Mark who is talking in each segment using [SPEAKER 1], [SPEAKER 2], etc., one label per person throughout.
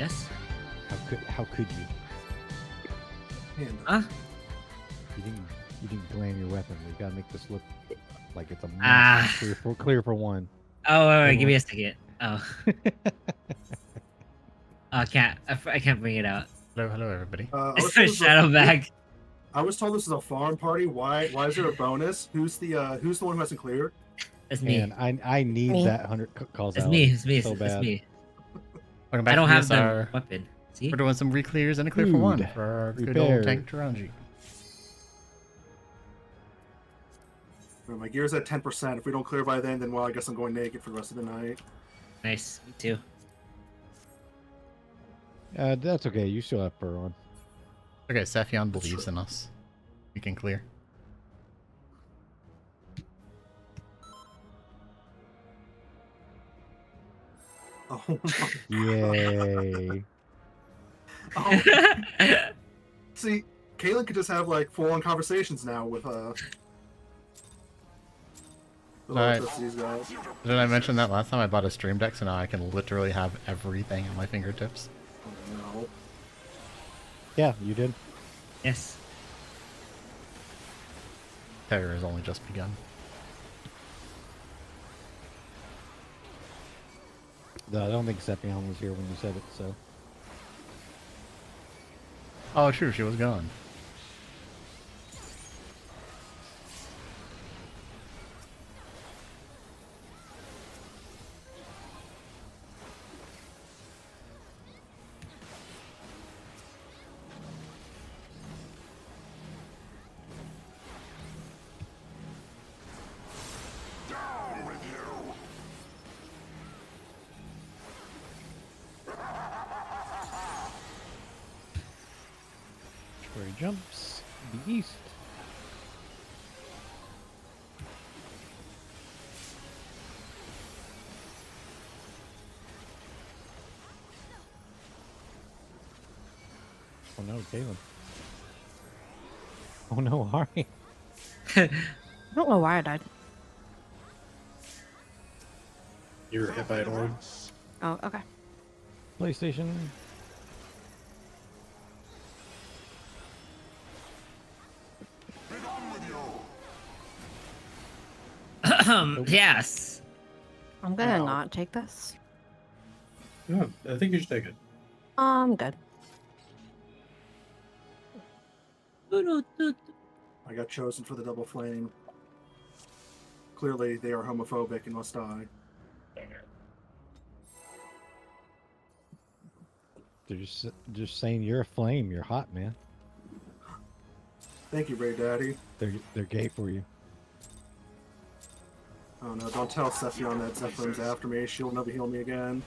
[SPEAKER 1] Yes.
[SPEAKER 2] How could you?
[SPEAKER 1] Huh?
[SPEAKER 2] You didn't blam your weapon. We gotta make this look like it's a
[SPEAKER 1] Ah.
[SPEAKER 2] clear for one.
[SPEAKER 1] Oh, wait, give me a second. Oh. I can't bring it out.
[SPEAKER 3] Hello, everybody.
[SPEAKER 1] It's a shadow bag.
[SPEAKER 4] I was told this is a farm party. Why is there a bonus? Who's the one who hasn't cleared?
[SPEAKER 1] It's me.
[SPEAKER 2] And I need that 100 calls
[SPEAKER 1] It's
[SPEAKER 2] out.
[SPEAKER 1] me. It's me.
[SPEAKER 2] So bad.
[SPEAKER 1] It's me.
[SPEAKER 3] Welcome back
[SPEAKER 1] I don't
[SPEAKER 3] to
[SPEAKER 1] have the
[SPEAKER 3] BSR.
[SPEAKER 1] weapon. See?
[SPEAKER 3] We're doing some re-clears and a clear for one for our good old tank Taranji.
[SPEAKER 4] My gear's at 10%. If we don't clear by then well, I guess I'm going naked for the rest of the night.
[SPEAKER 1] Nice. Me too.
[SPEAKER 2] That's okay. You still have fur on.
[SPEAKER 3] Okay, Sephion believes in us. We can clear.
[SPEAKER 4] Oh my
[SPEAKER 2] Yay.
[SPEAKER 4] Oh. See, Caitlin could just have like full-on conversations now with
[SPEAKER 3] Alright.
[SPEAKER 4] these guys.
[SPEAKER 3] Didn't I mention that last time I bought a stream deck, so now I can literally have everything at my fingertips?
[SPEAKER 4] Oh, no.
[SPEAKER 2] Yeah, you did.
[SPEAKER 1] Yes.
[SPEAKER 3] Terror has only just begun.
[SPEAKER 2] I don't think Sephion was here when you said it, so.
[SPEAKER 3] Oh, true, she was gone.
[SPEAKER 2] Where he jumps. The east. Oh no, Caleb. Oh no, Ari.
[SPEAKER 5] I don't know why I died.
[SPEAKER 6] You were hit by an orb.
[SPEAKER 5] Oh, okay.
[SPEAKER 2] PlayStation.
[SPEAKER 1] Yes.
[SPEAKER 5] I'm gonna
[SPEAKER 4] Ow.
[SPEAKER 5] not take this.
[SPEAKER 6] No, I think you should take it.
[SPEAKER 5] I'm good.
[SPEAKER 4] I got chosen for the double flame. Clearly, they are homophobic and must die.
[SPEAKER 2] They're just saying you're a flame. You're hot, man.
[SPEAKER 4] Thank you, Ray Daddy.
[SPEAKER 2] They're gay for you.
[SPEAKER 4] Oh no, don't tell Sephion that Zephyr's after me. She'll never heal me again.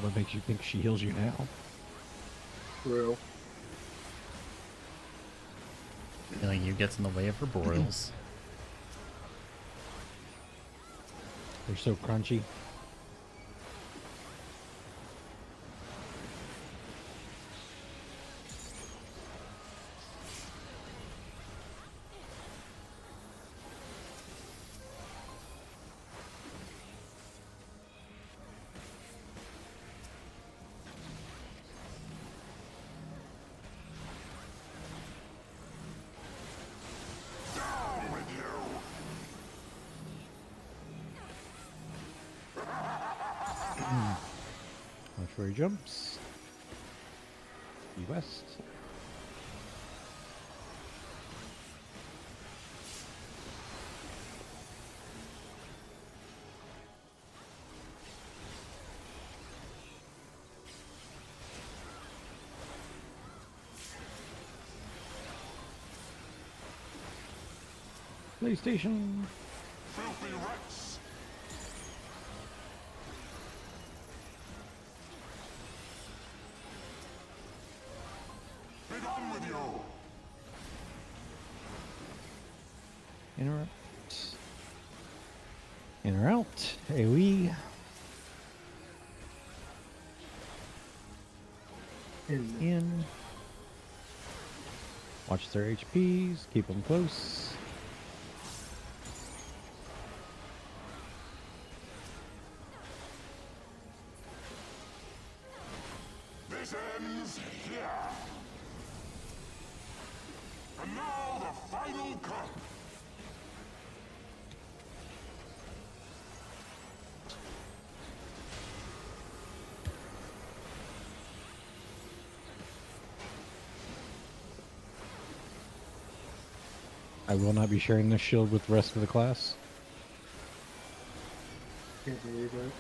[SPEAKER 2] What makes you think she heals you now?
[SPEAKER 4] True.
[SPEAKER 3] Feeling you gets in the way of her boils.
[SPEAKER 2] They're so crunchy. Watch where he jumps. The west. PlayStation. Interrupt. In or out. AoE. In. Watch their HPs. Keep them close. I will not be sharing this shield with the rest of the class.
[SPEAKER 4] Can't believe it.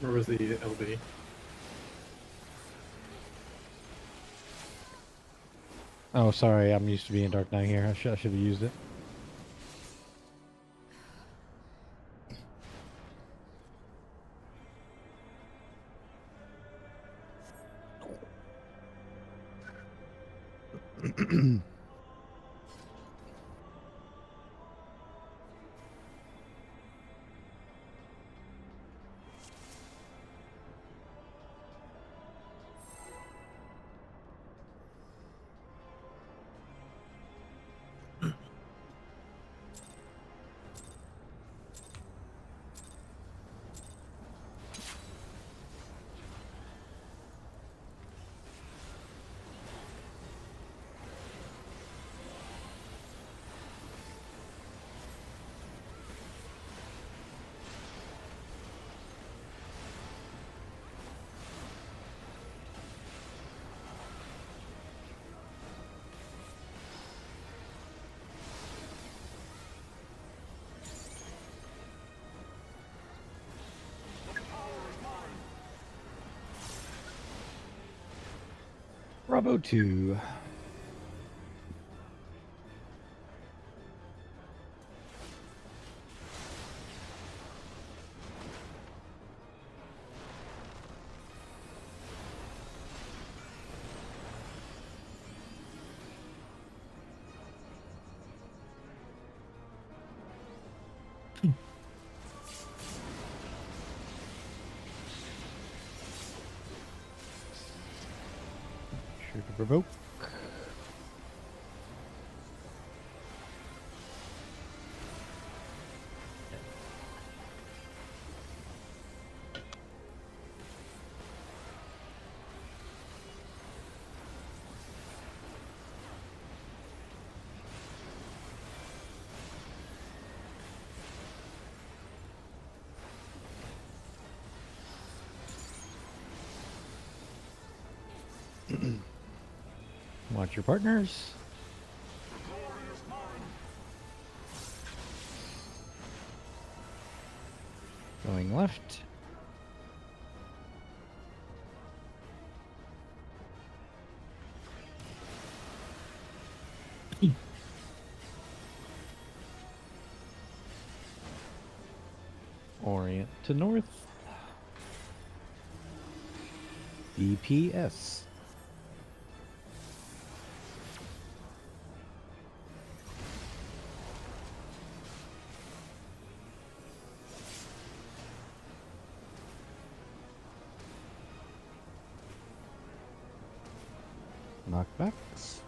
[SPEAKER 6] Where was the LB?
[SPEAKER 2] Oh, sorry. I'm used to being Dark Knight here. I should have used it. Bravo 2. Sure to provoke. Watch your partners. Going left. Orient to north. DPS. Knockbacks.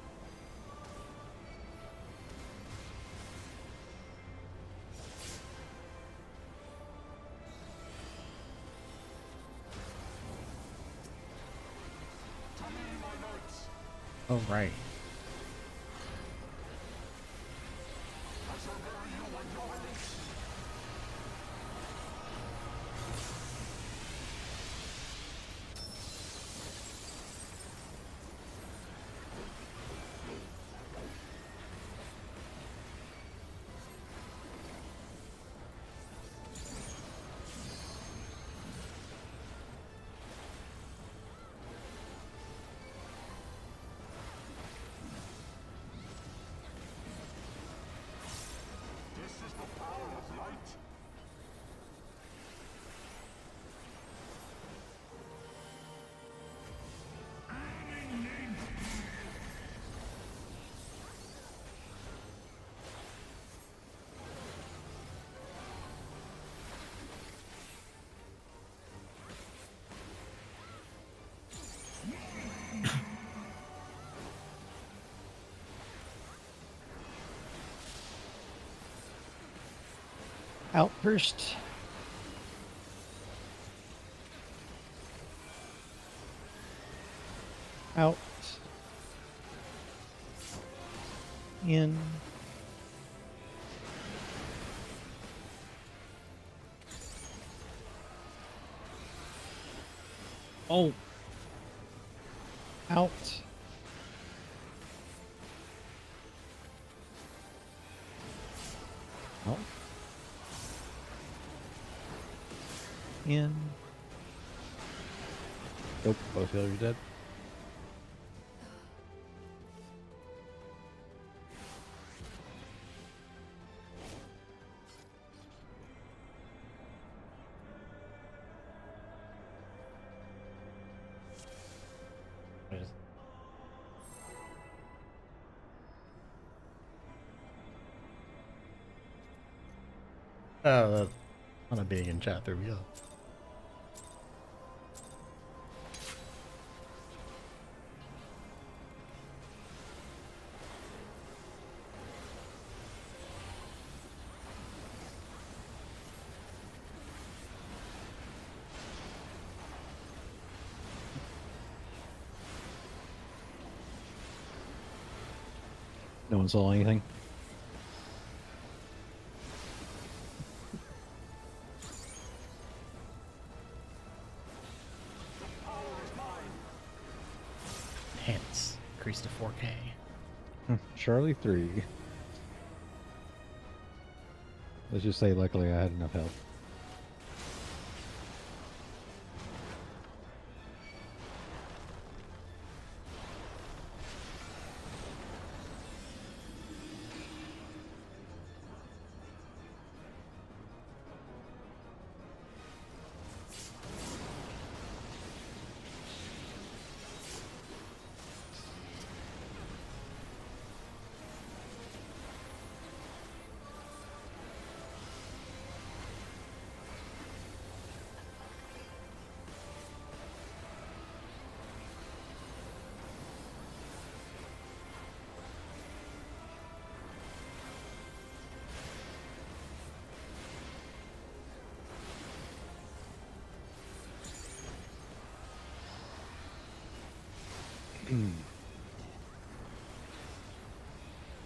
[SPEAKER 3] Oh, right. Outburst. Out.
[SPEAKER 2] In.
[SPEAKER 1] Oh,
[SPEAKER 2] Out. Out. In. Nope, both healers are dead.
[SPEAKER 3] Not being in chat. There we go.
[SPEAKER 2] No one saw anything.
[SPEAKER 3] Hence, increase to 4K.
[SPEAKER 2] Charlie 3. Let's just say luckily I had enough health.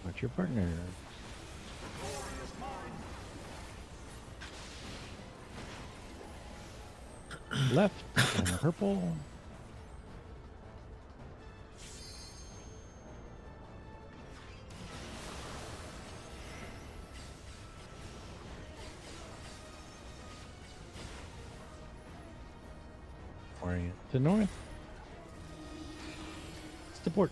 [SPEAKER 2] What's your partner? Left and purple. Orient to north. Support.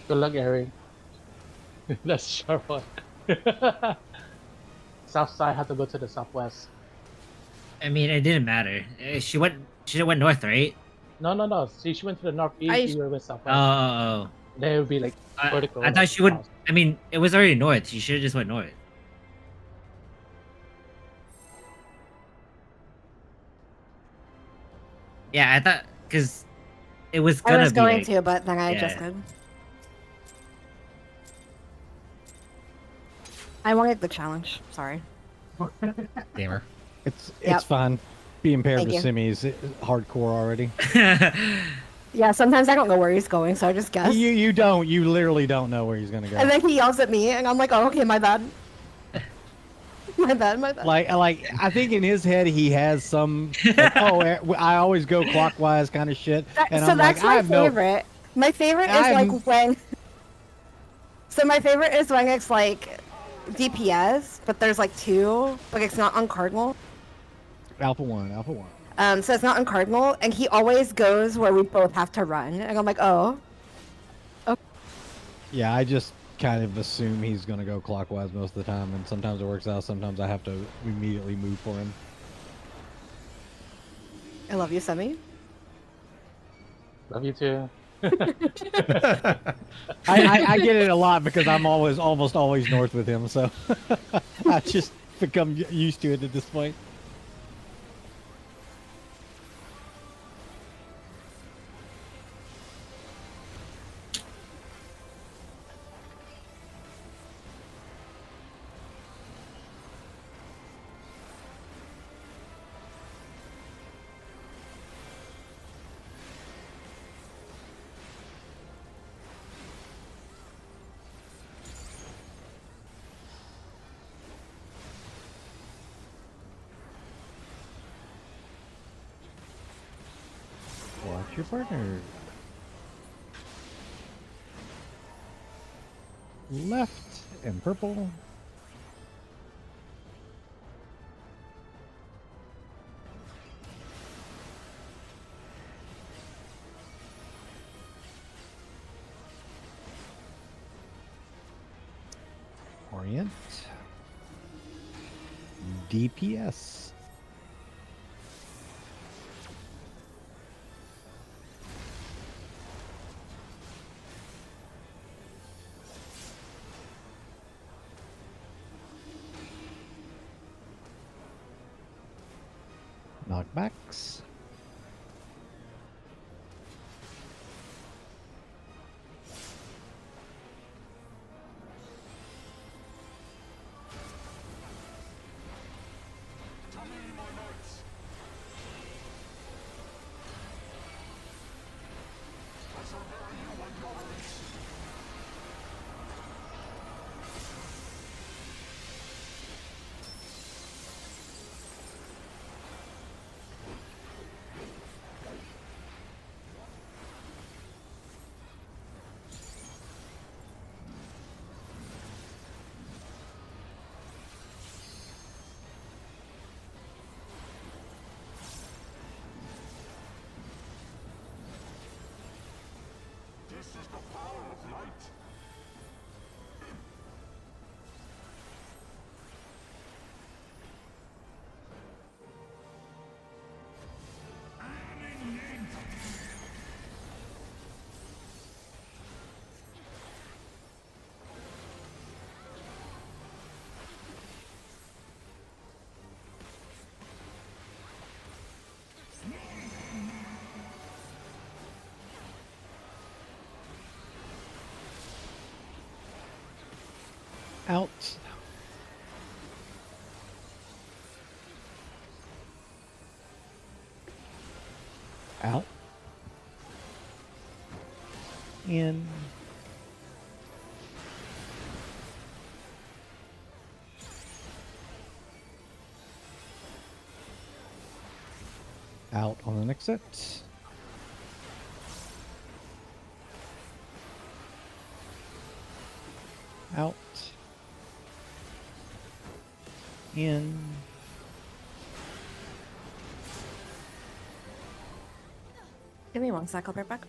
[SPEAKER 7] Good luck, Eric. That's sharp one. South side had to go to the southwest.
[SPEAKER 1] I mean, it didn't matter. She went north, right?
[SPEAKER 7] No. See, she went to the northeast. You went
[SPEAKER 1] Oh,
[SPEAKER 7] southwest.
[SPEAKER 1] oh, oh.
[SPEAKER 7] They would be like vertical.
[SPEAKER 1] I thought she would. I mean, it was already north. She should have just went north. Yeah, I thought because it was
[SPEAKER 5] I
[SPEAKER 1] gonna
[SPEAKER 5] was
[SPEAKER 1] be
[SPEAKER 5] going
[SPEAKER 1] like,
[SPEAKER 5] to, but then I
[SPEAKER 1] yeah.
[SPEAKER 5] adjusted. I wanted the challenge. Sorry.
[SPEAKER 3] Gamer.
[SPEAKER 2] It's
[SPEAKER 5] Yep.
[SPEAKER 2] fine. Being paired
[SPEAKER 5] Thank
[SPEAKER 2] with
[SPEAKER 5] you.
[SPEAKER 2] Simi is hardcore already.
[SPEAKER 5] Yeah, sometimes I don't know where he's going, so I just guess.
[SPEAKER 2] You don't. You literally don't know where he's gonna go.
[SPEAKER 5] And then he yells at me, and I'm like, oh, okay, my bad. My bad.
[SPEAKER 2] Like I think in his head he has some like, I always go clockwise kind of shit, and
[SPEAKER 5] So
[SPEAKER 2] I'm
[SPEAKER 5] that's
[SPEAKER 2] like I
[SPEAKER 5] my
[SPEAKER 2] have no.
[SPEAKER 5] favorite. My favorite is
[SPEAKER 2] I'm-
[SPEAKER 5] like when. So my favorite is when it's like DPS, but there's like two, but it's not on Cardinal.
[SPEAKER 2] Alpha 1.
[SPEAKER 5] So it's not on Cardinal, and he always goes where we both have to run, and I'm like, oh.
[SPEAKER 2] Yeah, I just kind of assume he's gonna go clockwise most of the time, and sometimes it works out. Sometimes I have to immediately move for him.
[SPEAKER 5] I love you, Semi.
[SPEAKER 7] Love you too.
[SPEAKER 2] I get it a lot because I'm almost always north with him, so I just become used to it at this point. your partner. Left and purple. Orient. DPS. Knockbacks. Out. Out. In. Out on the next set. Out. In.
[SPEAKER 5] Give me 1 sec, I'll be right back.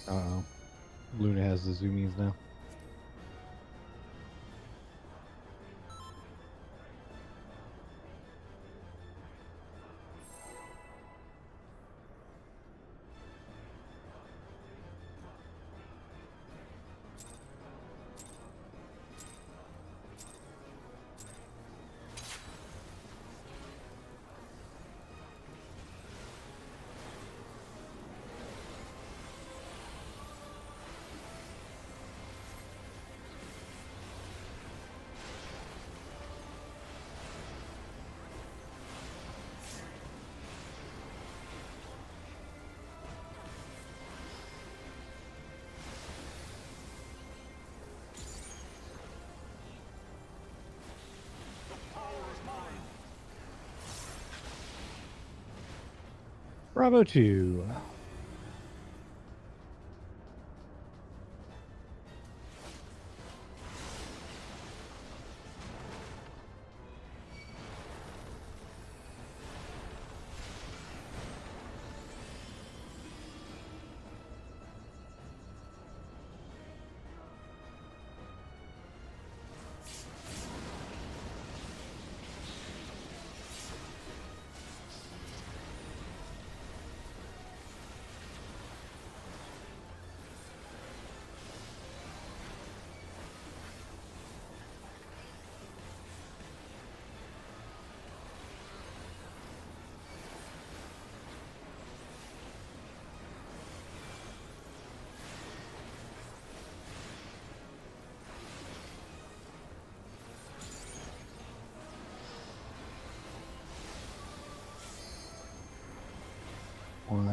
[SPEAKER 2] Uh-oh. Luna has the zoomies now. Bravo 2.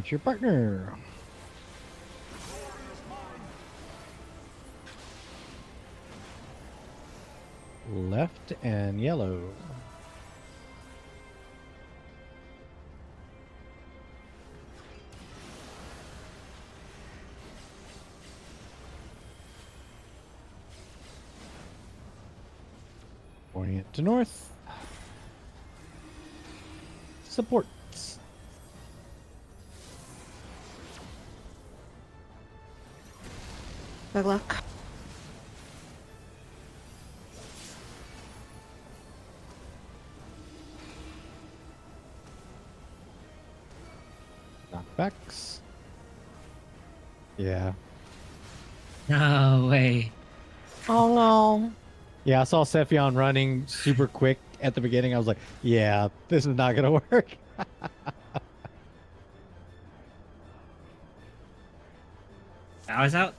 [SPEAKER 2] Watch your partner. Left and yellow. Orient to north. Supports.
[SPEAKER 5] Good luck.
[SPEAKER 2] Knockbacks. Yeah.
[SPEAKER 1] No way.
[SPEAKER 5] Oh no.
[SPEAKER 2] Yeah, I saw Sephion running super quick at the beginning. I was like, yeah, this is not going to work.
[SPEAKER 1] Power's out.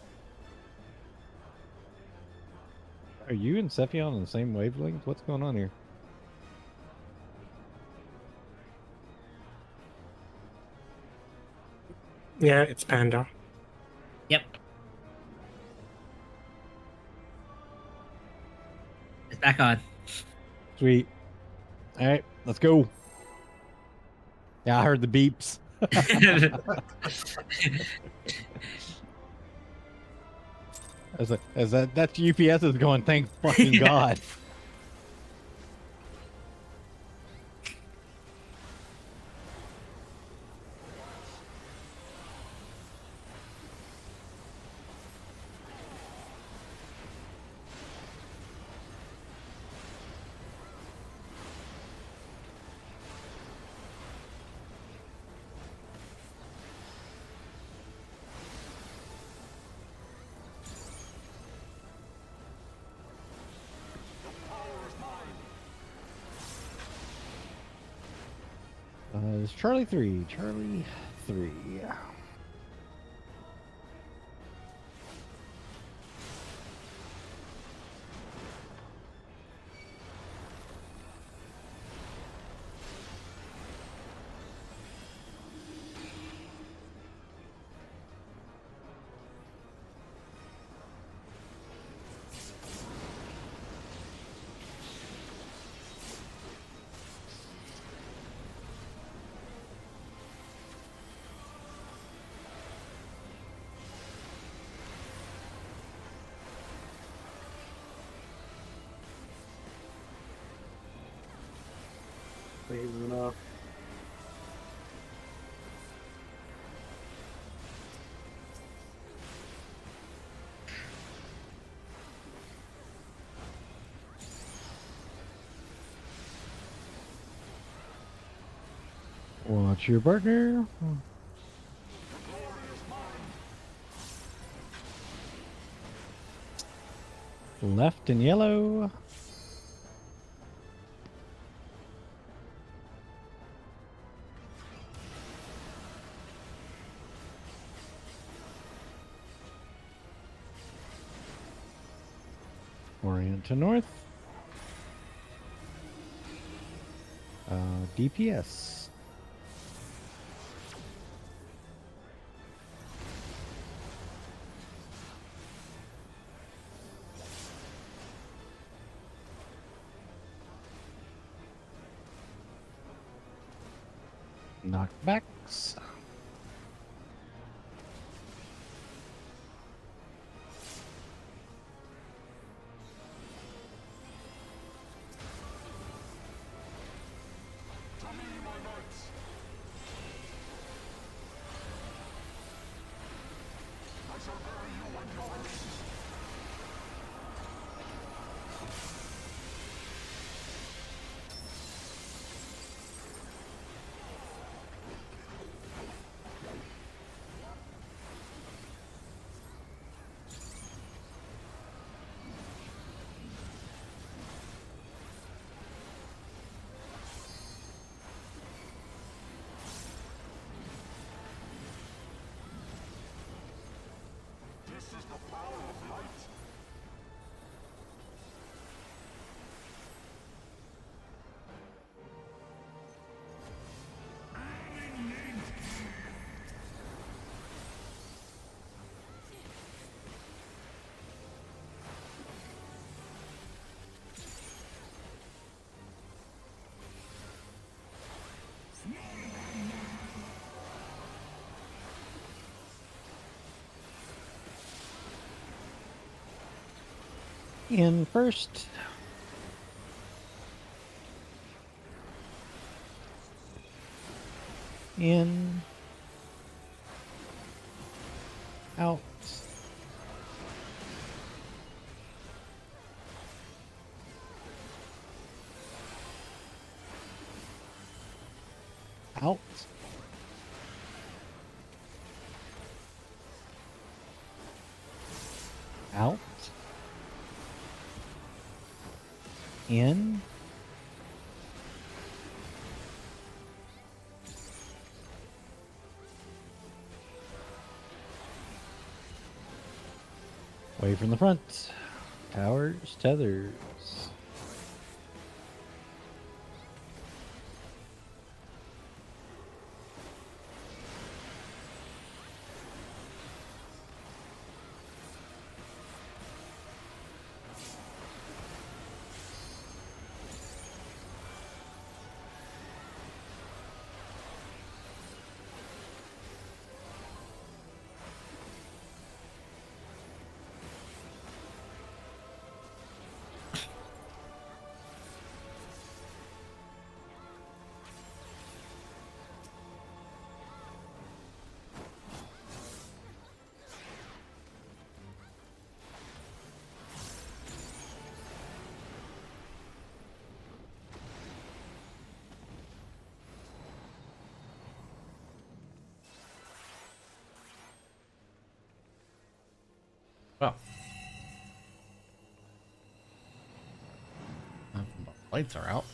[SPEAKER 2] Are you and Sephion on the same wavelength? What's going on here?
[SPEAKER 6] Yeah, it's Panda.
[SPEAKER 1] Yep. It's back on.
[SPEAKER 2] Sweet. All right, let's go. Yeah, I heard the beeps. That's UPS is going, thank fucking
[SPEAKER 1] Yeah.
[SPEAKER 2] God. It's Charlie 3. Charlie 3.
[SPEAKER 4] Hey, Luna.
[SPEAKER 2] Watch your partner. Left and yellow. Orient to north. DPS. Knockbacks. In first. In. Out. Out. Out. In. Away from the front. Towers, tethers.
[SPEAKER 3] Well. The lights are out.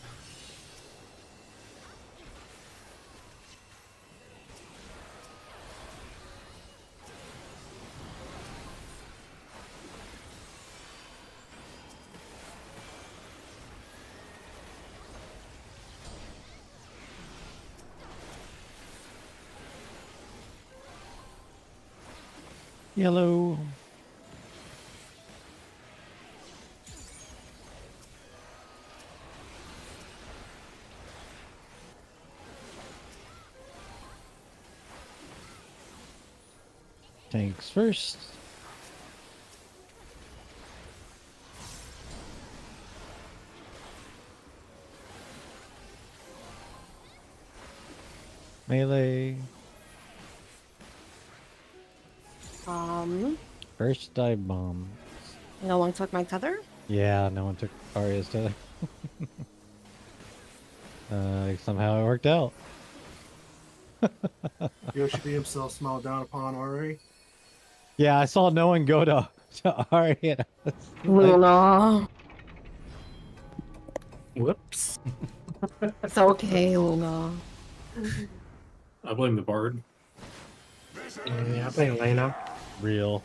[SPEAKER 2] Yellow. Tanks first. Melee. First dive bomb.
[SPEAKER 5] No one took my tether?
[SPEAKER 2] Yeah, no one took Arya's tether. Somehow it worked out.
[SPEAKER 4] Yoshi himself smiled down upon Ari.
[SPEAKER 2] Yeah, I saw no one go to Arya.
[SPEAKER 5] Luna.
[SPEAKER 6] Whoops.
[SPEAKER 5] It's okay, Luna.
[SPEAKER 6] I blame the bard. Yeah, I blame Lena.
[SPEAKER 2] Real.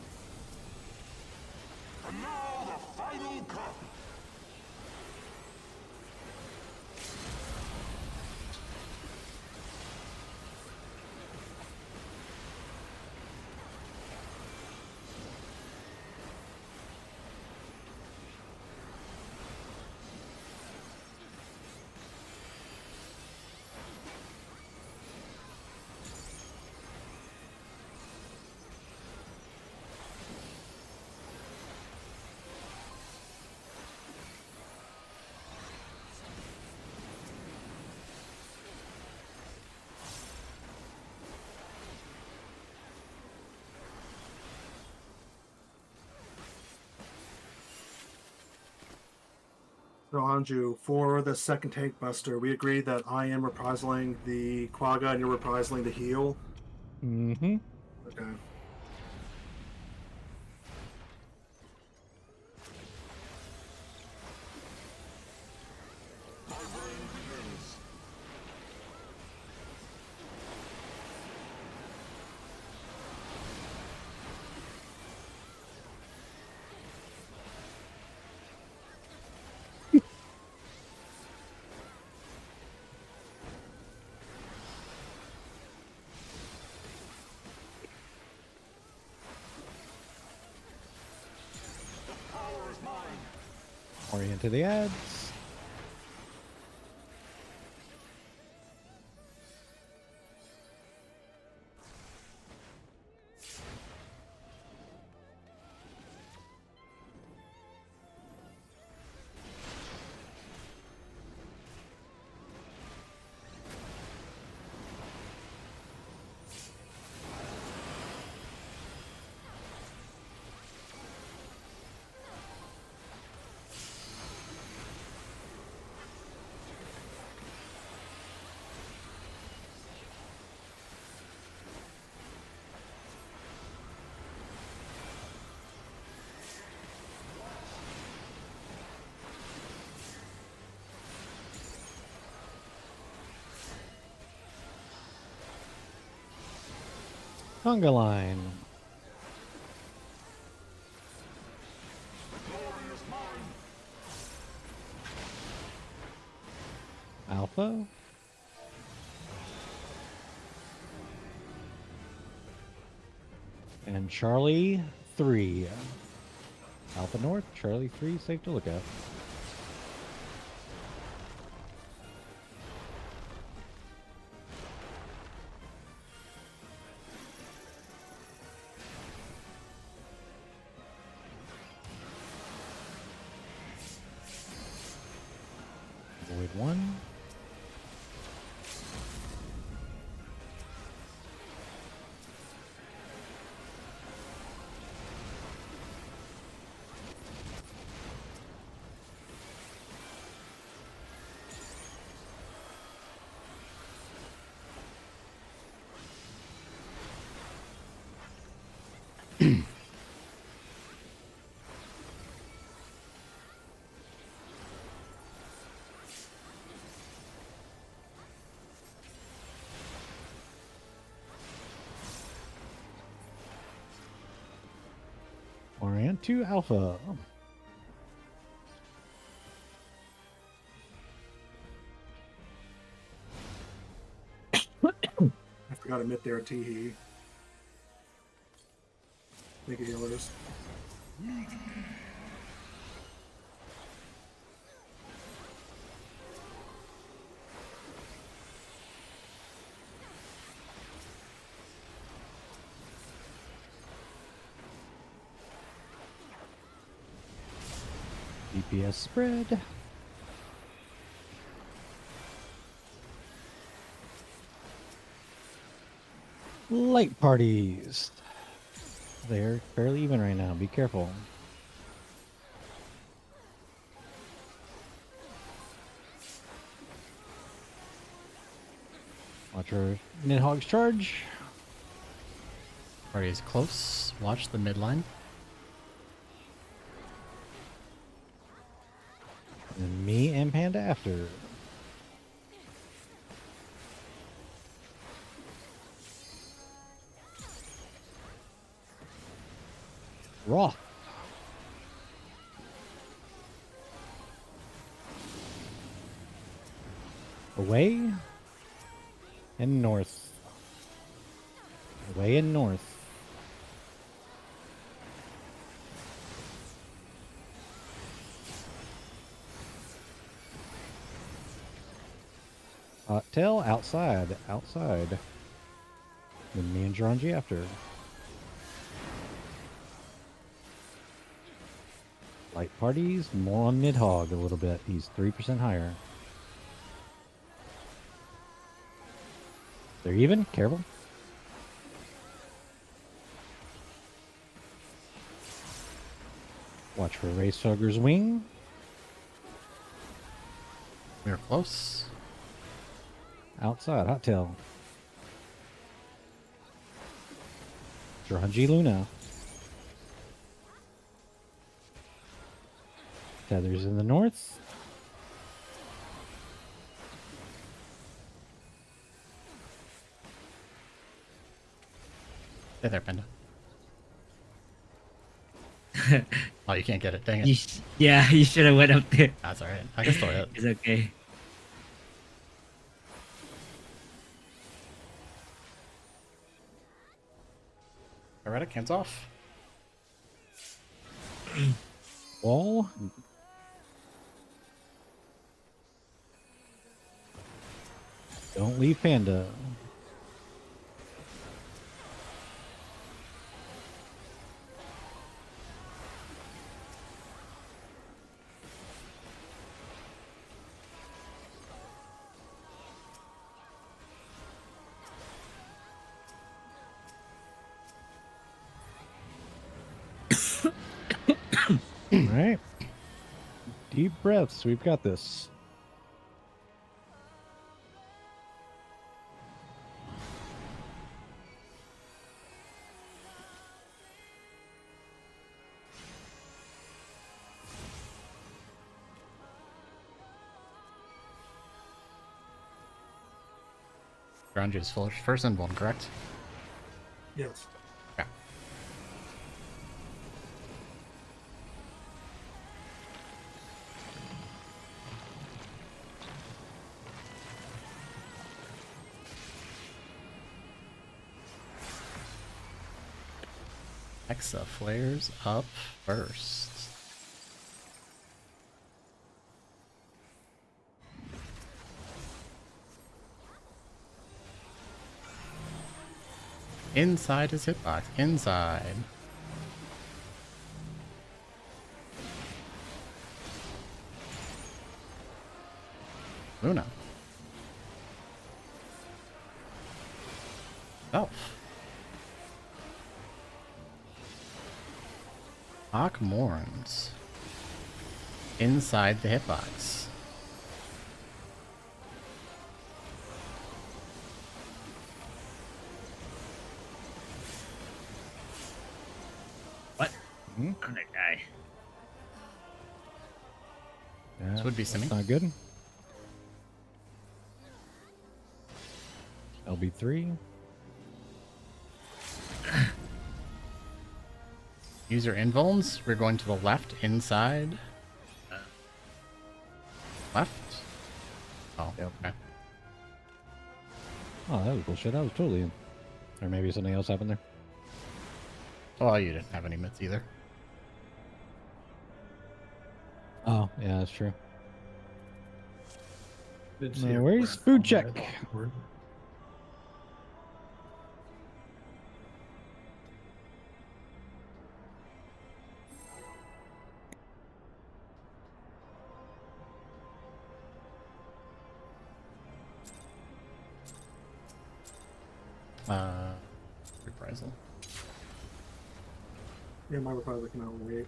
[SPEAKER 4] So Anju, for the second tank buster, we agreed that I am reprisaling the Quagga and you're reprisaling the heal.
[SPEAKER 2] Mm-hmm.
[SPEAKER 4] Okay.
[SPEAKER 2] Orient to the ads. Conga line. Alpha. And Charlie 3. Alpha North, Charlie 3, safe to look at. Void 1. Orient to Alpha.
[SPEAKER 4] I forgot to admit there, Teehee. Make it healers.
[SPEAKER 2] DPS spread. Light parties. They're fairly even right now. Be careful. Watch our Nidhogg's charge.
[SPEAKER 3] Party is close. Watch the midline.
[SPEAKER 2] And me and Panda after. Raw. Away and north. Away and north. Tail outside. Then me and Geronji after. Light parties, more on Nidhogg a little bit. He's 3% higher. They're even. Careful. Watch for Racehugger's wing.
[SPEAKER 3] We're close.
[SPEAKER 2] Outside, Hot Tail. Geronji Luna. Tethers in the north.
[SPEAKER 3] Hey there, Panda. Oh, you can't get it. Dang it.
[SPEAKER 1] Yeah, you should have went up there.
[SPEAKER 3] That's alright. I can still hit it.
[SPEAKER 1] It's okay.
[SPEAKER 3] Alright, hands off.
[SPEAKER 2] Wall. Don't leave Panda. All right. Deep breaths. We've got this.
[SPEAKER 3] Granja's first and one, correct?
[SPEAKER 4] Yes.
[SPEAKER 3] Yeah. Hexa flares up first. Inside his hitbox. Inside. Luna. Self. Morns. Inside the hitbox.
[SPEAKER 1] What?
[SPEAKER 2] Hmm?
[SPEAKER 1] I'm gonna die.
[SPEAKER 2] Yeah,
[SPEAKER 3] This would be
[SPEAKER 2] that's
[SPEAKER 3] Simi.
[SPEAKER 2] not good. LB3.
[SPEAKER 3] User invulns. We're going to the left inside. Left? Oh,
[SPEAKER 2] Yep.
[SPEAKER 3] okay.
[SPEAKER 2] Oh, that was bullshit. I was totally in. Or maybe something else happened there.
[SPEAKER 3] Well, you didn't have any mitts either.
[SPEAKER 2] Oh, yeah, that's true.
[SPEAKER 6] Did
[SPEAKER 2] Now,
[SPEAKER 6] see a
[SPEAKER 2] where's
[SPEAKER 6] rat
[SPEAKER 2] food
[SPEAKER 6] on
[SPEAKER 2] check?
[SPEAKER 6] that awkward.
[SPEAKER 3] Reprisal.
[SPEAKER 4] Yeah, my reprisal came out late.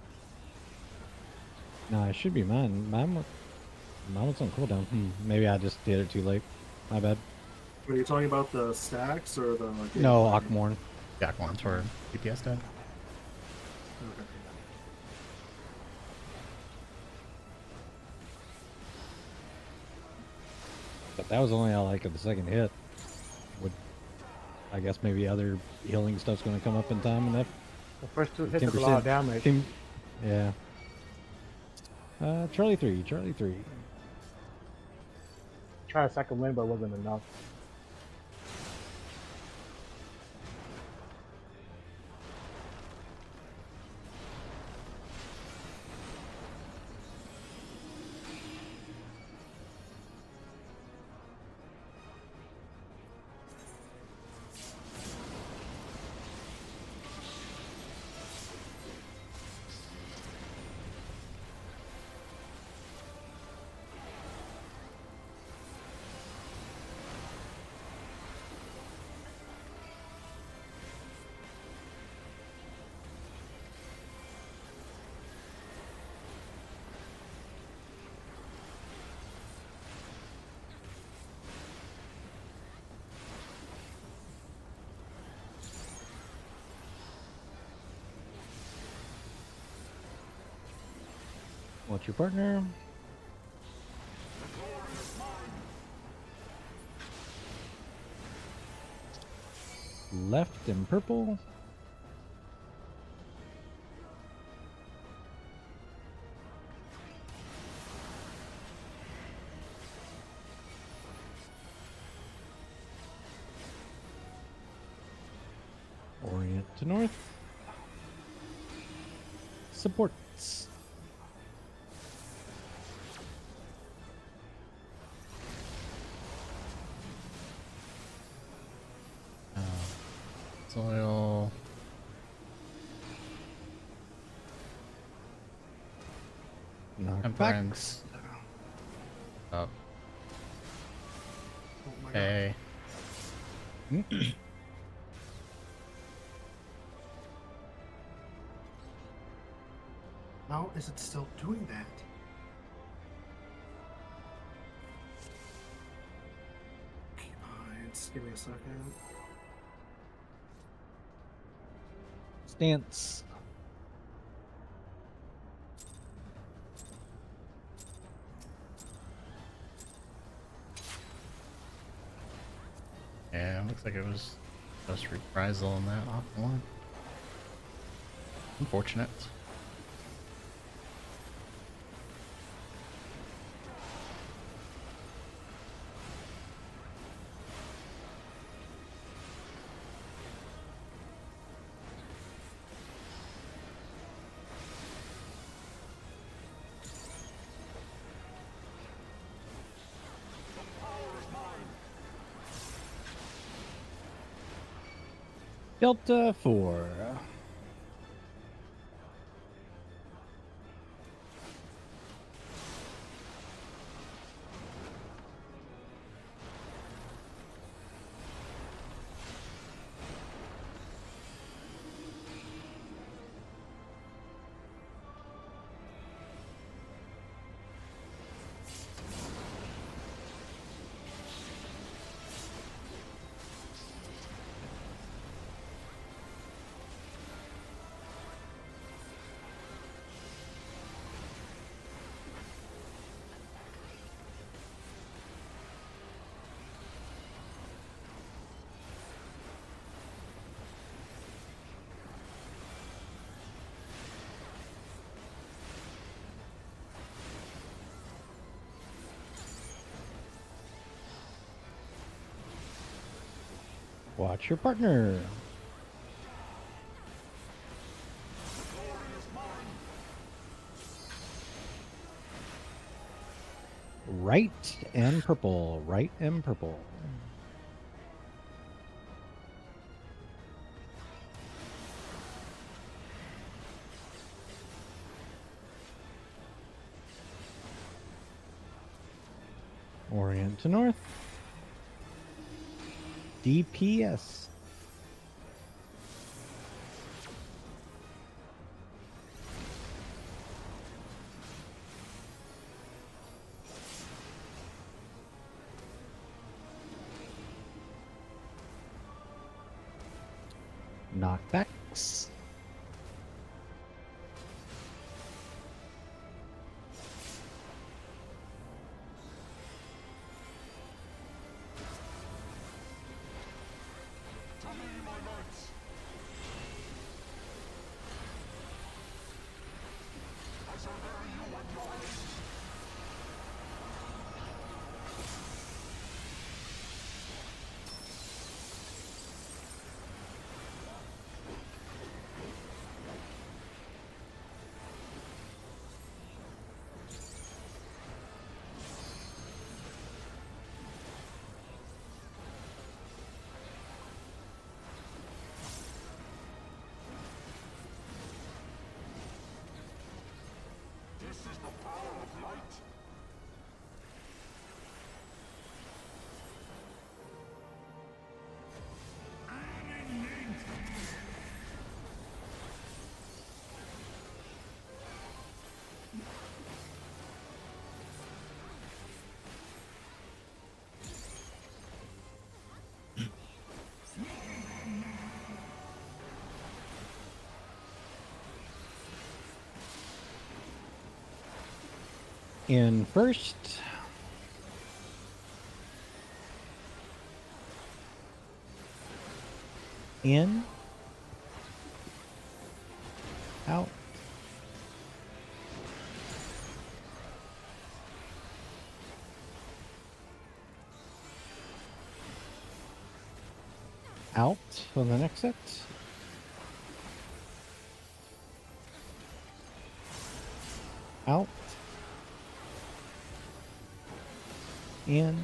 [SPEAKER 2] No, it should be mine. Mine was on cooldown. Maybe I just did it too late. My bad.
[SPEAKER 4] Are you talking about the stacks or the?
[SPEAKER 2] No, Akmorn.
[SPEAKER 3] Jack ones for DPS dead.
[SPEAKER 4] Okay.
[SPEAKER 2] But that was only like at the second hit. Would I guess maybe other healing stuff's going to come up in time enough.
[SPEAKER 7] The first two hits took a lot of damage.
[SPEAKER 2] Yeah. Charlie 3. Charlie 3.
[SPEAKER 7] Try a second win, but it wasn't enough.
[SPEAKER 2] What's your partner? Left in purple. Orient to north. Supports.
[SPEAKER 3] Soil. Temperance. Up.
[SPEAKER 4] Oh my god.
[SPEAKER 3] Okay.
[SPEAKER 4] How is it still doing that? Okay, just give me a second.
[SPEAKER 2] Stance.
[SPEAKER 3] Yeah, looks like it was Just reprisal on that off one. Unfortunate.
[SPEAKER 2] Delta 4. Watch your partner. Right and purple. Right and purple. Orient to north. DPS. Knockbacks. In first. In. Out. Out on the next set. Out. In.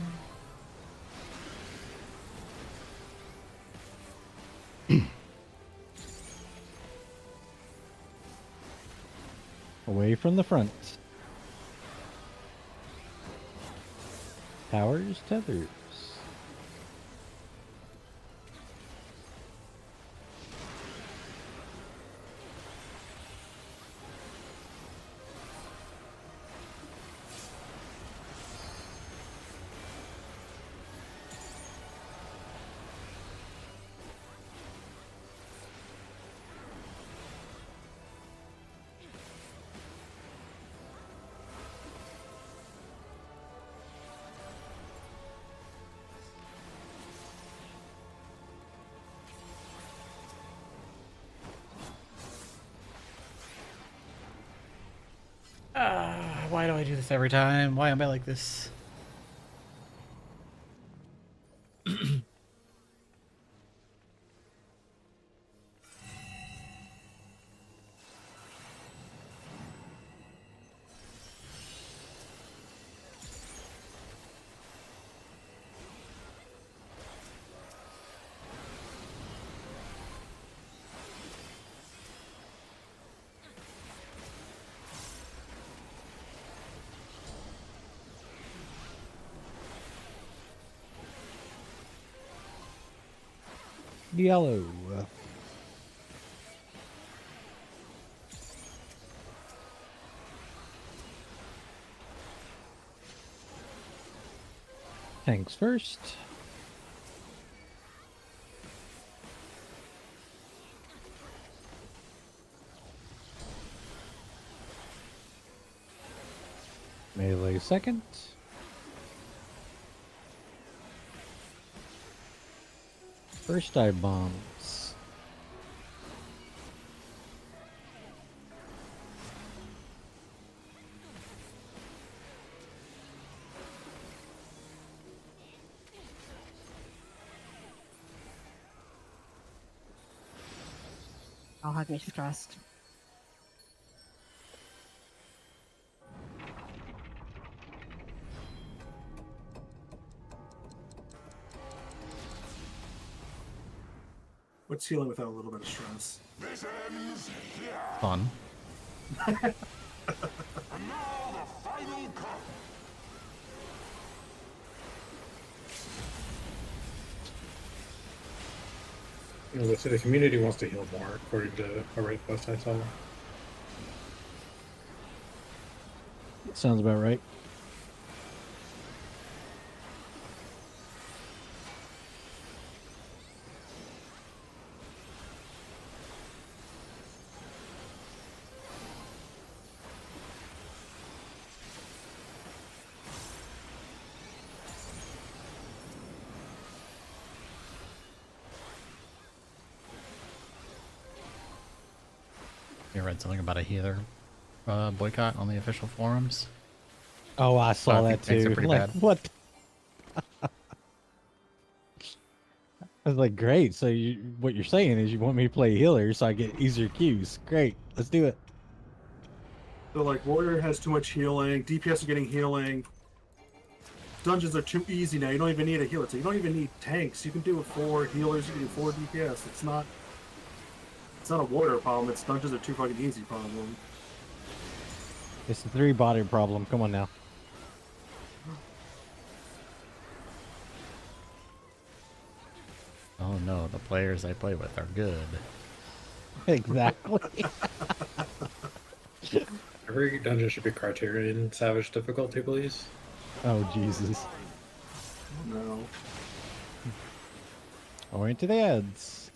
[SPEAKER 2] Away from the front. Towers, tethers.
[SPEAKER 3] Why do I do this every time? Why am I like this?
[SPEAKER 2] Yellow. Tanks first. Melee second. First dive bombs.
[SPEAKER 5] I'll have me stressed.
[SPEAKER 4] What's healing without a little bit of stress?
[SPEAKER 3] Fun.
[SPEAKER 6] You know, the community wants to heal more, according to a right post I saw.
[SPEAKER 2] Sounds about right.
[SPEAKER 3] You read something about a healer boycott on the official forums?
[SPEAKER 2] Oh, I saw
[SPEAKER 3] I
[SPEAKER 2] that
[SPEAKER 3] think things are
[SPEAKER 2] too.
[SPEAKER 3] pretty
[SPEAKER 2] Like,
[SPEAKER 3] bad.
[SPEAKER 2] what? I was like, great. So what you're saying is you want me to play healer so I get easier queues. Great. Let's do it.
[SPEAKER 4] So like warrior has too much healing, DPS are getting healing. Dungeons are too easy now. You don't even need a healer. So you don't even need tanks. You can do it 4 healers. You can do 4 DPS. It's not a warrior problem. It's dungeons are too fucking easy problem.
[SPEAKER 2] It's the 3 body problem. Come on now.
[SPEAKER 3] Oh no, the players I play with are good.
[SPEAKER 2] Exactly.
[SPEAKER 6] Every dungeon should be Criterion Savage difficulty, please.
[SPEAKER 2] Oh, Jesus.
[SPEAKER 4] No.
[SPEAKER 2] Oriented ads.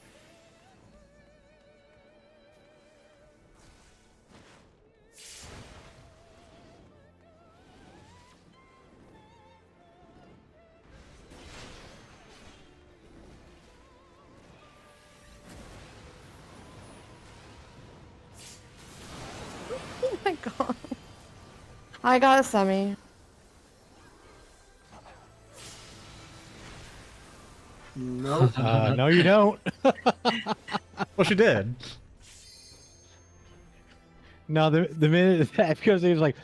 [SPEAKER 5] Oh my god. I got a semi.
[SPEAKER 4] Nope.
[SPEAKER 2] No, you don't.
[SPEAKER 3] Well, she did.
[SPEAKER 2] No, the minute that goes, he was like,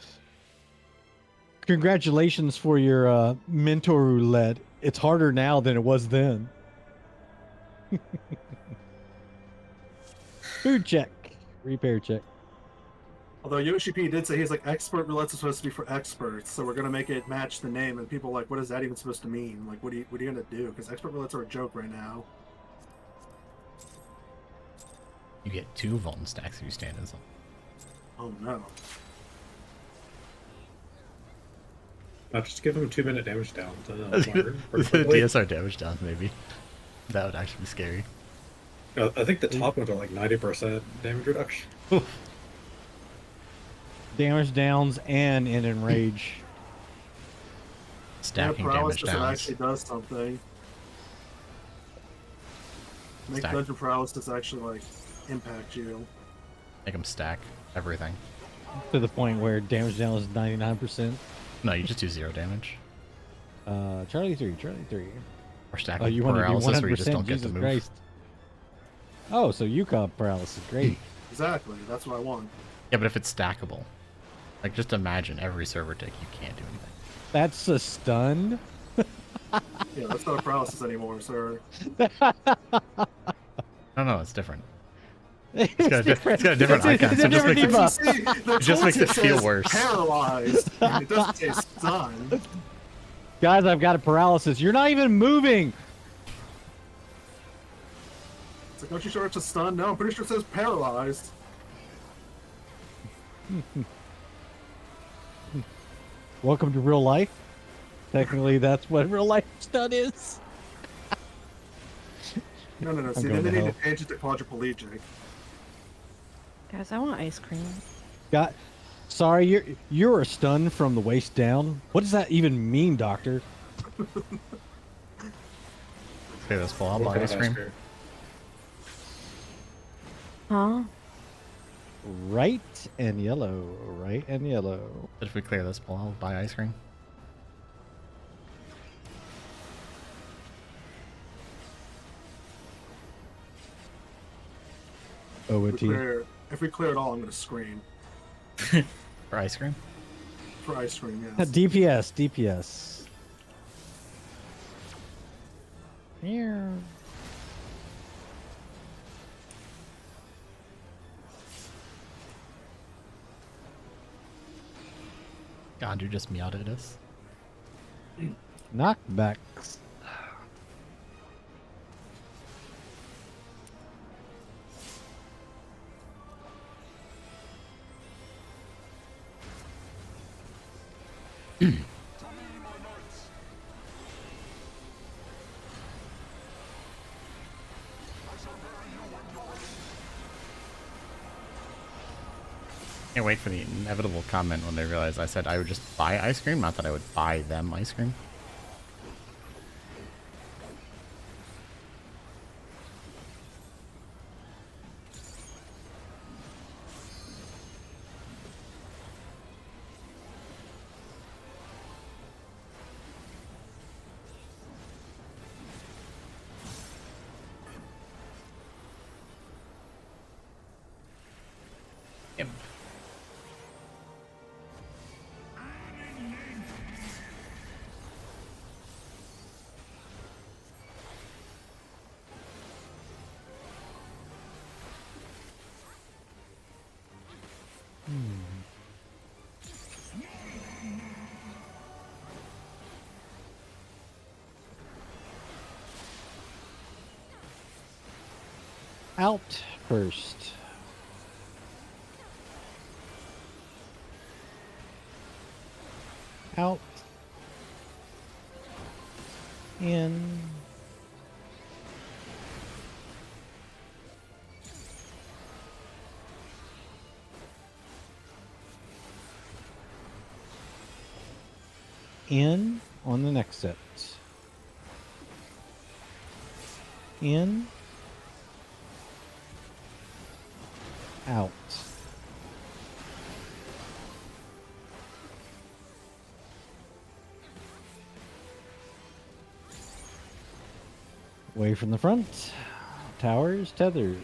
[SPEAKER 2] congratulations for your mentor roulette. It's harder now than it was then. Food check. Repair check.
[SPEAKER 4] Although Yoshi P did say he's like expert roulette's supposed to be for experts, so we're gonna make it match the name. And people are like, what is that even supposed to mean? Like, what are you gonna do? Because expert roulettes are a joke right now.
[SPEAKER 3] You get 2 Vulcan stacks if you stand as them.
[SPEAKER 4] Oh no.
[SPEAKER 6] Now just give him 2-minute damage down to the
[SPEAKER 3] DSR damage down, maybe. That would actually be scary.
[SPEAKER 6] I think the top ones are like 90% damage reduction.
[SPEAKER 2] Damage downs and in enrage.
[SPEAKER 3] Stacking
[SPEAKER 4] paralysis
[SPEAKER 3] damage downs.
[SPEAKER 4] actually does something. Make
[SPEAKER 3] Stack.
[SPEAKER 4] dungeon paralysis actually like impact you.
[SPEAKER 3] Make them stack everything.
[SPEAKER 2] To the point where damage down is 99%.
[SPEAKER 3] No, you just do 0 damage.
[SPEAKER 2] Charlie 3, Charlie 3.
[SPEAKER 3] Or stack
[SPEAKER 2] Oh,
[SPEAKER 3] with
[SPEAKER 2] you want to do
[SPEAKER 3] paralysis
[SPEAKER 2] 100%?
[SPEAKER 3] where you just don't get
[SPEAKER 2] Jesus
[SPEAKER 3] to move.
[SPEAKER 2] Christ. Oh, so Yukon paralysis. Great.
[SPEAKER 4] Exactly. That's what I want.
[SPEAKER 3] Yeah, but if it's stackable. Like, just imagine every server tick, you can't do anything.
[SPEAKER 2] That's a stun.
[SPEAKER 4] Yeah, that's not a paralysis anymore, sir.
[SPEAKER 3] No, it's different.
[SPEAKER 2] It's
[SPEAKER 3] got a different icon,
[SPEAKER 2] It's
[SPEAKER 3] so
[SPEAKER 2] a
[SPEAKER 3] it just
[SPEAKER 2] different
[SPEAKER 3] makes it-
[SPEAKER 2] debuff.
[SPEAKER 4] See, the
[SPEAKER 3] It just makes
[SPEAKER 4] tooltip
[SPEAKER 3] it feel
[SPEAKER 4] says
[SPEAKER 3] worse.
[SPEAKER 4] Paralyzed. And it doesn't say stun.
[SPEAKER 2] Guys, I've got a paralysis. You're not even moving.
[SPEAKER 4] It's like, aren't you sure it's a stun? No, I'm pretty sure it says paralyzed.
[SPEAKER 2] Welcome to real life. Technically, that's what real life stun is.
[SPEAKER 4] No. See,
[SPEAKER 2] going
[SPEAKER 4] then they
[SPEAKER 2] to
[SPEAKER 4] need
[SPEAKER 2] hell.
[SPEAKER 4] to change it to quadriplegic.
[SPEAKER 5] Guys, I want ice cream.
[SPEAKER 2] Sorry, you're a stun from the waist down. What does that even mean, Doctor?
[SPEAKER 3] Okay, this pull. I'll
[SPEAKER 6] What
[SPEAKER 3] buy
[SPEAKER 6] kind
[SPEAKER 3] ice
[SPEAKER 6] of
[SPEAKER 3] cream.
[SPEAKER 5] Huh?
[SPEAKER 2] Right and yellow. Right and yellow.
[SPEAKER 3] But if we clear this pull, I'll buy ice cream.
[SPEAKER 2] OOT.
[SPEAKER 4] If we clear it all, I'm going to scream.
[SPEAKER 3] For ice cream?
[SPEAKER 4] For ice cream, yes.
[SPEAKER 2] DPS. Yeah.
[SPEAKER 3] God, you just meowed at us.
[SPEAKER 2] Knockbacks.
[SPEAKER 3] Can't wait for the inevitable comment when they realize I said I would just buy ice cream, not that I would buy them ice cream. Yep.
[SPEAKER 2] Out first. Out. In. In on the next set. In. Out. Away from the front. Towers, tethers.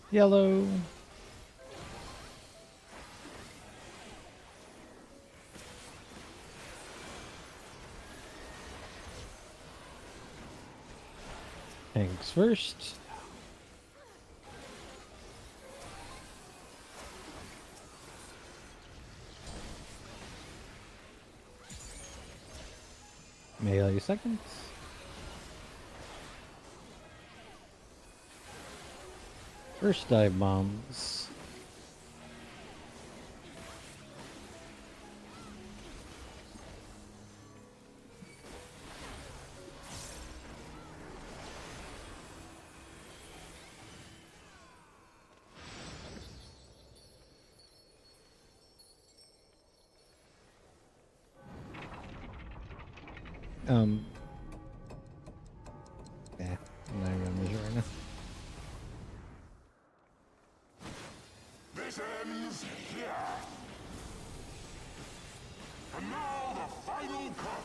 [SPEAKER 2] Yellow. Tanks first. Melee seconds. First dive bombs. Yeah, I'm not even gonna measure right now.
[SPEAKER 8] This ends here. And now the final cut.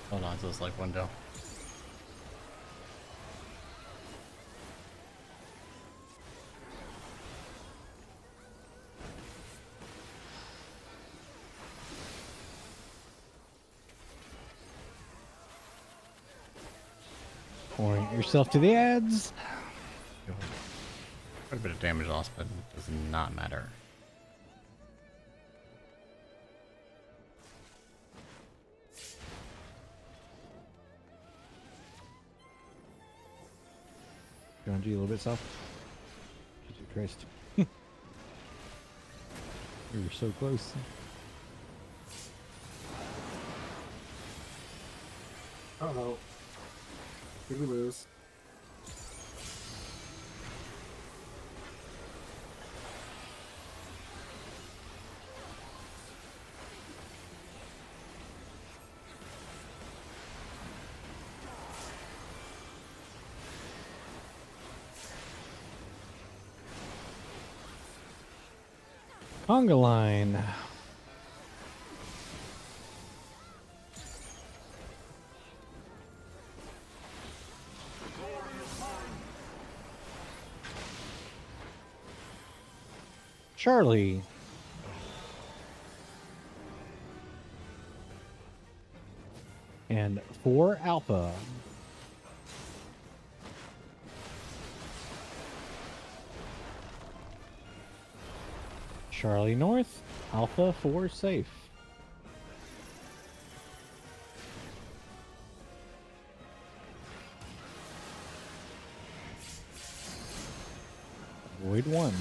[SPEAKER 3] Hold on to this like window.
[SPEAKER 2] Orient yourself to the ads.
[SPEAKER 3] Quite a bit of damage loss, but it does not matter.
[SPEAKER 2] John G, a little bit south. Jesus Christ. You were so close.
[SPEAKER 4] Uh-oh. Did we lose?
[SPEAKER 2] Conga line. Charlie. And 4 Alpha. Charlie North, Alpha 4 safe. Void 1.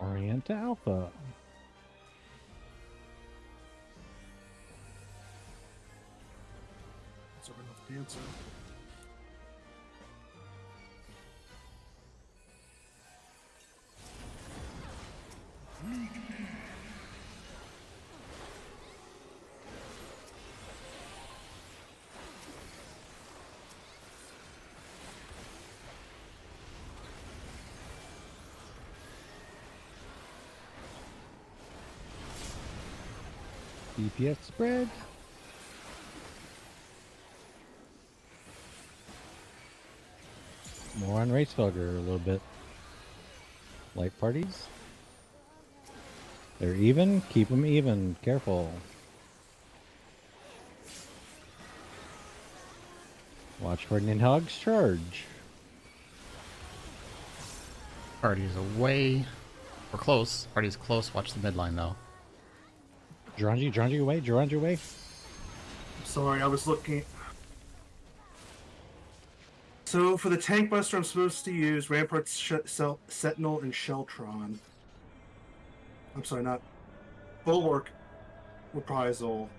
[SPEAKER 2] Orient to Alpha.
[SPEAKER 4] So Dancer.
[SPEAKER 2] DPS spread. More on Racefelger a little bit. Light parties. They're even. Keep them even. Careful. Watch for Ninhog's charge.
[SPEAKER 3] Party's away. We're close. Party's close. Watch the midline though.
[SPEAKER 2] Jiranji away. Jiranji away.
[SPEAKER 4] Sorry, I was looking. So for the tank buster, I'm supposed to use Rampart, Sentinel, and Sheltron. I'm sorry, not Bulwark, Reprisal,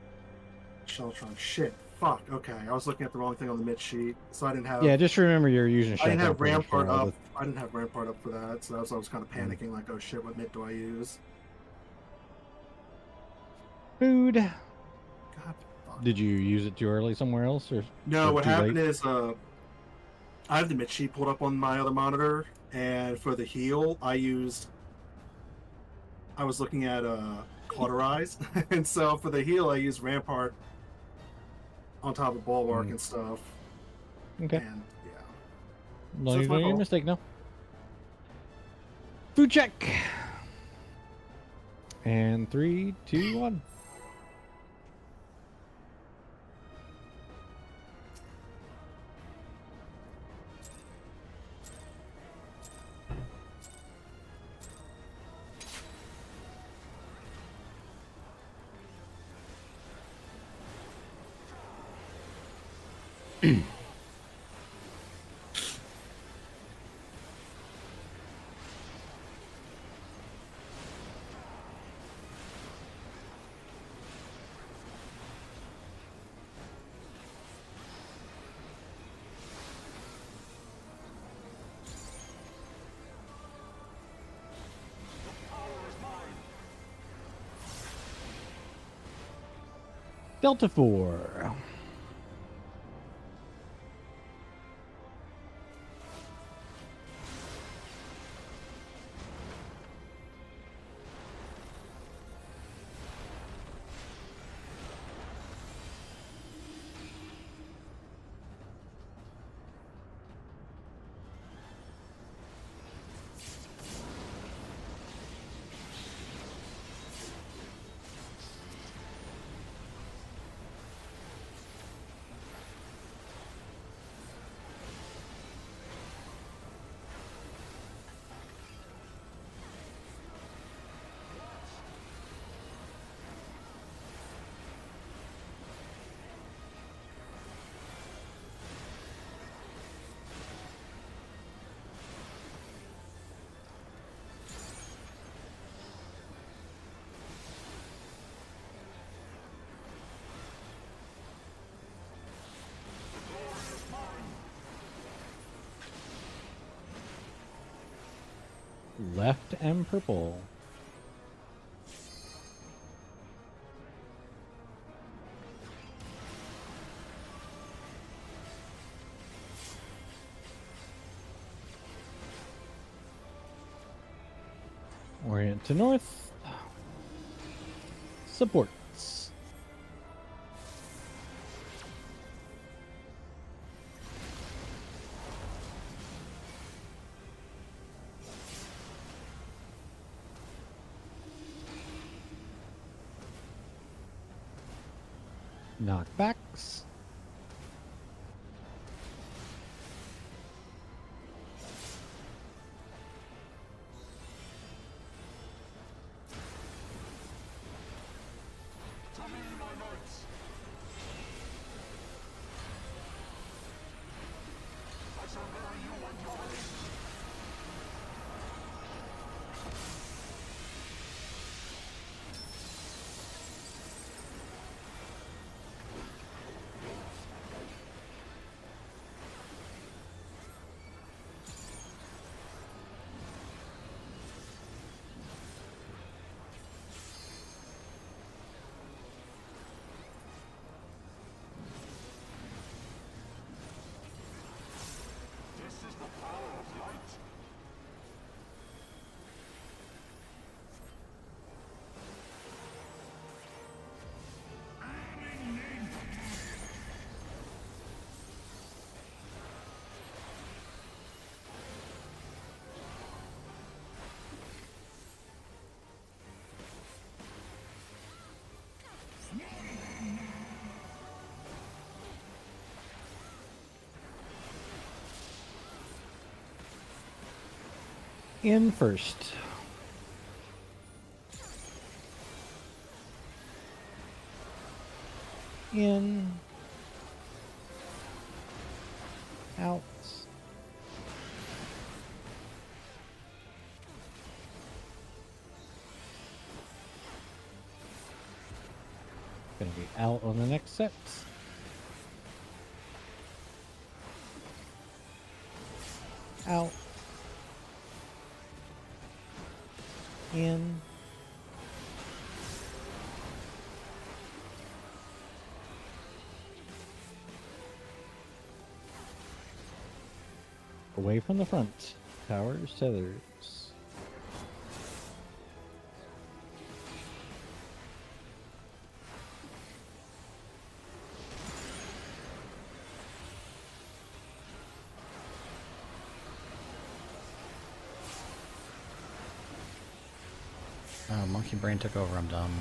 [SPEAKER 4] Sheltron. Shit, fuck. Okay, I was looking at the wrong thing on the mid sheet, so I didn't have.
[SPEAKER 2] Yeah, just remember you're using.
[SPEAKER 4] I didn't have
[SPEAKER 2] Rampart
[SPEAKER 4] Rampart up. I didn't have Rampart up for that, so that's why I was kind of panicking. Like, oh shit, what mid do I use?
[SPEAKER 2] Food.
[SPEAKER 4] God. Fuck.
[SPEAKER 2] Did you use it too early somewhere else, or
[SPEAKER 4] No,
[SPEAKER 2] or
[SPEAKER 4] what
[SPEAKER 2] too
[SPEAKER 4] happened
[SPEAKER 2] late?
[SPEAKER 4] is I have the mid sheet pulled up on my other monitor, and for the heal, I was looking at Cauterize, and so for the heal, I used Rampart on top of Bulwark and stuff.
[SPEAKER 2] Okay.
[SPEAKER 4] And yeah,
[SPEAKER 2] No,
[SPEAKER 4] So
[SPEAKER 2] you
[SPEAKER 4] it's my
[SPEAKER 2] don't make a
[SPEAKER 4] fault.
[SPEAKER 2] mistake now. Food check. And 3, 2, 1. Delta 4. Left and purple. Orient to north. Supports. Knockbacks. In first. In. Out. Gonna be out on the next set. Out. In. Away from the front. Towers, tethers.
[SPEAKER 3] Oh, monkey brain took over. I'm dumb.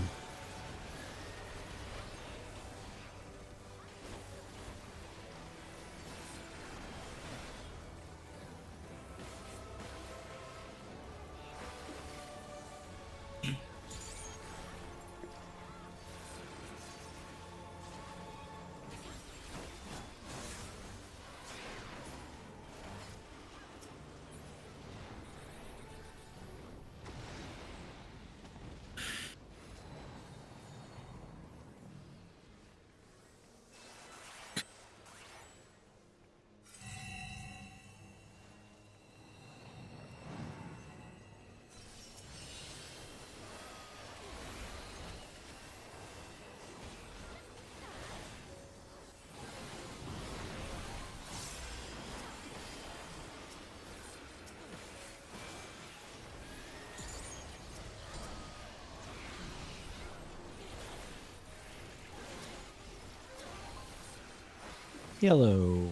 [SPEAKER 2] Yellow.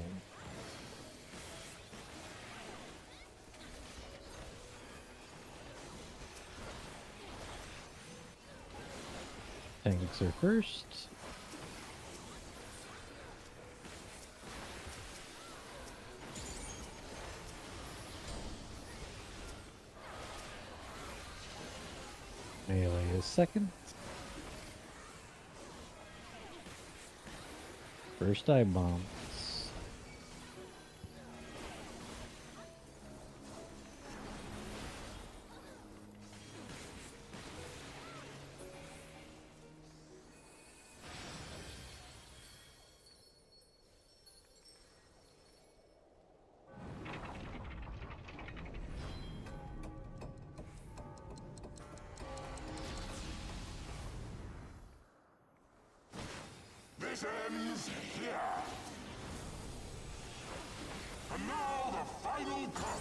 [SPEAKER 2] Tanks are first. Melee is second. First eye bombs.
[SPEAKER 8] This ends here. And now the final cut.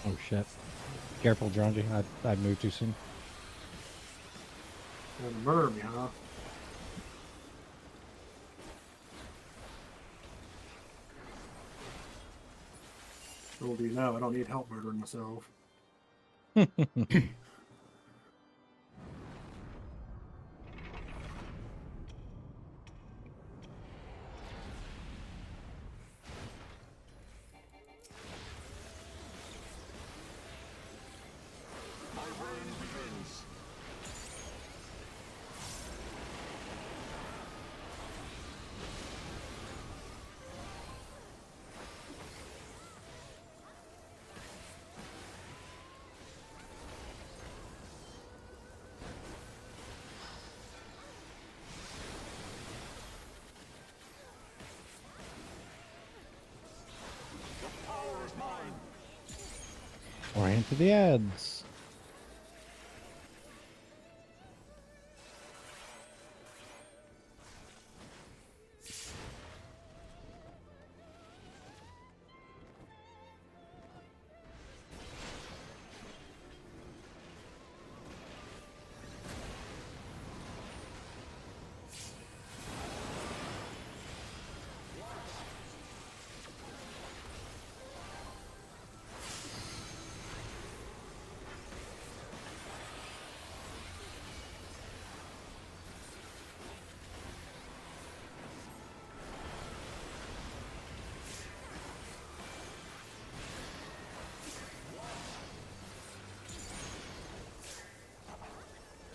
[SPEAKER 2] Oh shit. Careful, Dronji. I moved too soon.
[SPEAKER 4] Gonna murder me, huh? Little do you know, I don't need help murdering myself.
[SPEAKER 8] My reign begins. The power is mine.
[SPEAKER 2] Orient to the ads.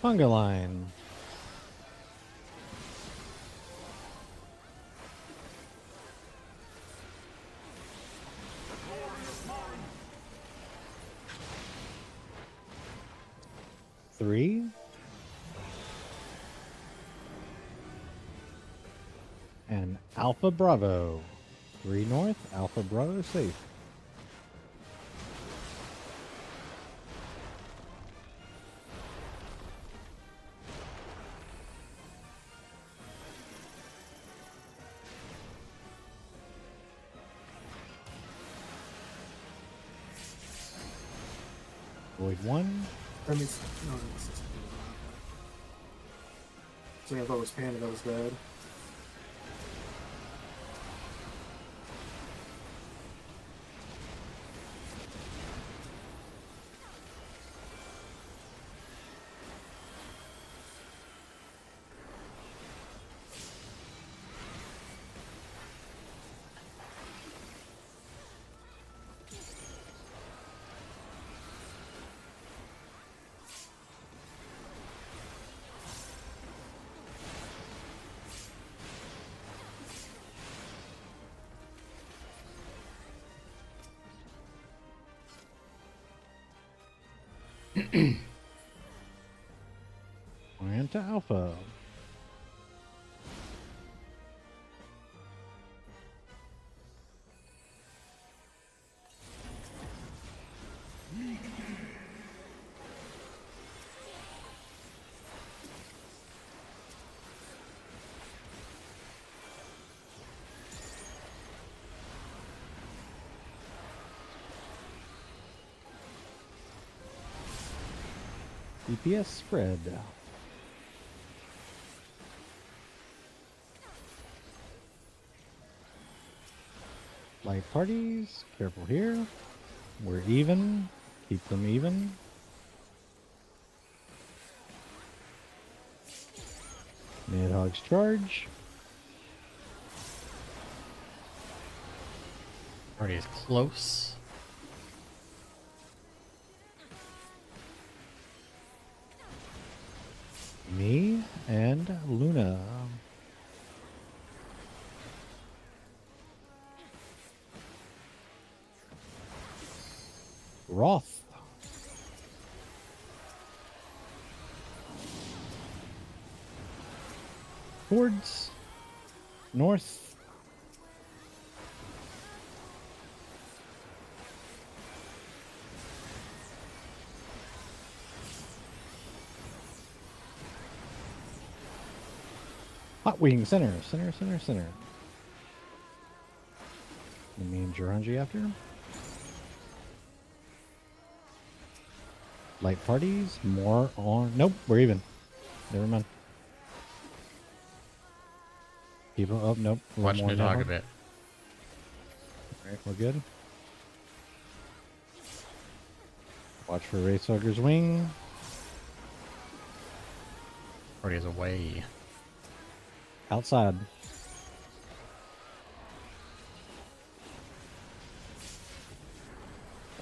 [SPEAKER 2] Funga line. Three. And Alpha Bravo. 3 north, Alpha Bravo safe. Void 1.
[SPEAKER 4] That means no. So I thought it was Panda that was dead.
[SPEAKER 2] And to Alpha. DPS spread. Light parties, careful here. We're even. Keep them even. Nidhogg's charge.
[SPEAKER 3] Party is close.
[SPEAKER 2] Me and Luna. Roth. Towards north. Hot wing center. The main Jiranji after him. Light parties, more on. Nope, we're even. Never mind. Keep them up. Nope.
[SPEAKER 3] Watch Nidhogg a bit.
[SPEAKER 2] Alright, we're good. Watch for Wraithstalker's wing.
[SPEAKER 3] Party is away.
[SPEAKER 2] Outside.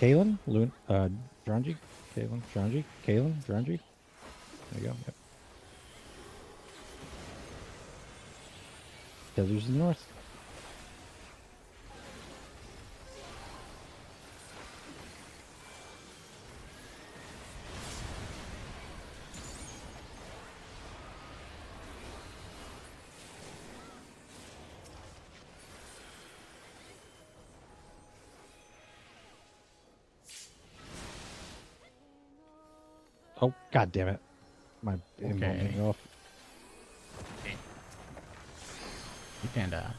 [SPEAKER 2] Kalen, Dranji, Kalen, Dranji. There you go. Yep. Desert's in the north. Oh, god damn it. My aim won't go off.
[SPEAKER 3] Panda.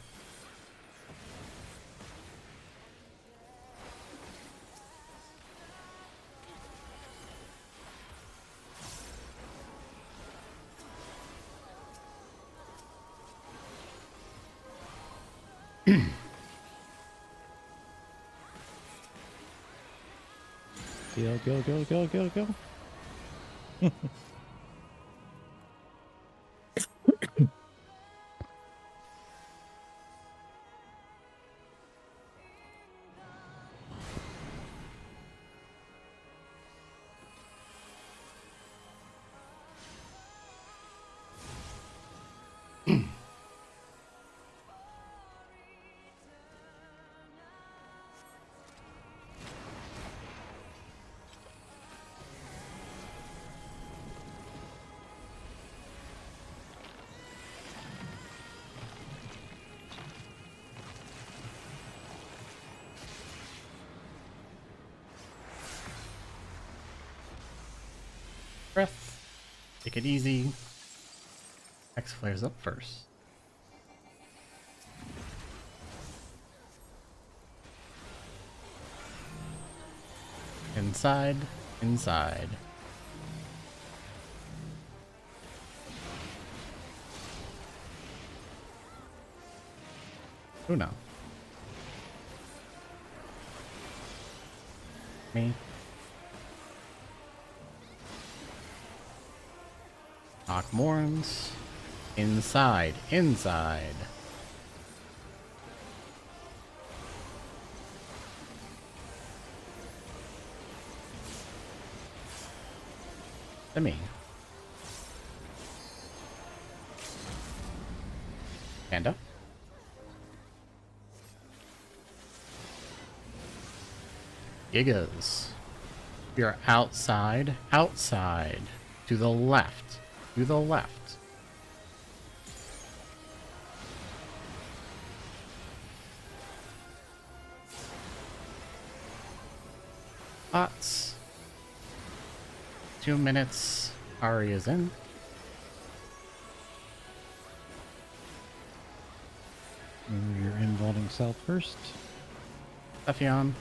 [SPEAKER 2] Go.
[SPEAKER 3] Breath. Take it easy. X flares up first. Inside, inside. Uno. Me. Knockmorns. Inside, inside. To me. Panda. Gigas. We are outside, outside. To the left, to the left. Bots. 2 minutes. Ari is in.
[SPEAKER 2] You're involving south first.
[SPEAKER 3] Steffion.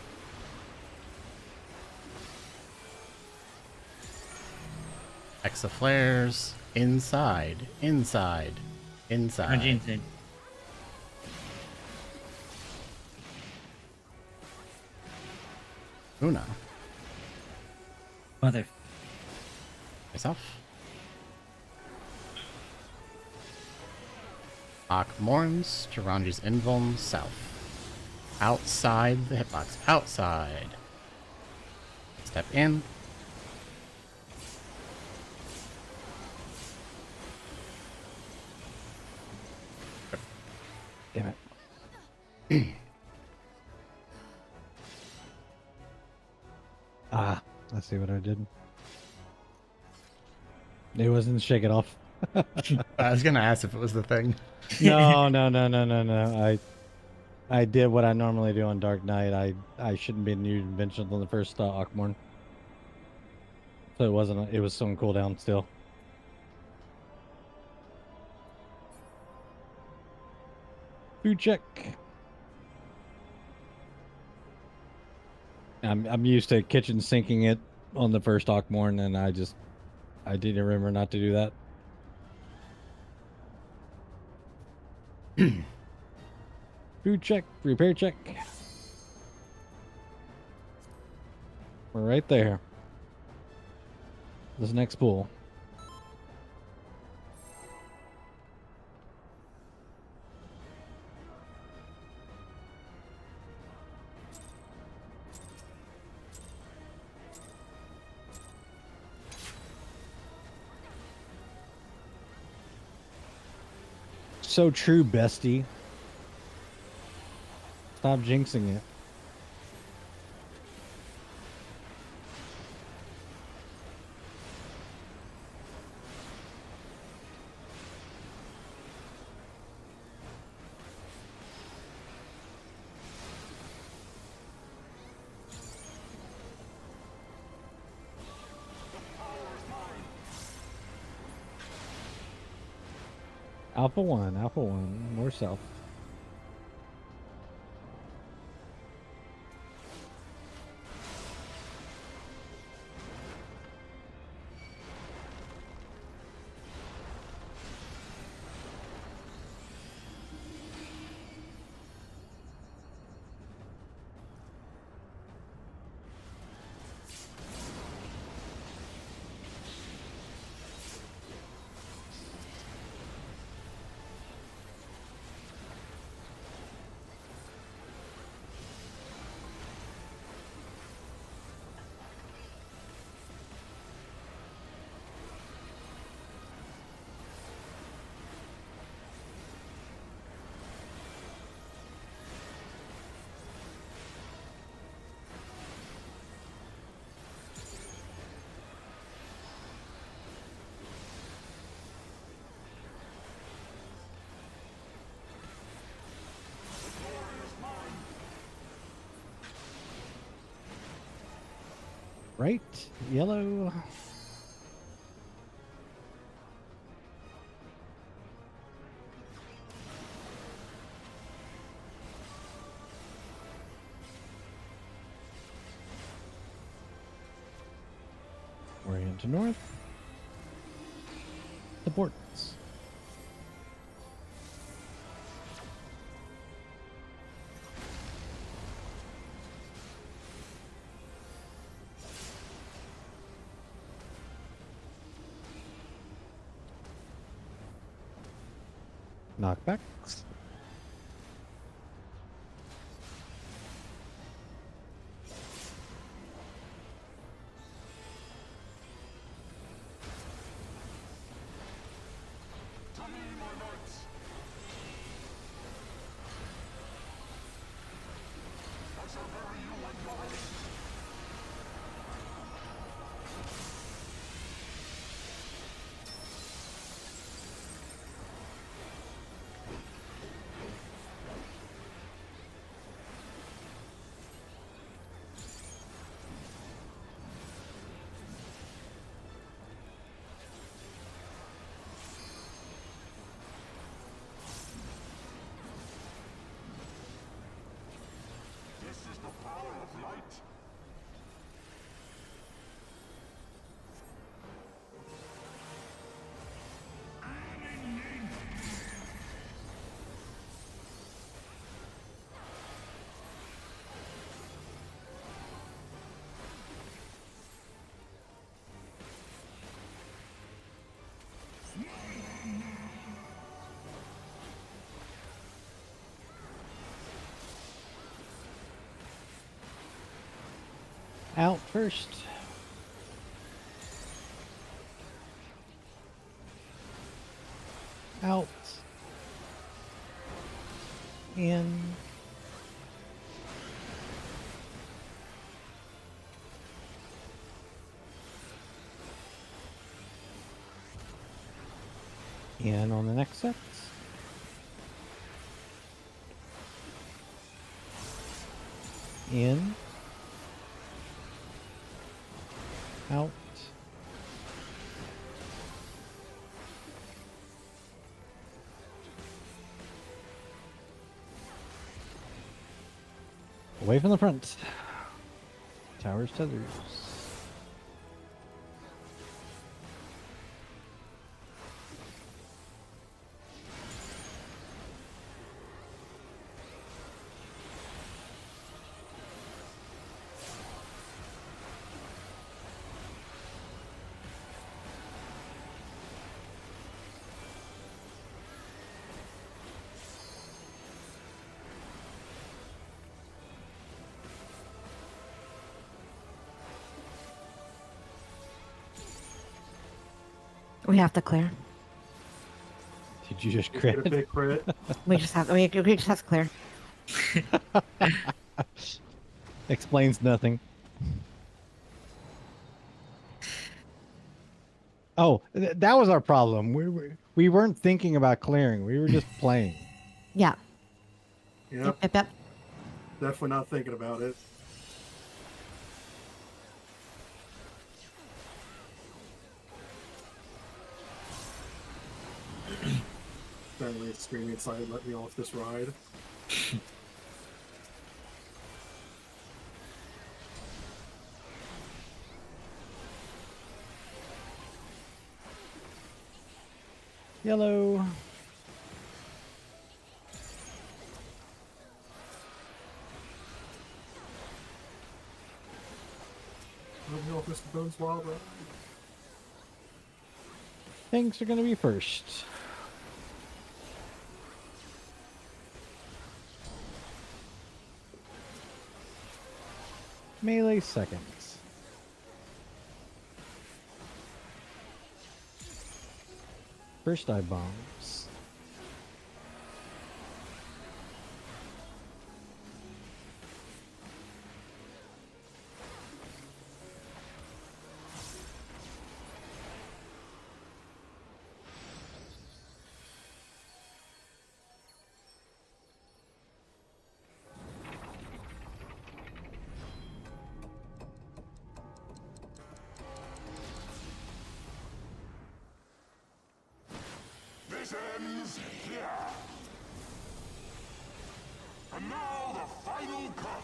[SPEAKER 3] Hexa flares. Inside, inside, inside.
[SPEAKER 1] Jean's in.
[SPEAKER 3] Una.
[SPEAKER 1] Mother.
[SPEAKER 3] Myself. Morns, Taranji's Invuln, south. Outside the hitbox. Outside. Step in.
[SPEAKER 2] Damn it. Ah, I see what I did. It wasn't shake it off.
[SPEAKER 3] I was gonna ask if it was the thing.
[SPEAKER 2] No. I did what I normally do on Dark Knight. I shouldn't be new inventions on the first Akmorn. So it wasn't. It was some cooldown still. Food check. I'm used to kitchen sinking it on the first Akmorn, and I didn't remember not to do that. Food check, repair check. We're right there. This next pool. So true, bestie. Stop jinxing it. Alpha 1, more south. Right, yellow. Down to north. The ports. Knockbacks.
[SPEAKER 8] To me, my knights. I shall bury you in your own. This is the power of light.
[SPEAKER 2] Out first. Out. In. In on the next set. In. Out. Away from the front. Towers, tethers.
[SPEAKER 5] We have to clear.
[SPEAKER 2] Did you just
[SPEAKER 4] Get a
[SPEAKER 2] crit?
[SPEAKER 4] big crit.
[SPEAKER 5] We just have. We just have to clear.
[SPEAKER 2] Explains nothing. Oh, that was our problem. We weren't thinking about clearing. We were just playing.
[SPEAKER 5] Yeah.
[SPEAKER 4] Yep,
[SPEAKER 5] Yep.
[SPEAKER 4] definitely not thinking about it. Apparently it's screaming inside, let me off this ride.
[SPEAKER 2] Yellow.
[SPEAKER 4] Let me off Mr. Bones Wild Ride.
[SPEAKER 2] Things are going to be first. Melee seconds. First dive bombs.
[SPEAKER 8] This ends here. And now the final cup.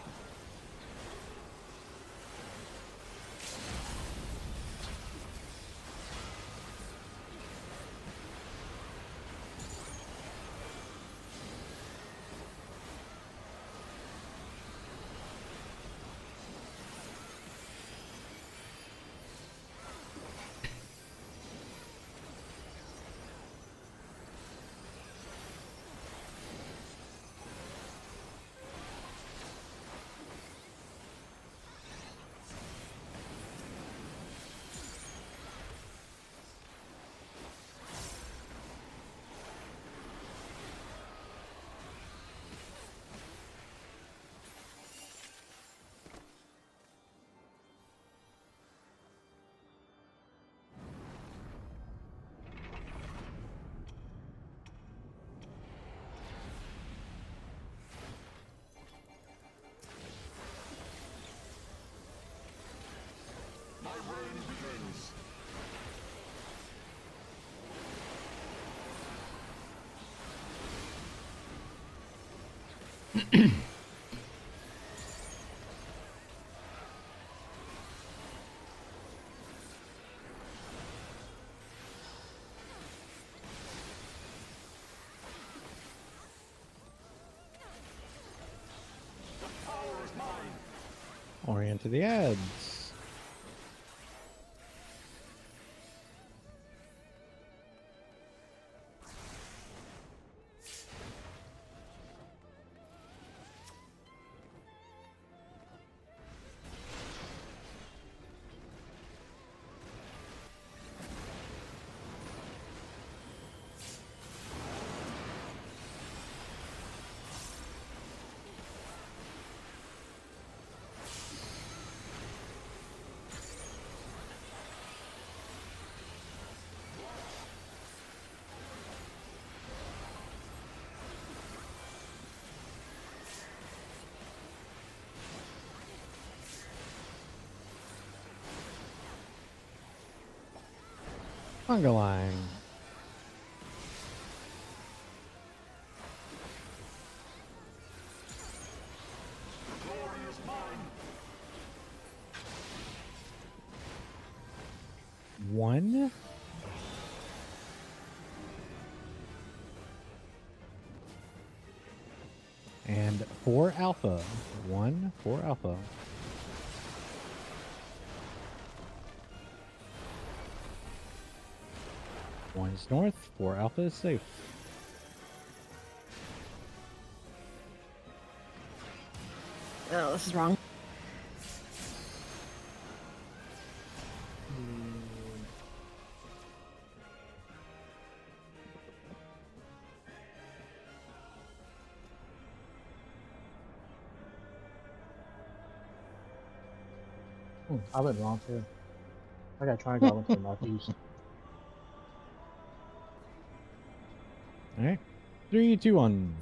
[SPEAKER 2] Orient to the ads. Conga line. One. And 4 alpha. 1, 4 alpha. One's north, 4 alpha is safe.
[SPEAKER 5] Oh, this is wrong.
[SPEAKER 7] I went wrong too. I got trying to go into the northeast.
[SPEAKER 2] Alright. 3, 2, 1.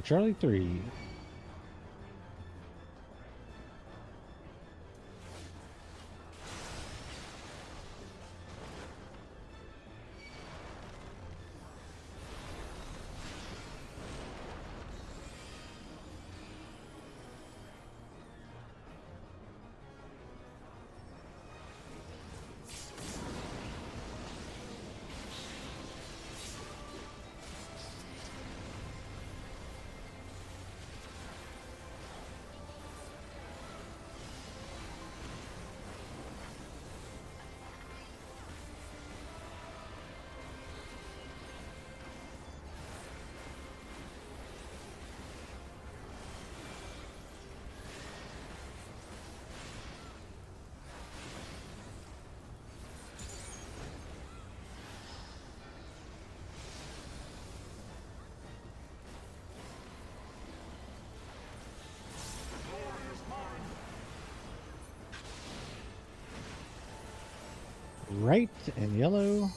[SPEAKER 2] Charlie 3. Right and yellow.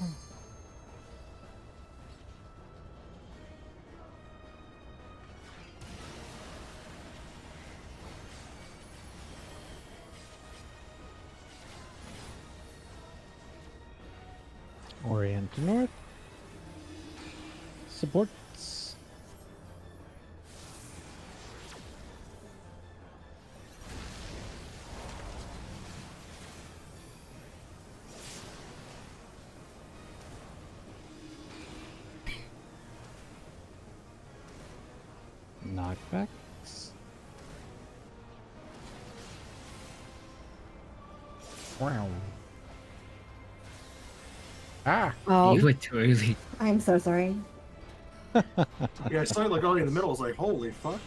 [SPEAKER 2] Orient to north. Supports. Knockbacks.
[SPEAKER 3] Wow. Ah!
[SPEAKER 5] Oh,
[SPEAKER 1] You went too early.
[SPEAKER 5] I'm so sorry.
[SPEAKER 4] Yeah, I saw it like already in the middle. I was like, holy fuck.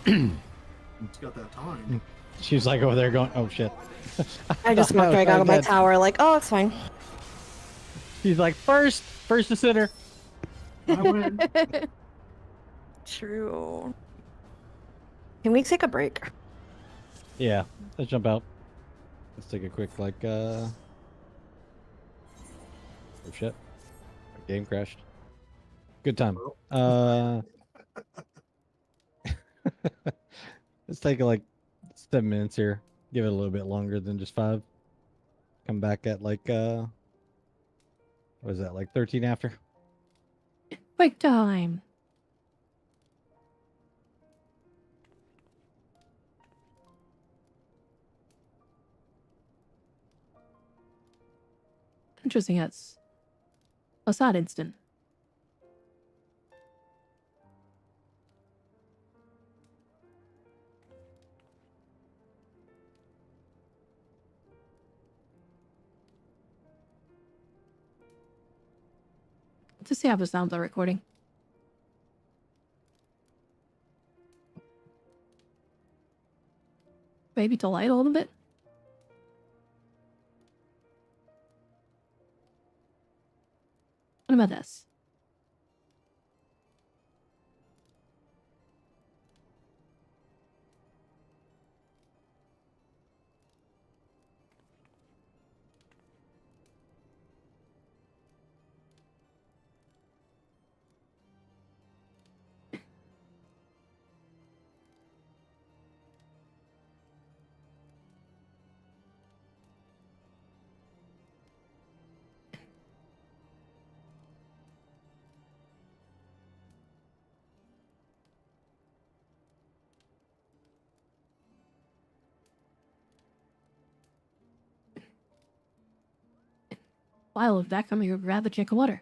[SPEAKER 4] It's got that time.
[SPEAKER 2] She's like over there going, oh shit.
[SPEAKER 5] I just
[SPEAKER 2] thought
[SPEAKER 5] smoke drag
[SPEAKER 2] I
[SPEAKER 5] out of my
[SPEAKER 2] got-
[SPEAKER 5] tower, like, oh, it's fine.
[SPEAKER 2] She's like, first to center.
[SPEAKER 4] I win.
[SPEAKER 5] True. Can we take a break?
[SPEAKER 2] Yeah, let's jump out. Let's take a quick, like, oh shit. My game crashed. Good time. Let's take like 7 minutes here. Give it a little bit longer than just 5. Come back at like, what was that, like 13 after?
[SPEAKER 9] Break time. Interesting. That's a sad instant. To see how the sounds are recording. Maybe to light a little bit. What about this? While of that, come here, grab a drink of water.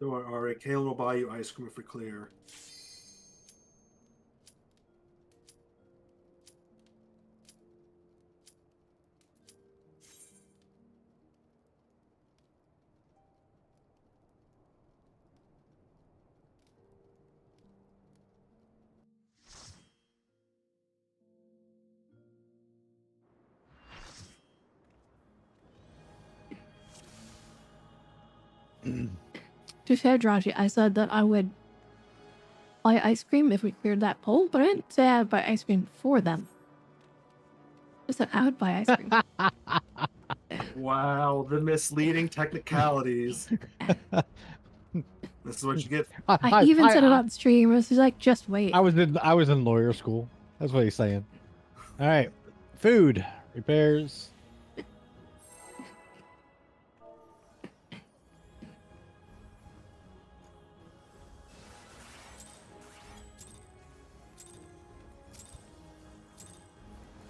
[SPEAKER 4] All right, Kalen will buy you ice cream if we clear.
[SPEAKER 9] To fair, Draji, I said that I would buy ice cream if we cleared that pole, but I didn't say I'd buy ice cream for them. I said I would buy ice cream.
[SPEAKER 4] Wow, the misleading technicalities. This is what you get.
[SPEAKER 9] I even said it on stream. It was like, just wait.
[SPEAKER 2] I was in lawyer school. That's what he's saying. All right, food repairs.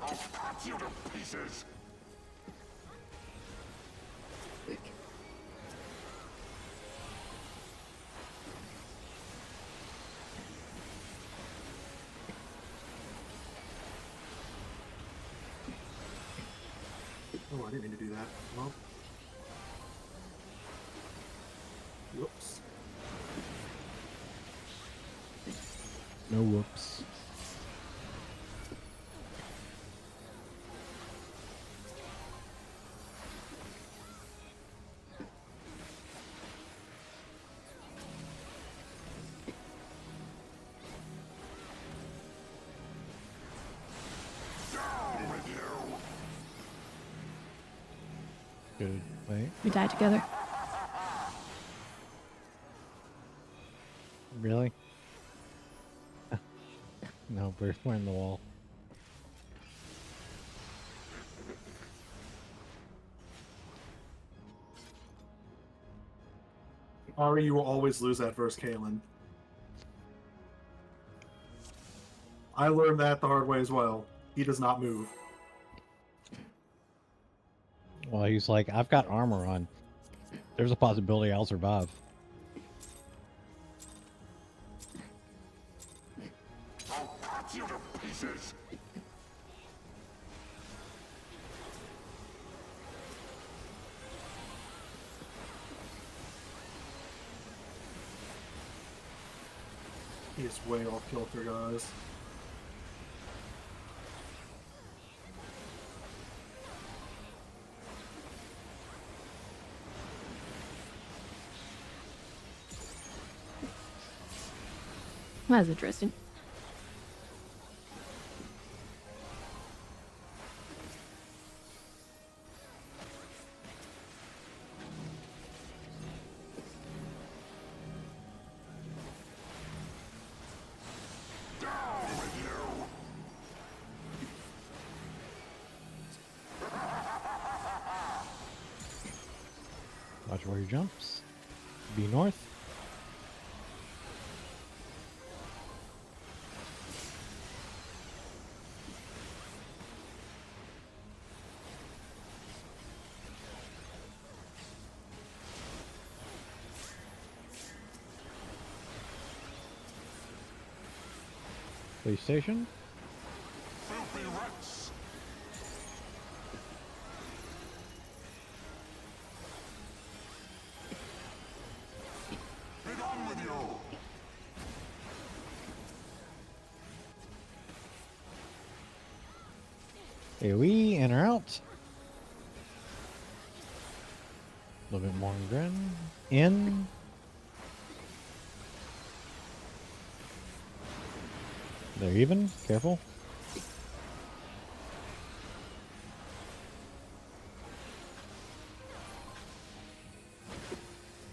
[SPEAKER 8] I'll cut you to pieces.
[SPEAKER 4] Oh, I didn't mean to do that. Well. Whoops.
[SPEAKER 2] No whoops. Good. Wait.
[SPEAKER 9] We died together.
[SPEAKER 2] Really? No, we're in the wall.
[SPEAKER 4] Ari, you will always lose that versus Kalen. I learned that the hard way as well. He does not move.
[SPEAKER 2] Well, he's like, I've got armor on. There's a possibility I'll survive.
[SPEAKER 8] I'll cut you to pieces.
[SPEAKER 4] He is way off kilter, guys.
[SPEAKER 9] That's interesting.
[SPEAKER 2] Watch where he jumps. Be north. Police station.
[SPEAKER 8] Filthy rats. Get on with you.
[SPEAKER 2] AoE, in or out. A little bit more grin. In. They're even. Careful.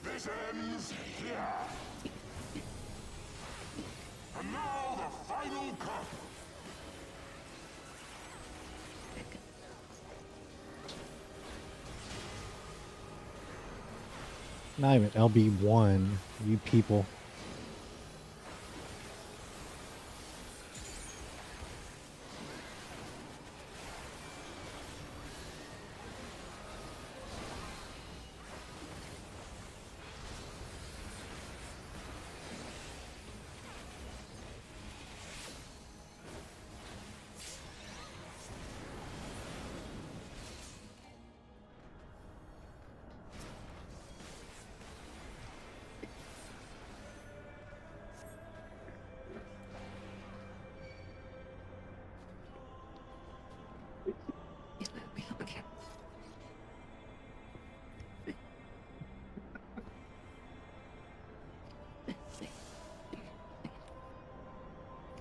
[SPEAKER 8] This ends here. And now the final cut.
[SPEAKER 2] Not even LB1, you people.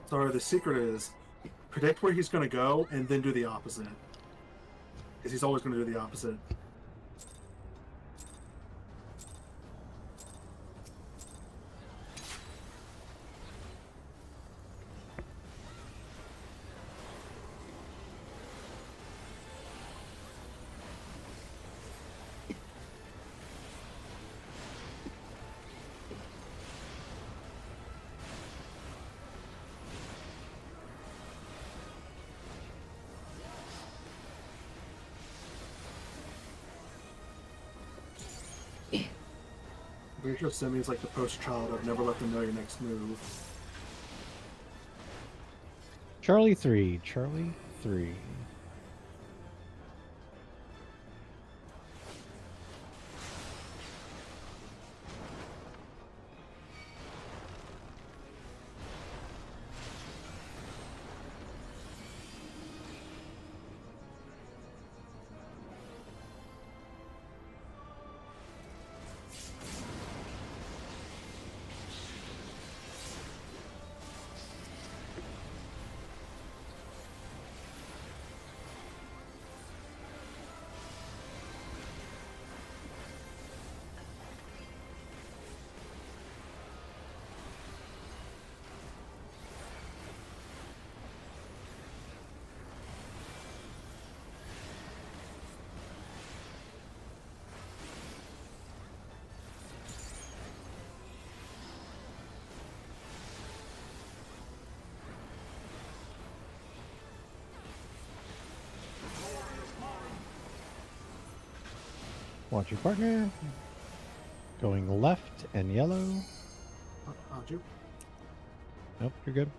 [SPEAKER 4] So the secret is predict where he's going to go and then do the opposite. Because he's always going to do the opposite. I'm pretty sure Simi's like the poster child of never let them know your next move.
[SPEAKER 2] Charlie 3. Charlie 3. Watch your partner. Going left and yellow.
[SPEAKER 4] How'd you?
[SPEAKER 2] Nope, you're good.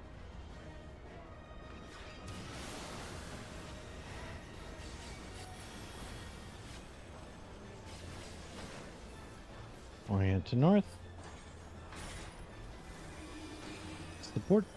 [SPEAKER 2] Orient to north. Supports.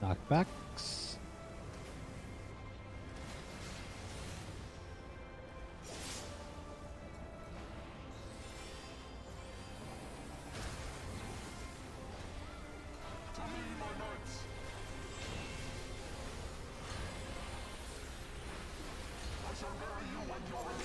[SPEAKER 2] Knockbacks.
[SPEAKER 8] To me, my knights. I shall bury you when you're ready.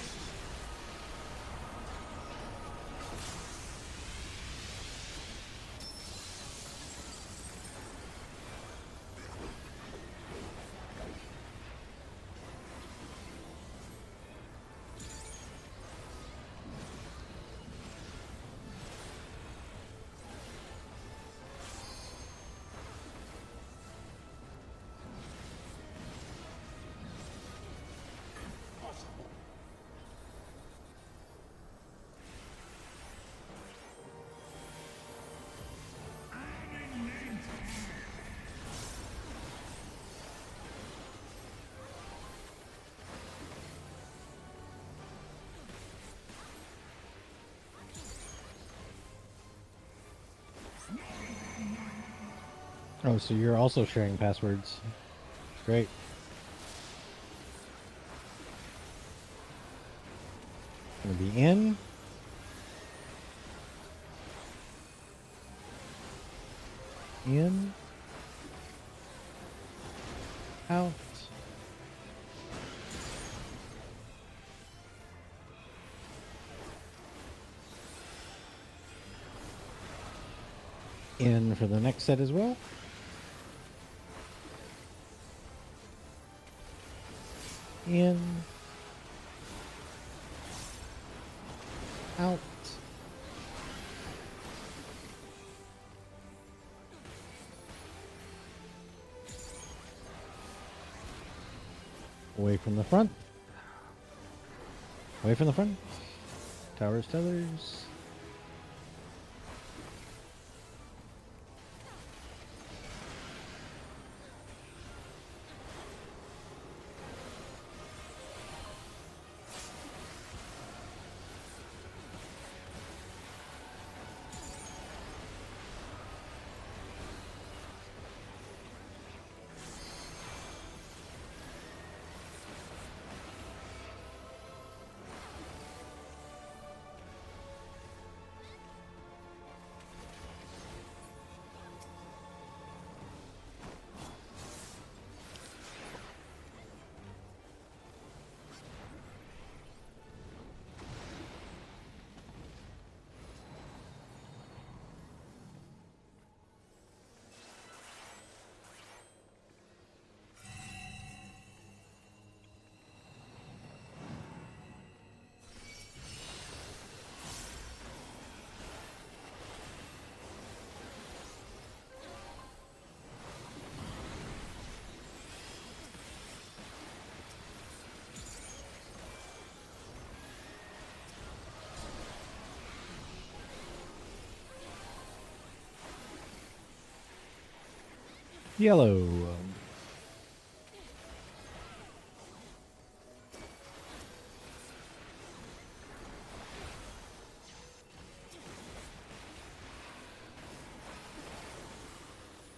[SPEAKER 2] Oh, so you're also sharing passwords. Great. Gonna be in. In. Out. In for the next set as well. In. Out. Away from the front. Away from the front. Towers, tethers. Yellow.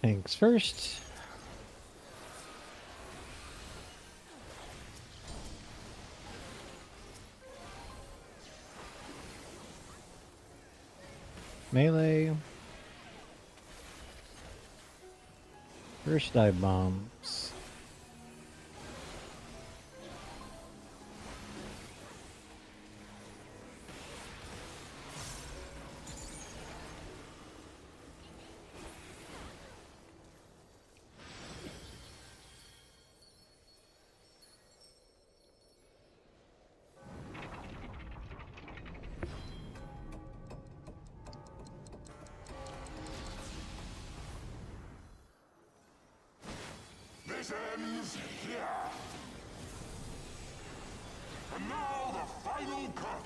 [SPEAKER 2] Thanks first. Melee. First dive bombs.
[SPEAKER 8] This ends here. And now the final cut.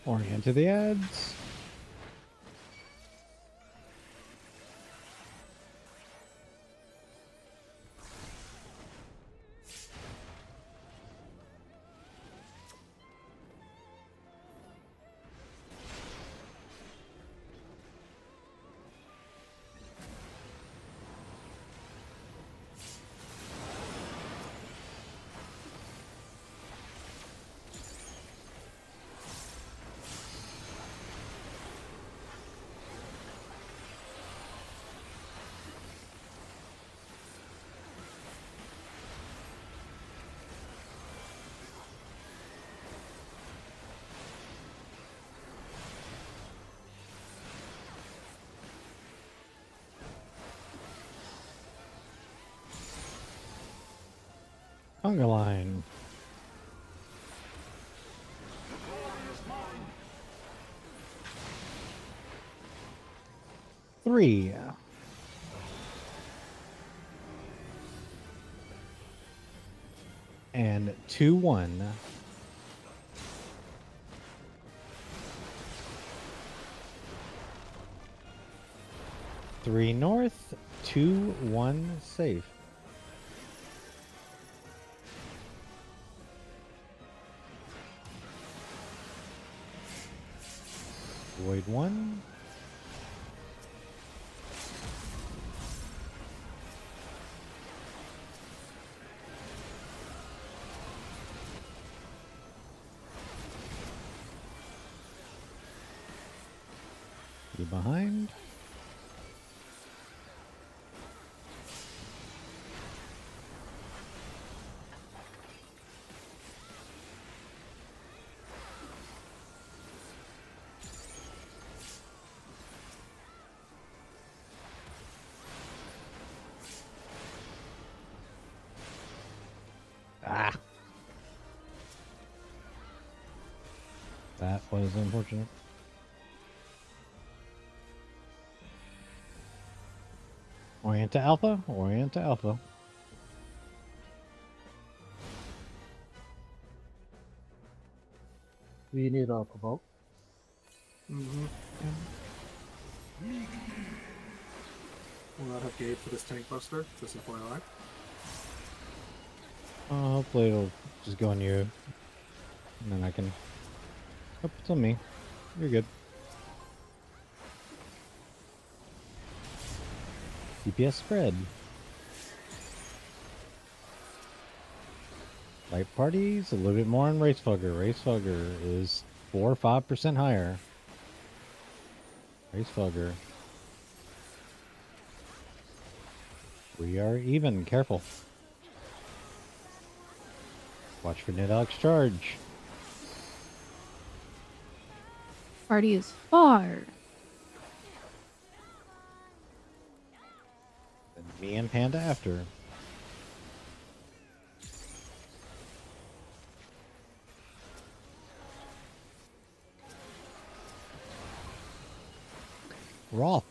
[SPEAKER 2] Orient to the ads. Conga line. Three. And 2-1. Three north, 2-1 safe. Void 1. You behind. Ah. That was unfortunate. Orient to Alpha. Orient to Alpha.
[SPEAKER 7] We need a provoke.
[SPEAKER 4] Mm-hmm. Will not have Gabe for this tank buster, just FYI.
[SPEAKER 2] Hopefully it'll just go on you. And then I can... Oh, it's on me. You're good. DPS spread. Light parties, a little bit more on Racefugger. Racefugger is 4 or 5% higher. Racefugger. We are even. Careful. Watch for Nidox charge.
[SPEAKER 9] Party is far.
[SPEAKER 2] And me and Panda after. Roth.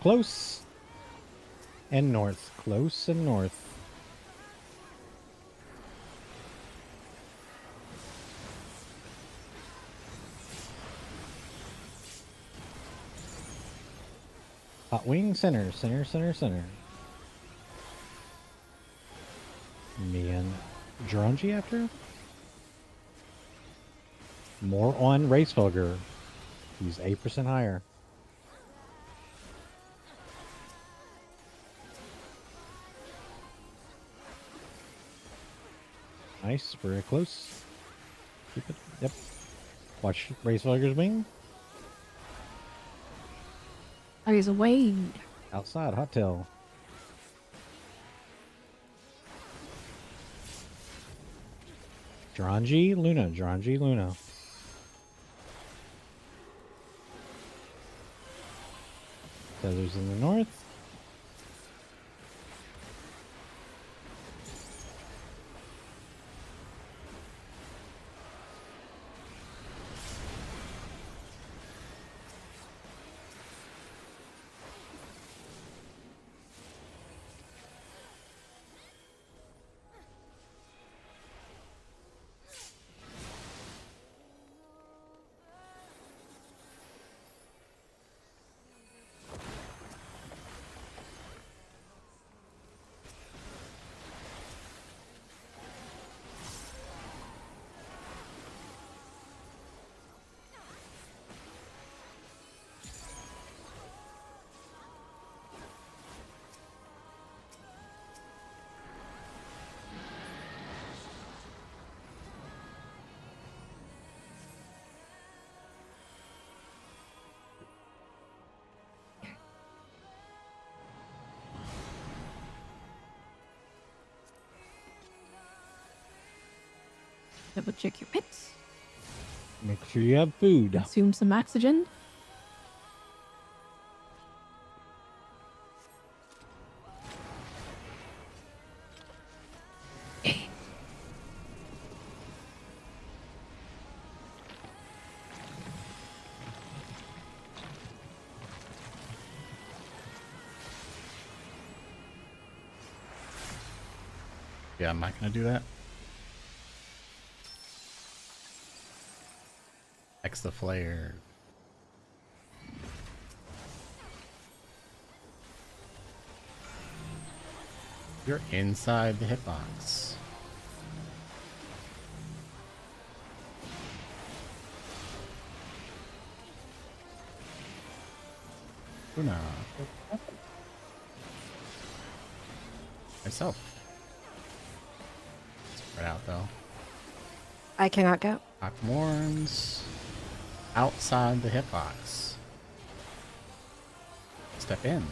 [SPEAKER 2] Close and north. Close and north. Hot wing center. Center, center, center. Me and Geronji after? More on Racefugger. He's 8% higher. Nice, very close. Keep it. Yep. Watch Racefugger's wing.
[SPEAKER 9] Party's away.
[SPEAKER 2] Outside, hot tail. Geronji, Luna. Geronji, Luna. Feathers in the north.
[SPEAKER 9] Double check your pits.
[SPEAKER 2] Make sure you have food.
[SPEAKER 9] Consume some oxygen.
[SPEAKER 3] Yeah, I'm not gonna do that. X the flare. You're inside the hitbox. Luna. Myself. Spread out though.
[SPEAKER 5] I cannot go.
[SPEAKER 3] Aquamorns. Outside the hitbox. Step in.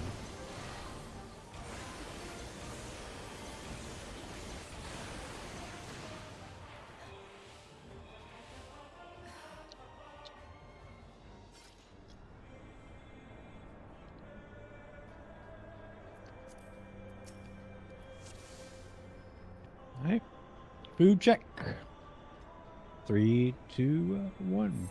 [SPEAKER 2] Alright. Food check. 3, 2, 1.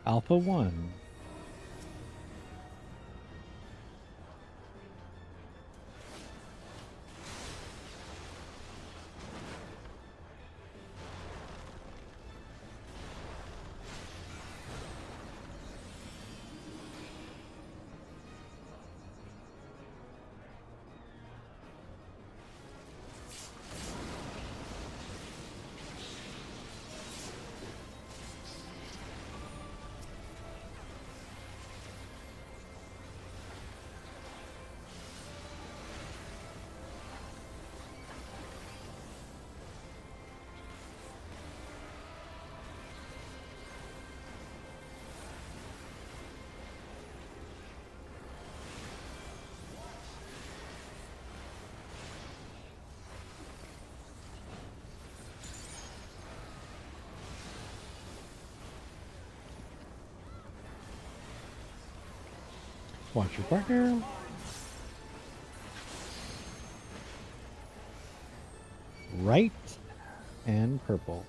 [SPEAKER 2] Alpha 1. Watch your partner. Right and purple.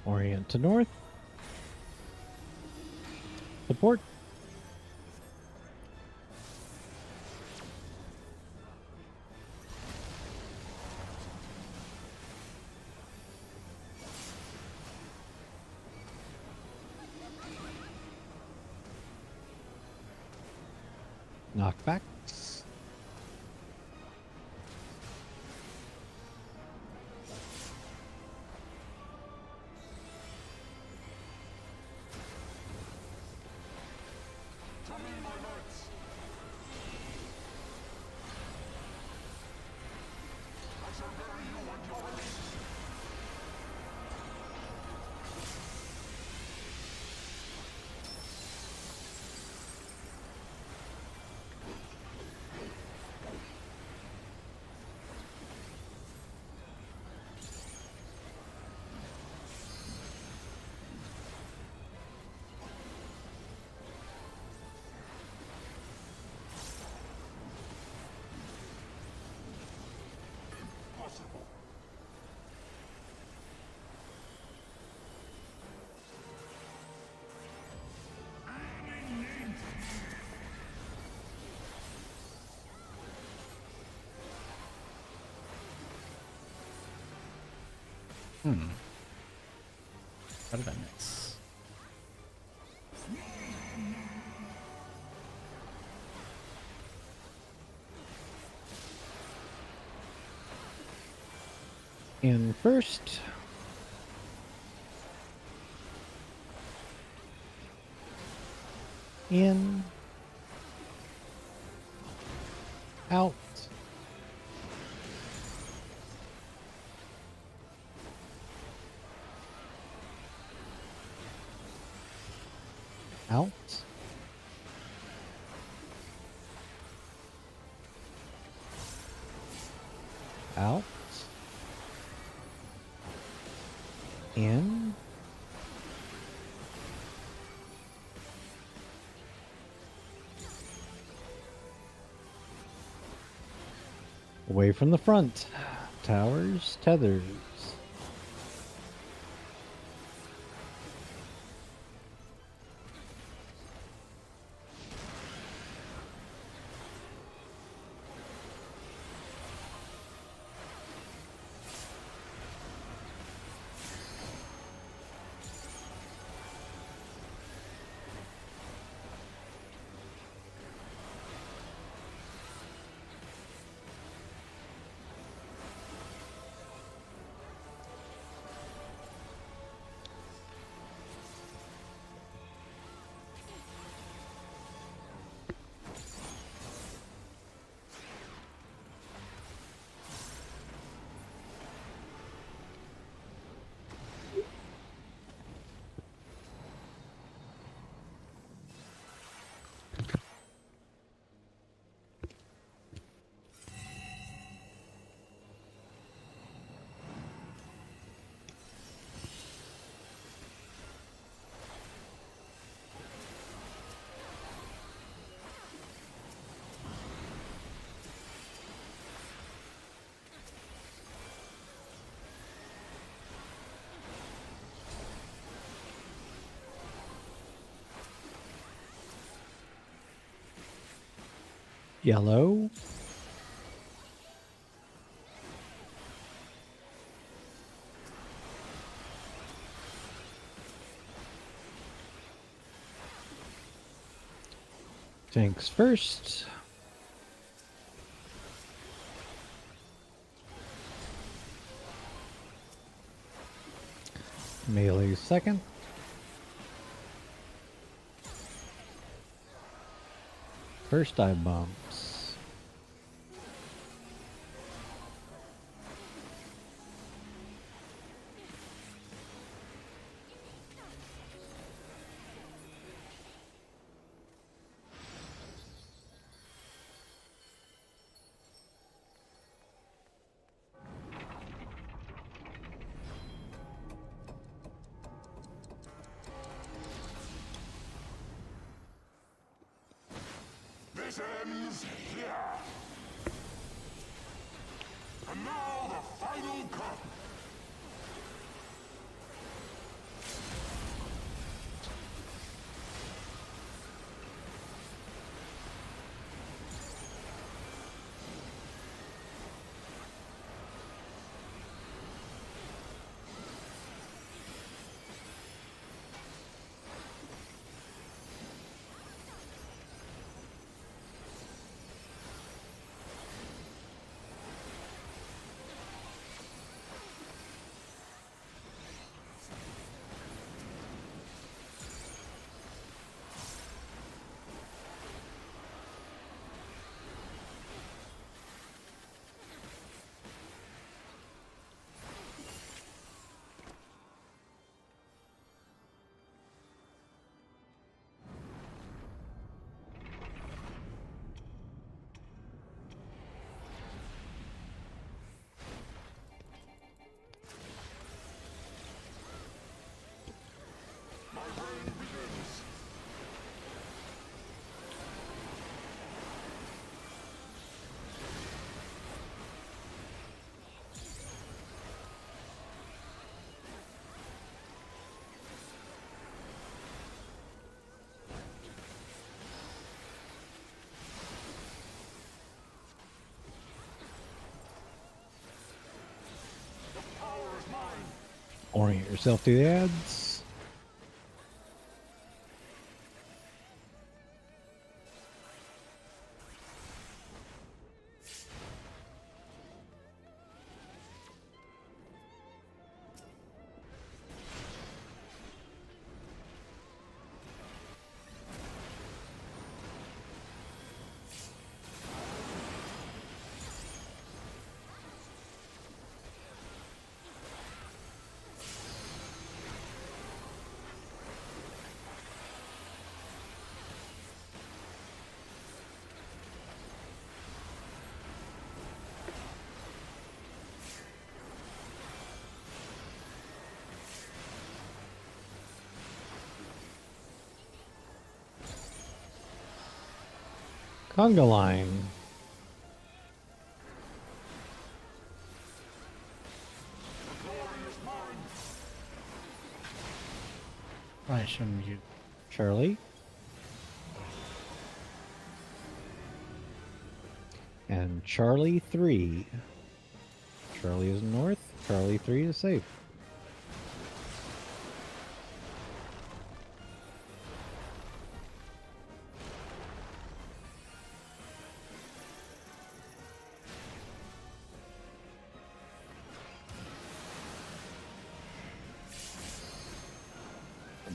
[SPEAKER 2] Orient to north. Support. Knockbacks.
[SPEAKER 3] How did I miss?
[SPEAKER 2] In first. In. Out. Out. Out. In. Away from the front. Towers, tethers. Yellow. Tanks first. Melee second. First dive bombs.
[SPEAKER 8] This ends here. And now the final cut.
[SPEAKER 2] Orient yourself to the ads. Conga line.
[SPEAKER 3] I shouldn't use.
[SPEAKER 2] Charlie. And Charlie 3. Charlie is north. Charlie 3 is safe.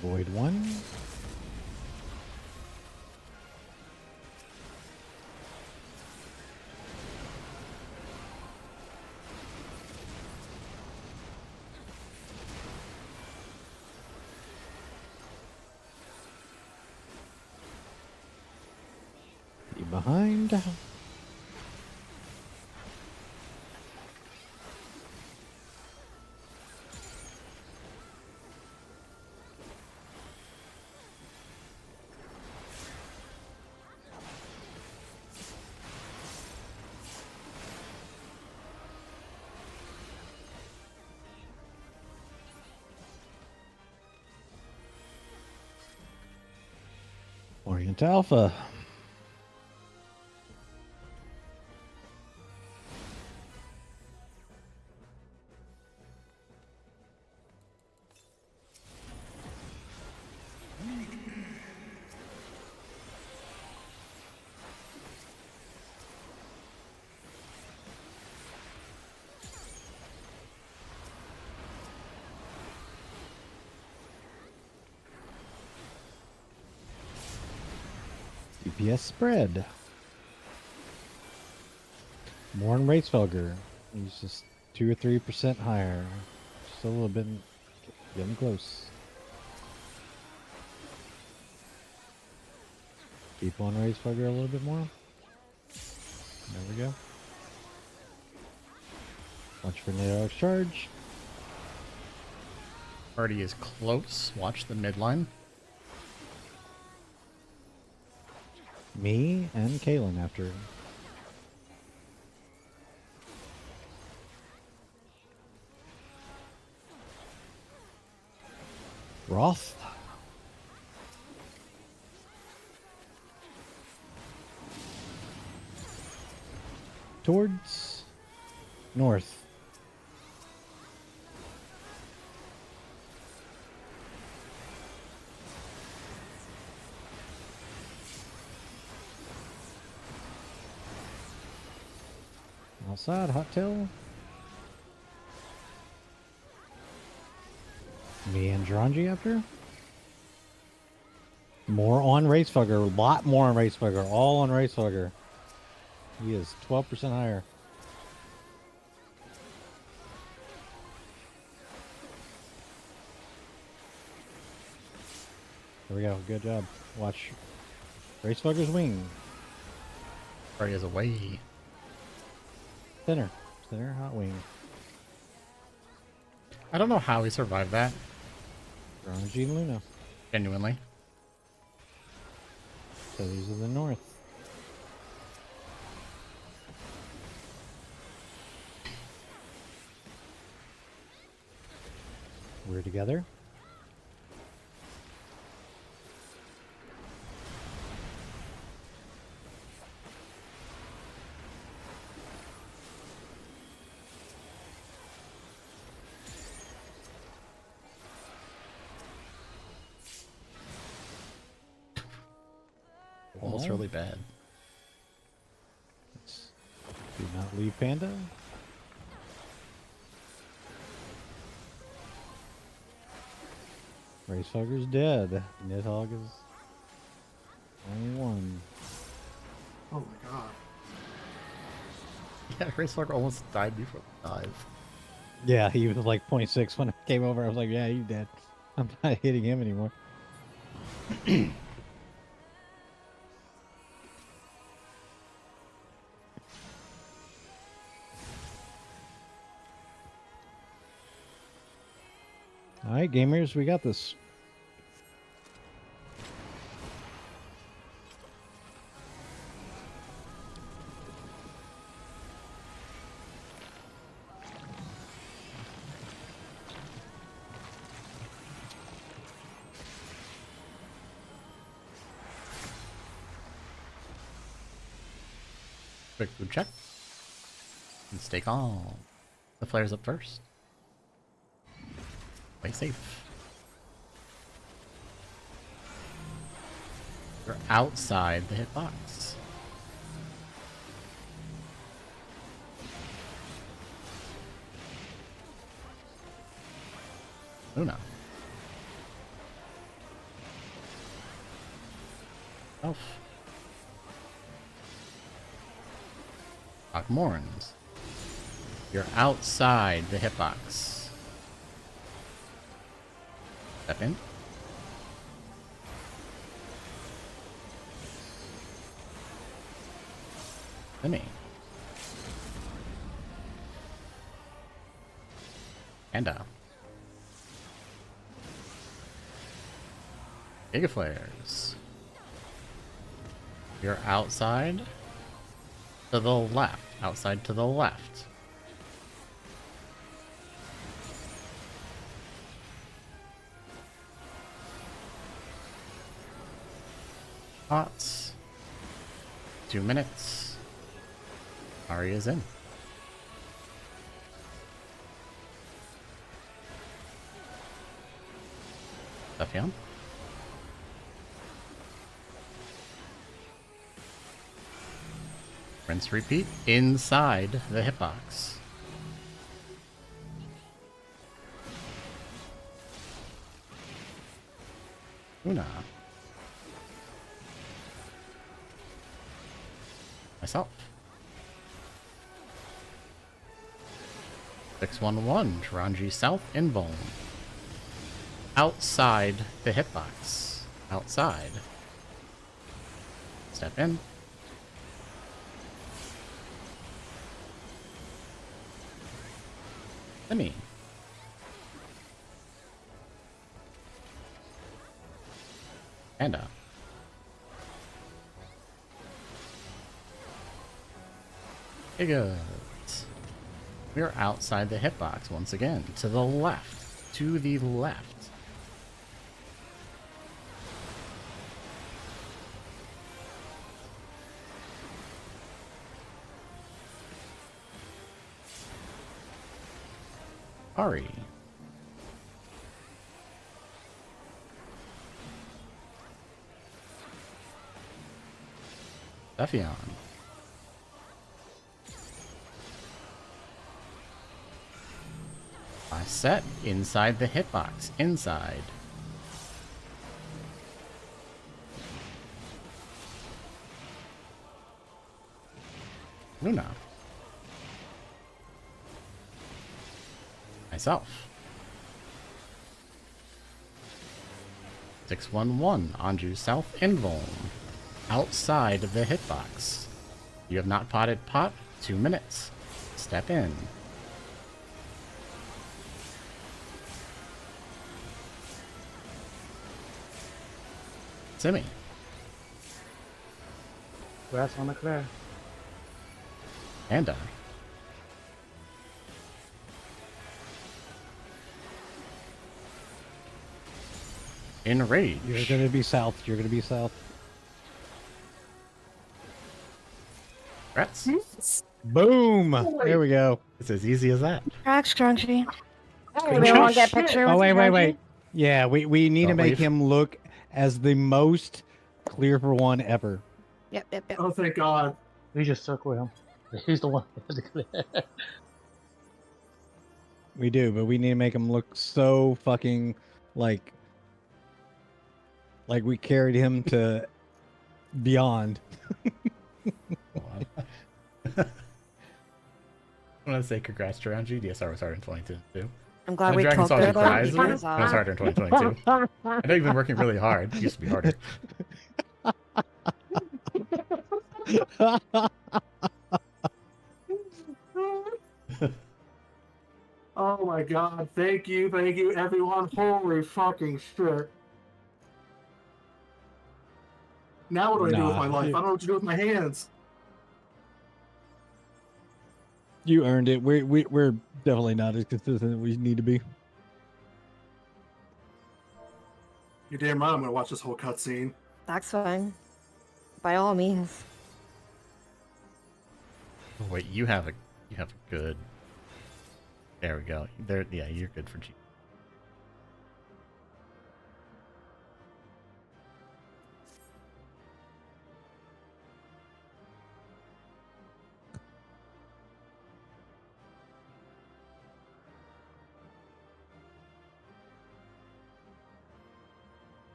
[SPEAKER 2] Avoid 1. Be behind. Orient Alpha. DPS spread. Morn Racefelger. He's just 2 or 3% higher. Just a little bit. Getting close. Keep on Racefelger a little bit more. There we go. Watch for Nadox charge.
[SPEAKER 3] Party is close. Watch the midline.
[SPEAKER 2] Me and Kalen after. Roth. Towards north. Outside, hot tail. Me and Dranji after. More on Racefugger. A lot more on Racefugger. All on Racefugger. He is 12% higher. There we go. Good job. Watch Racefugger's wing.
[SPEAKER 3] Party is away.
[SPEAKER 2] Center. Center, hot wing.
[SPEAKER 3] I don't know how he survived that.
[SPEAKER 2] Dranji and Luna.
[SPEAKER 3] Genuinely.
[SPEAKER 2] So these are the north. We're together.
[SPEAKER 3] Well, it's really bad.
[SPEAKER 2] Let's do not leave Panda. Racefugger's dead. Nidhogg is only one.
[SPEAKER 4] Oh my god.
[SPEAKER 3] Yeah, Racefucker almost died before the dive.
[SPEAKER 2] Yeah, he was like 0.6 when I came over. I was like, yeah, he's dead. I'm not hitting him anymore. All right, gamers, we got this.
[SPEAKER 3] Quick food check. And stay calm. The flare's up first. Play safe. You're outside the hitbox. Luna. Elf. Morns. You're outside the hitbox. Step in. Lemmy. Panda. Giga Flares. You're outside to the left. Outside to the left. Pots. 2 minutes. Arya's in. Stefan. Rinse, repeat, inside the hitbox. Una. Myself. 611, Taranji South Invuln. Outside the hitbox. Outside. Step in. Simi. Panda. Giga. We are outside the hitbox once again. To the left. To the left. Ari. Stephion. I set inside the hitbox. Inside. Luna. Myself. 611, Anju South Invuln. Outside of the hitbox. You have not potted pot. 2 minutes. Step in. Simi.
[SPEAKER 7] Grass on the clear.
[SPEAKER 3] Panda. Enrage.
[SPEAKER 2] You're gonna be south. You're gonna be south.
[SPEAKER 3] Rats.
[SPEAKER 2] Boom! There we go.
[SPEAKER 3] It's as easy as that.
[SPEAKER 5] Cracks, Crunchy.
[SPEAKER 4] Good
[SPEAKER 5] We
[SPEAKER 4] job.
[SPEAKER 5] want to get a picture
[SPEAKER 2] Oh
[SPEAKER 5] with
[SPEAKER 2] wait,
[SPEAKER 5] you,
[SPEAKER 2] wait,
[SPEAKER 5] Crunchy?
[SPEAKER 2] wait. Yeah, we need to
[SPEAKER 3] Don't
[SPEAKER 2] make
[SPEAKER 3] leave.
[SPEAKER 2] him look as the most clear for one ever.
[SPEAKER 5] Yep, yep, yep.
[SPEAKER 4] Oh, thank God.
[SPEAKER 7] We just circle him. He's the one that had to clear.
[SPEAKER 2] We do, but we need to make him look so fucking like we carried him to beyond.
[SPEAKER 3] I want to say congrats to Ranji. DSR was started in 2022.
[SPEAKER 5] I'm glad we
[SPEAKER 3] Dragon
[SPEAKER 5] told
[SPEAKER 3] Sauce
[SPEAKER 5] her though.
[SPEAKER 3] surprised me.
[SPEAKER 5] because,
[SPEAKER 3] I was started in 2022. I know you've been working really hard. It used to be harder.
[SPEAKER 4] Oh my God. Thank you, everyone. Holy fucking shit. Now what do I do with
[SPEAKER 2] Nah.
[SPEAKER 4] my life? I don't know what to do with my hands.
[SPEAKER 2] You earned it. We're definitely not as consistent as we need to be.
[SPEAKER 4] You're damn right I'm gonna watch this whole cutscene.
[SPEAKER 5] That's fine. By all means.
[SPEAKER 3] Oh, wait, you have a good. There we go. There, yeah, you're good for G.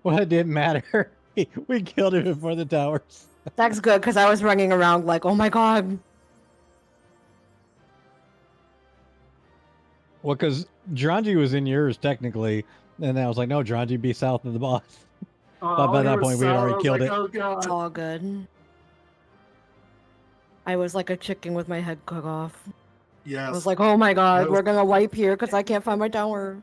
[SPEAKER 2] Well, it didn't matter. We killed him before the towers.
[SPEAKER 5] That's good because I was running around like, oh my God.
[SPEAKER 2] Well, because Dranji was in yours technically, and then I was like, no, Dranji be south of the boss. But by that point, we had already killed it.
[SPEAKER 4] Oh
[SPEAKER 5] It's
[SPEAKER 4] God.
[SPEAKER 5] all good. I was like a chicken with my head cut off.
[SPEAKER 4] Yes.
[SPEAKER 5] I was like, oh my God,
[SPEAKER 4] That
[SPEAKER 5] we're
[SPEAKER 4] was-
[SPEAKER 5] gonna wipe here because I can't find my tower.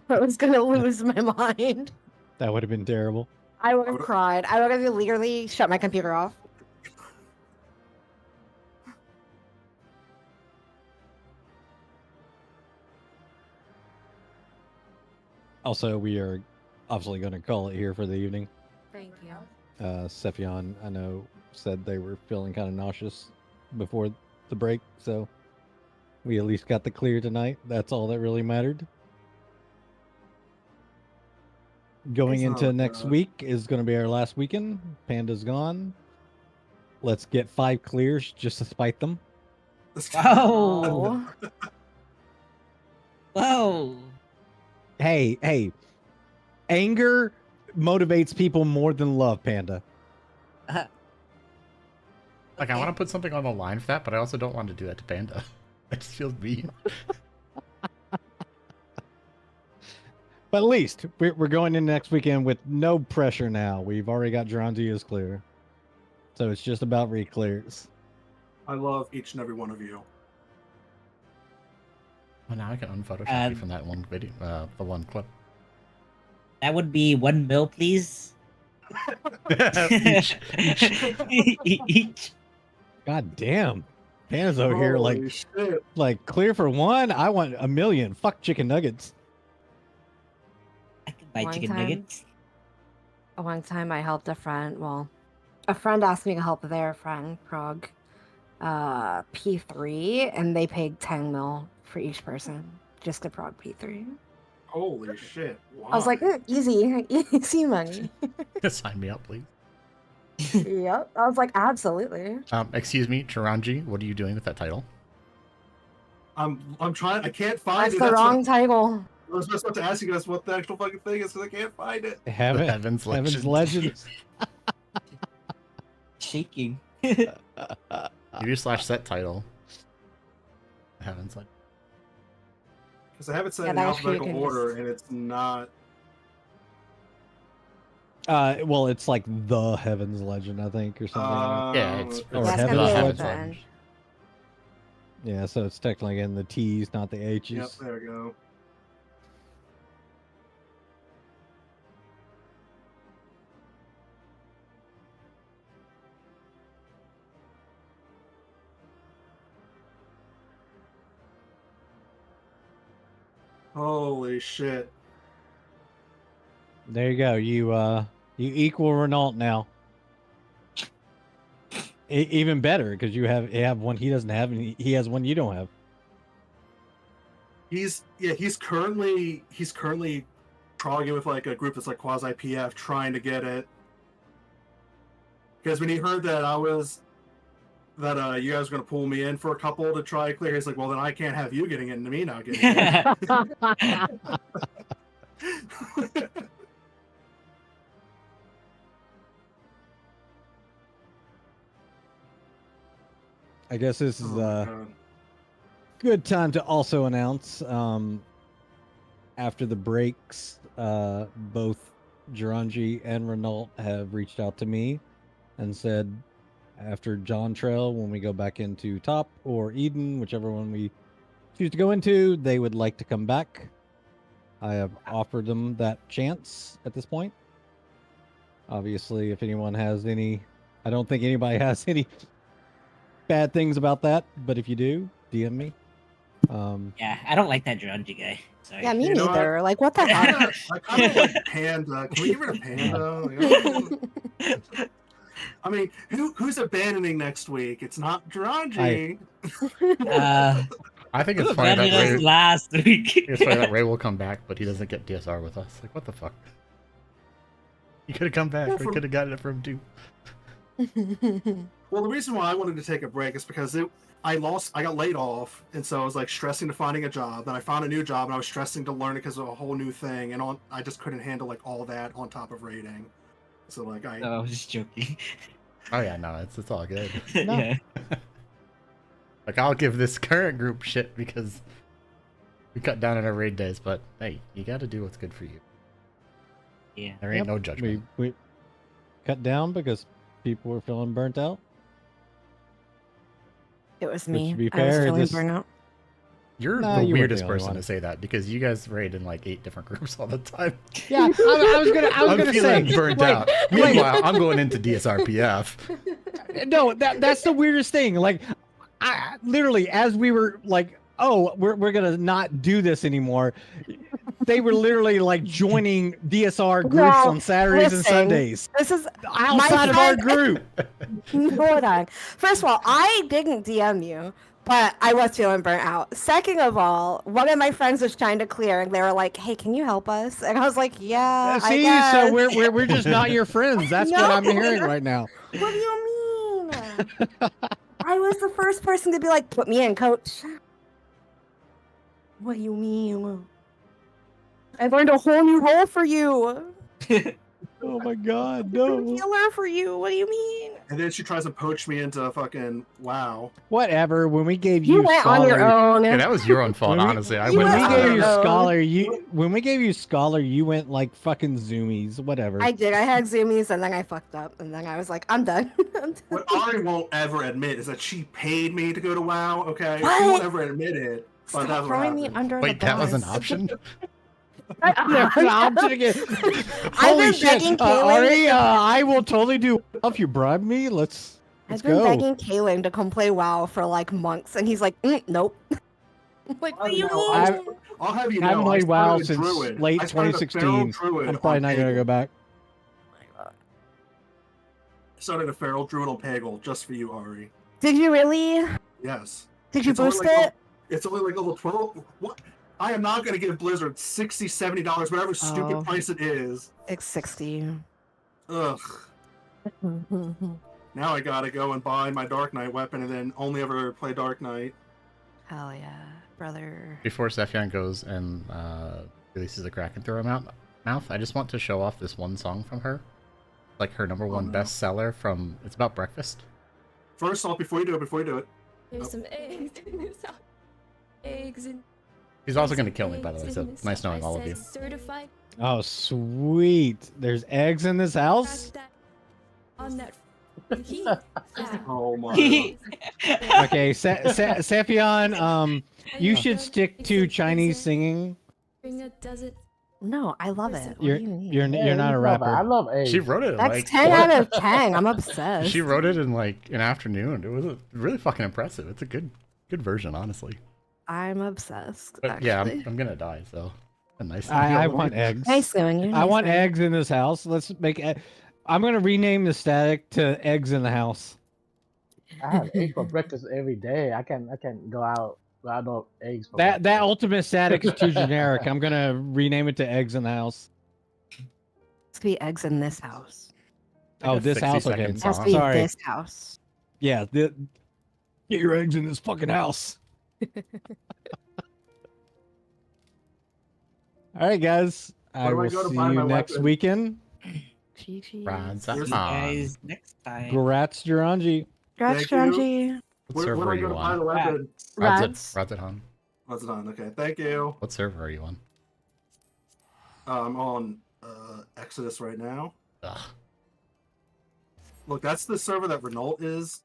[SPEAKER 5] I was gonna lose my mind.
[SPEAKER 2] That would have been terrible.
[SPEAKER 5] I would have cried. I would have literally shut my computer off.
[SPEAKER 2] Also, we are obviously going to call it here for the evening.
[SPEAKER 5] Thank you.
[SPEAKER 2] Sephion, I know, said they were feeling kind of nauseous before the break, so we at least got the clear tonight. That's all that really mattered. Going
[SPEAKER 4] It's
[SPEAKER 2] into
[SPEAKER 4] not
[SPEAKER 2] next
[SPEAKER 4] bad.
[SPEAKER 2] week is going to be our last weekend. Panda's gone. Let's get 5 clears just to spite them.
[SPEAKER 1] Oh, Whoa.
[SPEAKER 2] Hey, anger motivates people more than love, Panda.
[SPEAKER 3] Like, I want to put something on the line for that, but I also don't want to do that to Panda. It just feels mean.
[SPEAKER 2] But at least we're going in next weekend with no pressure now. We've already got Gerontia's clear. So it's just about re-clears.
[SPEAKER 4] I love each and every one of you.
[SPEAKER 3] Well, now I can unphotoshop you from that one video, the one clip.
[SPEAKER 1] That would be 1 mil, please.
[SPEAKER 3] Each.
[SPEAKER 1] Each.
[SPEAKER 2] God damn. Panda's over here
[SPEAKER 4] Holy shit.
[SPEAKER 2] like clear for 1. I want 1 million. Fuck chicken nuggets.
[SPEAKER 1] I can buy
[SPEAKER 5] One
[SPEAKER 1] chicken
[SPEAKER 5] time-
[SPEAKER 1] nuggets.
[SPEAKER 5] One time I helped a friend. Well, a friend asked me to help their friend, prog, P3, and they paid 10 mil for each person just to prog P3.
[SPEAKER 4] Holy shit. Wow.
[SPEAKER 5] I was like, easy, easy money.
[SPEAKER 3] Sign me up, please.
[SPEAKER 5] Yep. I was like, absolutely.
[SPEAKER 3] Excuse me, Chiranji, what are you doing with that title?
[SPEAKER 4] I'm trying. I can't find
[SPEAKER 5] That's
[SPEAKER 4] it.
[SPEAKER 5] the wrong
[SPEAKER 4] what,
[SPEAKER 5] title.
[SPEAKER 4] I was just about to ask you guys what the actual fucking thing is because I can't find it.
[SPEAKER 3] Heaven's
[SPEAKER 2] Heaven's
[SPEAKER 3] Legends.
[SPEAKER 2] Legends.
[SPEAKER 1] Shaking.
[SPEAKER 3] You do /set title. Heaven's Legends.
[SPEAKER 4] Because I have it set
[SPEAKER 5] Yeah,
[SPEAKER 4] in
[SPEAKER 5] that was
[SPEAKER 4] alphabetical
[SPEAKER 5] pretty
[SPEAKER 4] order
[SPEAKER 5] good.
[SPEAKER 4] and it's not.
[SPEAKER 2] Well, it's like the Heaven's Legend, I think, or something.
[SPEAKER 3] Yeah, it's
[SPEAKER 2] Or
[SPEAKER 5] That's
[SPEAKER 2] Heaven's
[SPEAKER 5] gonna be
[SPEAKER 2] Legend.
[SPEAKER 5] at the end.
[SPEAKER 2] Yeah, so it's technically in the T's, not the H's.
[SPEAKER 4] Yep, there we go. Holy shit.
[SPEAKER 2] There you go. You equal Renault now. Even better because you have one he doesn't have, and he has one you don't have.
[SPEAKER 4] He's currently trogging with like a group that's like quasi PF trying to get it. Because when he heard that you guys were gonna pull me in for a couple to try to clear, he's like, well then I can't have you getting it and me not getting it.
[SPEAKER 2] I guess this is
[SPEAKER 4] Oh my God.
[SPEAKER 2] good time to also announce after the breaks, both Geronji and Renault have reached out to me and said after John Trail, when we go back into Top or Eden, whichever one we choose to go into, they would like to come back. I have offered them that chance at this point. Obviously, if anyone has any, I don't think anybody has any bad things about that, but if you do, DM me.
[SPEAKER 1] Yeah, I don't like that Geronji guy. Sorry.
[SPEAKER 5] Yeah, me
[SPEAKER 4] You know
[SPEAKER 5] neither. Like, what the
[SPEAKER 4] I
[SPEAKER 5] heck?
[SPEAKER 4] kind of like Panda. Can we get rid of Panda? Like, I mean, who's abandoning next week? It's not Geronji.
[SPEAKER 3] I think it's
[SPEAKER 1] Who
[SPEAKER 3] funny that
[SPEAKER 1] abandoned us
[SPEAKER 3] Ray,
[SPEAKER 1] last week?
[SPEAKER 3] it's funny that Ray will come back, but he doesn't get DSR with us. Like, what the fuck? He could have come back.
[SPEAKER 4] Well,
[SPEAKER 3] We
[SPEAKER 4] for-
[SPEAKER 3] could have gotten it from him too.
[SPEAKER 4] Well, the reason why I wanted to take a break is because I got laid off, and so I was like stressing to finding a job. Then I found a new job, and I was stressing to learn it because of a whole new thing, and I just couldn't handle like all that on top of raiding. So like
[SPEAKER 1] No, I was just joking.
[SPEAKER 3] Oh yeah, no, it's all good.
[SPEAKER 1] Yeah.
[SPEAKER 3] Like, I'll give this current group shit because we cut down on our raid days, but hey, you got to do what's good for you.
[SPEAKER 1] Yeah.
[SPEAKER 3] There ain't no judgment.
[SPEAKER 2] We cut down because people were feeling burnt out.
[SPEAKER 5] It was
[SPEAKER 2] But
[SPEAKER 5] me.
[SPEAKER 2] to be
[SPEAKER 5] I was
[SPEAKER 2] fair,
[SPEAKER 5] feeling
[SPEAKER 2] this-
[SPEAKER 5] burnout.
[SPEAKER 3] You're
[SPEAKER 2] Nah,
[SPEAKER 3] the
[SPEAKER 2] you weren't
[SPEAKER 3] weirdest
[SPEAKER 2] the only
[SPEAKER 3] person
[SPEAKER 2] one.
[SPEAKER 3] to say that because you guys raid in like 8 different groups all the time.
[SPEAKER 2] Yeah, I was gonna
[SPEAKER 3] I'm
[SPEAKER 2] say
[SPEAKER 3] feeling burnt
[SPEAKER 2] like,
[SPEAKER 3] out. Meanwhile, I'm going into DSRPF.
[SPEAKER 2] No, that's the weirdest thing. Like, I literally, as we were like, oh, we're gonna not do this anymore. They were literally like joining DSR groups
[SPEAKER 5] No,
[SPEAKER 2] on Saturdays and
[SPEAKER 5] listen.
[SPEAKER 2] Sundays
[SPEAKER 5] This is
[SPEAKER 2] outside of our
[SPEAKER 5] friend-
[SPEAKER 2] group.
[SPEAKER 5] Hold on. First of all, I didn't DM you, but I was feeling burnt out. Second of all, one of my friends was trying to clear, and they were like, "Hey, can you help us?" And I was like, "Yeah, I
[SPEAKER 2] See,
[SPEAKER 5] guess."
[SPEAKER 2] so we're just not your friends. That's what I'm
[SPEAKER 5] No.
[SPEAKER 2] hearing right now.
[SPEAKER 5] What do you mean? I was the first person to be like, "Put me in, coach." What do you mean? I learned a whole new role for you.
[SPEAKER 2] Oh my god,
[SPEAKER 5] New
[SPEAKER 2] no.
[SPEAKER 5] healer for you. What do you mean?
[SPEAKER 4] And then she tries to poach me into fucking WoW.
[SPEAKER 2] Whatever. When we gave
[SPEAKER 5] You
[SPEAKER 2] you
[SPEAKER 5] went
[SPEAKER 2] scholar,
[SPEAKER 5] on your own.
[SPEAKER 3] Yeah, that was your own fault,
[SPEAKER 2] When we-
[SPEAKER 3] honestly. I
[SPEAKER 5] you
[SPEAKER 3] went
[SPEAKER 2] when we
[SPEAKER 5] went
[SPEAKER 3] with
[SPEAKER 2] gave
[SPEAKER 5] on
[SPEAKER 2] you
[SPEAKER 5] your
[SPEAKER 3] her.
[SPEAKER 5] own.
[SPEAKER 2] scholar, you went like fucking zoomies, whatever.
[SPEAKER 5] I did. I had zoomies and then I fucked up. And then I was like, I'm done. I'm done.
[SPEAKER 4] What Ari won't ever admit is that she paid me to go to WoW, okay?
[SPEAKER 5] What?
[SPEAKER 4] She won't ever admit it. But
[SPEAKER 5] Stop
[SPEAKER 4] that's what
[SPEAKER 5] throwing me
[SPEAKER 4] happened.
[SPEAKER 5] under
[SPEAKER 3] Wait,
[SPEAKER 5] the
[SPEAKER 3] that was an
[SPEAKER 5] bus.
[SPEAKER 3] option?
[SPEAKER 2] There's an option again.
[SPEAKER 5] I've
[SPEAKER 2] Holy
[SPEAKER 5] been
[SPEAKER 2] shit,
[SPEAKER 5] begging Kaylin.
[SPEAKER 2] Ari, I will totally do. If you bribe me, let's
[SPEAKER 5] I've been
[SPEAKER 2] go.
[SPEAKER 5] begging Kaylin to come play WoW for like months, and he's like, nope. I'm like, what do you mean?
[SPEAKER 4] I'll have you
[SPEAKER 2] I haven't
[SPEAKER 4] know, I
[SPEAKER 2] played WoW
[SPEAKER 4] started a
[SPEAKER 2] since
[SPEAKER 4] druid.
[SPEAKER 2] late
[SPEAKER 4] I started a feral
[SPEAKER 2] 2016.
[SPEAKER 4] druid
[SPEAKER 2] I'm probably
[SPEAKER 4] on
[SPEAKER 2] not gonna
[SPEAKER 4] Pagel.
[SPEAKER 2] go back.
[SPEAKER 4] Started a feral druid on Pagel just for you, Ari.
[SPEAKER 5] Did you really?
[SPEAKER 4] Yes.
[SPEAKER 5] Did you
[SPEAKER 4] It's only
[SPEAKER 5] boost
[SPEAKER 4] like
[SPEAKER 5] it?
[SPEAKER 4] It's only like level 12. What? I am not going to give Blizzard $60, $70, whatever stupid
[SPEAKER 5] Oh.
[SPEAKER 4] price it is.
[SPEAKER 5] It's 60.
[SPEAKER 4] Ugh. Now I gotta go and buy my Dark Knight weapon and then only ever play Dark Knight.
[SPEAKER 5] Hell yeah, brother.
[SPEAKER 3] Before Sephion goes and releases the Kraken through her mouth, I just want to show off this one song from her. Like her number one
[SPEAKER 4] no.
[SPEAKER 3] bestseller from... It's about breakfast.
[SPEAKER 4] First off, before you do it,
[SPEAKER 10] There's some eggs in this house. Eggs in.
[SPEAKER 3] He's also going to kill me, by the way, so nice knowing all of you.
[SPEAKER 10] Certified
[SPEAKER 2] Oh, sweet. There's eggs in this house?
[SPEAKER 10] on that.
[SPEAKER 4] oh my.
[SPEAKER 2] Okay, Sephion, you should stick to Chinese singing.
[SPEAKER 5] No, I love it. What
[SPEAKER 2] You're
[SPEAKER 5] do you mean?
[SPEAKER 2] you're not a rapper.
[SPEAKER 7] I love eggs.
[SPEAKER 3] She wrote it in
[SPEAKER 5] That's
[SPEAKER 3] like...
[SPEAKER 5] 10 out of 10. I'm obsessed.
[SPEAKER 3] She wrote it in like an afternoon. It was really fucking impressive. It's a good version, honestly.
[SPEAKER 5] I'm obsessed.
[SPEAKER 3] But
[SPEAKER 5] actually.
[SPEAKER 3] yeah, I'm gonna die, so a nice.
[SPEAKER 2] I want eggs.
[SPEAKER 5] Nice knowing you.
[SPEAKER 2] I
[SPEAKER 5] nice
[SPEAKER 2] want
[SPEAKER 5] knowing you.
[SPEAKER 2] eggs in this house. Let's make. I'm gonna rename the static to eggs in the house.
[SPEAKER 7] I have eggs for breakfast every day. I can go out without no eggs. For
[SPEAKER 2] That
[SPEAKER 7] breakfast.
[SPEAKER 2] ultimate static is too generic. I'm gonna rename it to eggs in the house.
[SPEAKER 5] It's to be eggs in this house.
[SPEAKER 2] Oh, this
[SPEAKER 3] 60
[SPEAKER 2] house. Okay,
[SPEAKER 3] second
[SPEAKER 5] It has to
[SPEAKER 3] song.
[SPEAKER 5] be
[SPEAKER 2] sorry.
[SPEAKER 5] this house.
[SPEAKER 2] Yeah, get your eggs in this fucking house. All right, guys. I
[SPEAKER 4] do I
[SPEAKER 2] will
[SPEAKER 4] go to
[SPEAKER 2] see
[SPEAKER 4] buy
[SPEAKER 2] you
[SPEAKER 4] my
[SPEAKER 2] next
[SPEAKER 4] weapon?
[SPEAKER 2] weekend.
[SPEAKER 3] Rides
[SPEAKER 4] Here's
[SPEAKER 3] on.
[SPEAKER 1] Guys, next time.
[SPEAKER 2] Grats, Juranji.
[SPEAKER 5] Congrats,
[SPEAKER 4] Thank you.
[SPEAKER 5] Janji.
[SPEAKER 3] What
[SPEAKER 4] Where
[SPEAKER 3] server
[SPEAKER 4] do
[SPEAKER 3] are
[SPEAKER 4] I go
[SPEAKER 3] you
[SPEAKER 4] to buy the
[SPEAKER 3] on?
[SPEAKER 4] weapon?
[SPEAKER 5] Rats.
[SPEAKER 3] Rides at Han.
[SPEAKER 4] What's it on? Okay, thank you.
[SPEAKER 3] What server are you on?
[SPEAKER 4] I'm on Exodus right now.
[SPEAKER 3] Ugh.
[SPEAKER 4] Look, that's the server that Renault is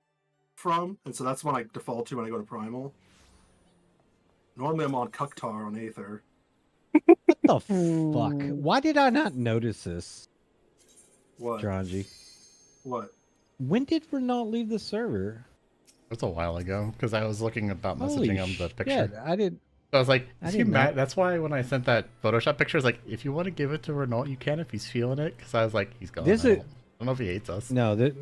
[SPEAKER 4] from, and so that's what I default to when I go to Primal. Normally I'm on Kuktar on Aether.
[SPEAKER 2] What the fuck? Why did I not notice this,
[SPEAKER 4] What?
[SPEAKER 2] Juranji?
[SPEAKER 4] What?
[SPEAKER 2] When did Renault leave the server?
[SPEAKER 3] It was a while ago because I was looking about
[SPEAKER 2] Holy
[SPEAKER 3] messaging him the picture.
[SPEAKER 2] shit, I did.
[SPEAKER 3] So I was like,
[SPEAKER 2] I
[SPEAKER 3] is he
[SPEAKER 2] didn't
[SPEAKER 3] mad?
[SPEAKER 2] know.
[SPEAKER 3] That's why when I sent that Photoshop picture, I was like, if you want to give it to Renault, you can if he's feeling it. Because I was like, he's gone.
[SPEAKER 2] This
[SPEAKER 3] I
[SPEAKER 2] is-
[SPEAKER 3] don't know if he hates us.
[SPEAKER 2] No,
[SPEAKER 4] he
[SPEAKER 2] this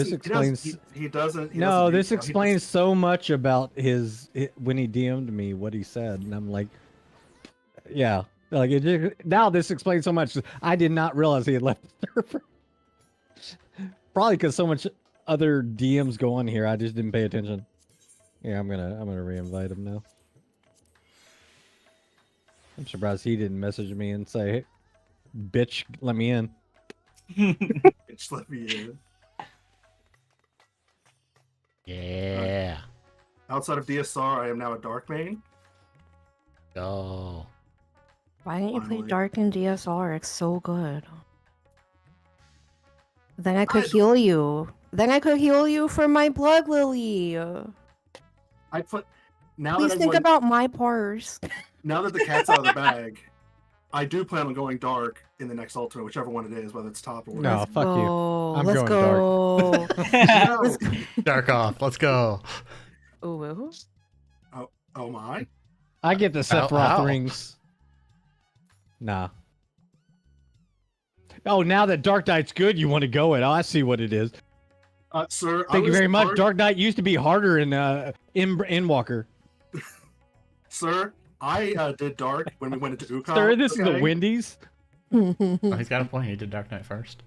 [SPEAKER 4] doesn't-
[SPEAKER 2] explains.
[SPEAKER 4] He doesn't.
[SPEAKER 2] No, this
[SPEAKER 4] he
[SPEAKER 2] explains so much about his when he DM'd me what he said, and I'm like, yeah, like it just, now this explains so much. I did not realize he had left the server. Probably because so much other DMs go on here, I just didn't pay attention. Yeah, I'm gonna re-invite him now. I'm surprised he didn't message me and say, hey, "Bitch, let me in."
[SPEAKER 4] Just let me in.
[SPEAKER 3] Yeah.
[SPEAKER 4] Outside of DSR, I am now a Dark Main.
[SPEAKER 3] Go.
[SPEAKER 5] Why didn't you play
[SPEAKER 4] Finally.
[SPEAKER 5] Dark in DSR? It's so good. Then I could
[SPEAKER 4] I-
[SPEAKER 5] heal you. Then I could heal you for my blood lily.
[SPEAKER 4] I put now
[SPEAKER 5] Please
[SPEAKER 4] that
[SPEAKER 5] think
[SPEAKER 4] everyone,
[SPEAKER 5] about my pars.
[SPEAKER 4] now that the cat's out of the bag, I do plan on going dark in the next ultimate, whichever one it is, whether it's top or
[SPEAKER 2] No,
[SPEAKER 4] whatever.
[SPEAKER 2] fuck you.
[SPEAKER 5] Go.
[SPEAKER 2] I'm
[SPEAKER 5] Let's
[SPEAKER 2] going
[SPEAKER 5] go.
[SPEAKER 4] No.
[SPEAKER 5] Let's go.
[SPEAKER 3] Dark off. Let's go.
[SPEAKER 5] Ooh.
[SPEAKER 4] Oh my!
[SPEAKER 2] I get the
[SPEAKER 3] Ow,
[SPEAKER 2] Sephiroth
[SPEAKER 3] ow.
[SPEAKER 2] rings. Nah. Oh, now that Dark Knight's good, you want to go it. Oh, I see what it is.
[SPEAKER 4] Sir, I
[SPEAKER 2] Thank you
[SPEAKER 4] was
[SPEAKER 2] very much.
[SPEAKER 4] hard-
[SPEAKER 2] Dark Knight used to be harder in Walker.
[SPEAKER 4] Sir, I did dark when we went into Ukon.
[SPEAKER 2] Sir, this is the
[SPEAKER 4] okay?
[SPEAKER 2] Wendy's.
[SPEAKER 3] Oh, he's got a point. He did Dark Knight first.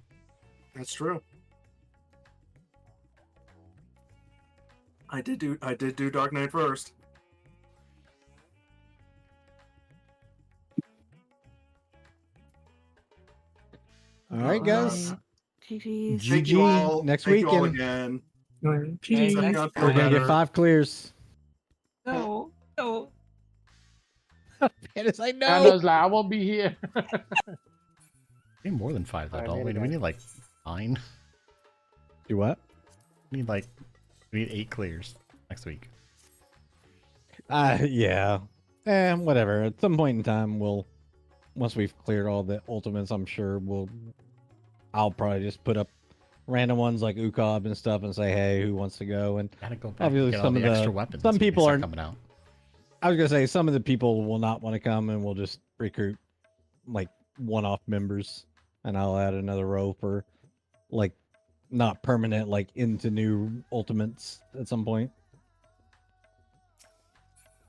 [SPEAKER 4] That's true. I did do Dark Knight first.
[SPEAKER 2] All right, guys.
[SPEAKER 5] GG's.
[SPEAKER 4] Thank you
[SPEAKER 2] GG.
[SPEAKER 4] all.
[SPEAKER 2] Next
[SPEAKER 4] Thank you all
[SPEAKER 2] weekend.
[SPEAKER 4] again.
[SPEAKER 6] GG.
[SPEAKER 4] Set me on feel
[SPEAKER 2] We're gonna get
[SPEAKER 4] better.
[SPEAKER 2] 5 clears.
[SPEAKER 1] No, no.
[SPEAKER 2] Panda's like,
[SPEAKER 7] Panda's like, I won't be here.
[SPEAKER 3] We need more than 5 though,
[SPEAKER 7] Alright,
[SPEAKER 3] don't we?
[SPEAKER 7] later,
[SPEAKER 3] We
[SPEAKER 7] guys.
[SPEAKER 3] need like 9.
[SPEAKER 2] Do what?
[SPEAKER 3] We need 8 clears next week.
[SPEAKER 2] Yeah. Whatever. At some point in time, once we've cleared all the ultimates, I'm sure I'll probably just put up random ones like Ukob and stuff and say, hey, who wants to go? And
[SPEAKER 3] Gotta go back
[SPEAKER 2] obviously
[SPEAKER 3] and get all
[SPEAKER 2] some
[SPEAKER 3] the
[SPEAKER 2] of the
[SPEAKER 3] extra weapons.
[SPEAKER 2] some
[SPEAKER 3] when they
[SPEAKER 2] people
[SPEAKER 3] start
[SPEAKER 2] are
[SPEAKER 3] coming out.
[SPEAKER 2] I was gonna say some of the people will not want to come, and we'll just recruit like one-off members, and I'll add another row for like not permanent, like into new ultimates at some point.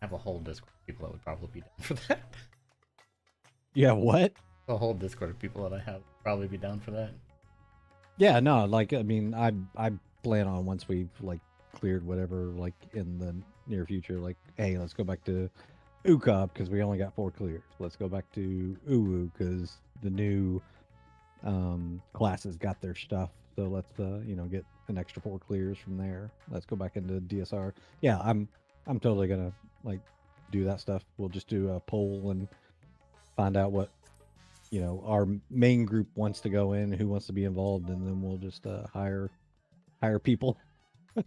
[SPEAKER 3] I have a whole Discord of people that would probably be down for that.
[SPEAKER 2] Yeah, what?
[SPEAKER 3] A whole Discord of people that I have would probably be down for that.
[SPEAKER 2] Yeah, no, like I mean, I plan on once we've like cleared whatever, like in the near future, like, hey, let's go back to Ukob because we only got 4 clears. Let's go back to Uwu because the new classes got their stuff. So let's get an extra 4 clears from there. Let's go back into DSR. Yeah, I'm totally gonna like do that stuff. We'll just do a poll and find out what our main group wants to go in, who wants to be involved, and then we'll just hire people. At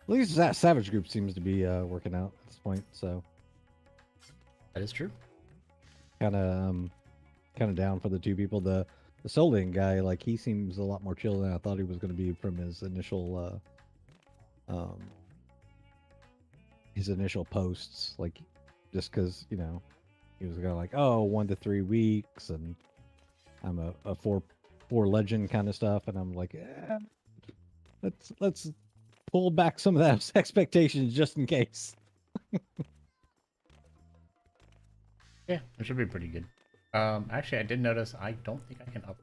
[SPEAKER 2] least that Savage group seems to be working out at this point, so
[SPEAKER 3] That is true.
[SPEAKER 2] kind of down for the 2 people. The Solin guy, like, he seems a lot more chill than I thought he was going to be from his initial posts, like, just because he was going like, oh, 1 to 3 weeks, and I'm a 4 legend kind of stuff, and I'm like, let's pull back some of those expectations just in case.
[SPEAKER 3] Yeah, it should be pretty good. Actually, I did notice I don't think I can up.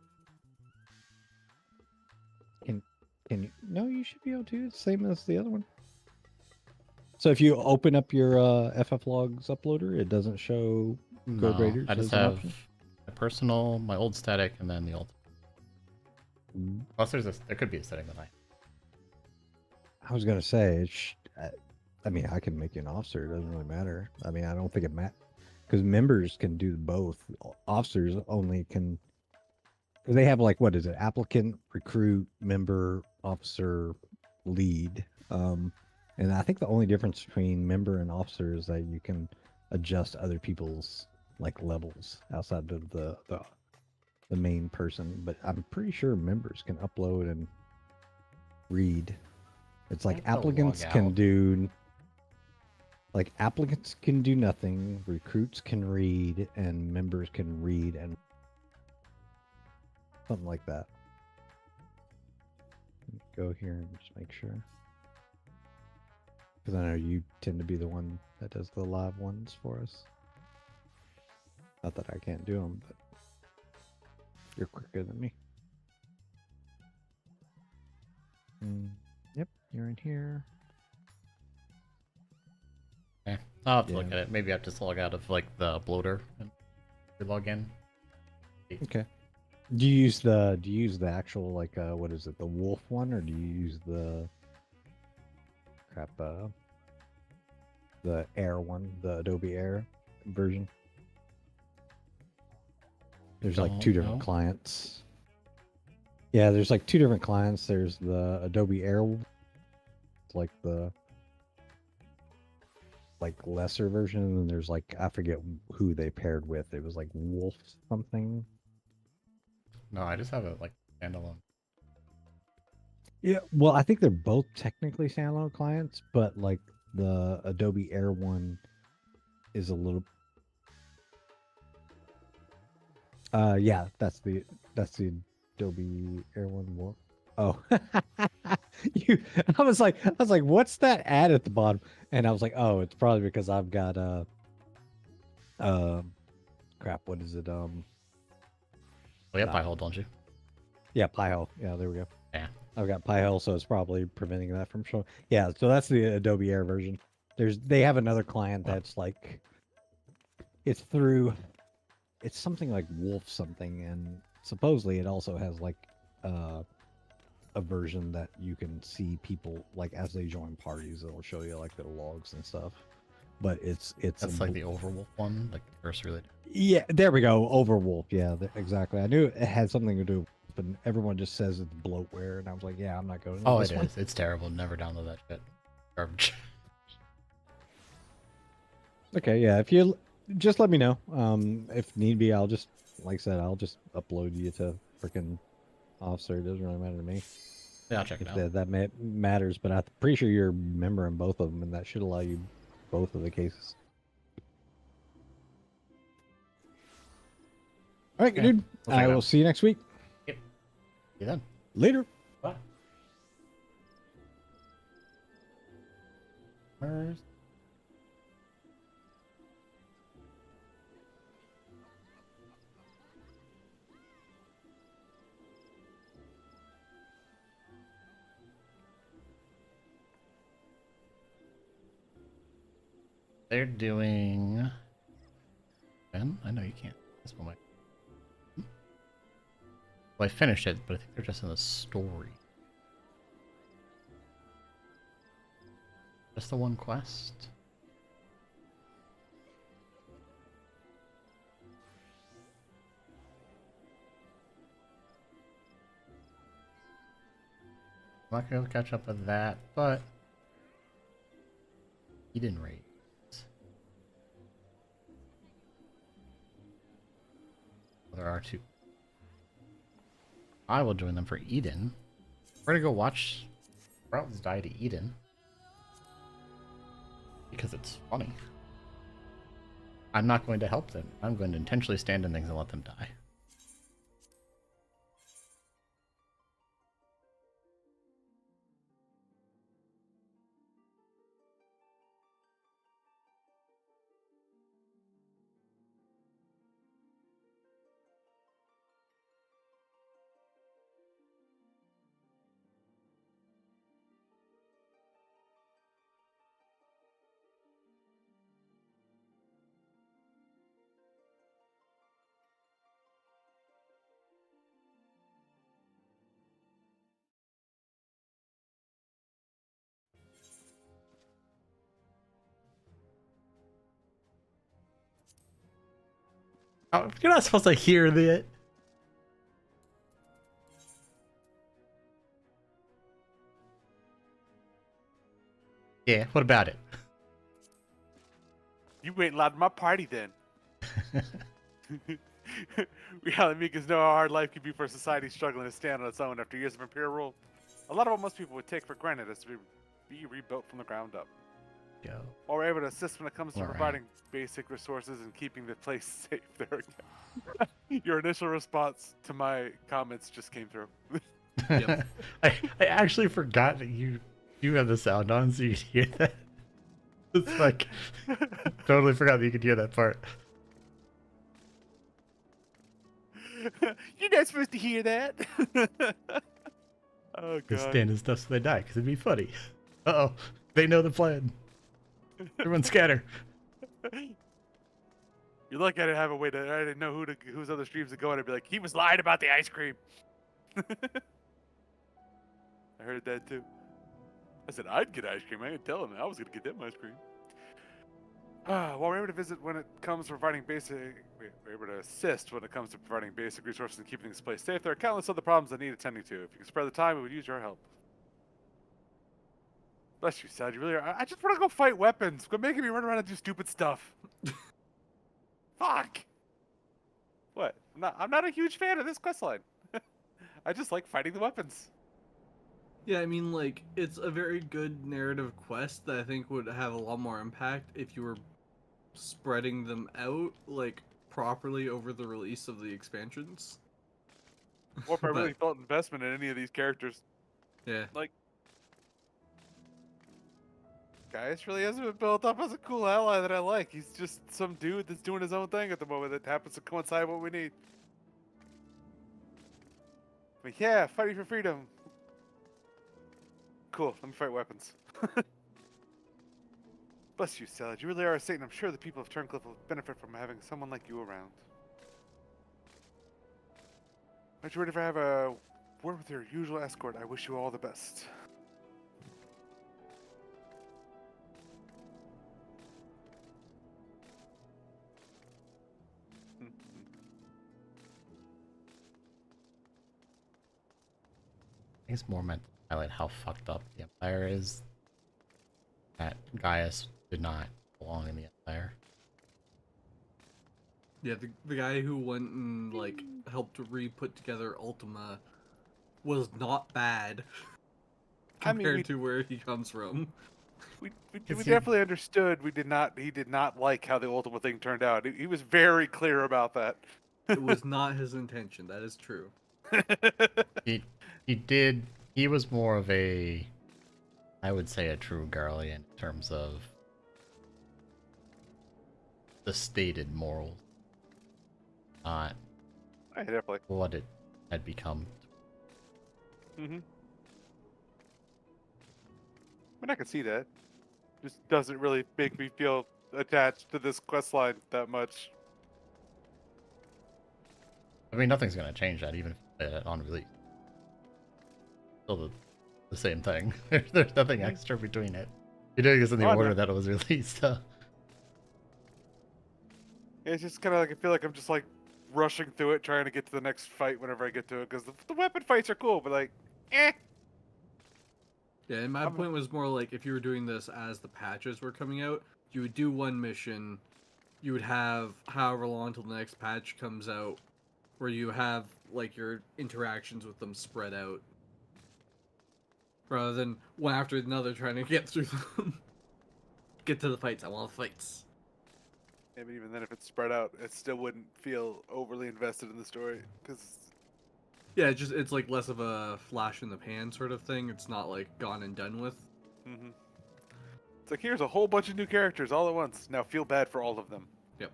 [SPEAKER 2] Can you? No, you should be able to. It's the same as the other one. So if you open up your FFLogs uploader, it doesn't show code raiders.
[SPEAKER 3] I just
[SPEAKER 2] as an
[SPEAKER 3] have
[SPEAKER 2] option?
[SPEAKER 3] my personal, my old static, and then the old. Plus, there could be a setting that
[SPEAKER 2] I was gonna say, I mean, I can make you an officer. It doesn't really matter. I mean, I don't think it matters because members can do both. Officers only can. They have like, what is it? Applicant, recruit, member, officer, lead. And I think the only difference between member and officer is that you can adjust other people's like levels outside of the main person. But I'm pretty sure members can upload and read. It's like applicants can do nothing, recruits can read, and members can read, and something like that. Go here and just make sure. Because I know you tend to be the one that does the live ones for us. Not that I can't do them, but you're quicker than me. Yep, you're in here.
[SPEAKER 3] Yeah, I'll have to look at it. Maybe I have to log out of like the bloater and log in.
[SPEAKER 2] Okay. Do you use the actual like what is it, the wolf one, or do you use the the Air one, the Adobe Air version? There's like 2 different clients. Yeah, there's like 2 different clients. There's the Adobe Air, like the lesser version, and then there's like, I forget who they paired with. It was like Wolf something.
[SPEAKER 3] No, I just have it like standalone.
[SPEAKER 2] Yeah, well, I think they're both technically standalone clients, but like the Adobe Air one is a little. Yeah, that's the Adobe Air one. Well, oh, I was like, what's that ad at the bottom? And I was like, oh, it's probably because I've got crap. What is it?
[SPEAKER 3] Oh yeah, Pi-hole, don't you?
[SPEAKER 2] Yeah, Pi-hole. Yeah, there we go.
[SPEAKER 3] Yeah.
[SPEAKER 2] I've got Pi-hole, so it's probably preventing that from showing. Yeah, so that's the Adobe Air version. they have another client that's like, it's something like Wolf something, and supposedly it also has like a version that you can see people like as they join parties. It'll show you like their logs and stuff. But it's
[SPEAKER 3] That's like the Overwolf one, like the first related.
[SPEAKER 2] Yeah, there we go. Overwolf. Yeah, exactly. I knew it had something to do, but everyone just says it's bloatware, and I was like, yeah, I'm not going.
[SPEAKER 3] Oh,
[SPEAKER 2] this
[SPEAKER 3] it
[SPEAKER 2] one.
[SPEAKER 3] is. It's terrible. Never download that shit. Garbage.
[SPEAKER 2] Okay, yeah. If you just let me know, if need be, I'll just, like I said, I'll just upload you to freaking Officer. It doesn't really matter to me.
[SPEAKER 3] Yeah, I'll check it
[SPEAKER 2] If
[SPEAKER 3] out.
[SPEAKER 2] that matters, but I'm pretty sure you're a member in both of them, and that should allow you both of the cases. All right,
[SPEAKER 3] Okay.
[SPEAKER 2] dude.
[SPEAKER 3] We'll check
[SPEAKER 2] I
[SPEAKER 3] it
[SPEAKER 2] will
[SPEAKER 3] out.
[SPEAKER 2] see you next week.
[SPEAKER 3] Yep. See you then.
[SPEAKER 2] Later.
[SPEAKER 3] Bye. Where's... They're doing... Ben? I know you can't. This one might... Well, I finished it, but I think they're just in the story. Just the one quest? I'm not gonna be able to catch up with that, but... Eden raids. There are two. I will join them for Eden. We're gonna go watch Sprouts die to Eden. Because it's funny. I'm not going to help them. I'm going to intentionally stand in things and let them die. Oh, you're not supposed to hear it. Yeah, what about it?
[SPEAKER 11] You ain't allowed to my party then. Reality makers know how hard life can be for a society struggling to stand on its own after years of imperial rule. A lot of what most people would take for granted is to be rebuilt from the ground up.
[SPEAKER 3] Go.
[SPEAKER 11] While we're able to assist when it comes to
[SPEAKER 3] Alright.
[SPEAKER 11] providing basic resources and keeping the place safe. There we go. Your initial response to my comments just came through.
[SPEAKER 3] Yep. I actually forgot that you have the sound on, so you could hear that. It's like totally forgot that you could hear that part.
[SPEAKER 11] You're not supposed to hear that. Oh
[SPEAKER 3] Just
[SPEAKER 11] god.
[SPEAKER 3] stand and stuff so they die, because it'd be funny. Uh-oh. They know the plan. Everyone scatter.
[SPEAKER 11] You're lucky I didn't have a way to. I didn't know whose other streams to go on. I'd be like, he was lying about the ice cream. I heard that too. I said I'd get ice cream. I didn't tell him I was gonna get them ice cream. While we're able to visit when it comes to providing we're able to assist when it comes to providing basic resources and keeping this place safe. There are countless other problems that need attending to. If you can spare the time, we would use your help. Bless you, Sad. You really are. I just want to go fight weapons. Quit making me run around and do stupid stuff. Fuck. What? I'm not a huge fan of this questline. I just like fighting the weapons.
[SPEAKER 12] Yeah, I mean, like, it's a very good narrative quest that I think would have a lot more impact if you were spreading them out, like, properly over the release of the expansions.
[SPEAKER 11] Or if I really felt investment in any of these characters.
[SPEAKER 12] Yeah.
[SPEAKER 11] Like, Gaius really hasn't been built up as a cool ally that I like. He's just some dude that's doing his own thing at the moment that happens to coincide with what we need. But yeah, fighting for freedom. Cool, let me fight weapons. Bless you, Salad. You really are a saint. I'm sure the people of Turncliffe will benefit from having someone like you around. Aren't you ready to have a word with your usual escort? I wish you all the best.
[SPEAKER 3] I think it's more meant to highlight how fucked up the Empire is. That Gaius did not belong in the Empire.
[SPEAKER 12] Yeah, the guy who went and like helped re-put together Ultima was not bad compared to where he comes from.
[SPEAKER 11] We definitely understood. He did not like how the Ultimate thing turned out. He was very clear about that.
[SPEAKER 12] It was not his intention. That is true.
[SPEAKER 3] He was more of a, I would say, a true Garlean in terms of the stated morals, not
[SPEAKER 11] definitely
[SPEAKER 3] what it had become.
[SPEAKER 11] Mm-hmm. I mean, I can see that. Just doesn't really make me feel attached to this quest line that much.
[SPEAKER 3] I mean, nothing's gonna change that, even if you play it on release. Still the same thing. There's nothing extra between it. You're doing this in the order that it was released, so.
[SPEAKER 11] It's just kind of like I feel like I'm just like rushing through it, trying to get to the next fight whenever I get to it, because the weapon fights are cool, but like, eh.
[SPEAKER 12] Yeah, and my point was more like if you were doing this as the patches were coming out, you would do one mission, you would have however long till the next patch comes out, where you have like your interactions with them spread out, rather than one after another trying to get through them. Get to the fights. I want the fights.
[SPEAKER 11] Yeah, but even then, if it's spread out, it still wouldn't feel overly invested in the story, because.
[SPEAKER 12] Yeah, it's like less of a flash in the pan sort of thing. It's not like gone and done with.
[SPEAKER 11] Mm-hmm. It's like here's a whole bunch of new characters all at once. Now feel bad for all of them.
[SPEAKER 12] Yep.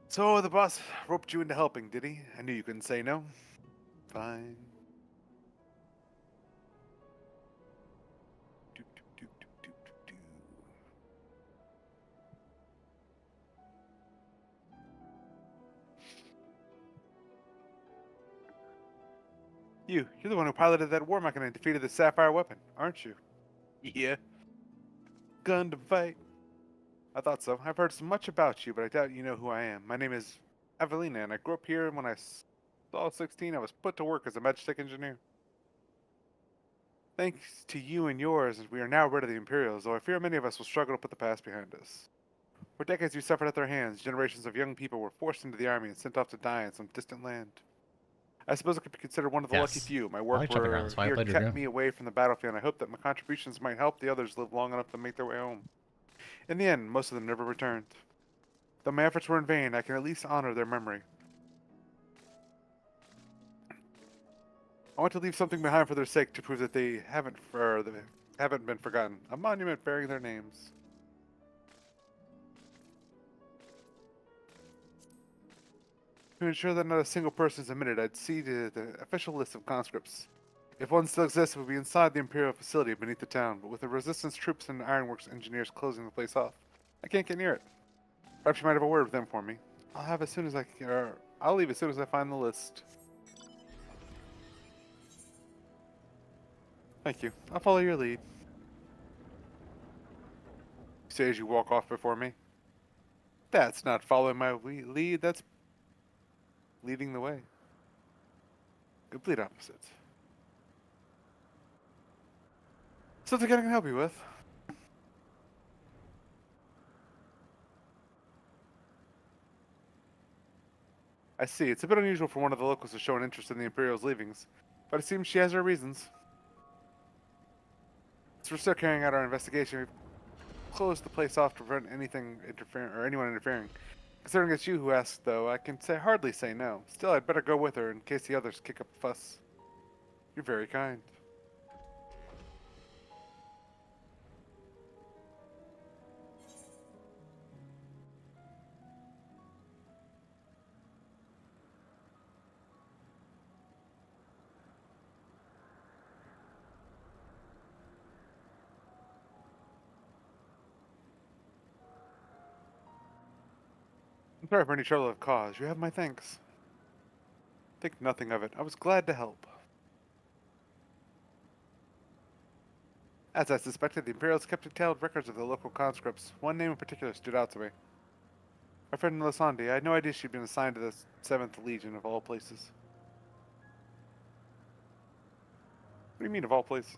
[SPEAKER 11] So the boss roped you into helping, did he? I knew you couldn't say no. Fine. You're the one who piloted that war mechanic and defeated the Sapphire weapon, aren't you? Yeah. Gun to fight. I thought so. I've heard so much about you, but I doubt you know who I am. My name is Evelina, and I grew up here, and when I saw 16, I was put to work as a Magitech engineer. Thanks to you and yours, we are now rid of the Imperials, though I fear many of us will struggle to put the past behind us. For decades we suffered at their hands. Generations of young people were forced into the army and sent off to die in some distant land. I suppose I could be considered one of the lucky few. My work here kept me away from the battlefield, and I hope that my contributions might help the others live long enough to make their way home. In the end, most of them never returned. Though my efforts were in vain, I can at least honor their memory. I want to leave something behind for their sake to prove that they haven't been forgotten. A monument bearing their names. To ensure that not a single person is omitted, I'd see the official list of conscripts. If one still exists, it would be inside the Imperial facility beneath the town, but with the resistance troops and ironworks engineers closing the place off, I can't get near it. Perhaps you might have a word with them for me. I'll leave as soon as I find the list. Thank you. I'll follow your lead. You say as you walk off before me. That's not following my lead, that's leading the way. Complete opposites. Something I can help you with? I see. It's a bit unusual for one of the locals to show an interest in the Imperial's leavings, but it seems she has her reasons. Since we're still carrying out our investigation, we've closed the place off to prevent anyone interfering. Considering it's you who asked, though, I can hardly say no. Still, I'd better go with her in case the others kick up a fuss. You're very kind. I'm sorry for any trouble I've caused. You have my thanks. Think nothing of it. I was glad to help. As I suspected, the Imperials kept detailed records of the local conscripts. One name in particular stood out to me. My friend Melisande. I had no idea she'd been assigned to the 7th Legion of all places. What do you mean, of all places?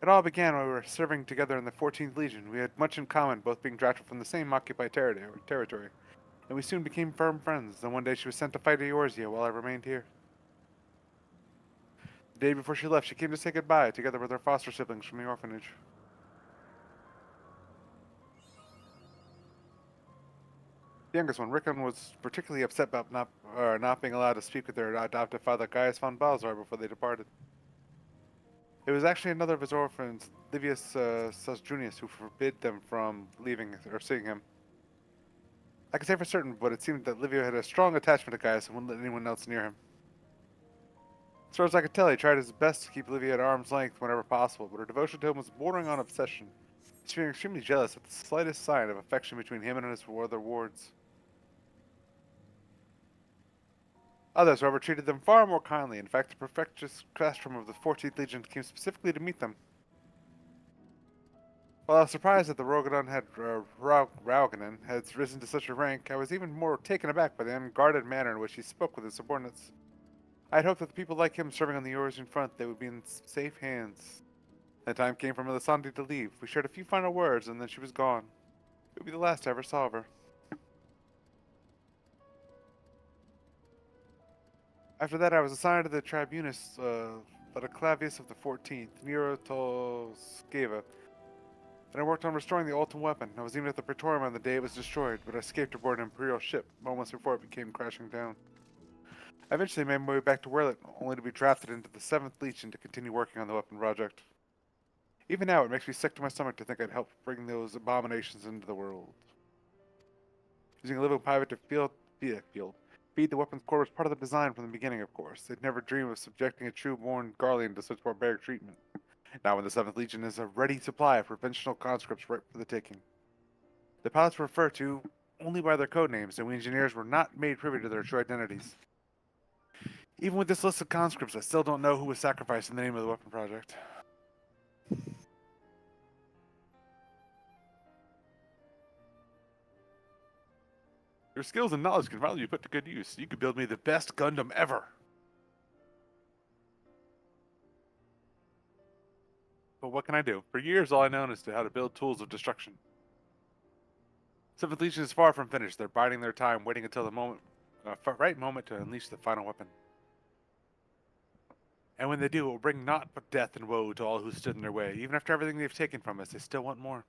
[SPEAKER 11] It all began when we were serving together in the 14th Legion. We had much in common, both being drafted from the same occupied territory, and we soon became firm friends. Then one day she was sent to fight at Eorzea while I remained here. The day before she left, she came to say goodbye, together with her foster siblings from the orphanage. The youngest one, Rickon, was particularly upset about not being allowed to speak with their adoptive father, Gaius von Balzar, before they departed. It was actually another of his orphans, Livius Junius, who forbid them from leaving or seeing him. I can say for certain, but it seemed that Livio had a strong attachment to Gaius and wouldn't let anyone else near him. As far as I could tell, he tried his best to keep Livia at arm's length whenever possible, but her devotion to him was bordering on obsession. He was feeling extremely jealous at the slightest sign of affection between him and his other wards. Others, however, treated them far more kindly. In fact, the prefectus castrum of the 14th Legion came specifically to meet them. While I was surprised that the Rauganon had risen to such a rank, I was even more taken aback by the unguarded manner in which he spoke with his subordinates. I had hoped that the people like him serving on the Eorzean front, they would be in safe hands. The time came for Melisande to leave. We shared a few final words, and then she was gone. It would be the last I ever saw of her. After that, I was assigned to the Tribunus Clavius of the 14th, Nero Tolskeva, and I worked on restoring the Ultim weapon. I was even at the Praetorium on the day it was destroyed, but I escaped aboard an Imperial ship moments before it became crashing down. I eventually made my way back to Werlet, only to be drafted into the 7th Legion to continue working on the weapon project. Even now, it makes me sick to my stomach to think I'd help bring those abominations into the world. Using a living pilot to feed the weapons core was part of the design from the beginning, of course. They'd never dream of subjecting a true-born Garlean to such barbaric treatment. Now when the 7th Legion is a ready supply of conventional conscripts ripe for the taking. The pilots were referred to only by their code names, and we engineers were not made privy to their true identities. Even with this list of conscripts, I still don't know who was sacrificed in the name of the weapon project. Your skills and knowledge can finally be put to good use. You could build me the best Gundam ever. But what can I do? For years, all I known is how to build tools of destruction. 7th Legion is far from finished. They're biding their time, waiting until the right moment to unleash the final weapon. And when they do, it will bring naught but death and woe to all who stood in their way. Even after everything they've taken from us, they still want more.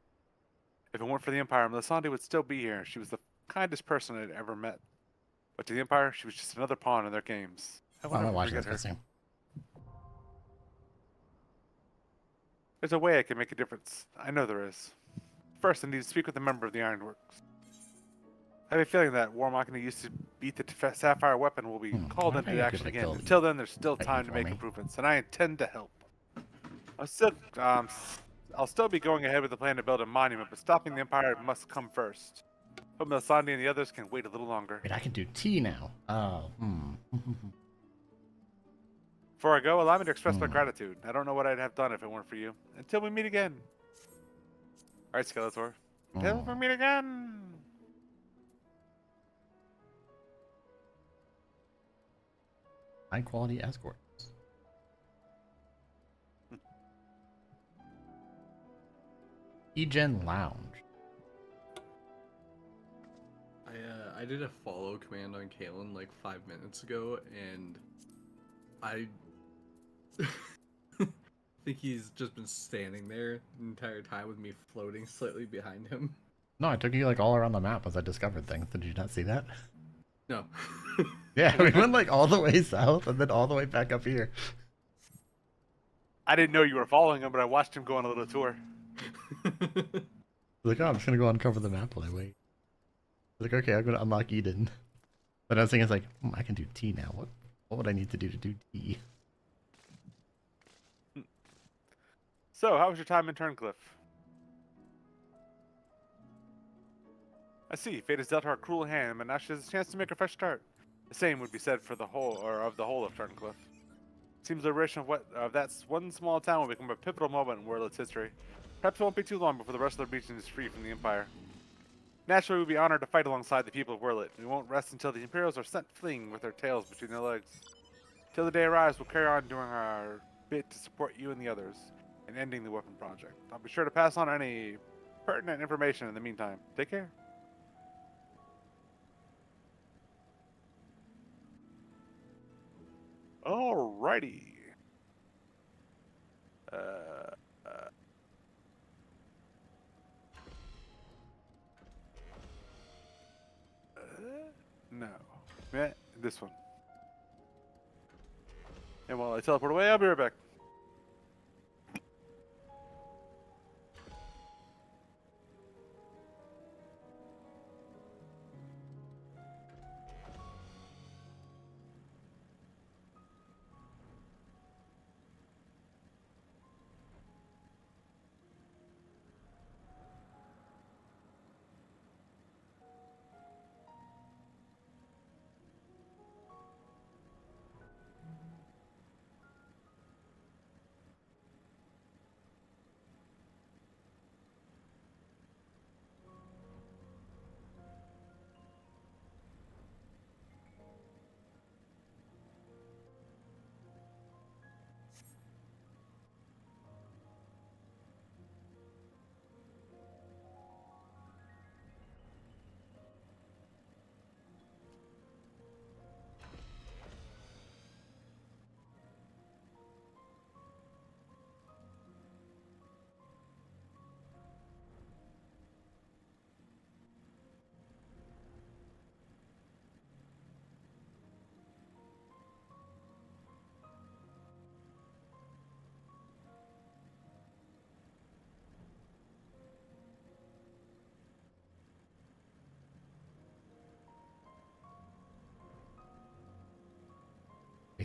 [SPEAKER 11] If it weren't for the Empire, Melisande would still be here. She was the kindest person I'd ever met. But to the Empire, she was just another pawn in their games. I
[SPEAKER 3] I'm
[SPEAKER 11] won't
[SPEAKER 3] not
[SPEAKER 11] ever
[SPEAKER 3] watching
[SPEAKER 11] forget
[SPEAKER 3] this
[SPEAKER 11] her.
[SPEAKER 3] thing.
[SPEAKER 11] There's a way I can make a difference. I know there is. First, I need to speak with a member of the Ironworks. I have a feeling that War Machina used to beat the Sapphire weapon will be called
[SPEAKER 3] why don't
[SPEAKER 11] into
[SPEAKER 3] you
[SPEAKER 11] action
[SPEAKER 3] like
[SPEAKER 11] again.
[SPEAKER 3] build
[SPEAKER 11] Until then, there's still
[SPEAKER 3] Titan
[SPEAKER 11] time to
[SPEAKER 3] for
[SPEAKER 11] make
[SPEAKER 3] me?
[SPEAKER 11] improvements, and I intend to help. I'll still be going ahead with the plan to build a monument, but stopping the Empire must come first. But Melisande and the others can wait a little longer.
[SPEAKER 3] Wait, I can do T now. Oh,
[SPEAKER 11] Before I go, allow me to express my gratitude. I don't know what I'd have done if it weren't for you. Until we meet again. Alright, Skeletor. Until we meet again.
[SPEAKER 3] High quality escorts. E-Gen Lounge.
[SPEAKER 12] I did a follow command on Kalen like 5 minutes ago, and I think he's just been standing there the entire time with me floating slightly behind him.
[SPEAKER 3] No, I took you like all around the map as I discovered things. Did you not see that?
[SPEAKER 12] No.
[SPEAKER 3] Yeah, we went like all the way south and then all the way back up here.
[SPEAKER 11] I didn't know you were following him, but I watched him go on a little tour.
[SPEAKER 3] Like, oh, I'm just gonna go uncover the map while I wait. Like, okay, I'm gonna unlock Eden. But I was thinking, it's like, I can do T now. What would I need to do T?
[SPEAKER 11] So, how was your time in Turncliffe? I see. Fate has dealt her a cruel hand, but now she has a chance to make a fresh start. The same would be said for the whole, or of the whole of Turncliffe. Seems the liberation of that one small town will become a pivotal moment in Werlet's history. Perhaps it won't be too long before the rest of the region is free from the Empire. Naturally, we'll be honored to fight alongside the people of Werlet. We won't rest until the Imperials are sent fleeing with their tails between their legs. Till the day arrives, we'll carry on doing our bit to support you and the others in ending the weapon project. I'll be sure to pass on any pertinent information in the meantime. Take care. Alrighty. No. Yeah, this one. And while I teleport away, I'll be right back.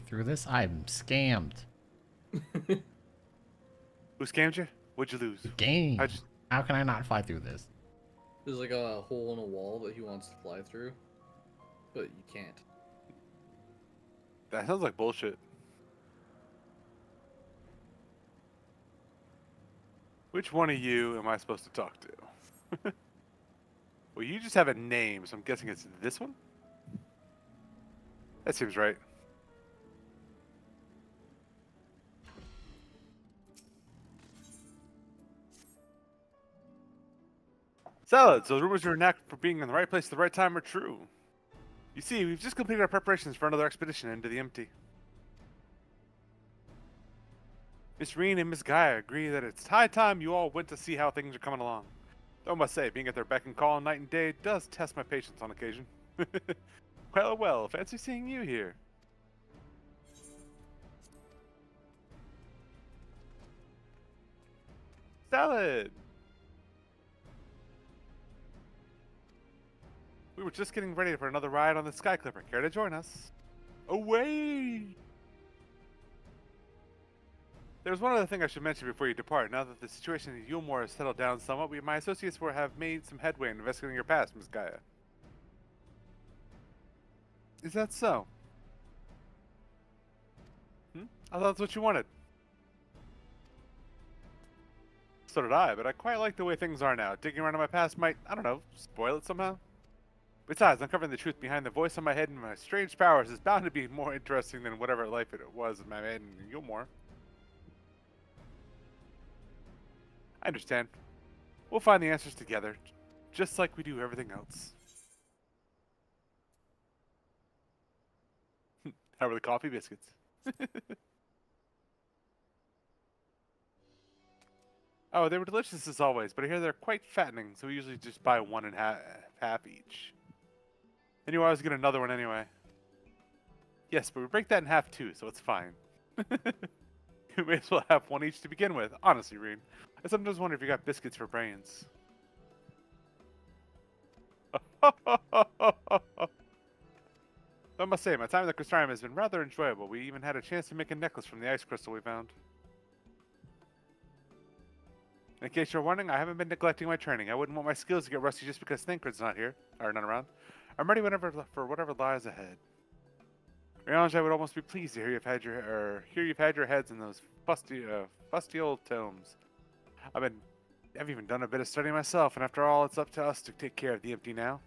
[SPEAKER 3] Through this, I'm scammed.
[SPEAKER 11] Who scammed you? What'd you lose?
[SPEAKER 3] The game. How can I not fly through this?
[SPEAKER 12] There's like a hole in a wall that he wants to fly through, but you can't.
[SPEAKER 11] That sounds like bullshit. Which one of you am I supposed to talk to? Well, you just have a name, so I'm guessing it's this one? That seems right. Salads, those rumors you're knack for being in the right place at the right time are true. You see, we've just completed our preparations for another expedition into the empty. Miss Reen and Miss Gaia agree that it's high time you all went to see how things are coming along. Though I must say, being at their beck and call night and day does test my patience on occasion. Well, well, fancy seeing you here. Salad! We were just getting ready for another ride on the Sky Clipper. Care to join us? Away! There's one other thing I should mention before you depart. Now that the situation in Yulmore has settled down somewhat, my associates have made some headway in investigating your past, Miss Gaia. Is that so? I thought that's what you wanted. So did I, but I quite like the way things are now. Digging around in my past might, I don't know, spoil it somehow. Besides, uncovering the truth behind the voice on my head and my strange powers is bound to be more interesting than whatever life it was in my head in Yulmore. I understand. We'll find the answers together, just like we do everything else. How were the coffee biscuits? Oh, they were delicious as always, but I hear they're quite fattening, so we usually just buy one and half each. And you always get another one anyway. Yes, but we break that in half too, so it's fine. You may as well have one each to begin with, honestly, Reen. I sometimes wonder if you got biscuits for brains. I must say, my time at the Crystarium has been rather enjoyable. We even had a chance to make a necklace from the ice crystal we found. In case you're wondering, I haven't been neglecting my training. I wouldn't want my skills to get rusty just because Thancred's not here, or not around. I'm ready for whatever lies ahead. Riange, I would almost be pleased to hear you've had your heads in those fusty old tomes. I've even done a bit of studying myself, and after all, it's up to us to take care of the empty now.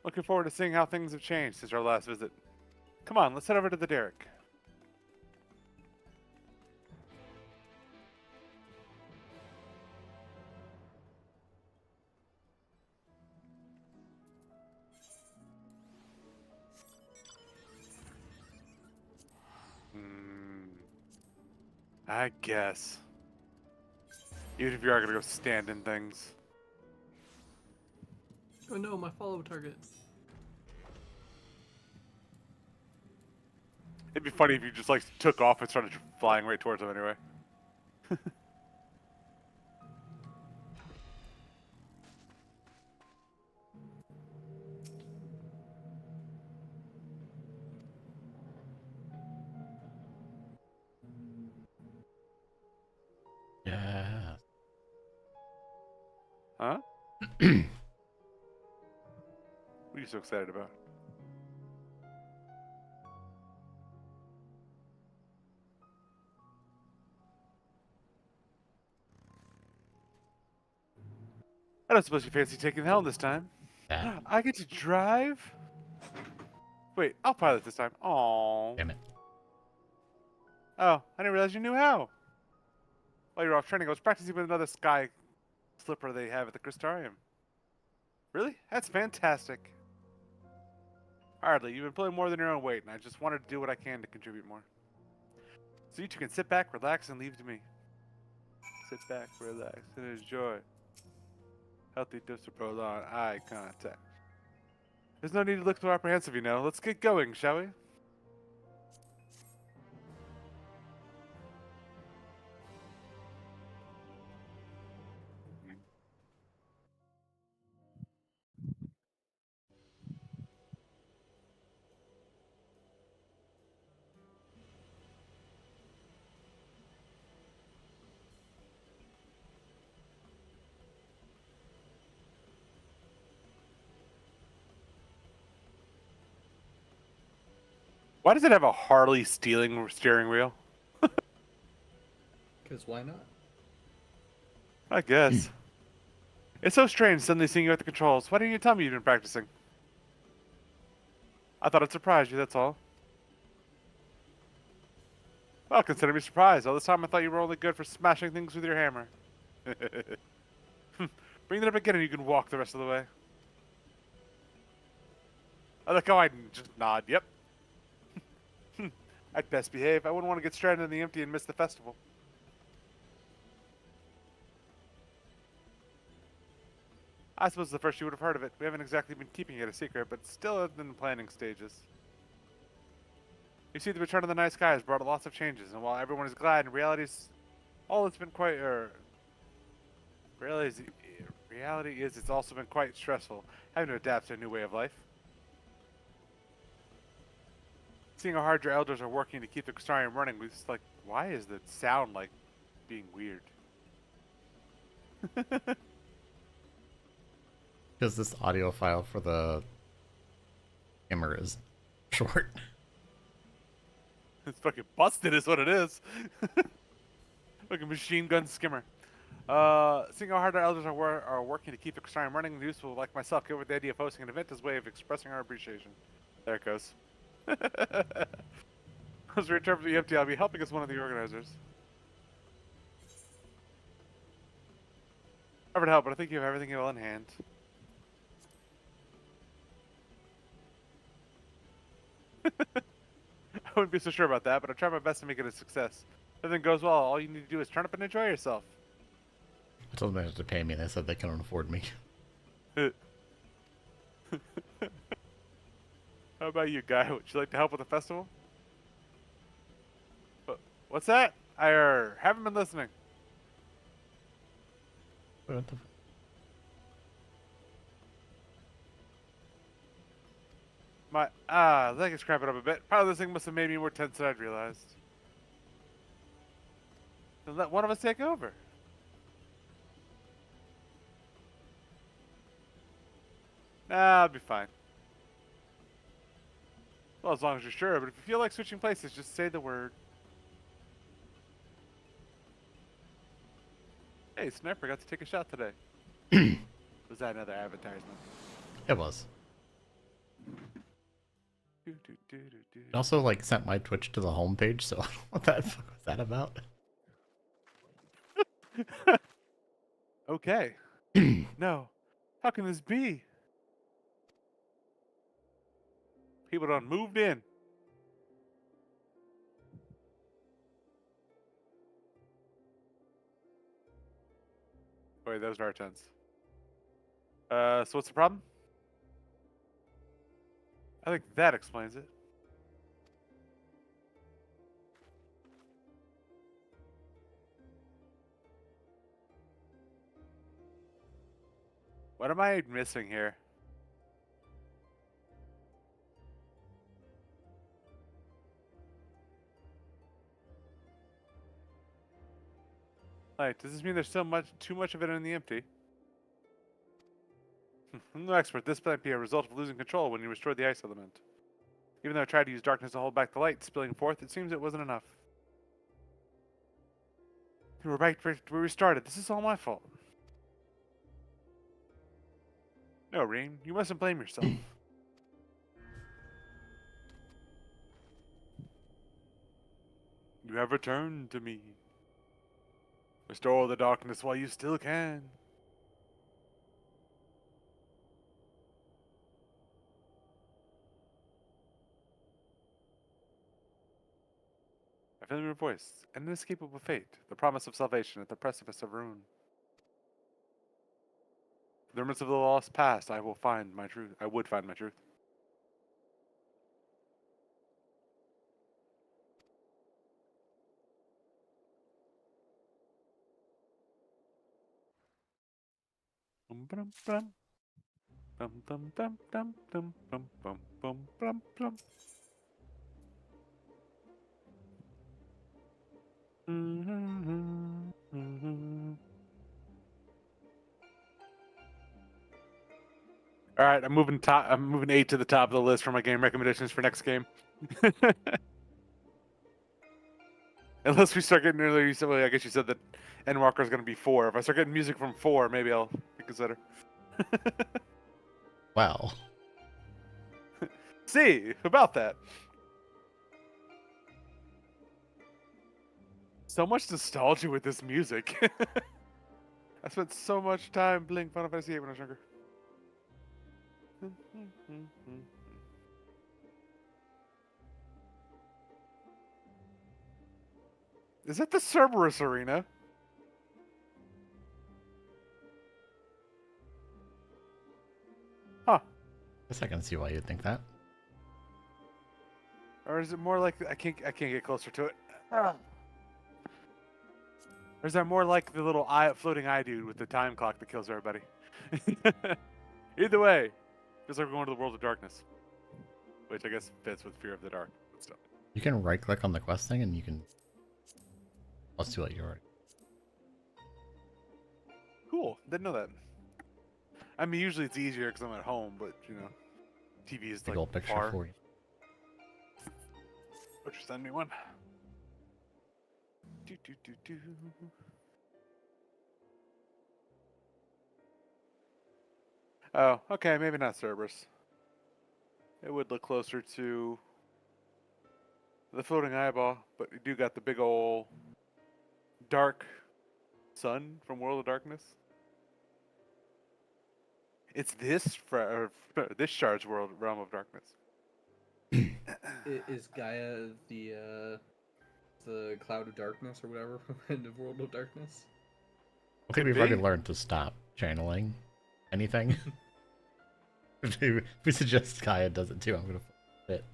[SPEAKER 11] Looking forward to seeing how things have changed since our last visit. Come on, let's head over to the derrick. I guess. Even if you are gonna go stand in things.
[SPEAKER 12] Oh no, my follow target.
[SPEAKER 11] It'd be funny if you just like took off and started flying right towards them anyway.
[SPEAKER 3] Yeah.
[SPEAKER 11] Huh? What are you so excited about? I don't suppose you fancy taking the helm this time.
[SPEAKER 3] Yeah.
[SPEAKER 11] I get to drive? Wait, I'll pilot this time. Aww.
[SPEAKER 3] Damn it.
[SPEAKER 11] Oh, I didn't realize you knew how. While you were off training, I was practicing with another sky slipper they have at the Crystarium. Really? That's fantastic. Hardly. You've been pulling more than your own weight, and I just wanted to do what I can to contribute more. So you two can sit back, relax, and leave to me. Sit back, relax, and enjoy. Healthy dose of prolonged eye contact. There's no need to look so apprehensive, you know. Let's get going, shall we? Why does it have a Harley steering wheel?
[SPEAKER 12] Because why not?
[SPEAKER 11] I guess. It's so strange suddenly seeing you at the controls. Why didn't you tell me you've been practicing? I thought I'd surprise you, that's all. Well, consider me surprised. All this time I thought you were only good for smashing things with your hammer. Bring it up again and you can walk the rest of the way. I like how I just nod, yep. I'd best behave. I wouldn't want to get stranded in the empty and miss the festival. I suppose the first you would have heard of it. We haven't exactly been keeping it a secret, but still in the planning stages. You see, the return of the night sky has brought lots of changes, and while everyone is glad, in reality, it's been quite, reality is it's also been quite stressful, having to adapt to a new way of life. Seeing how hard your elders are working to keep the Crystarium running, we're just like, why is the sound like being weird?
[SPEAKER 3] Because this audio file for the hammer is short.
[SPEAKER 11] It's fucking busted is what it is. Like a machine gun skimmer. Seeing how hard our elders are working to keep the Crystarium running, the useful like myself get with the idea of hosting an event as a way of expressing our appreciation. There it goes. As we return from the empty, I'll be helping as one of the organizers. Never to help, but I think you have everything well in hand. I wouldn't be so sure about that, but I'll try my best to make it a success. If everything goes well, all you need to do is turn up and enjoy yourself.
[SPEAKER 3] I told them they had to pay me, and they said they couldn't afford me.
[SPEAKER 11] How about you, Guy? Would you like to help with the festival? What's that? I haven't been listening.
[SPEAKER 3] What the...
[SPEAKER 11] My leg is cramping up a bit. Part of this thing must have made me more tense than I'd realized. Then let one of us take over. Nah, I'll be fine. Well, as long as you're sure, but if you feel like switching places, just say the word. Hey, Sniper got to take a shot today. Was that another advertisement?
[SPEAKER 3] It was.
[SPEAKER 11] Do, do, do, do, do.
[SPEAKER 3] It also like sent my Twitch to the homepage, so I don't know what that fuck was that about.
[SPEAKER 11] Okay. No. How can this be? People done moved in. Wait, those are tense. So what's the problem? I think that explains it. What am I missing here? Like, does this mean there's too much of it in the empty? I'm no expert. This might be a result of losing control when you restored the ice element. Even though I tried to use darkness to hold back the light spilling forth, it seems it wasn't enough. You were right where we started. This is all my fault. No, Reem, you mustn't blame yourself. You have returned to me. Restore the darkness while you still can. A familiar voice, an inescapable fate, the promise of salvation at the precipice of ruin. The remnants of the lost past, I will find my truth. I would find my truth. Bum bum bum. Bum bum bum bum bum bum bum bum bum bum. All right, I'm moving 8 to the top of the list for my game recommendations for next game. Unless we start getting earlier, well, I guess you said that Endwalker is going to be 4. If I start getting music from 4, maybe I'll consider.
[SPEAKER 3] Wow.
[SPEAKER 11] See about that. So much nostalgia with this music. I spent so much time playing Final Fantasy VIII when I was younger. Is that the Cerberus Arena? Huh.
[SPEAKER 3] Guess I can see why you'd think that.
[SPEAKER 11] Or is it more like I can't get closer to it? Or is that more like the little floating eye dude with the time clock that kills everybody? Either way, feels like we're going to the world of darkness, which I guess fits with Fear of the Dark and stuff.
[SPEAKER 3] You can right click on the quest thing and you can. Let's do it. You're already.
[SPEAKER 11] Cool. Didn't know that. I mean, usually it's easier because I'm at home, but you know, TV is
[SPEAKER 3] Big
[SPEAKER 11] like
[SPEAKER 3] old picture
[SPEAKER 11] far.
[SPEAKER 3] for you.
[SPEAKER 11] Would you send me one? Do, do, do, do. Oh, okay, maybe not Cerberus. It would look closer to the floating eyeball, but you do got the big old dark sun from World of Darkness. It's this this shard's realm of darkness.
[SPEAKER 12] Is Gaia the cloud of darkness or whatever from End of World of Darkness?
[SPEAKER 3] I think we've already learned to stop channeling anything. If we suggest Kaya does it too, I'm gonna fit.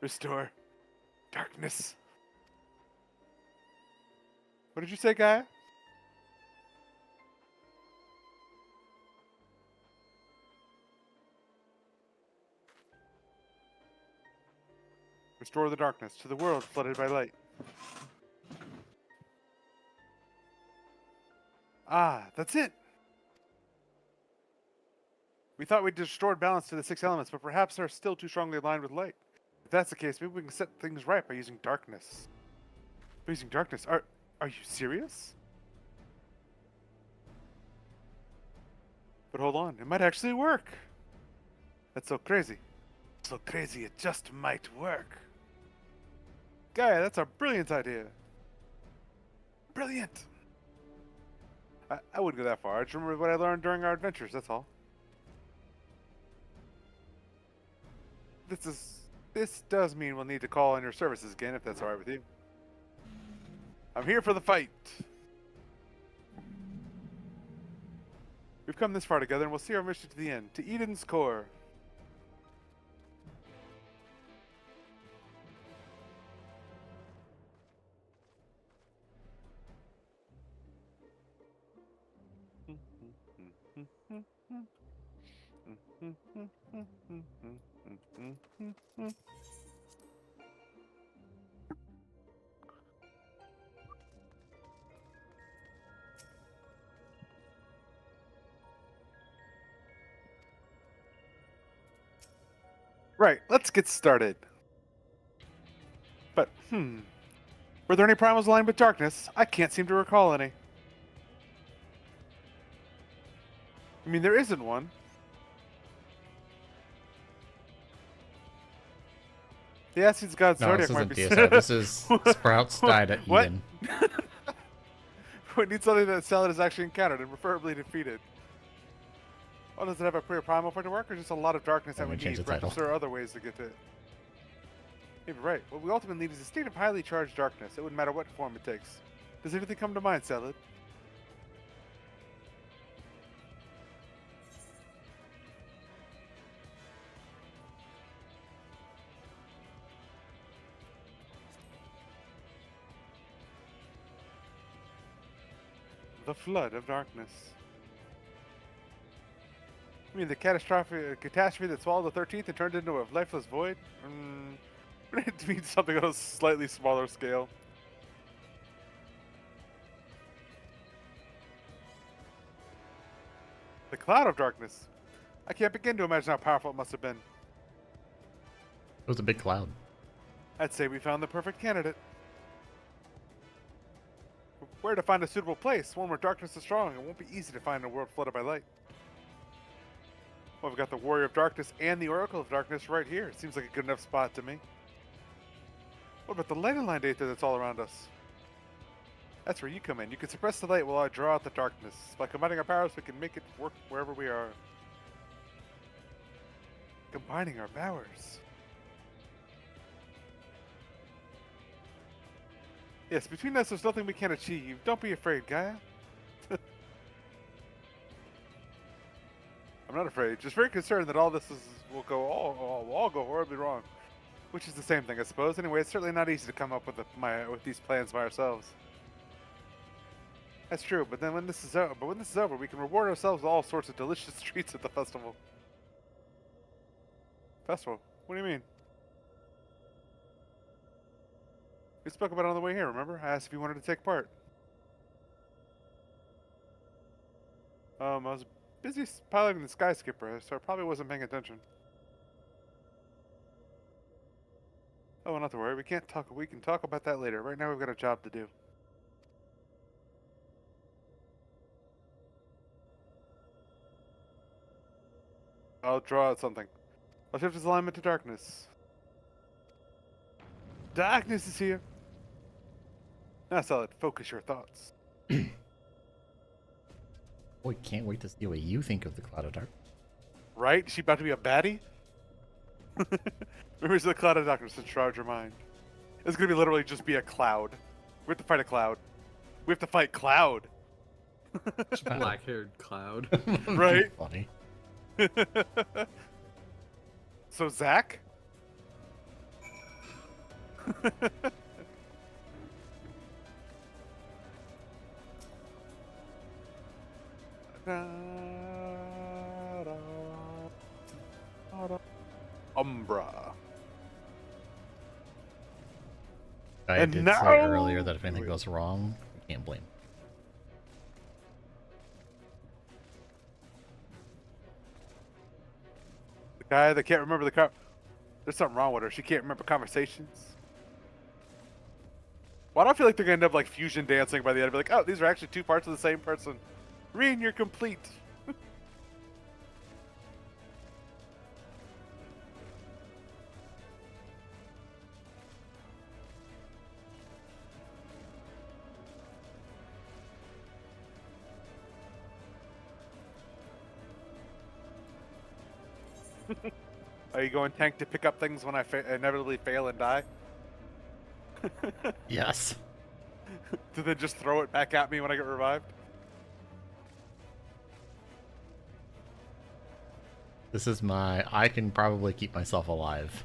[SPEAKER 11] Restore darkness. What did you say, Gaia? Restore the darkness to the world flooded by light. Ah, that's it! We thought we'd restored balance to the 6 elements, but perhaps they're still too strongly aligned with light. If that's the case, maybe we can set things right by using darkness. By using darkness? Are you serious? But hold on, it might actually work! That's so crazy. So crazy it just might work. Gaia, that's a brilliant idea. Brilliant! I wouldn't go that far. I just remember what I learned during our adventures, that's all. This does mean we'll need to call on your services again, if that's alright with you. I'm here for the fight. We've come this far together, and we'll see our mission to the end, to Eden's core. Right, let's get started. But, were there any primals aligned with darkness? I can't seem to recall any. I mean, there isn't one. The Acids God
[SPEAKER 3] No,
[SPEAKER 11] Zodiac
[SPEAKER 3] this
[SPEAKER 11] might
[SPEAKER 3] isn't
[SPEAKER 11] be...
[SPEAKER 3] DSR. This is Sprouts died at
[SPEAKER 11] What?
[SPEAKER 3] Eden.
[SPEAKER 11] We need something that Salad has actually encountered and preferably defeated. Oh, does it have a clear primal for it to work, or just a lot of darkness that
[SPEAKER 3] Let
[SPEAKER 11] we
[SPEAKER 3] me change
[SPEAKER 11] need?
[SPEAKER 3] the title.
[SPEAKER 11] Perhaps there are other ways to get to it. Maybe right. What we ultimately need is a state of highly charged darkness. It wouldn't matter what form it takes. Does anything come to mind, Salad? The flood of darkness. You mean the catastrophe that swallowed the 13th and turned into a lifeless void? It means something on a slightly smaller scale. The cloud of darkness. I can't begin to imagine how powerful it must have been.
[SPEAKER 3] It was a big cloud.
[SPEAKER 11] I'd say we found the perfect candidate. Where to find a suitable place? One where darkness is strong. It won't be easy to find in a world flooded by light. Well, we've got the Warrior of Darkness and the Oracle of Darkness right here. Seems like a good enough spot to me. What about the lighting line data that's all around us? That's where you come in. You can suppress the light while I draw out the darkness. By combining our powers, we can make it work wherever we are. Combining our powers. Yes, between us, there's nothing we can't achieve. Don't be afraid, Gaia. I'm not afraid. Just very concerned that all this will all go horribly wrong. Which is the same thing, I suppose. Anyway, it's certainly not easy to come up with these plans by ourselves. That's true, but then when this is over, we can reward ourselves with all sorts of delicious treats at the festival. Festival? What do you mean? We spoke about it on the way here, remember? I asked if you wanted to take part. I was busy piloting the Sky Skipper, so I probably wasn't paying attention. Oh, well, not to worry. We can talk about that later. Right now we've got a job to do. I'll draw out something. I'll shift his alignment to darkness. Darkness is here. Now, Solid, focus your thoughts.
[SPEAKER 3] Boy, can't wait to see what you think of the Cloud of Dark.
[SPEAKER 11] Right? Is she about to be a baddie? Remember, the Cloud of Darkness to shroud your mind. It's gonna be literally just be a cloud. We have to fight a cloud. We have to fight Cloud.
[SPEAKER 12] Black-haired cloud.
[SPEAKER 11] Right?
[SPEAKER 3] Funny.
[SPEAKER 11] So, Zach? Umbra.
[SPEAKER 3] I
[SPEAKER 11] And
[SPEAKER 3] did
[SPEAKER 11] now...
[SPEAKER 3] say earlier that if anything goes wrong, you can't blame.
[SPEAKER 11] The guy that can't remember there's something wrong with her. She can't remember conversations. Why do I feel like they're gonna end up like fusion dancing by the end? Be like, oh, these are actually two parts of the same person. Reen, you're complete. Are you going tank to pick up things when I inevitably fail and die?
[SPEAKER 3] Yes.
[SPEAKER 11] To then just throw it back at me when I get revived?
[SPEAKER 3] This is my I can probably keep myself alive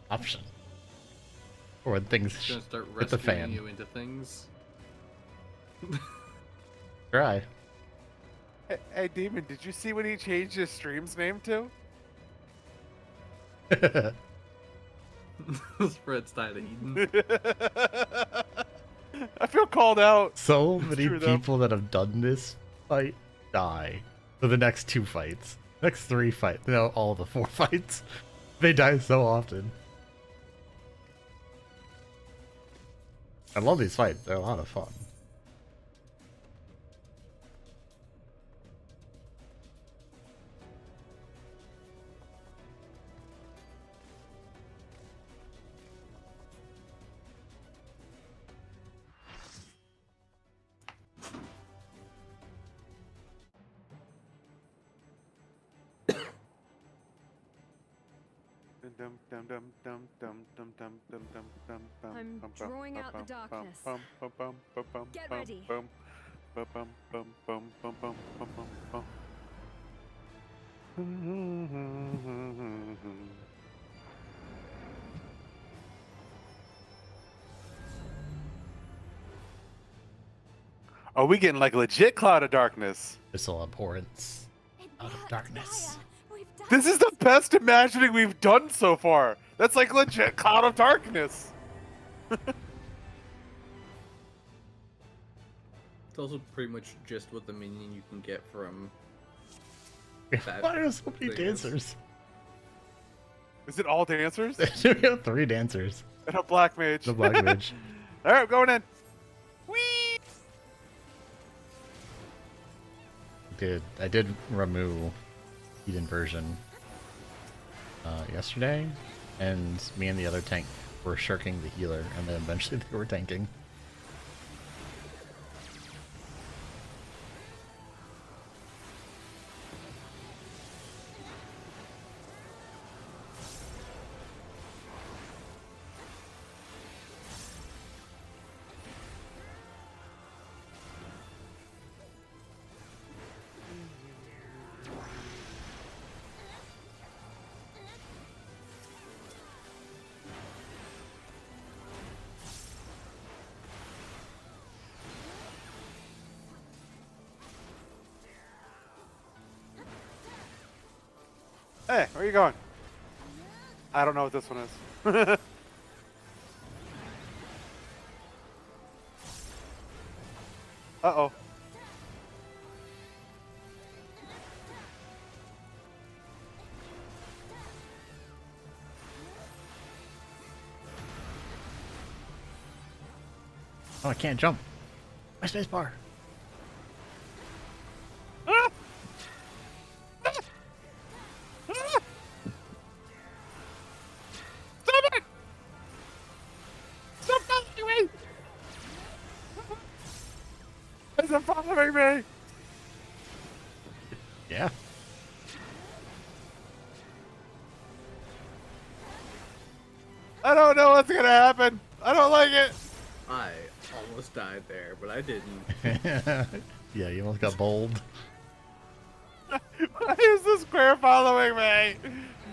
[SPEAKER 3] option. Or when things
[SPEAKER 12] It's gonna start
[SPEAKER 3] hit the
[SPEAKER 12] rescuing
[SPEAKER 3] fan.
[SPEAKER 12] you into things.
[SPEAKER 3] Try.
[SPEAKER 11] Hey, Demon, did you see what he changed his stream's name to?
[SPEAKER 12] Spread's tied to Eden.
[SPEAKER 11] I feel called out.
[SPEAKER 3] So
[SPEAKER 11] It's
[SPEAKER 3] many
[SPEAKER 11] true, though.
[SPEAKER 3] people that have done this fight die for the next 2 fights. Next 3 fights. No, all the 4 fights. They die so often. I love these fights. They're a lot of fun.
[SPEAKER 10] I'm drawing out the darkness. Get ready.
[SPEAKER 11] Are we getting like legit Cloud of Darkness?
[SPEAKER 3] Abyssal abhorrence. Out of darkness.
[SPEAKER 11] This is the best imagining we've done so far. That's like legit Cloud of Darkness.
[SPEAKER 12] It's also pretty much just what the minion you can get from.
[SPEAKER 3] Why are there so many
[SPEAKER 12] thing is.
[SPEAKER 3] dancers?
[SPEAKER 11] Is it all dancers?
[SPEAKER 3] We have 3 dancers.
[SPEAKER 11] And a black mage.
[SPEAKER 3] The black mage.
[SPEAKER 11] All right, going in.
[SPEAKER 3] I did remove Eden version yesterday, and me and the other tank were shirking the healer, and then eventually they were tanking.
[SPEAKER 11] Hey, where are you going? I don't know what this one is. Uh-oh.
[SPEAKER 3] Oh, I can't jump. My space bar.
[SPEAKER 11] Is it following me?
[SPEAKER 3] Yeah.
[SPEAKER 11] I don't know what's gonna happen. I don't like it.
[SPEAKER 12] I almost died there, but I didn't.
[SPEAKER 3] Yeah, you almost got bold.
[SPEAKER 11] Why is the square following me?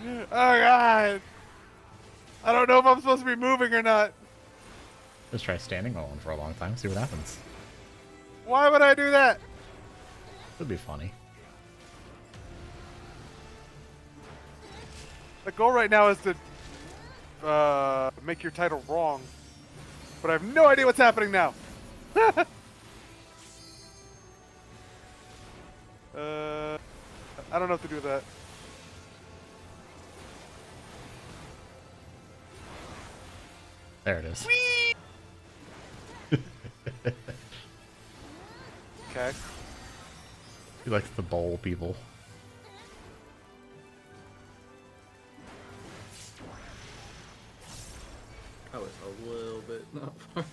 [SPEAKER 11] Oh god. I don't know if I'm supposed to be moving or not.
[SPEAKER 3] Just try standing on one for a long time, see what happens.
[SPEAKER 11] Why would I do that?
[SPEAKER 3] Would be funny.
[SPEAKER 11] The goal right now is to make your title wrong. But I have no idea what's happening now. I don't know what to do with that.
[SPEAKER 3] There it is.
[SPEAKER 11] Okay.
[SPEAKER 3] He likes the bowl people.
[SPEAKER 12] I was a little bit not far.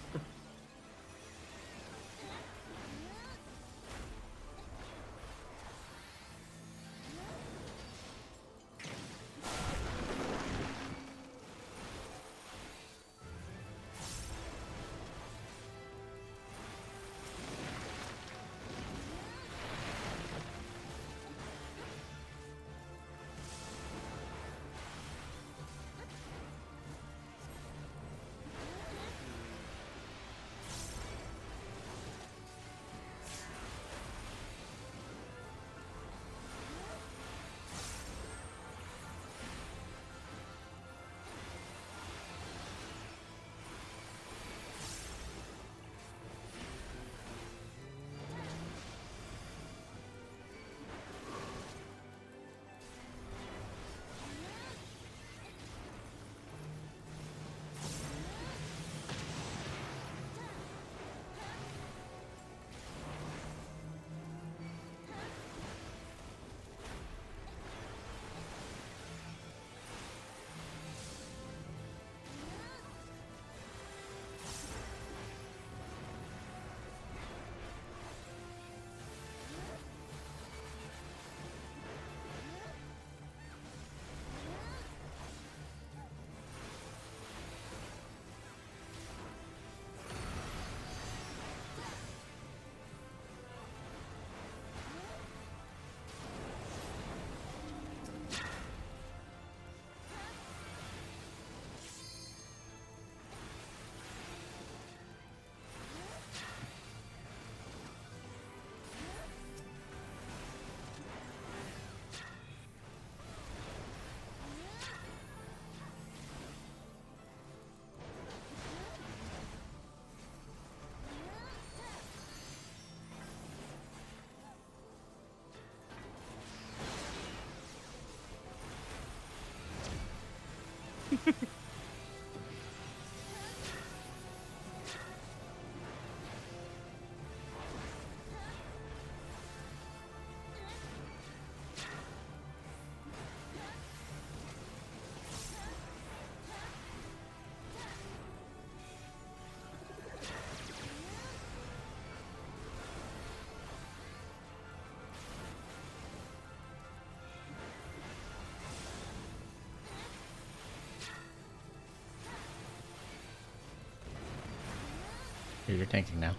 [SPEAKER 3] Here, you're tanking now.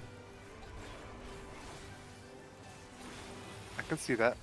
[SPEAKER 11] I can see that.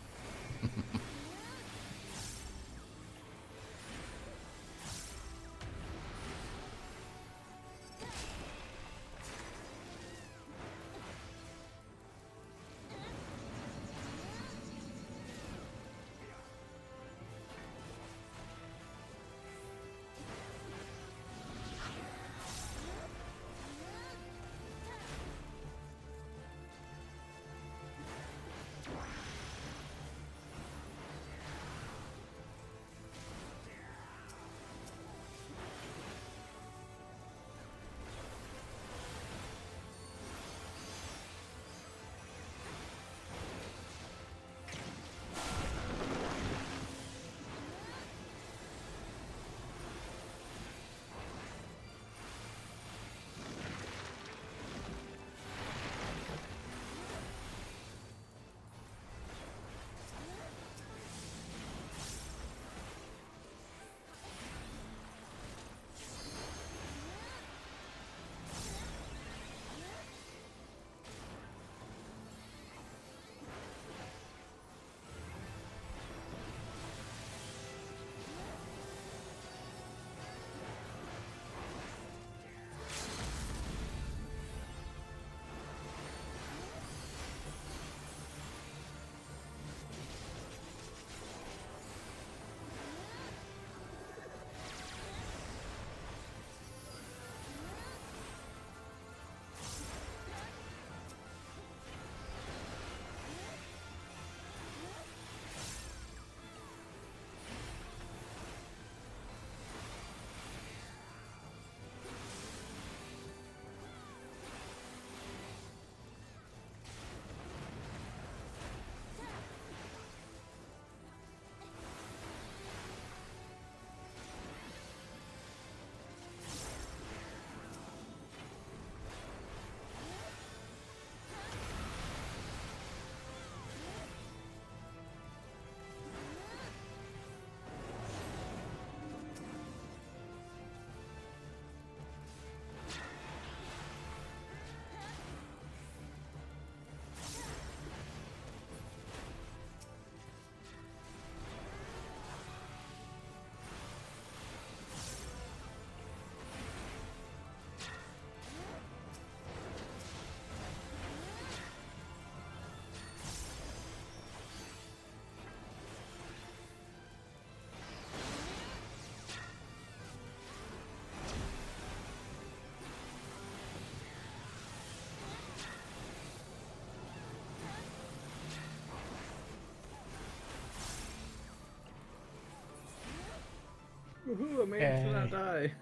[SPEAKER 12] Woohoo, I managed to not die.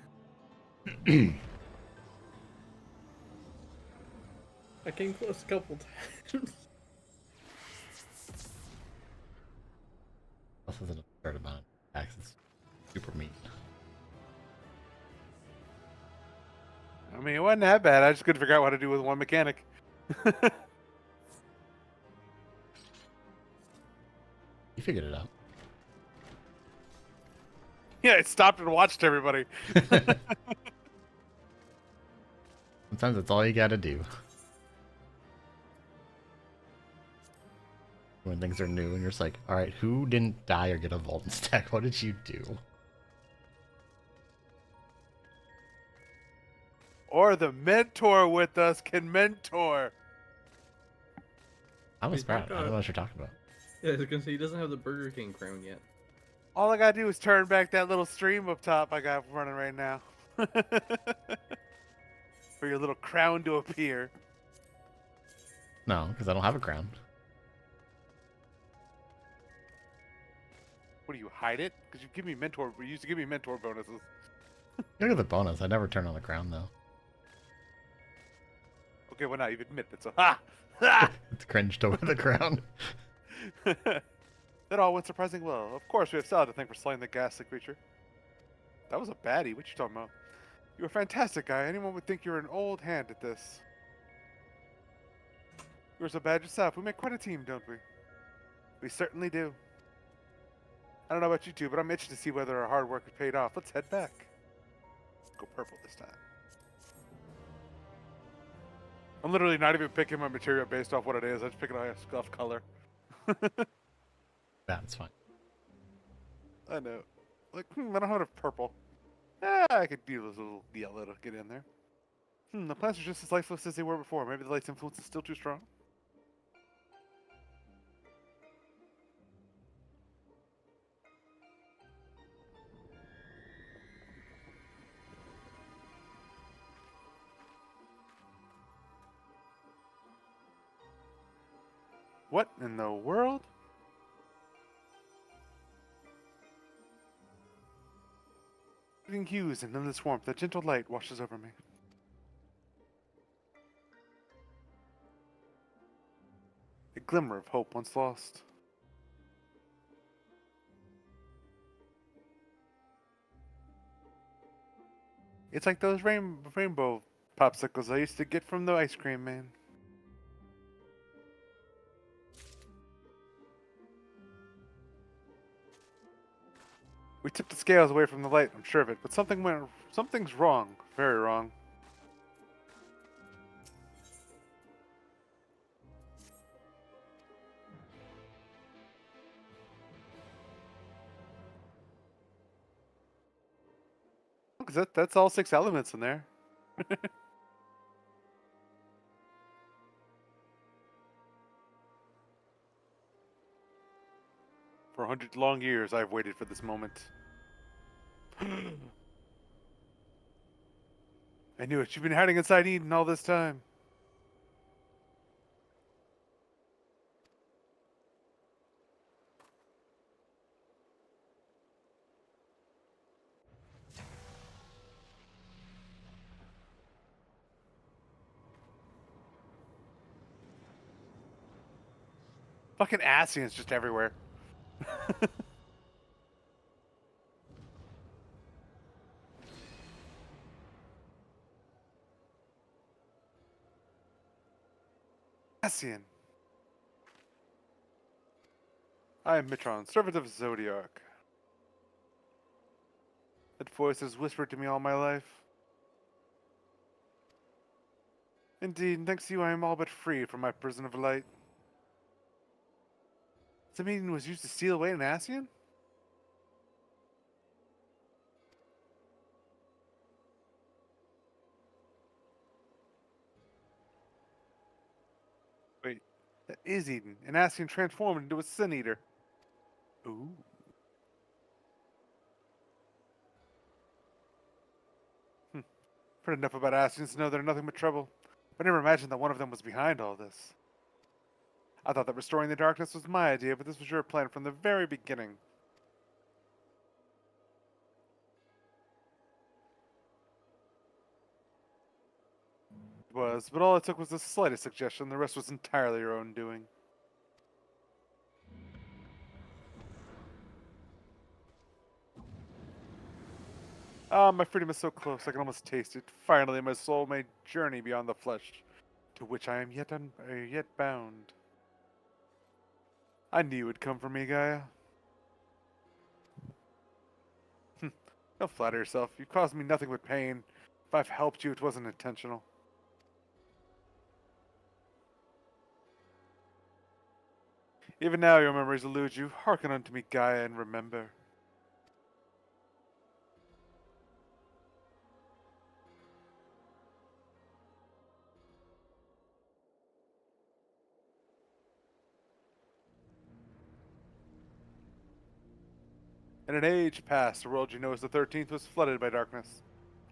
[SPEAKER 12] I came close a couple times.
[SPEAKER 3] This is an absurd amount of attacks. It's super mean.
[SPEAKER 11] I mean, it wasn't that bad. I just couldn't figure out what to do with one mechanic.
[SPEAKER 3] You figured it out.
[SPEAKER 11] Yeah, I stopped and watched everybody.
[SPEAKER 3] Sometimes that's all you gotta do. When things are new and you're just like, alright, who didn't die or get a Vulcan stack? What did you do?
[SPEAKER 11] Or the mentor with us can mentor.
[SPEAKER 3] I'm a
[SPEAKER 12] He's
[SPEAKER 3] Sprout.
[SPEAKER 12] not
[SPEAKER 3] I don't know what you're talking about.
[SPEAKER 12] Yeah, I was gonna say he doesn't have the Burger King crown yet.
[SPEAKER 11] All I gotta do is turn back that little stream up top I got running right now. For your little crown to appear.
[SPEAKER 3] No, because I don't have a crown.
[SPEAKER 11] What do you hide it? Because you give me mentor. You used to give me mentor bonuses.
[SPEAKER 3] Look at the bonus. I never turn on the crown though.
[SPEAKER 11] Okay, well now you've admitted it. So ha, ha!
[SPEAKER 3] It's cringe to wear the crown.
[SPEAKER 11] That all went surprisingly well. Of course, we have Salad to thank for slaying the ghastly creature. That was a baddie. What you talking about? You're a fantastic guy. Anyone would think you're an old hand at this. You're so bad yourself. We make quite a team, don't we? We certainly do. I don't know about you two, but I'm itching to see whether our hard work has paid off. Let's head back. Let's go purple this time. I'm literally not even picking my material based off what it is. I just pick it off color.
[SPEAKER 3] That's fine.
[SPEAKER 11] I know. Like, I don't have enough purple. I could use a little yellow to get in there. The plants are just as lifeless as they were before. Maybe the light's influence is still too strong. What in the world? Fleeting hues and endless warmth, a gentle light washes over me. A glimmer of hope once lost. It's like those rainbow popsicles I used to get from the ice cream man. We tipped the scales away from the light, I'm sure of it, but something's wrong. Very wrong. Because that's all 6 elements in there. For 100 long years, I've waited for this moment. I knew it. You've been hiding inside Eden all this time. Fucking Asians just everywhere. Asian. I am Mitron, servant of Zodiac. That voice has whispered to me all my life. Indeed, thanks to you I am all but free from my prison of light. The meeting was used to steal away an Asian? Wait, that is Eden. An Asian transformed into a Sin Eater. Ooh. Heard enough about Asians to know they're nothing but trouble. But I never imagined that one of them was behind all this. I thought that restoring the darkness was my idea, but this was your plan from the very beginning. was, but all it took was the slightest suggestion. The rest was entirely your own doing. Ah, my freedom is so close, I can almost taste it. Finally, my soul may journey beyond the flesh, to which I am yet bound. I knew you would come for me, Gaia. Don't flatter yourself. You caused me nothing but pain. If I've helped you, it wasn't intentional. Even now your memories elude you. Hearken unto me, Gaia, and remember. In an age past, the world you know as the 13th was flooded by darkness.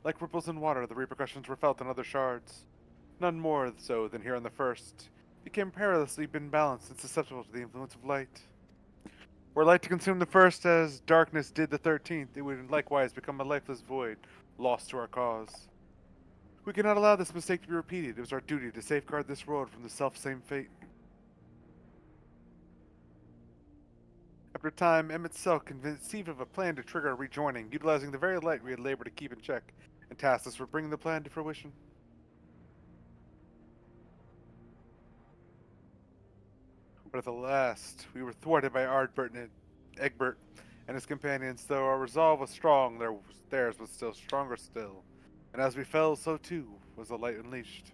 [SPEAKER 11] Like ripples in water, the repercussions were felt in other shards. None more so than here on the first. Became perilously imbalanced and susceptible to the influence of light. Were light to consume the first as darkness did the 13th, it would likewise become a lifeless void, lost to our cause. We cannot allow this mistake to be repeated. It was our duty to safeguard this world from the self-same fate. After a time, Emmett Selk conceived of a plan to trigger a rejoining, utilizing the very light we had labored to keep in check, and tasked us with bringing the plan to fruition. But at the last, we were thwarted by Egbert and his companions. Though our resolve was strong, theirs was still stronger still. And as we fell, so too was the light unleashed.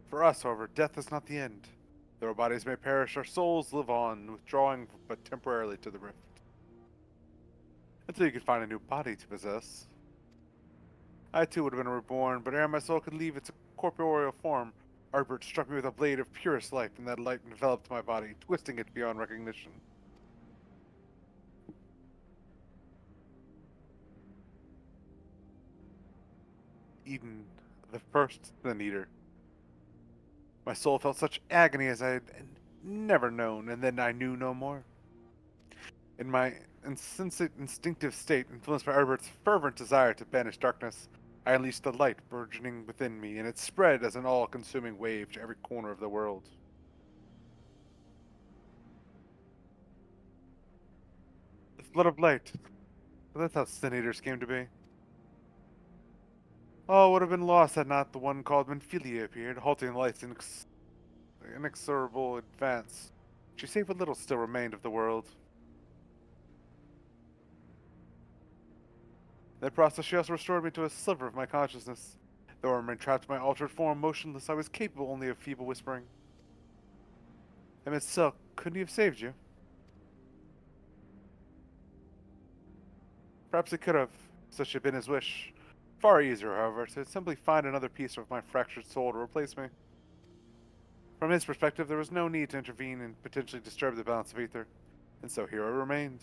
[SPEAKER 11] For us, however, death is not the end. Though our bodies may perish, our souls live on, withdrawing but temporarily to the rift. Until you could find a new body to possess. I too would have been reborn, but ere my soul could leave its corporeal form, Arbert struck me with a blade of purest light, and that light enveloped my body, twisting it beyond recognition. Eden, the first Sin Eater. My soul felt such agony as I had never known, and then I knew no more. In my insensate instinctive state, influenced by Albert's fervent desire to banish darkness, I unleashed the light burgeoning within me, and it spread as an all-consuming wave to every corner of the world. The flood of light. That's how Sin Eaters came to be. All would have been lost had not the one called Menphilia appeared, halting the light's inexorable advance. She saved what little still remained of the world. In that process, she also restored me to a sliver of my consciousness. Though I remained trapped in my altered form, motionless, I was capable only of feeble whispering. Emmett Silk, couldn't he have saved you? Perhaps he could have, if such had been his wish. Far easier, however, to simply find another piece of my fractured soul to replace me. From his perspective, there was no need to intervene and potentially disturb the balance of ether, and so here I remained.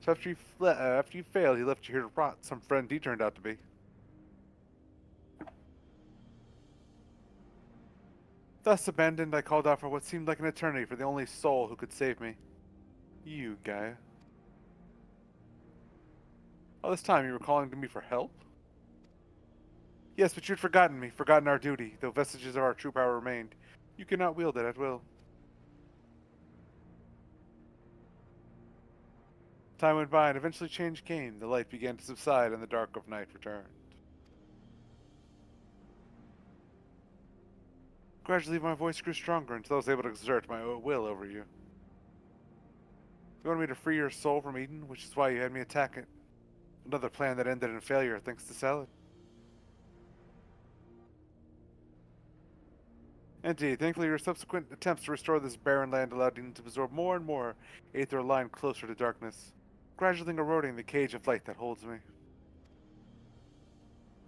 [SPEAKER 11] So after you failed, he left you here to rot, some friend he turned out to be. Thus abandoned, I called out for what seemed like an eternity for the only soul who could save me. You, Gaia. All this time you were calling to me for help? Yes, but you'd forgotten me, forgotten our duty, though vestiges of our true power remained. You could not wield it at will. Time went by and eventually change came. The light began to subside and the dark of night returned. Gradually my voice grew stronger until I was able to exert my will over you. You wanted me to free your soul from Eden, which is why you had me attack it. Another plan that ended in failure thanks to Salad. Indeed, thankfully your subsequent attempts to restore this barren land allowed Eden to absorb more and more aether line closer to darkness, gradually eroding the cage of light that holds me.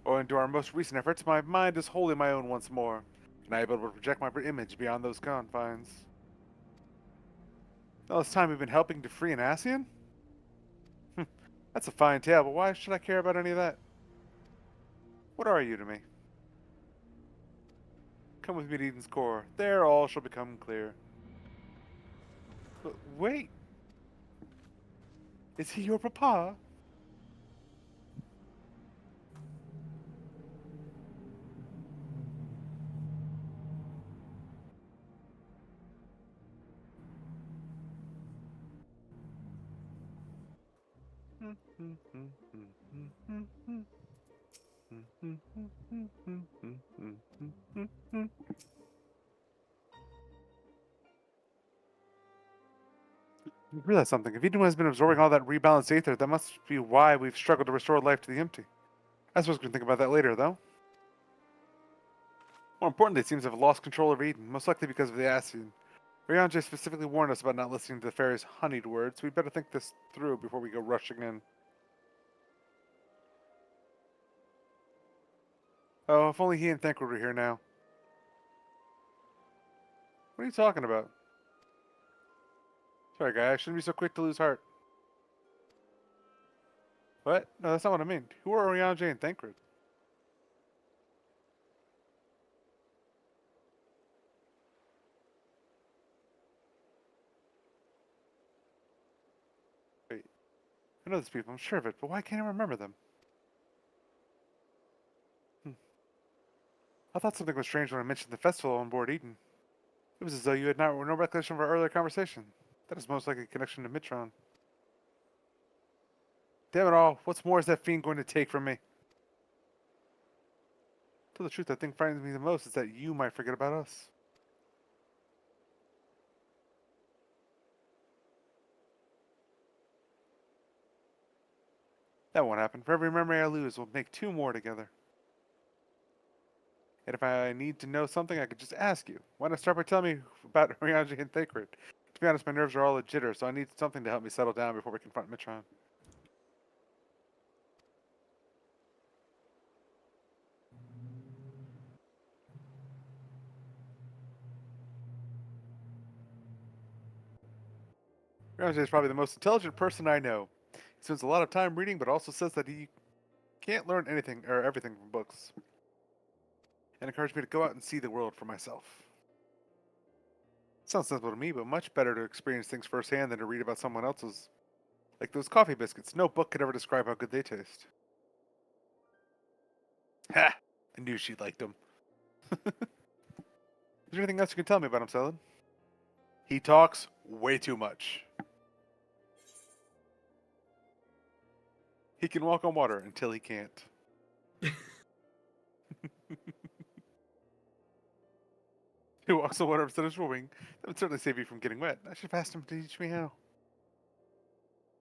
[SPEAKER 11] Owing to our most recent efforts, my mind is wholly my own once more, and I am able to project my image beyond those confines. All this time we've been helping to free an Ascian? That's a fine tale, but why should I care about any of that? What are you to me? Come with me to Eden's core. There all shall become clear. But wait! Is he your papa? You realize something. If Eden has been absorbing all that rebalanced aether, that must be why we've struggled to restore life to the empty. I suppose we can think about that later, though. More importantly, it seems to have lost control of Eden, most likely because of the acid. Ryanje specifically warned us about not listening to the fairy's honeyed words. We'd better think this through before we go rushing in. Oh, if only he and Thancred were here now. What are you talking about? Sorry, guy, I shouldn't be so quick to lose heart. What? No, that's not what I mean. Who are Ryanje and Thancred? Wait. I know these people, I'm sure of it, but why can't I remember them? I thought something was strange when I mentioned the festival on board Eden. It was as though you had no recollection of our earlier conversation. That is most likely a connection to Mitron. Damn it all, what's more is that fiend going to take from me? To tell the truth, I think frightens me the most is that you might forget about us. That won't happen. For every memory I lose, we'll make 2 more together. And if I need to know something, I could just ask you. Why not start by telling me about Ryanje and Thancred? To be honest, my nerves are all a jitter, so I need something to help me settle down before we confront Mitron. Ryanje is probably the most intelligent person I know. He spends a lot of time reading, but also says that he can't learn anything or everything from books. And encouraged me to go out and see the world for myself. Sounds sensible to me, but much better to experience things firsthand than to read about someone else's. Like those coffee biscuits. No book could ever describe how good they taste. Ha! I knew she liked them. Is there anything else you can tell me about him, Selin? He talks way too much. He can walk on water until he can't. He walks on water instead of swimming. That would certainly save you from getting wet. I should have asked him to teach me how.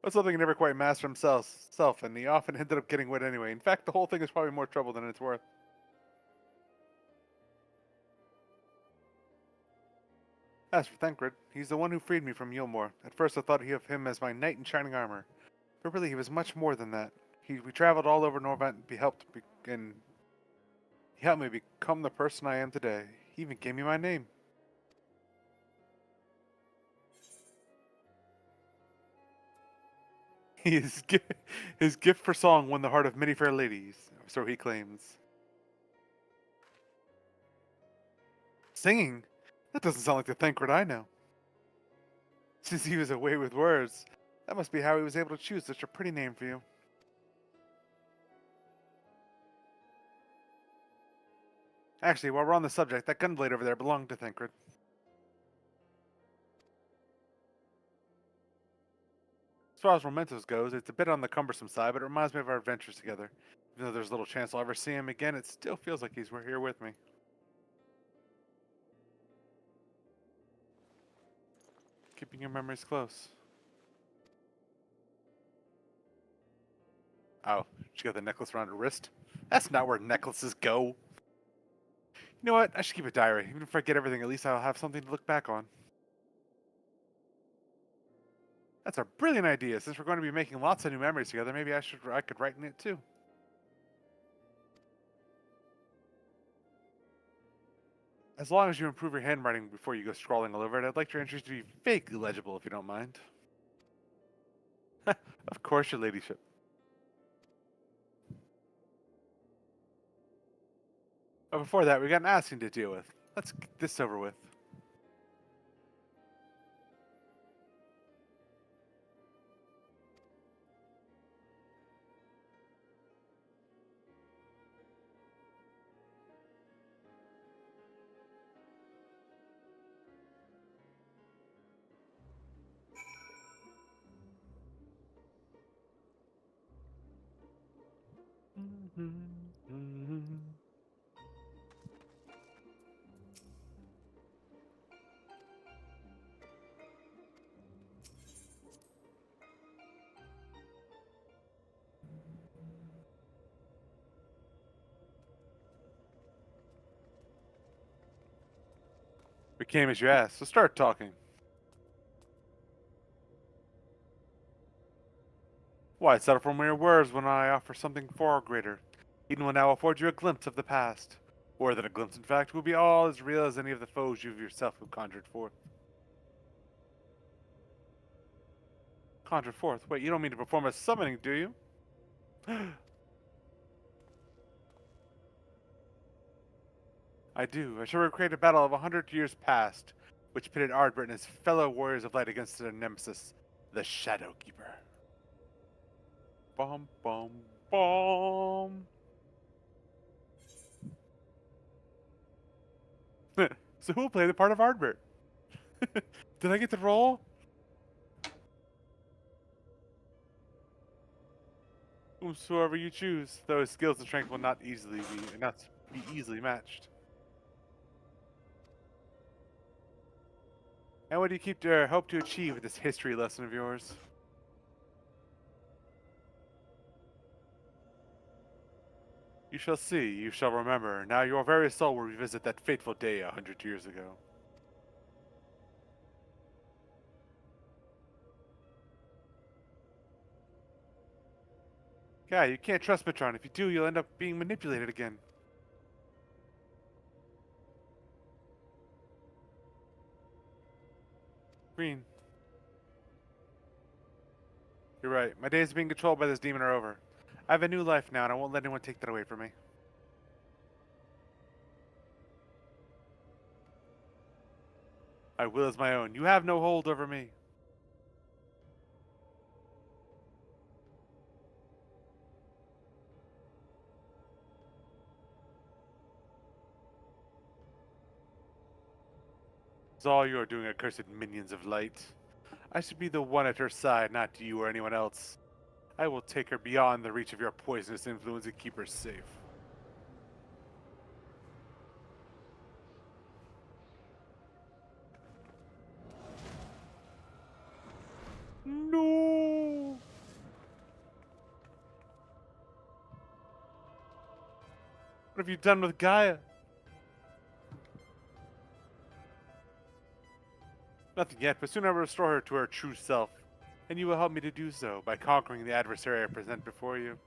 [SPEAKER 11] But something he never quite mastered himself, and he often ended up getting wet anyway. In fact, the whole thing is probably more trouble than it's worth. As for Thancred, he's the one who freed me from Yilmore. At first I thought of him as my knight in shining armor. But really, he was much more than that. We traveled all over Norvent and he helped me become the person I am today. He even gave me my name. His gift for song won the heart of many fair ladies, so he claims. Singing? That doesn't sound like the Thancred I know. Since he was away with words, that must be how he was able to choose such a pretty name for you. Actually, while we're on the subject, that gunblade over there belonged to Thancred. As far as mementos goes, it's a bit on the cumbersome side, but it reminds me of our adventures together. Even though there's little chance I'll ever see him again, it still feels like he's here with me. Keeping your memories close. Oh, she got the necklace around her wrist? That's not where necklaces go. You know what? I should keep a diary. Even if I forget everything, at least I'll have something to look back on. That's a brilliant idea. Since we're going to be making lots of new memories together, maybe I could write in it too. As long as you improve your handwriting before you go scrawling all over it, I'd like your entries to be vaguely legible if you don't mind. Of course, your ladyship. But before that, we got an asking to deal with. Let's get this over with. We came as you asked, so start talking. Why settle for mere words when I offer something far greater? Eden will now afford you a glimpse of the past. More than a glimpse, in fact, will be all as real as any of the foes you yourself have conjured forth. Conjured forth? Wait, you don't mean to perform a summoning, do you? I do. I shall recreate a battle of 100 years past, which pitted Ardbert and his fellow warriors of light against their nemesis, the Shadow Keeper. Bum, bum, bum. So who will play the part of Ardbert? Did I get the role? Whomsoever you choose, though his skills and strength will not be easily matched. And what do you hope to achieve with this history lesson of yours? You shall see, you shall remember. Now your very soul will revisit that fateful day 100 years ago. Yeah, you can't trust Metron. If you do, you'll end up being manipulated again. Green. You're right. My days of being controlled by this demon are over. I have a new life now, and I won't let anyone take that away from me. My will is my own. You have no hold over me. It's all you are doing, accursed minions of light. I should be the one at her side, not you or anyone else. I will take her beyond the reach of your poisonous influence and keep her safe. No! What have you done with Gaia? Nothing yet, but soon I will restore her to her true self. And you will help me to do so by conquering the adversary I present before you.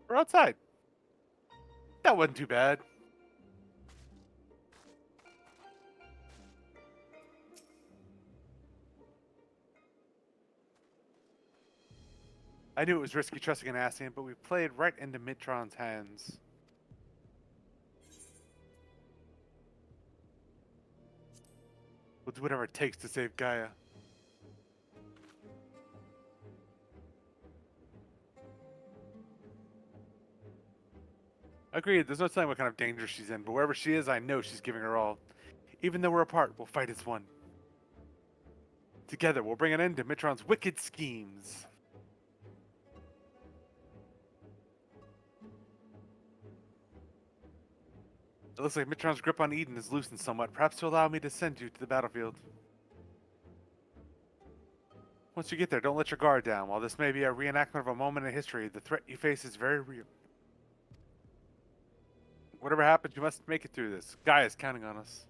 [SPEAKER 11] We're outside. That wasn't too bad. I knew it was risky trusting an Ascian, but we played right into Mitron's hands. We'll do whatever it takes to save Gaia. Agreed, there's no telling what kind of danger she's in, but wherever she is, I know she's giving her all. Even though we're apart, we'll fight as one. Together, we'll bring an end to Mitron's wicked schemes. It looks like Mitron's grip on Eden is loosened somewhat, perhaps to allow me to send you to the battlefield. Once you get there, don't let your guard down. While this may be a reenactment of a moment in history, the threat you face is very real. Whatever happens, you must make it through this. Gaia is counting on us.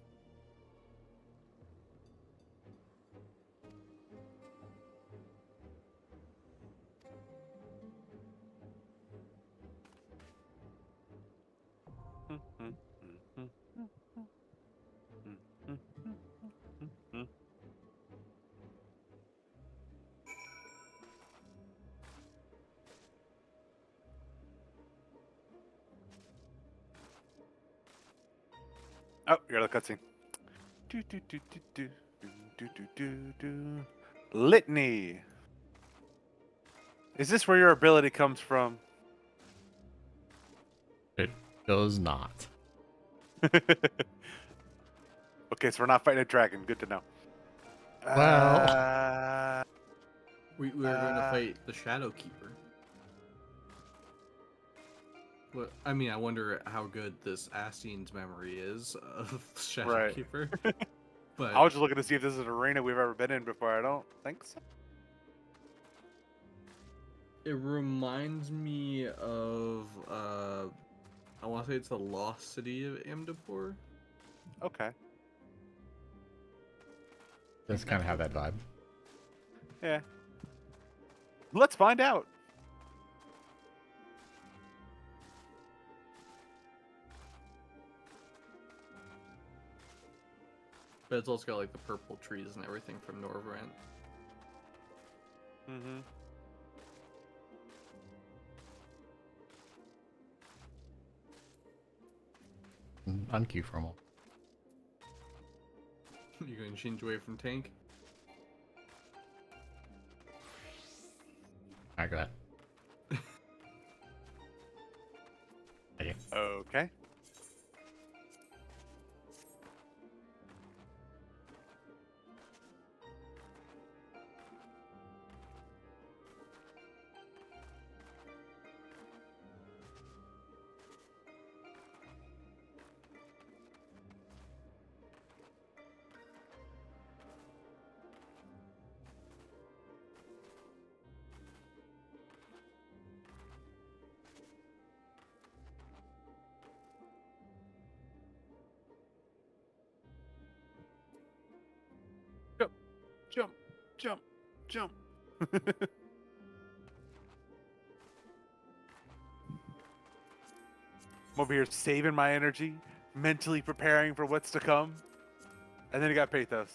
[SPEAKER 11] Oh, you're out of the cutscene. Litany. Is this where your ability comes from?
[SPEAKER 3] It does not.
[SPEAKER 11] Okay, so we're not fighting a dragon. Good to know.
[SPEAKER 3] Well,
[SPEAKER 12] We were going to fight the Shadow Keeper. What? I mean, I wonder how good this Astine's memory is of the Shadow
[SPEAKER 11] Right.
[SPEAKER 12] Keeper. But
[SPEAKER 11] I was just looking to see if this is an arena we've ever been in before. I don't think so.
[SPEAKER 12] it reminds me of I want to say it's the lost city of Amdapur.
[SPEAKER 11] Okay.
[SPEAKER 3] does kind of have that vibe.
[SPEAKER 11] Yeah. Let's find out.
[SPEAKER 12] But it's also got like the purple trees and everything from Norvrant.
[SPEAKER 11] Mm-hmm.
[SPEAKER 3] Unqueue for a moment.
[SPEAKER 12] You going to change away from tank?
[SPEAKER 3] Alright, go ahead. Thank you.
[SPEAKER 11] Okay. Jump, jump, jump. I'm over here saving my energy, mentally preparing for what's to come. And then you got Pathos.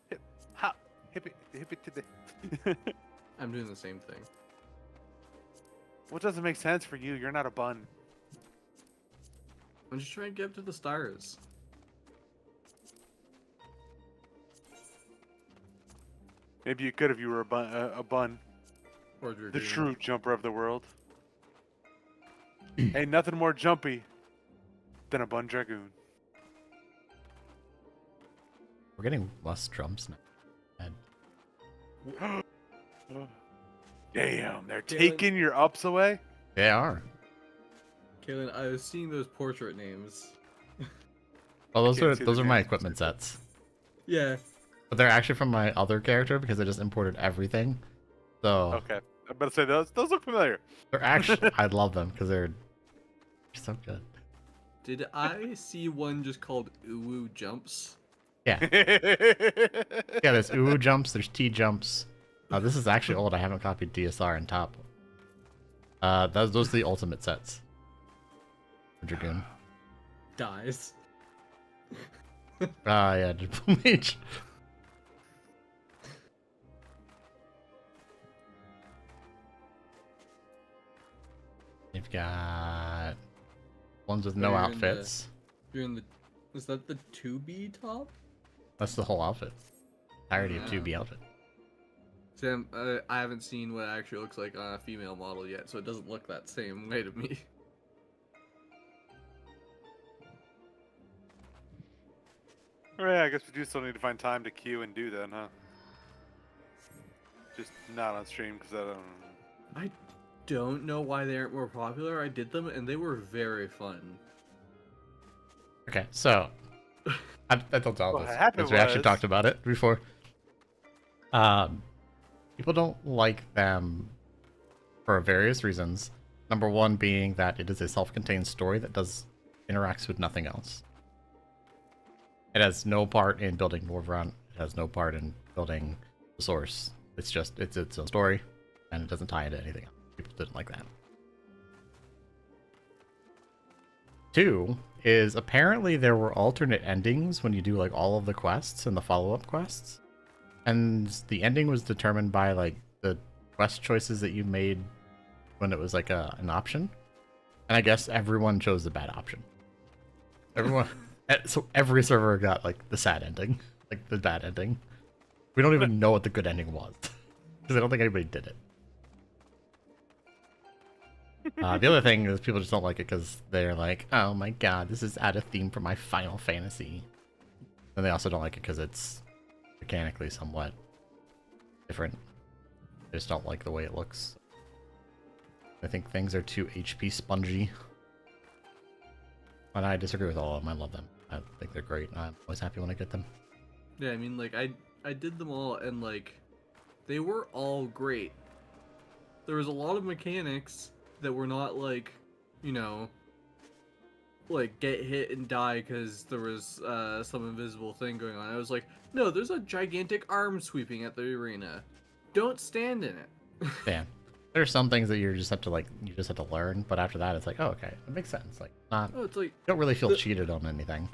[SPEAKER 11] Hip, hop, hip it to the...
[SPEAKER 12] I'm doing the same thing.
[SPEAKER 11] What doesn't make sense for you? You're not a bun.
[SPEAKER 12] I'm just trying to get up to the stars.
[SPEAKER 11] Maybe you could if you were a bun.
[SPEAKER 12] Or
[SPEAKER 11] The
[SPEAKER 12] Dragoon.
[SPEAKER 11] true jumper of the world. Ain't nothing more jumpy than a bun dragoon.
[SPEAKER 3] We're getting less drums now. And
[SPEAKER 11] Damn, they're
[SPEAKER 12] Dylan-
[SPEAKER 11] taking your ups away?
[SPEAKER 3] they are.
[SPEAKER 12] Kaylin, I was seeing those portrait names.
[SPEAKER 3] Well, those
[SPEAKER 11] can't
[SPEAKER 3] are
[SPEAKER 11] see
[SPEAKER 3] those
[SPEAKER 11] the
[SPEAKER 3] are my
[SPEAKER 11] names.
[SPEAKER 3] equipment sets,
[SPEAKER 12] Yeah.
[SPEAKER 3] but they're actually from my other character because I just imported everything. So
[SPEAKER 11] Okay. I'm about to say those look familiar.
[SPEAKER 3] they're actually I love them because they're so good.
[SPEAKER 12] Did I see one just called Uwu Jumps?
[SPEAKER 3] Yeah, yeah. There's Uwu jumps. There's T jumps. This is actually old. I haven't copied DSR and top. Those are the ultimate sets. For Dragoon.
[SPEAKER 12] Dies.
[SPEAKER 3] Yeah, Triple Mage. You've got ones with no
[SPEAKER 12] You're in
[SPEAKER 3] outfits.
[SPEAKER 12] You're in the. Is that the 2B top?
[SPEAKER 3] That's the whole outfit. Entirety of
[SPEAKER 12] Yeah.
[SPEAKER 3] 2B outfit.
[SPEAKER 12] Sam, I haven't seen what it actually looks like on a female model yet, so it doesn't look that same way to me.
[SPEAKER 11] Alright, I guess we do still need to find time to queue and do then, huh? Just not on stream because I don't...
[SPEAKER 12] I don't know why they aren't more popular. I did them and they were very fun.
[SPEAKER 3] Okay, so I told all
[SPEAKER 11] What
[SPEAKER 3] this
[SPEAKER 11] happened
[SPEAKER 3] because we actually
[SPEAKER 11] was-
[SPEAKER 3] talked about it before. People don't like them for various reasons. Number one being that it is a self-contained story that interacts with nothing else. It has no part in building Norvrant. It has no part in building the source. It's just it's a story, and it doesn't tie into anything else. People didn't like that. Two is apparently there were alternate endings when you do like all of the quests and the follow-up quests, and the ending was determined by like the quest choices that you made when it was like an option, and I guess everyone chose the bad option. Everyone, so every server got like the sad ending. like the bad ending. We don't even know what the good ending was because I don't think anybody did it. The other thing is people just don't like it because they're like, oh my god, this is out of theme for my Final Fantasy. And they also don't like it because it's mechanically somewhat different. They just don't like the way it looks. I think things are too HP spongy. And I disagree with all of them. I love them. I think they're great. I'm always happy when I get them.
[SPEAKER 12] Yeah, I mean, like, I did them all, and, like, they were all great. There was a lot of mechanics that were not, like, you know, like, get hit and die because there was some invisible thing going on. I was like, no, there's a gigantic arm sweeping at the arena. Don't stand in it.
[SPEAKER 3] Yeah. There are some things that you just have to learn, but after that it's like, oh, okay, it makes sense. Like, not,
[SPEAKER 12] Oh, it's like,
[SPEAKER 3] you don't really feel cheated on anything.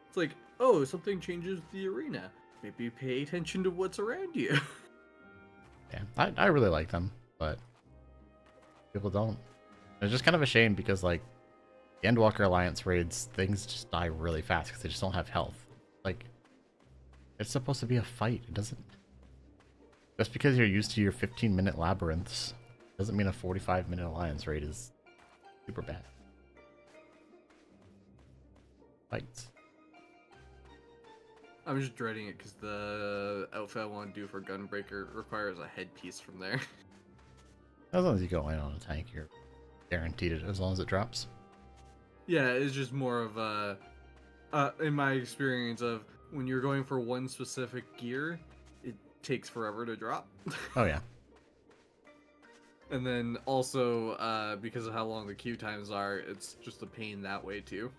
[SPEAKER 12] it's like, oh, something changes the arena. Maybe pay attention to what's around you.
[SPEAKER 3] Yeah, I really like them, but people don't. It's just kind of a shame because, like, the Endwalker Alliance raids, things just die really fast because they just don't have health. Like, it's supposed to be a fight. It doesn't... Just because you're used to your 15-minute labyrinths doesn't mean a 45-minute Alliance raid is super bad. Fights.
[SPEAKER 12] I'm just dreading it because the outfit I want to do for Gunbreaker requires a headpiece from there.
[SPEAKER 3] As long as you go in on a tank, you're guaranteed it as long as it drops.
[SPEAKER 12] Yeah, it's just more of a, in my experience of when you're going for one specific gear, it takes forever to drop.
[SPEAKER 3] Oh yeah.
[SPEAKER 12] And then also, because of how long the queue times are, it's just a pain that way too.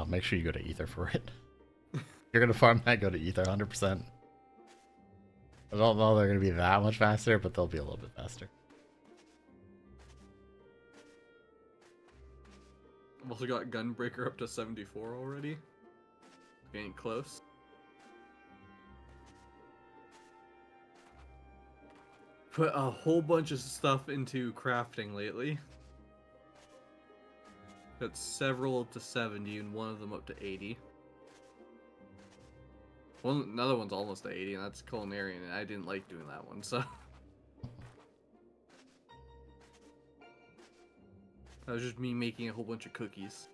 [SPEAKER 3] Make sure you go to Ether for it. If you're gonna farm that, go to Ether 100%. I don't know they're gonna be that much faster, but they'll be a little bit faster.
[SPEAKER 12] I've also got Gunbreaker up to 74 already. Getting close. Put a whole bunch of stuff into crafting lately. Got several up to 70 and one of them up to 80. Another one's almost to 80, and that's Culinary, and I didn't like doing that one, so... That was just me making a whole bunch of cookies.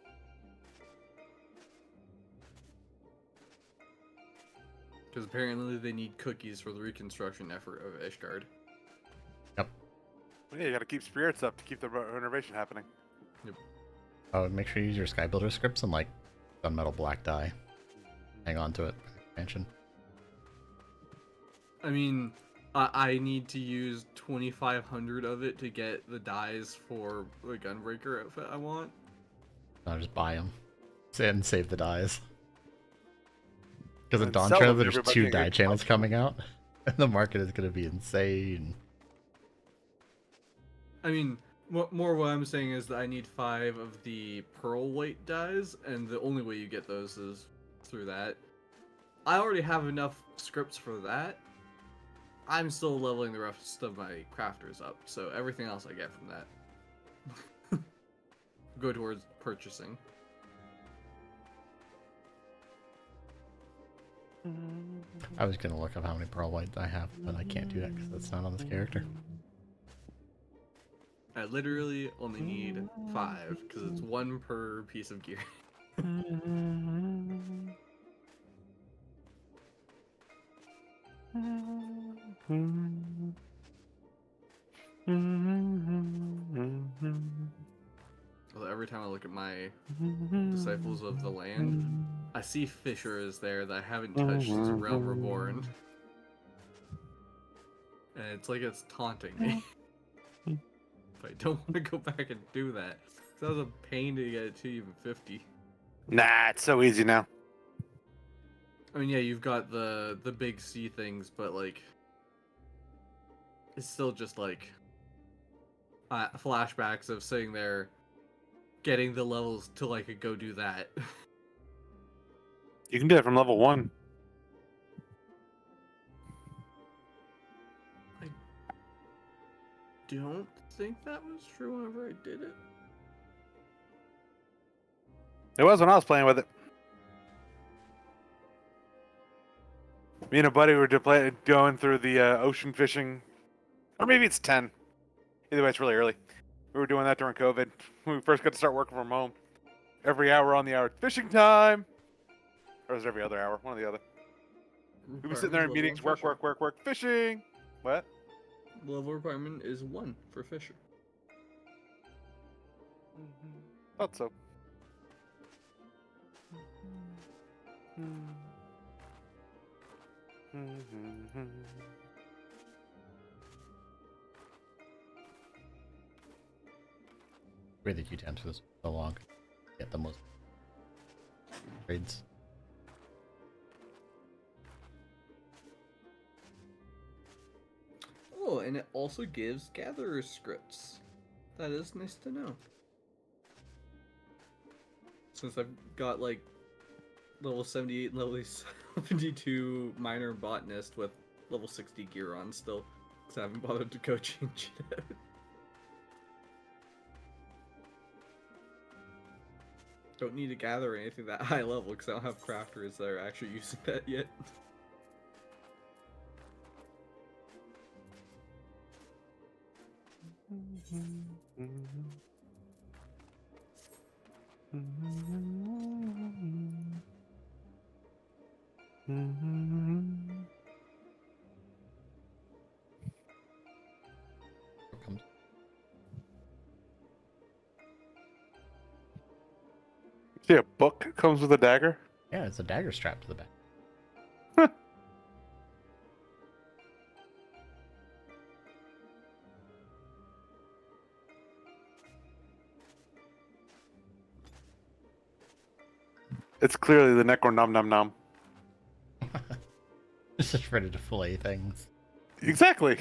[SPEAKER 12] Because apparently they need cookies for the reconstruction effort of Ishgard.
[SPEAKER 3] Yep.
[SPEAKER 11] Well, yeah, you gotta keep spirits up to keep the renovation happening.
[SPEAKER 12] Yep.
[SPEAKER 3] Oh, make sure you use your Sky Builder scripts and, like, gunmetal black dye. Hang on to it. Expansion.
[SPEAKER 12] I mean, I need to use 2,500 of it to get the dyes for the Gunbreaker outfit I want.
[SPEAKER 3] I'll just buy them. And save the dyes. Because in
[SPEAKER 11] And
[SPEAKER 3] Dawn
[SPEAKER 11] sell
[SPEAKER 3] Trail,
[SPEAKER 11] them to
[SPEAKER 3] there's
[SPEAKER 11] everybody
[SPEAKER 3] 2
[SPEAKER 11] and
[SPEAKER 3] dye
[SPEAKER 11] get
[SPEAKER 3] channels
[SPEAKER 11] money.
[SPEAKER 3] coming out. And the market is going to be insane.
[SPEAKER 12] I mean, more what I'm saying is that I need 5 of the pearl white dyes, and the only way you get those is through that. I already have enough scripts for that. I'm still leveling the rest of my crafters up, so everything else I get from that go towards purchasing.
[SPEAKER 3] I was going to look up how many pearl whites I have, but I can't do that because that's not on this character.
[SPEAKER 12] I literally only need 5, because it's 1 per piece of gear. Well, every time I look at my Disciples of the Land, I see Fisher is there that I haven't touched since Realm Reborn. And it's like it's taunting me. But I don't want to go back and do that. That was a pain to get it to even 50.
[SPEAKER 11] Nah, it's so easy now.
[SPEAKER 12] I mean, yeah, you've got the big C things, but like, it's still just like flashbacks of sitting there, getting the levels to like go do that.
[SPEAKER 11] You can do it from level 1.
[SPEAKER 12] I don't think that was true whenever I did it.
[SPEAKER 11] It was when I was playing with it. Me and a buddy were going through the ocean fishing, or maybe it's 10. Either way, it's really early. We were doing that during COVID. When we first got to start working from home. Every hour on the hour, fishing time. Or was it every other hour? One or the other. We'd be sitting there in meetings, work, fishing. What?
[SPEAKER 12] Level requirement is 1 for Fisher.
[SPEAKER 11] Thought so.
[SPEAKER 3] Weird that you dance for this so long. Get the most grades.
[SPEAKER 12] Oh, and it also gives gatherer scripts. That is nice to know. Since I've got like level 78 and level 72 minor botanist with level 60 gear on still, because I haven't bothered to go change it out. Don't need to gather anything that high level because I don't have crafters that are actually using that yet.
[SPEAKER 11] See, a book comes with a dagger?
[SPEAKER 3] Yeah, it's a dagger strapped to the back.
[SPEAKER 11] It's clearly the Necro Nom Nom Nom.
[SPEAKER 3] It's just ready to fillet things.
[SPEAKER 11] Exactly.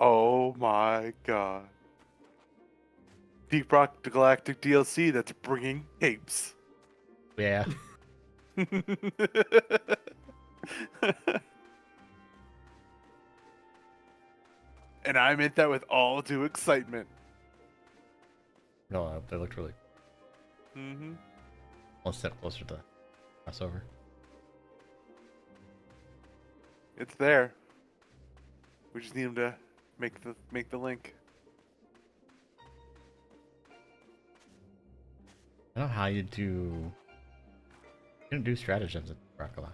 [SPEAKER 11] Oh my god. Deep Rock Galactic DLC that's bringing apes.
[SPEAKER 3] Yeah.
[SPEAKER 11] And I meant that with all due excitement.
[SPEAKER 3] No, they looked really.
[SPEAKER 11] Mm-hmm.
[SPEAKER 3] One step closer to crossover.
[SPEAKER 11] It's there. We just need him to make the link.
[SPEAKER 3] I don't know how you do. You don't do stratagems in Rocket League.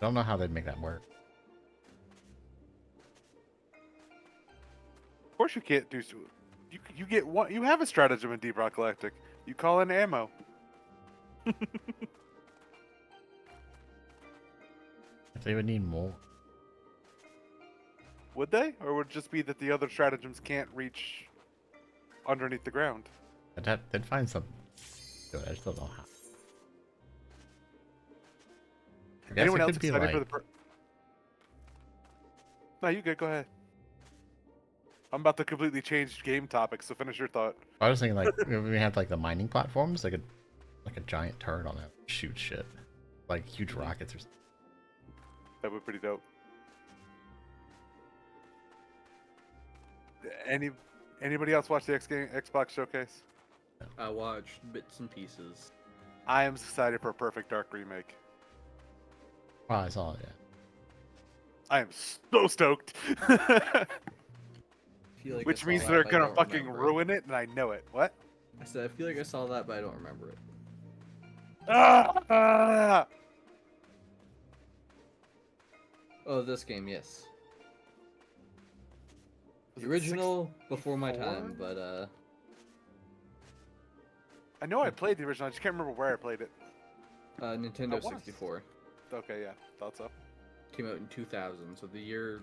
[SPEAKER 3] I don't know how they'd make that work.
[SPEAKER 11] Of course you can't do. You get one. You have a stratagem in Deep Rock Galactic. You call in ammo.
[SPEAKER 3] If they would need more.
[SPEAKER 11] Would they, or would it just be that the other stratagems can't reach underneath the ground?
[SPEAKER 3] They'd find something. I just don't know how. I guess
[SPEAKER 11] Anyone
[SPEAKER 3] it
[SPEAKER 11] else
[SPEAKER 3] could be
[SPEAKER 11] excited
[SPEAKER 3] like,
[SPEAKER 11] for the? No, you good. Go ahead. I'm about to completely change game topics, so finish your thought.
[SPEAKER 3] I was thinking like we had like the mining platforms, like a giant turret on it, shoot shit, like huge rockets or something.
[SPEAKER 11] That would be pretty dope. Anybody else watch the Xbox showcase?
[SPEAKER 12] I watched bits and pieces.
[SPEAKER 11] I am excited for a Perfect Dark remake.
[SPEAKER 3] Oh, I saw it. Yeah.
[SPEAKER 11] I am so stoked.
[SPEAKER 12] Like
[SPEAKER 11] which means they're gonna fucking ruin it, and I know it. What?
[SPEAKER 12] I said I feel like I saw that, but I don't remember it.
[SPEAKER 11] Ah!
[SPEAKER 12] Oh, this game, yes. The original before my time, but
[SPEAKER 11] I know I played the original. I just can't remember where I played it.
[SPEAKER 12] Nintendo 64.
[SPEAKER 11] Okay, yeah, thought so.
[SPEAKER 12] Came out in 2000, so the year,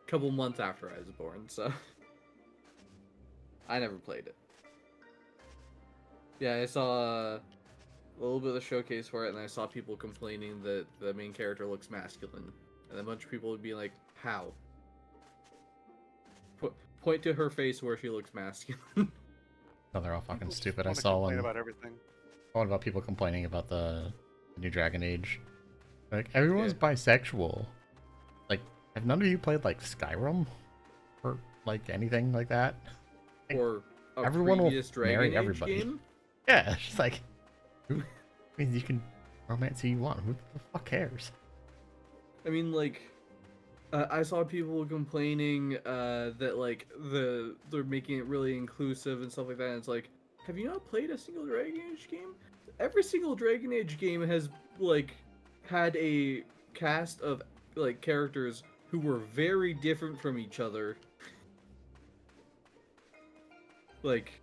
[SPEAKER 12] couple months after I was born, so I never played it. Yeah, I saw a little bit of the showcase for it, and I saw people complaining that the main character looks masculine, and a bunch of people would be like, "How?" Point to her face where she looks masculine.
[SPEAKER 3] No, they're all fucking stupid. I saw one
[SPEAKER 11] about everything.
[SPEAKER 3] One about people complaining about the new Dragon Age. Like everyone's bisexual. Like, have none of you played like Skyrim or like anything like that?
[SPEAKER 12] Or a
[SPEAKER 3] Everyone will
[SPEAKER 12] previous
[SPEAKER 3] marry
[SPEAKER 12] Dragon Age
[SPEAKER 3] everybody.
[SPEAKER 12] game.
[SPEAKER 3] Yeah, she's like, who? I mean, you can romance who you want. Who the fuck cares?
[SPEAKER 12] I mean, like, I saw people complaining that like they're making it really inclusive and stuff like that. And it's like, have you not played a single Dragon Age game? Every single Dragon Age game has like had a cast of like characters who were very different from each other. Like,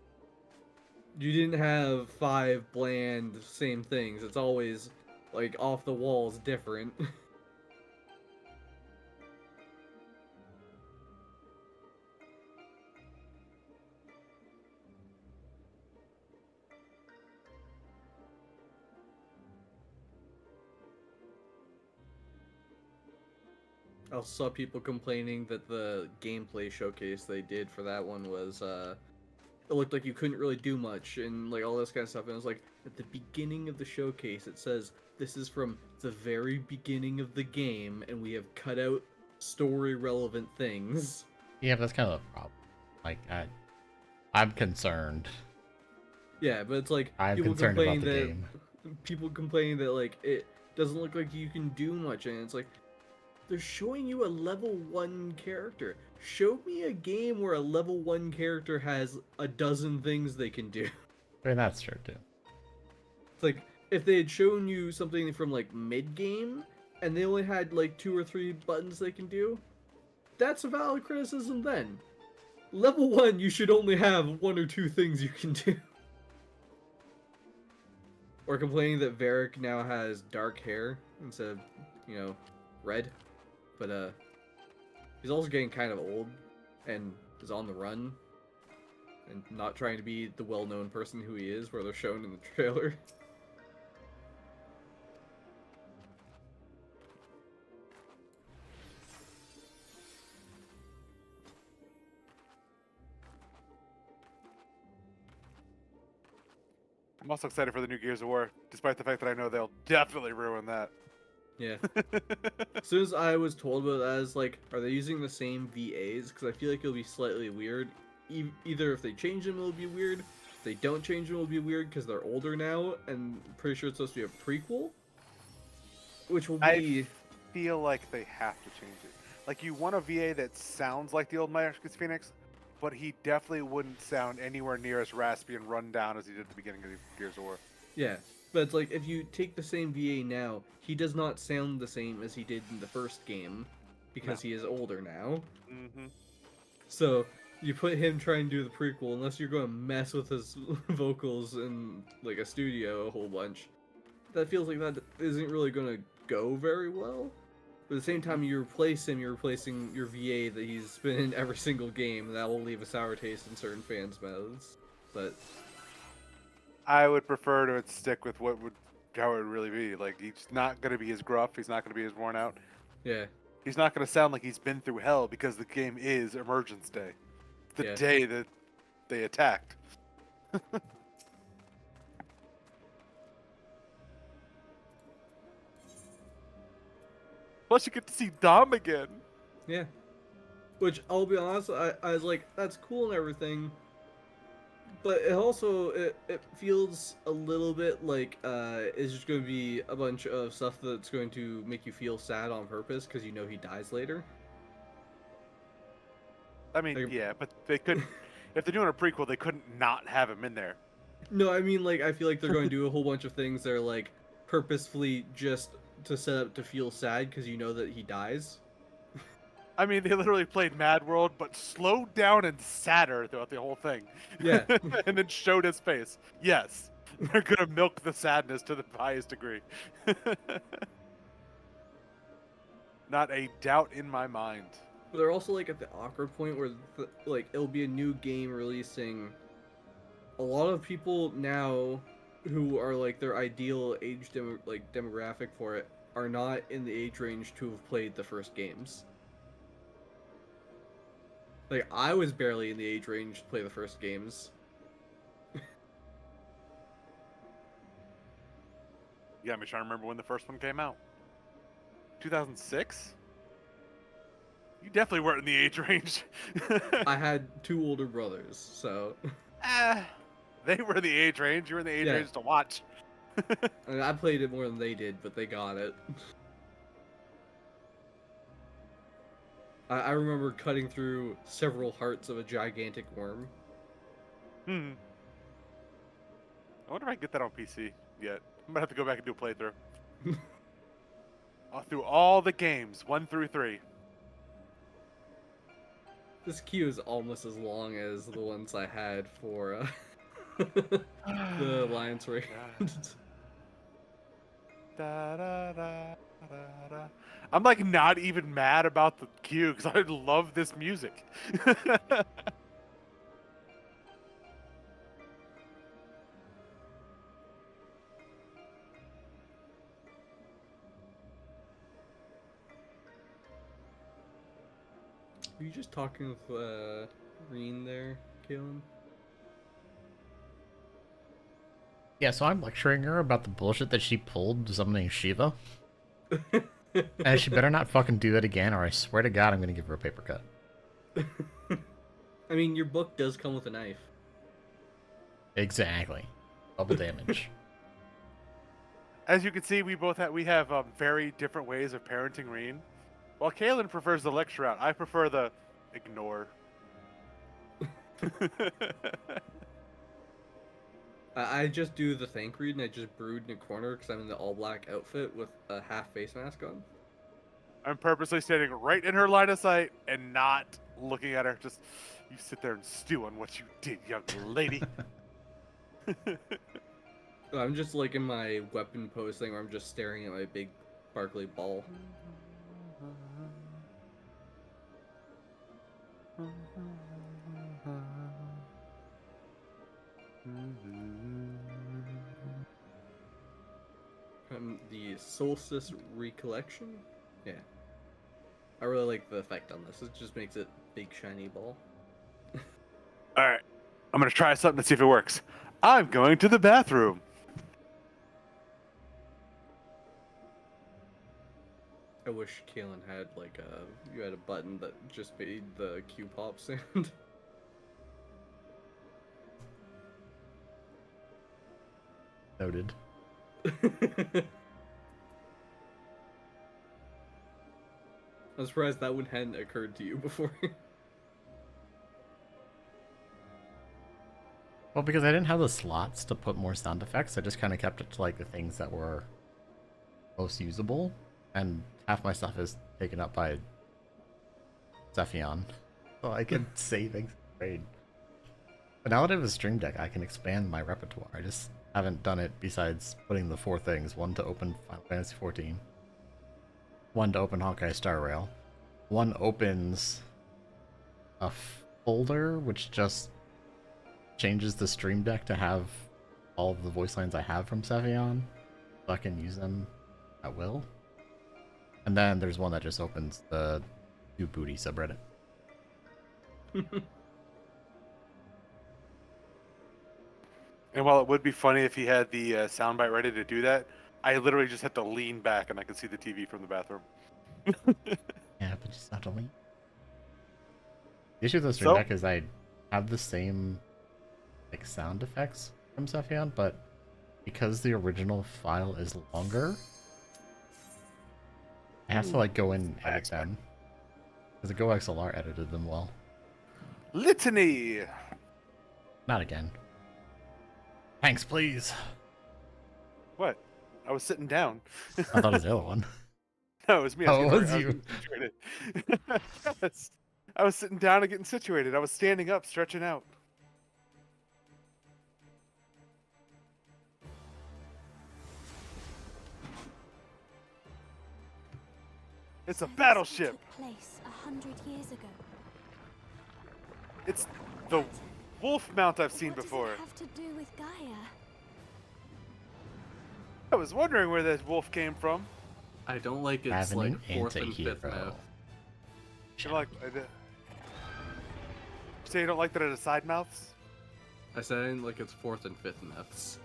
[SPEAKER 12] you didn't have 5 bland same things. It's always like off the walls different. I also saw people complaining that the gameplay showcase they did for that one was it looked like you couldn't really do much and like all this kind of stuff. And it was like at the beginning of the showcase it says this is from the very beginning of the game and we have cut out story relevant things.
[SPEAKER 3] Yeah, but that's kind of a problem. Like, I'm concerned.
[SPEAKER 12] Yeah, but it's like
[SPEAKER 3] I'm
[SPEAKER 12] people
[SPEAKER 3] concerned about
[SPEAKER 12] complain
[SPEAKER 3] the
[SPEAKER 12] that
[SPEAKER 3] game.
[SPEAKER 12] people complain that like it doesn't look like you can do much, and it's like they're showing you a level 1 character. Show me a game where a level 1 character has a dozen things they can do.
[SPEAKER 3] I mean, that's true too.
[SPEAKER 12] It's like if they had shown you something from like mid game and they only had like 2 or 3 buttons they can do, that's a valid criticism then. Level 1, you should only have 1 or 2 things you can do. Or complaining that Varric now has dark hair instead of, you know, red. But he's also getting kind of old and is on the run and not trying to be the well-known person who he is where they're shown in the trailer.
[SPEAKER 11] I'm also excited for the new Gears of War, despite the fact that I know they'll definitely ruin that.
[SPEAKER 12] Yeah. As soon as I was told about that, I was like, are they using the same VAs? Because I feel like it'll be slightly weird. Either if they change them, it'll be weird. If they don't change them, it'll be weird because they're older now, and I'm pretty sure it's supposed to be a prequel. Which will be...
[SPEAKER 11] I feel like they have to change it. Like, you want a VA that sounds like the old Marcus Phoenix, but he definitely wouldn't sound anywhere near as raspy and run down as he did at the beginning of Gears of War.
[SPEAKER 12] Yeah, but it's like, if you take the same VA now, he does not sound the same as he did in the first game, because he is older now.
[SPEAKER 11] Mm-hmm.
[SPEAKER 12] So, you put him trying to do the prequel, unless you're going to mess with his vocals in, like, a studio a whole bunch, that feels like that isn't really going to go very well. But at the same time, you replace him, you're replacing your VA that he's been in every single game, and that will leave a sour taste in certain fans' mouths. But
[SPEAKER 11] I would prefer to stick with how it would really be. Like, he's not going to be as gruff. He's not going to be as worn out.
[SPEAKER 12] yeah,
[SPEAKER 11] He's not going to sound like he's been through hell because the game is Emergence Day. The day that they attacked. Plus, you get to see Dom again.
[SPEAKER 12] yeah. Which, I'll be honest, I was like, that's cool and everything. But it also, it feels a little bit like it's just going to be a bunch of stuff that's going to make you feel sad on purpose because you know he dies later.
[SPEAKER 11] I mean,
[SPEAKER 12] Like,
[SPEAKER 11] yeah, but they couldn't. If they're doing a prequel, they couldn't not have him in there.
[SPEAKER 12] No, I mean, like, I feel like they're going to do a whole bunch of things that are, like, purposefully just to set up to feel sad because you know that he dies.
[SPEAKER 11] I mean, they literally played Mad World, but slowed down and sadder throughout the whole thing.
[SPEAKER 12] Yeah.
[SPEAKER 11] And then showed his face. Yes, they're gonna milk the sadness to the highest degree. Not a doubt in my mind.
[SPEAKER 12] But they're also, like, at the awkward point where, like, it'll be a new game releasing. A lot of people now who are, like, their ideal age demographic for it are not in the age range to have played the first games. Like, I was barely in the age range to play the first games.
[SPEAKER 11] Yeah, I'm trying to remember when the first one came out. 2006? You definitely weren't in the age range.
[SPEAKER 12] I had 2 older brothers, so...
[SPEAKER 11] They were the age range. You were in the age range to watch.
[SPEAKER 12] I mean, I played it more than they did, but they got it. I remember cutting through several hearts of a gigantic worm.
[SPEAKER 11] I wonder if I can get that on PC yet. I'm gonna have to go back and do a playthrough. Through all the games, 1 through 3.
[SPEAKER 12] This queue is almost as long as the ones I had for the Alliance Raid.
[SPEAKER 11] I'm like not even mad about the queue because I love this music.
[SPEAKER 12] Were you just talking with Reen there, Kalen?
[SPEAKER 3] Yeah, so I'm lecturing her about the bullshit that she pulled summoning Shiva. And she better not fucking do that again, or I swear to God I'm gonna give her a paper cut.
[SPEAKER 12] I mean, your book does come with a knife.
[SPEAKER 3] Exactly. Double damage.
[SPEAKER 11] As you can see, we have very different ways of parenting Reen. While Kalen prefers the lecture out, I prefer the ignore.
[SPEAKER 12] I just do the thank read and I just brood in a corner because I'm in the all-black outfit with a half face mask on.
[SPEAKER 11] I'm purposely standing right in her line of sight and not looking at her. Just, you sit there and stew on what you did, young lady.
[SPEAKER 12] I'm just like in my weapon pose thing where I'm just staring at my big sparkly ball. The Solstice Recollection? Yeah. I really like the effect on this. It just makes it big shiny ball.
[SPEAKER 11] Alright. I'm gonna try something to see if it works. I'm going to the bathroom.
[SPEAKER 12] I wish Kalen had like you had a button that just made the Q pop sound.
[SPEAKER 3] Noted.
[SPEAKER 12] I'm surprised that one hadn't occurred to you before.
[SPEAKER 3] Well, because I didn't have the slots to put more sound effects, I just kind of kept it to like the things that were most usable, and half my stuff is taken up by Zephion, so I can say things great. But now that I have a stream deck, I can expand my repertoire. I just haven't done it besides putting the 4 things: 1 to open Final Fantasy XIV, 1 to open Honkai Star Rail, 1 opens a folder which just changes the stream deck to have all of the voice lines I have from Zephion, so I can use them at will. And then there's one that just opens the Do Booty subreddit.
[SPEAKER 11] And while it would be funny if he had the soundbite ready to do that, I literally just had to lean back and I could see the TV from the bathroom.
[SPEAKER 3] Yeah, but just not to lean. The issue with the stream deck is I have the same like sound effects from Zephion, but because the original file is longer, I have to like go in and edit them. Because the Go XLR edited them well.
[SPEAKER 11] Litany!
[SPEAKER 3] Not again. Thanks, please.
[SPEAKER 11] What? I was sitting down.
[SPEAKER 3] I thought it was the other one.
[SPEAKER 11] No, it was me.
[SPEAKER 3] Oh, it was
[SPEAKER 11] I
[SPEAKER 3] you.
[SPEAKER 11] Situated. Yes. I was sitting down and getting situated. I was standing up, stretching out. It's a battleship.
[SPEAKER 13] Took place 100 years ago.
[SPEAKER 11] It's the wolf mount I've seen
[SPEAKER 13] What
[SPEAKER 11] before.
[SPEAKER 13] Does it have to do with Gaia?
[SPEAKER 11] I was wondering where this wolf came from.
[SPEAKER 12] I don't like its
[SPEAKER 3] Avenue
[SPEAKER 12] like 4th and 5th
[SPEAKER 3] Antihero.
[SPEAKER 12] mouth.
[SPEAKER 11] You like? Say you don't like that it has side mouths?
[SPEAKER 12] I said I didn't like its 4th and 5th mouths.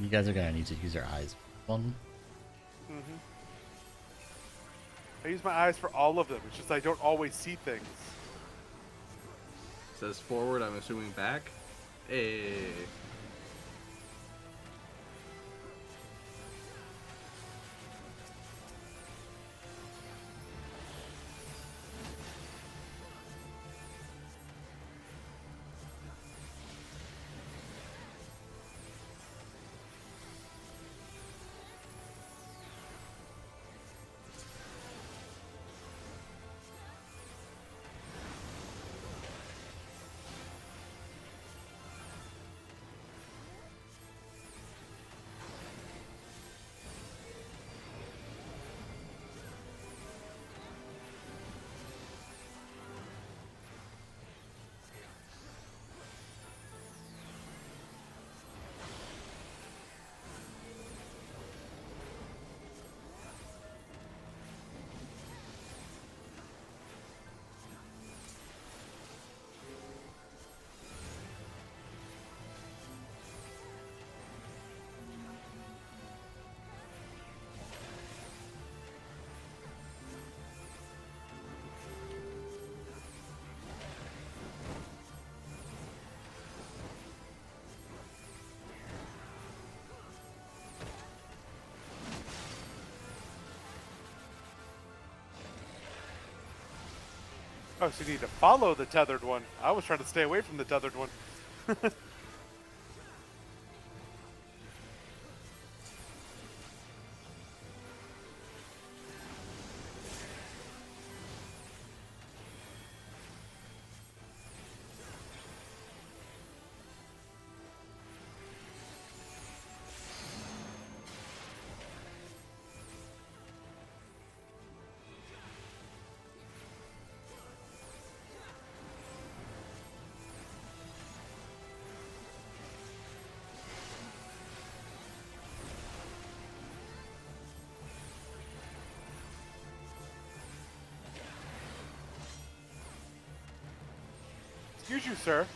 [SPEAKER 3] You guys are gonna need to use your eyes. One.
[SPEAKER 11] I use my eyes for all of them. It's just I don't always see things.
[SPEAKER 12] Says forward, I'm assuming back. Hey.
[SPEAKER 11] Oh, so you need to follow the tethered one. I was trying to stay away from the tethered one. Excuse you, sir.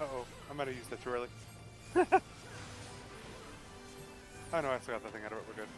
[SPEAKER 11] Uh-oh, I might have used that too early. I know I still got that thing out of it, we're good.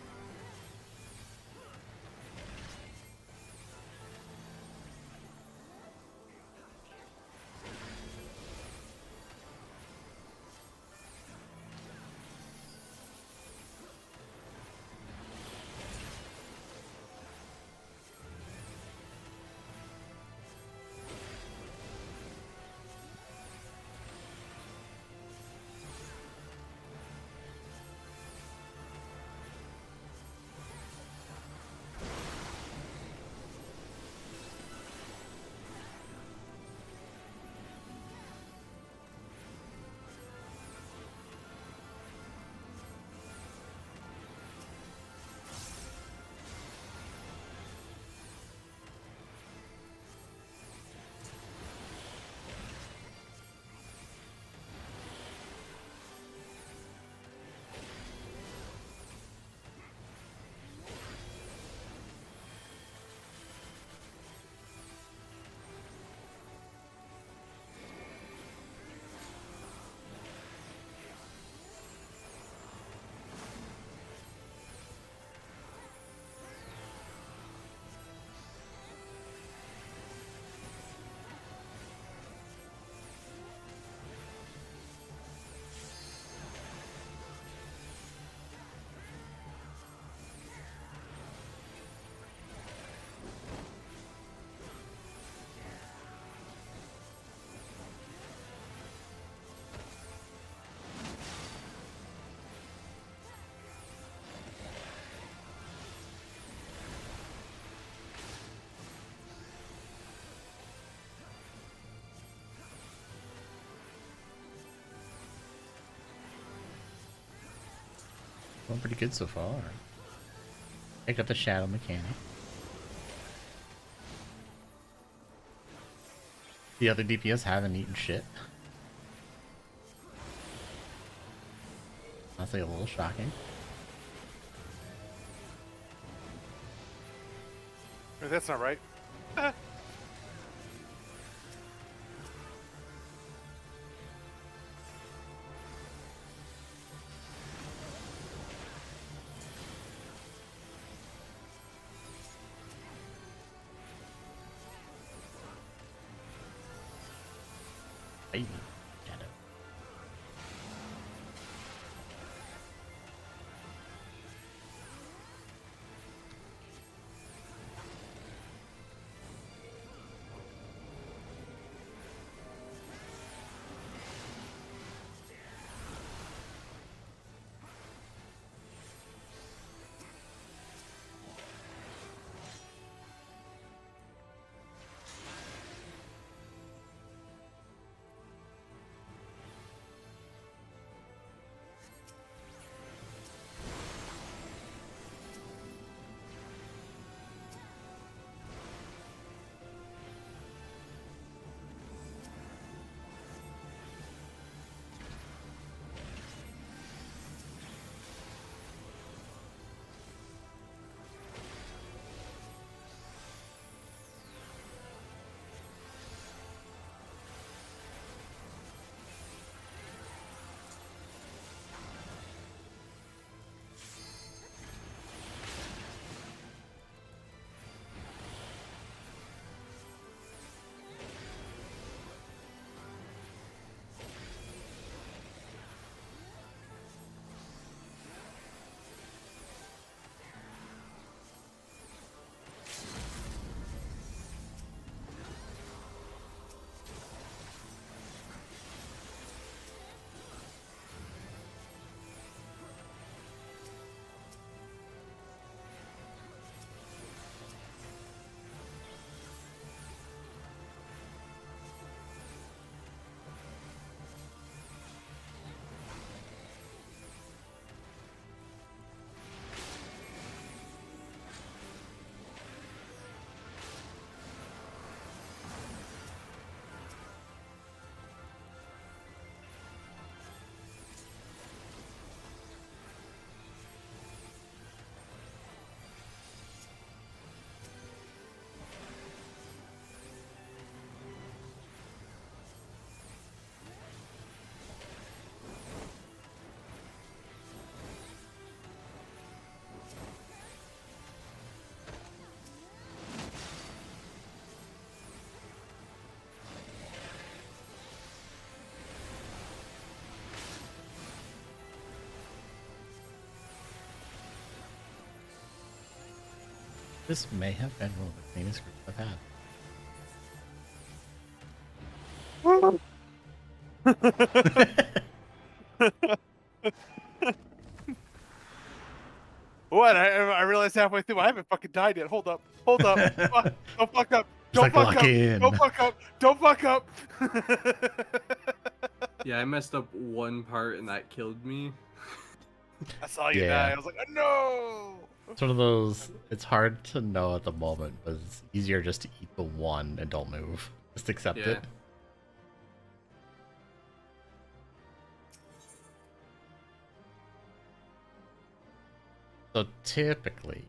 [SPEAKER 3] Going pretty good so far. Picked up the shadow mechanic. The other DPS haven't eaten shit. Honestly, a little shocking.
[SPEAKER 11] That's not right. Ah.
[SPEAKER 3] Baby. Shadow. This may have been one of the cleanest groups I've had.
[SPEAKER 11] What? I realized halfway through I haven't fucking died yet. Hold up. Hold up. Don't fuck up.
[SPEAKER 3] It's like
[SPEAKER 11] Don't fuck
[SPEAKER 3] lock
[SPEAKER 11] up.
[SPEAKER 3] in.
[SPEAKER 11] Don't fuck up. Don't fuck up.
[SPEAKER 12] Yeah, I messed up one part and that killed me.
[SPEAKER 11] I saw you
[SPEAKER 3] Yeah.
[SPEAKER 11] die. I was like, oh, no.
[SPEAKER 3] It's one of those, it's hard to know at the moment, but it's easier just to eat the one and don't move. Just accept
[SPEAKER 12] Yeah.
[SPEAKER 3] it. So typically,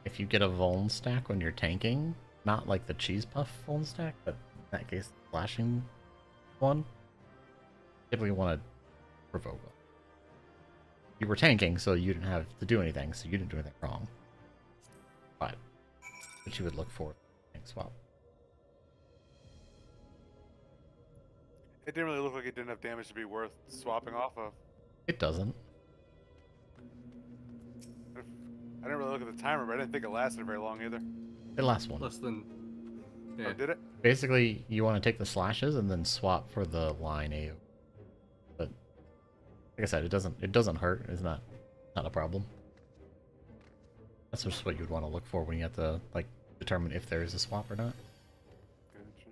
[SPEAKER 3] if you get a Vuln stack when you're tanking, not like the cheese puff Vuln stack, but in that case, the flashing one, typically want to provoke them. You were tanking, so you didn't have to do anything, so you didn't do anything wrong. But what you would look for tank swap.
[SPEAKER 11] It didn't really look like it did enough damage to be worth swapping off of.
[SPEAKER 3] It doesn't.
[SPEAKER 11] I didn't really look at the timer, but I didn't think it lasted very long either.
[SPEAKER 3] It lasts one.
[SPEAKER 12] Less than. Yeah.
[SPEAKER 11] Oh, did it?
[SPEAKER 3] Basically, you want to take the slashes and then swap for the line AO. But like I said, it doesn't hurt. It's not a problem. That's just what you'd want to look for when you have to like determine if there is a swap or not.
[SPEAKER 11] Gotcha.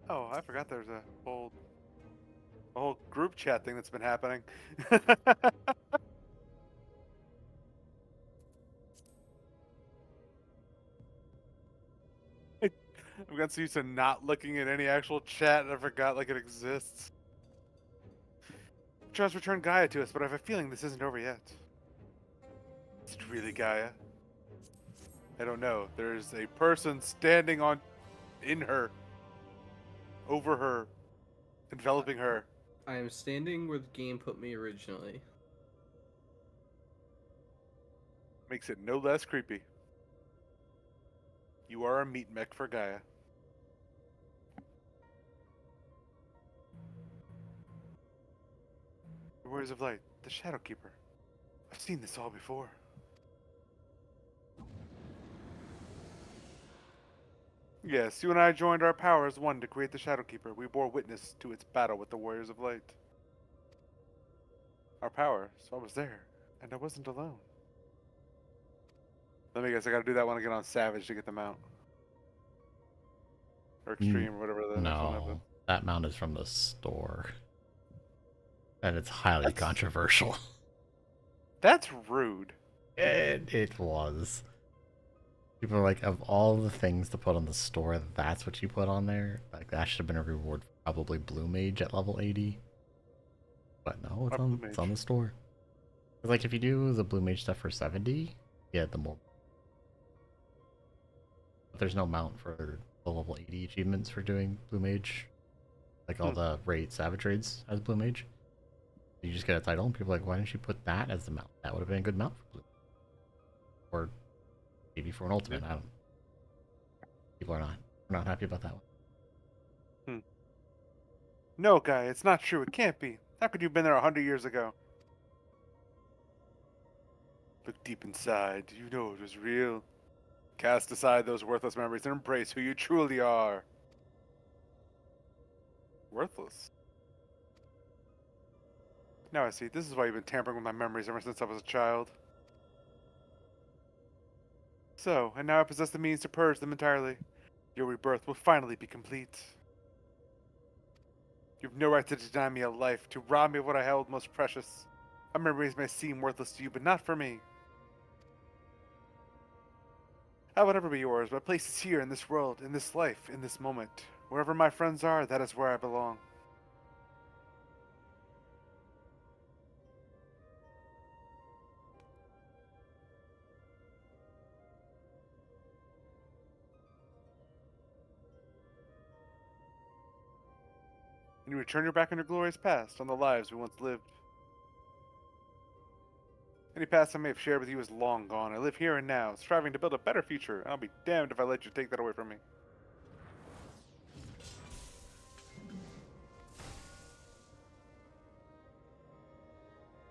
[SPEAKER 11] Oh, I forgot there's a whole group chat thing that's been happening. I've gotten so used to not looking at any actual chat, and I forgot like it exists. Just returned Gaia to us, but I have a feeling this isn't over yet. Is it really Gaia? I don't know. There's a person standing in her, over her, enveloping her.
[SPEAKER 12] I am standing where the game put me originally.
[SPEAKER 11] Makes it no less creepy. You are a meat mech for Gaia. The Warriors of Light, the Shadow Keeper. I've seen this all before. Yes, you and I joined our power as one to create the Shadow Keeper. We bore witness to its battle with the Warriors of Light. Our power, so I was there, and I wasn't alone. Let me guess, I gotta do that one again on Savage to get the mount. Or Extreme, or whatever the next one is.
[SPEAKER 3] No, that mount is from the store. And it's highly controversial.
[SPEAKER 11] That's rude.
[SPEAKER 3] It was. People are like, of all the things to put on the store, that's what you put on there? Like, that should have been a reward for probably Blue Mage at level 80. But no, it's on the store. It's like, if you do the Blue Mage stuff for 70, yeah, the more. But there's no mount for the level 80 achievements for doing Blue Mage. Like all the Savage raids as Blue Mage. You just get a title, and people are like, why didn't you put that as the mount? That would have been a good mount for Blue. Or maybe for an ultimate, I don't know. People are not happy about that one.
[SPEAKER 11] No, Guy, it's not true. It can't be. How could you have been there 100 years ago? Look deep inside. You know it was real. Cast aside those worthless memories and embrace who you truly are. Worthless? Now I see. This is why you've been tampering with my memories ever since I was a child. So, and now I possess the means to purge them entirely. Your rebirth will finally be complete. You've no right to deny me a life, to rob me of what I held most precious. My memories may seem worthless to you, but not for me. I will never be yours. My place is here in this world, in this life, in this moment. Wherever my friends are, that is where I belong. And you return your back on your glorious past, on the lives we once lived. Any past I may have shared with you is long gone. I live here and now, striving to build a better future, and I'll be damned if I let you take that away from me.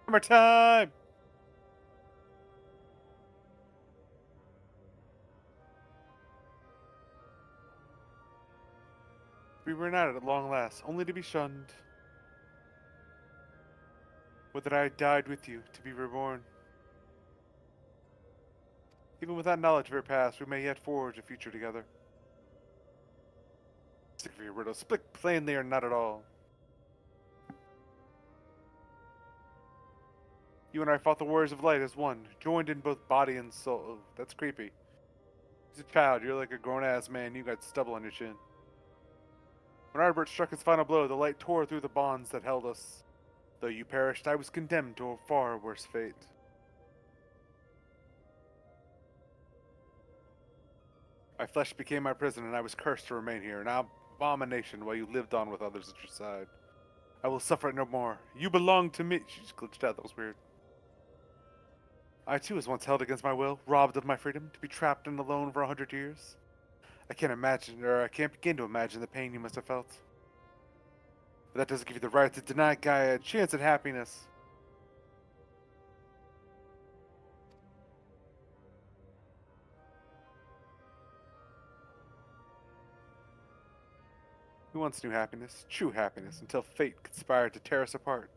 [SPEAKER 11] Hammer time! We were united at long last, only to be shunned. Would that I had died with you, to be reborn. Even without knowledge of your past, we may yet forge a future together. Sick of your riddles. Speak plainly or not at all. You and I fought the Warriors of Light as one, joined in both body and soul. Oh, that's creepy. As a child, you're like a grown-ass man, you got stubble on your chin. When Ardbert struck his final blow, the light tore through the bonds that held us. Though you perished, I was condemned to a far worse fate. My flesh became my prison, and I was cursed to remain here, an abomination while you lived on with others at your side. I will suffer it no more. You belong to me. She just glitched out, that was weird. I too was once held against my will, robbed of my freedom, to be trapped and alone for 100 years. I can't imagine, or I can't begin to imagine the pain you must have felt. But that doesn't give you the right to deny Gaia a chance at happiness. Who once knew happiness, true happiness, until fate conspired to tear us apart?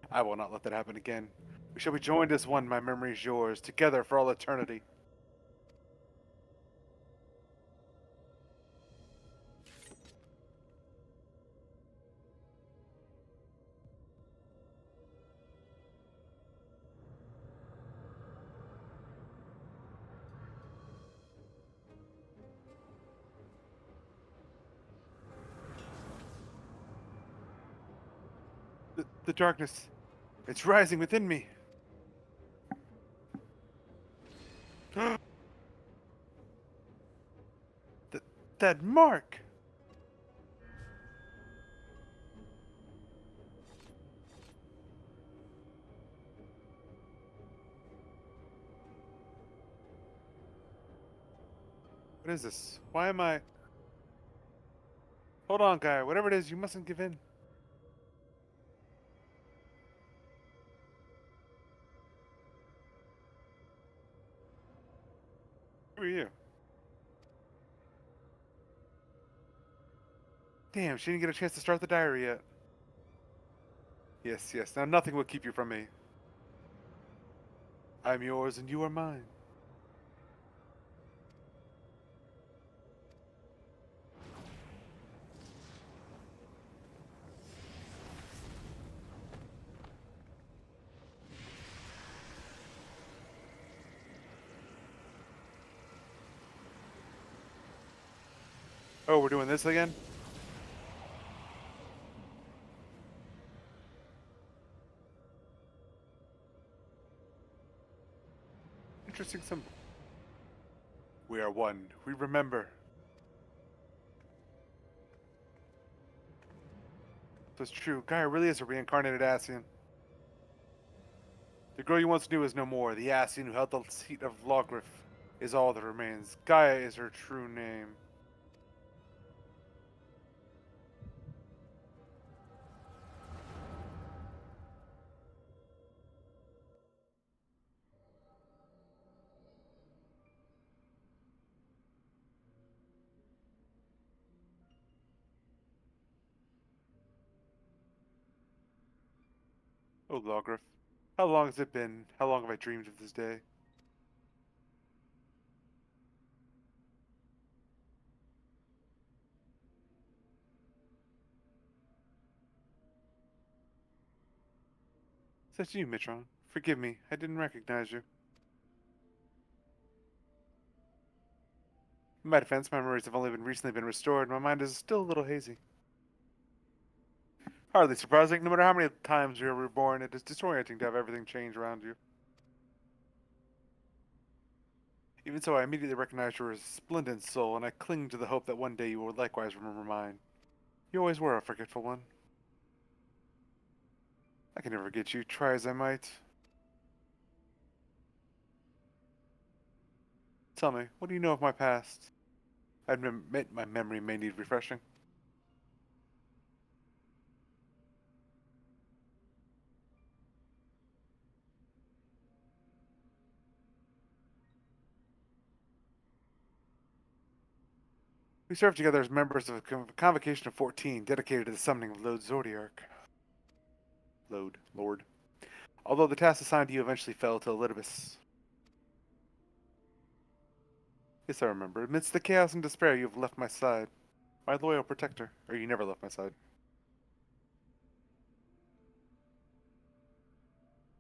[SPEAKER 11] I will not let that happen again. We shall be joined as one, my memory is yours, together for all eternity. The darkness, It's rising within me. That mark. What is this? Why am I... Hold on, guy. Whatever it is, you mustn't give in. Who are you? Damn, she didn't get a chance to start the diary yet. Yes, yes. Now nothing will keep you from me. I'm yours and you are mine. Oh, we're doing this again? Interesting symbol. We are one. We remember. So it's true. Gaia really is a reincarnated Ascian. The girl you once knew is no more. The Ascian who held the seat of Logriff is all that remains. Gaia is her true name. Oh, Logriff. How long has it been? How long have I dreamed of this day? That's you, Mitron. Forgive me. I didn't recognize you. In my defense, my memories have only recently been restored. My mind is still a little hazy. Hardly surprising. No matter how many times you are reborn, it is disorienting to have everything change around you. Even so, I immediately recognize your resplendent soul, and I cling to the hope that one day you will likewise remember mine. You always were a forgetful one. I can never forget you, try as I might. Tell me, what do you know of my past? I admit my memory may need refreshing. We served together as members of a convocation of 14 dedicated to the summoning of Lord Zodiark. Lord. Although the task assigned to you eventually fell to Elidibus. Yes, I remember. Amidst the chaos and despair, you have left my side. My loyal protector. Or you never left my side.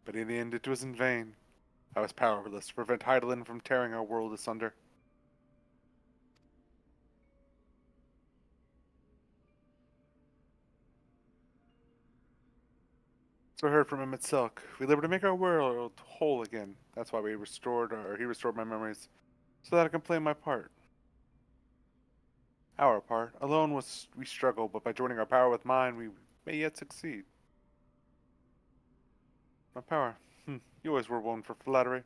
[SPEAKER 11] But in the end, it was in vain. I was powerless to prevent Heidelin from tearing our world asunder. So I heard from him at Silk. We labored to make our world whole again. That's why he restored my memories, so that I can play my part. Our part. Alone we struggle, but by joining our power with mine, we may yet succeed. My power. You always were one for flattery.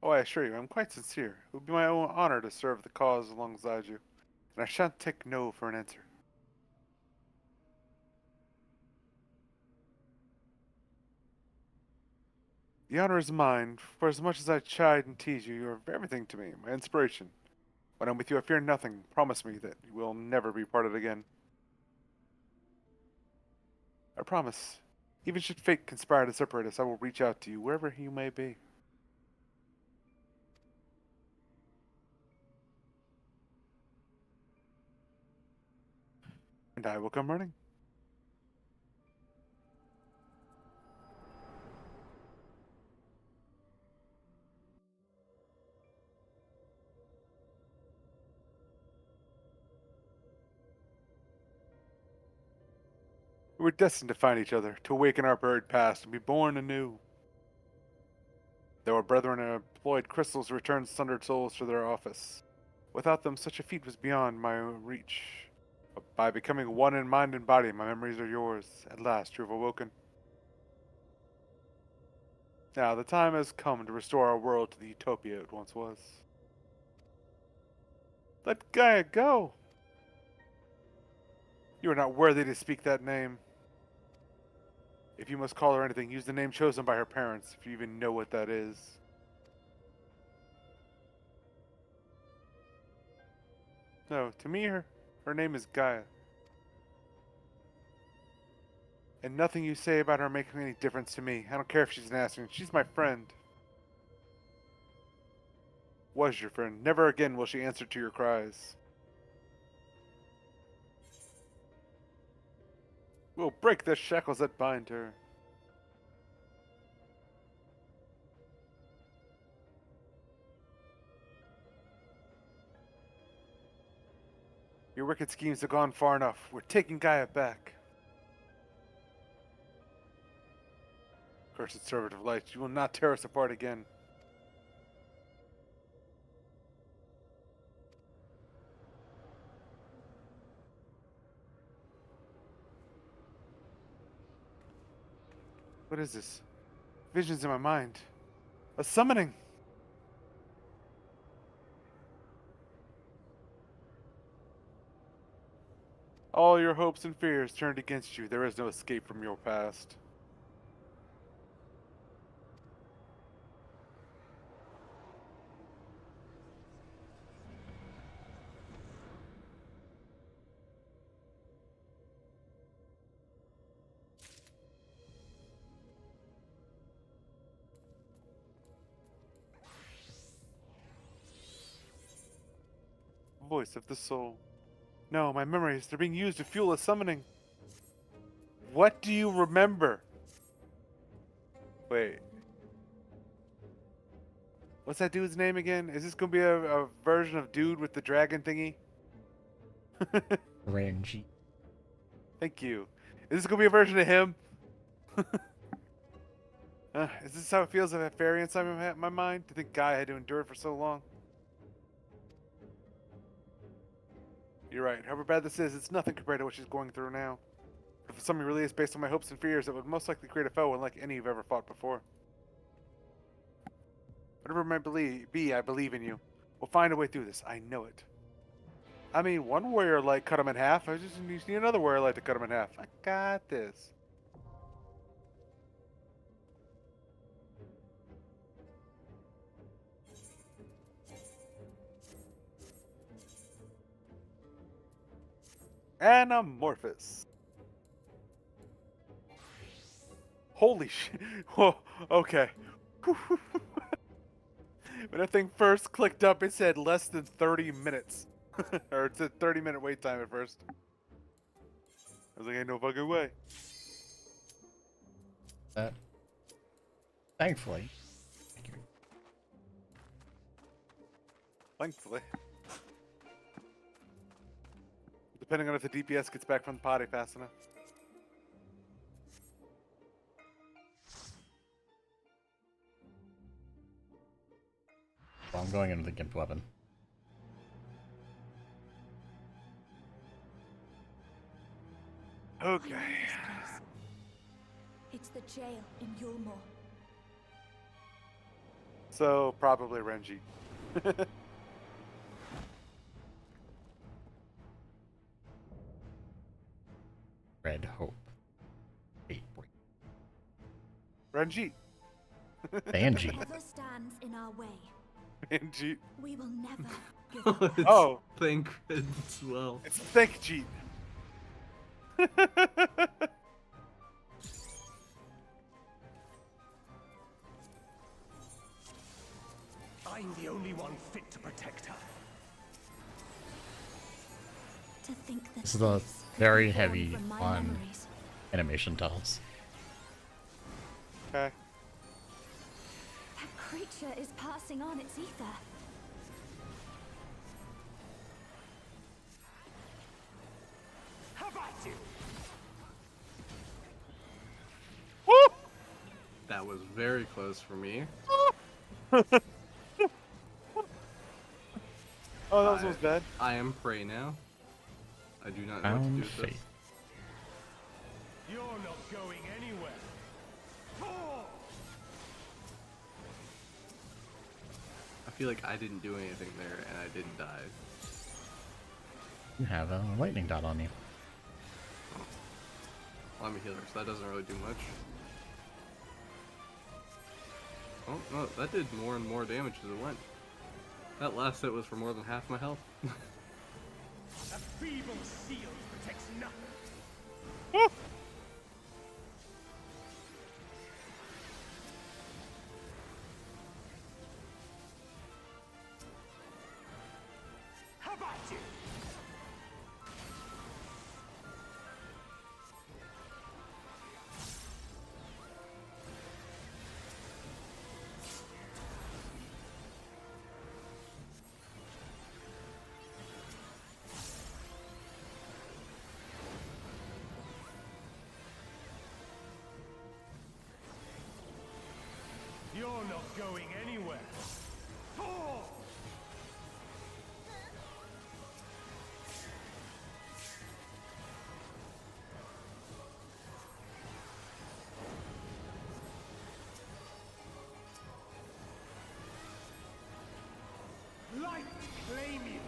[SPEAKER 11] Oh, I assure you, I'm quite sincere. It would be my own honor to serve the cause alongside you, and I shan't take no for an answer. The honor is mine, for as much as I chide and tease you, you are everything to me, my inspiration. When I'm with you, I fear nothing. Promise me that you will never be parted again. I promise. Even should fate conspire to separate us, I will reach out to you, wherever you may be. And I will come running. We were destined to find each other, to awaken our buried past and be born anew. There were brethren who employed crystals to return sundered souls to their office. Without them, such a feat was beyond my reach. But by becoming one in mind and body, my memories are yours. At last, you have awoken. Now, the time has come to restore our world to the utopia it once was. Let Gaia go! You are not worthy to speak that name. If you must call her anything, use the name chosen by her parents, if you even know what that is. No, to me, her name is Gaia. And nothing you say about her makes any difference to me. I don't care if she's an ass. She's my friend. Was your friend. Never again will she answer to your cries. We'll break the shackles that bind her. Your wicked schemes have gone far enough. We're taking Gaia back. Cursed servant of light, you will not tear us apart again. What is this? Visions in my mind. A summoning! All your hopes and fears turned against you. There is no escape from your past. Voice of the soul. No, my memories, they're being used to fuel a summoning. What do you remember? Wait. What's that dude's name again? Is this gonna be a version of dude with the dragon thingy?
[SPEAKER 3] Rangy.
[SPEAKER 11] Thank you. Is this gonna be a version of him? Is this how it feels if I have fairy inside my mind? To think Gaia had to endure it for so long? You're right. However bad this is, it's nothing compared to what she's going through now. If the summon really is based on my hopes and fears, it would most likely create a foe unlike any you've ever fought before. Whatever it might be, I believe in you. We'll find a way through this. I know it. I mean, one warrior light cut him in half. I just need another warrior light to cut him in half. I got this. Anamorphous. Holy shit. Whoa, okay. When that thing first clicked up, it said less than 30 minutes. Or it said 30-minute wait time at first. I was like, ain't no fucking way.
[SPEAKER 3] Thankfully.
[SPEAKER 11] Thankfully. Depending on if the DPS gets back from the potty fast enough.
[SPEAKER 3] Well, I'm going into the gimped weapon.
[SPEAKER 11] Okay.
[SPEAKER 13] It's the jail in Yulmore.
[SPEAKER 11] So, probably Renji.
[SPEAKER 3] Red Hope.
[SPEAKER 11] Renji.
[SPEAKER 3] Banji.
[SPEAKER 13] Whatever stands in our way,
[SPEAKER 11] Renji.
[SPEAKER 13] we will never give up.
[SPEAKER 11] Oh.
[SPEAKER 12] Thank as well.
[SPEAKER 11] It's Thank Jeet.
[SPEAKER 8] I'm the only one fit to protect her.
[SPEAKER 13] To think that
[SPEAKER 3] This is a
[SPEAKER 13] this could
[SPEAKER 3] very
[SPEAKER 13] be born
[SPEAKER 3] heavy
[SPEAKER 13] from my
[SPEAKER 3] on
[SPEAKER 13] memories.
[SPEAKER 3] animation tiles.
[SPEAKER 11] Okay.
[SPEAKER 13] That creature is passing on its ether.
[SPEAKER 8] Have at you!
[SPEAKER 12] That was very close for me.
[SPEAKER 11] Oh, that was almost bad.
[SPEAKER 12] I am prey now. I do not know what to do with this.
[SPEAKER 8] You're not going anywhere.
[SPEAKER 12] I feel like I didn't do anything there and I didn't die.
[SPEAKER 3] You have a lightning dot on you.
[SPEAKER 12] Well, I'm a healer, so that doesn't really do much. Oh, no, that did more and more damage as it went. That last hit was for more than half my health.
[SPEAKER 8] A feeble shield protects nothing. How about you? You're not going anywhere. Light claim you.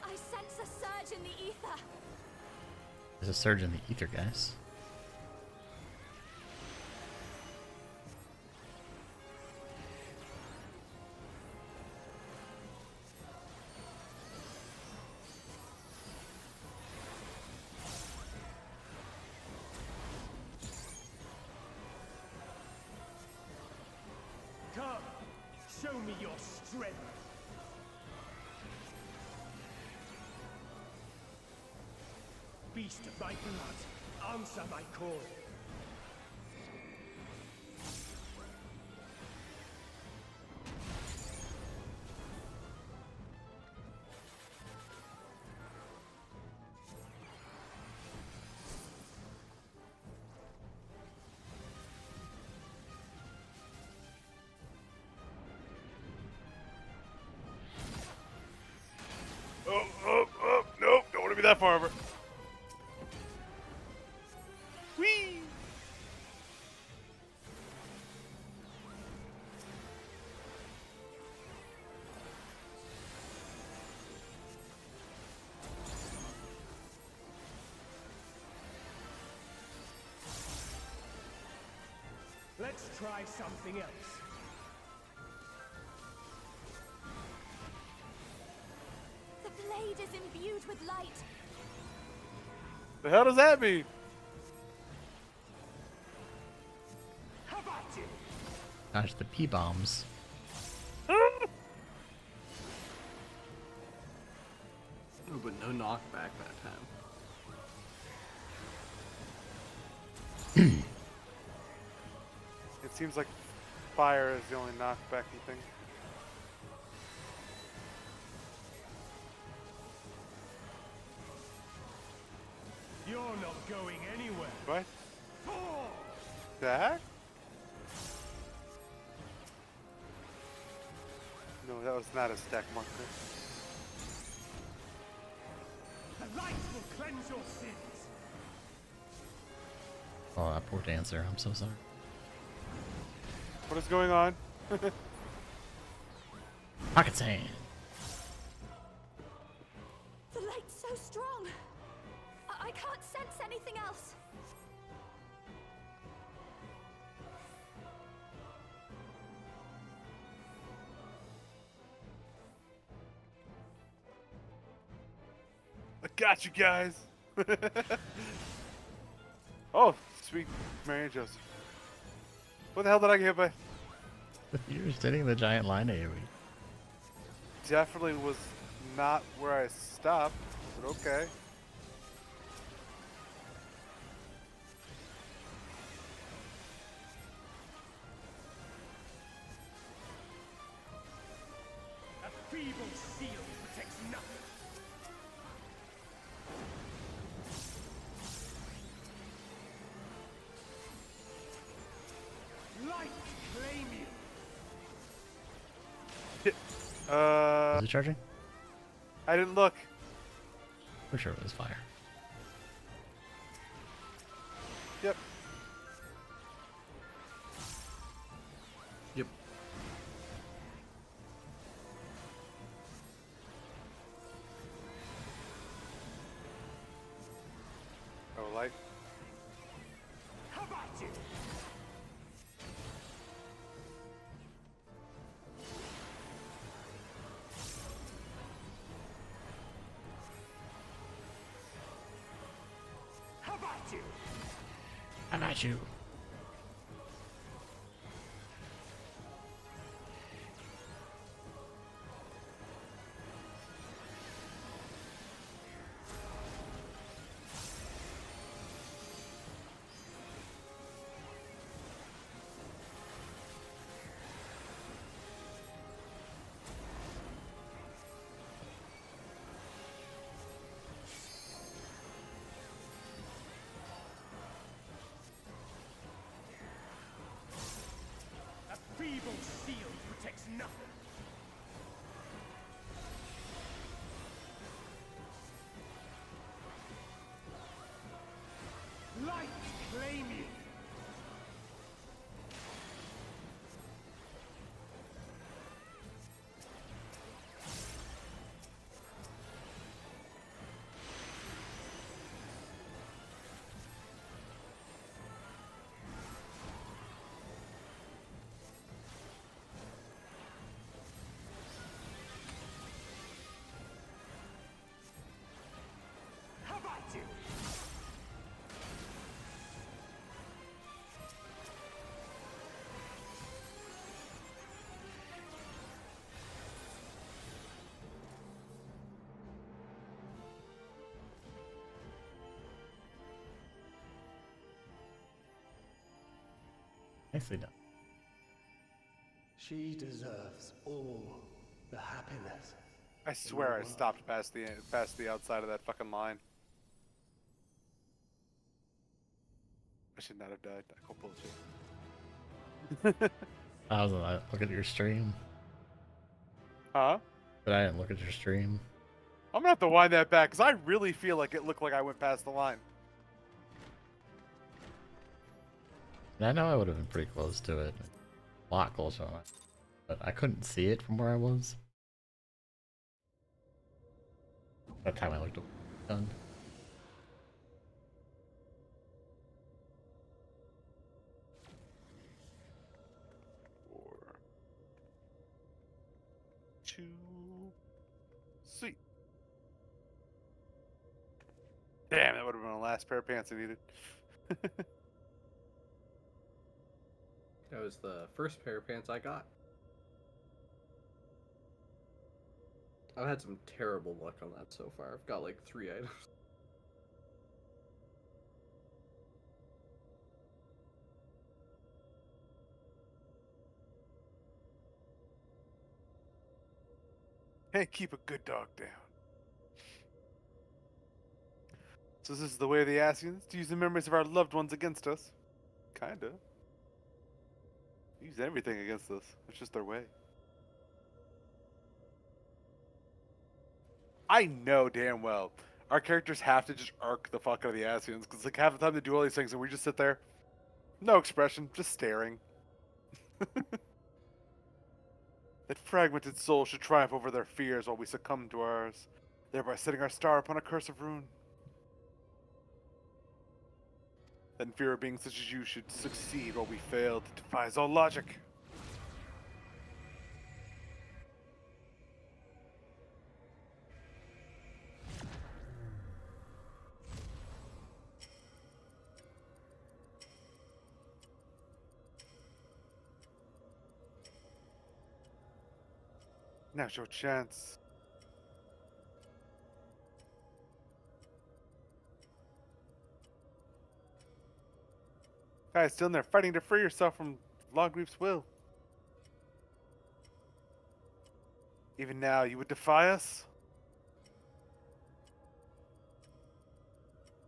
[SPEAKER 13] I sense a surge in the ether.
[SPEAKER 3] There's a surge in the ether, guys.
[SPEAKER 8] Come, show me your strength. Beast of my blood, answer my call.
[SPEAKER 11] Oh, nope, don't want to be that far over. Whee!
[SPEAKER 8] Let's try something else.
[SPEAKER 13] The blade is imbued with light.
[SPEAKER 11] The hell does that mean?
[SPEAKER 8] How about you?
[SPEAKER 3] Gosh, the P-bombs.
[SPEAKER 12] Oh, but no knockback that time.
[SPEAKER 11] It seems like fire is the only knockbacky thing.
[SPEAKER 8] You're not going anywhere.
[SPEAKER 11] What? That? No, that was not a stack marker.
[SPEAKER 8] The light will cleanse your sins.
[SPEAKER 3] Oh, that poor dancer. I'm so sorry.
[SPEAKER 11] What is going on?
[SPEAKER 3] Pocket sand.
[SPEAKER 13] The light's so strong. I can't sense anything else.
[SPEAKER 11] I got you guys. Oh, sweet Mary and Joseph. What the hell did I get hit by?
[SPEAKER 3] You're sitting the giant line AoE.
[SPEAKER 11] Definitely was not where I stopped, but okay.
[SPEAKER 8] A feeble shield protects nothing.
[SPEAKER 3] Is it charging?
[SPEAKER 11] I didn't look.
[SPEAKER 3] For sure it was fire.
[SPEAKER 11] Yep.
[SPEAKER 12] Yep.
[SPEAKER 11] Oh, light.
[SPEAKER 8] How about you? How about you?
[SPEAKER 3] How about you?
[SPEAKER 8] A feeble shield protects nothing. Light claim you. How about you?
[SPEAKER 3] Nicely done.
[SPEAKER 8] She deserves all the happiness.
[SPEAKER 11] I swear I stopped past the outside of that fucking line. I should not have died. I call bullshit.
[SPEAKER 3] I was look at your stream,
[SPEAKER 11] Huh?
[SPEAKER 3] but I didn't look at your stream.
[SPEAKER 11] I'm gonna have to wind that back because I really feel like it looked like I went past the line.
[SPEAKER 3] And I know I would have been pretty close to it, a lot closer, but I couldn't see it from where I was. By the time I looked done.
[SPEAKER 11] Sweet. Damn, that would have been the last pair of pants I needed.
[SPEAKER 12] That was the first pair of pants I got. I've had some terrible luck on that so far. I've got like 3 items.
[SPEAKER 11] Hey, keep a good dog down. So this is the way of the Asians, to use the memories of our loved ones against us. Kinda. Use everything against us. It's just their way. I know damn well our characters have to just irk the fuck out of the Asians, because like half the time they do all these things and we just sit there. No expression, just staring. That fragmented soul should triumph over their fears while we succumb to ours, thereby setting our star upon a curse of ruin. Then fear of beings such as you should succeed while we fail that defies all logic. Now's your chance. Guys, still in there fighting to free yourself from Longreef's will. Even now, you would defy us?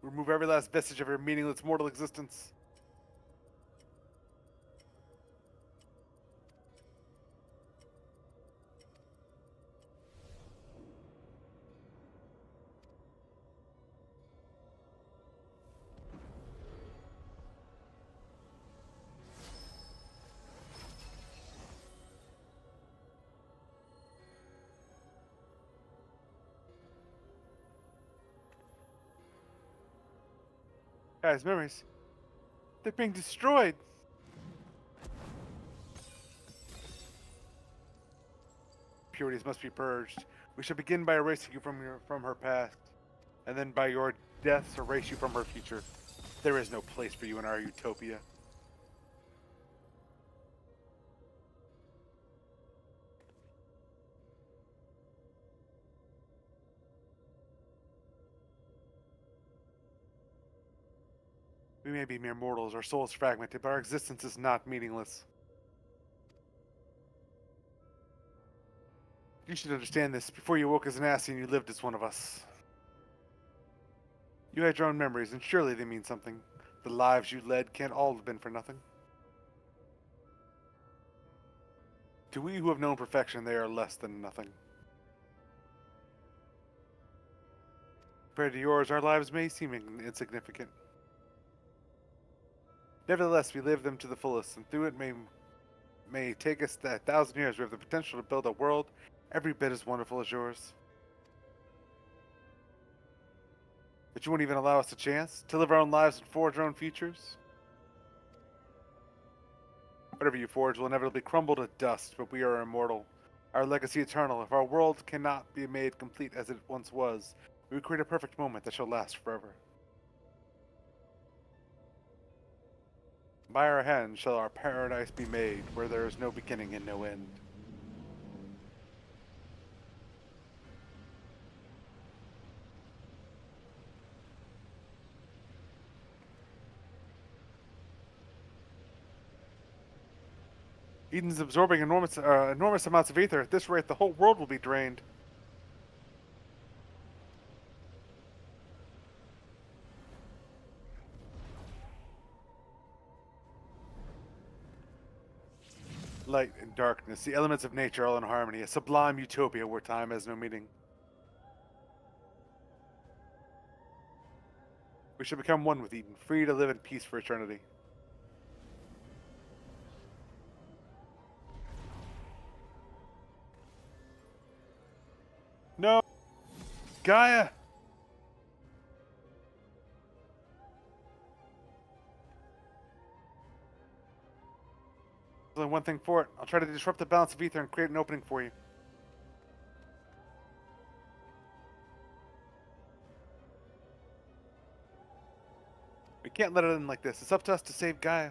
[SPEAKER 11] Remove every last vestige of your meaningless mortal existence. Guys, memories. They're being destroyed. Impurities must be purged. We shall begin by erasing you from her past, and then by your deaths erase you from her future. There is no place for you in our utopia. We may be mere mortals, our souls fragmented, but our existence is not meaningless. You should understand this. Before you woke as an Ascian, you lived as one of us. You had your own memories, and surely they mean something. The lives you led can't all have been for nothing. To we who have known perfection, they are less than nothing. Compared to yours, our lives may seem insignificant. Nevertheless, we live them to the fullest, and through it may take us 1,000 years. We have the potential to build a world every bit as wonderful as yours. But you won't even allow us a chance to live our own lives and forge our own futures? Whatever you forge will inevitably crumble to dust, but we are immortal. Our legacy eternal. If our world cannot be made complete as it once was, we will create a perfect moment that shall last forever. By our hand shall our paradise be made, where there is no beginning and no end. Eden's absorbing enormous amounts of ether. At this rate, the whole world will be drained. Light and darkness, the elements of nature all in harmony, a sublime utopia where time has no meaning. We shall become one with Eden, free to live in peace for eternity. No! Gaia! There's only one thing for it. I'll try to disrupt the balance of ether and create an opening for you. We can't let it end like this. It's up to us to save Gaia.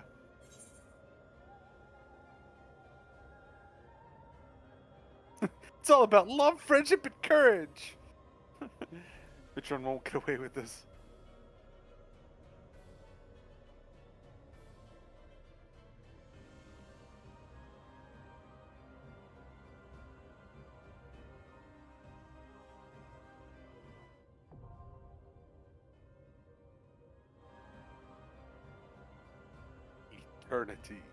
[SPEAKER 11] It's all about love, friendship, and courage. Which one won't get away with this? Eternity.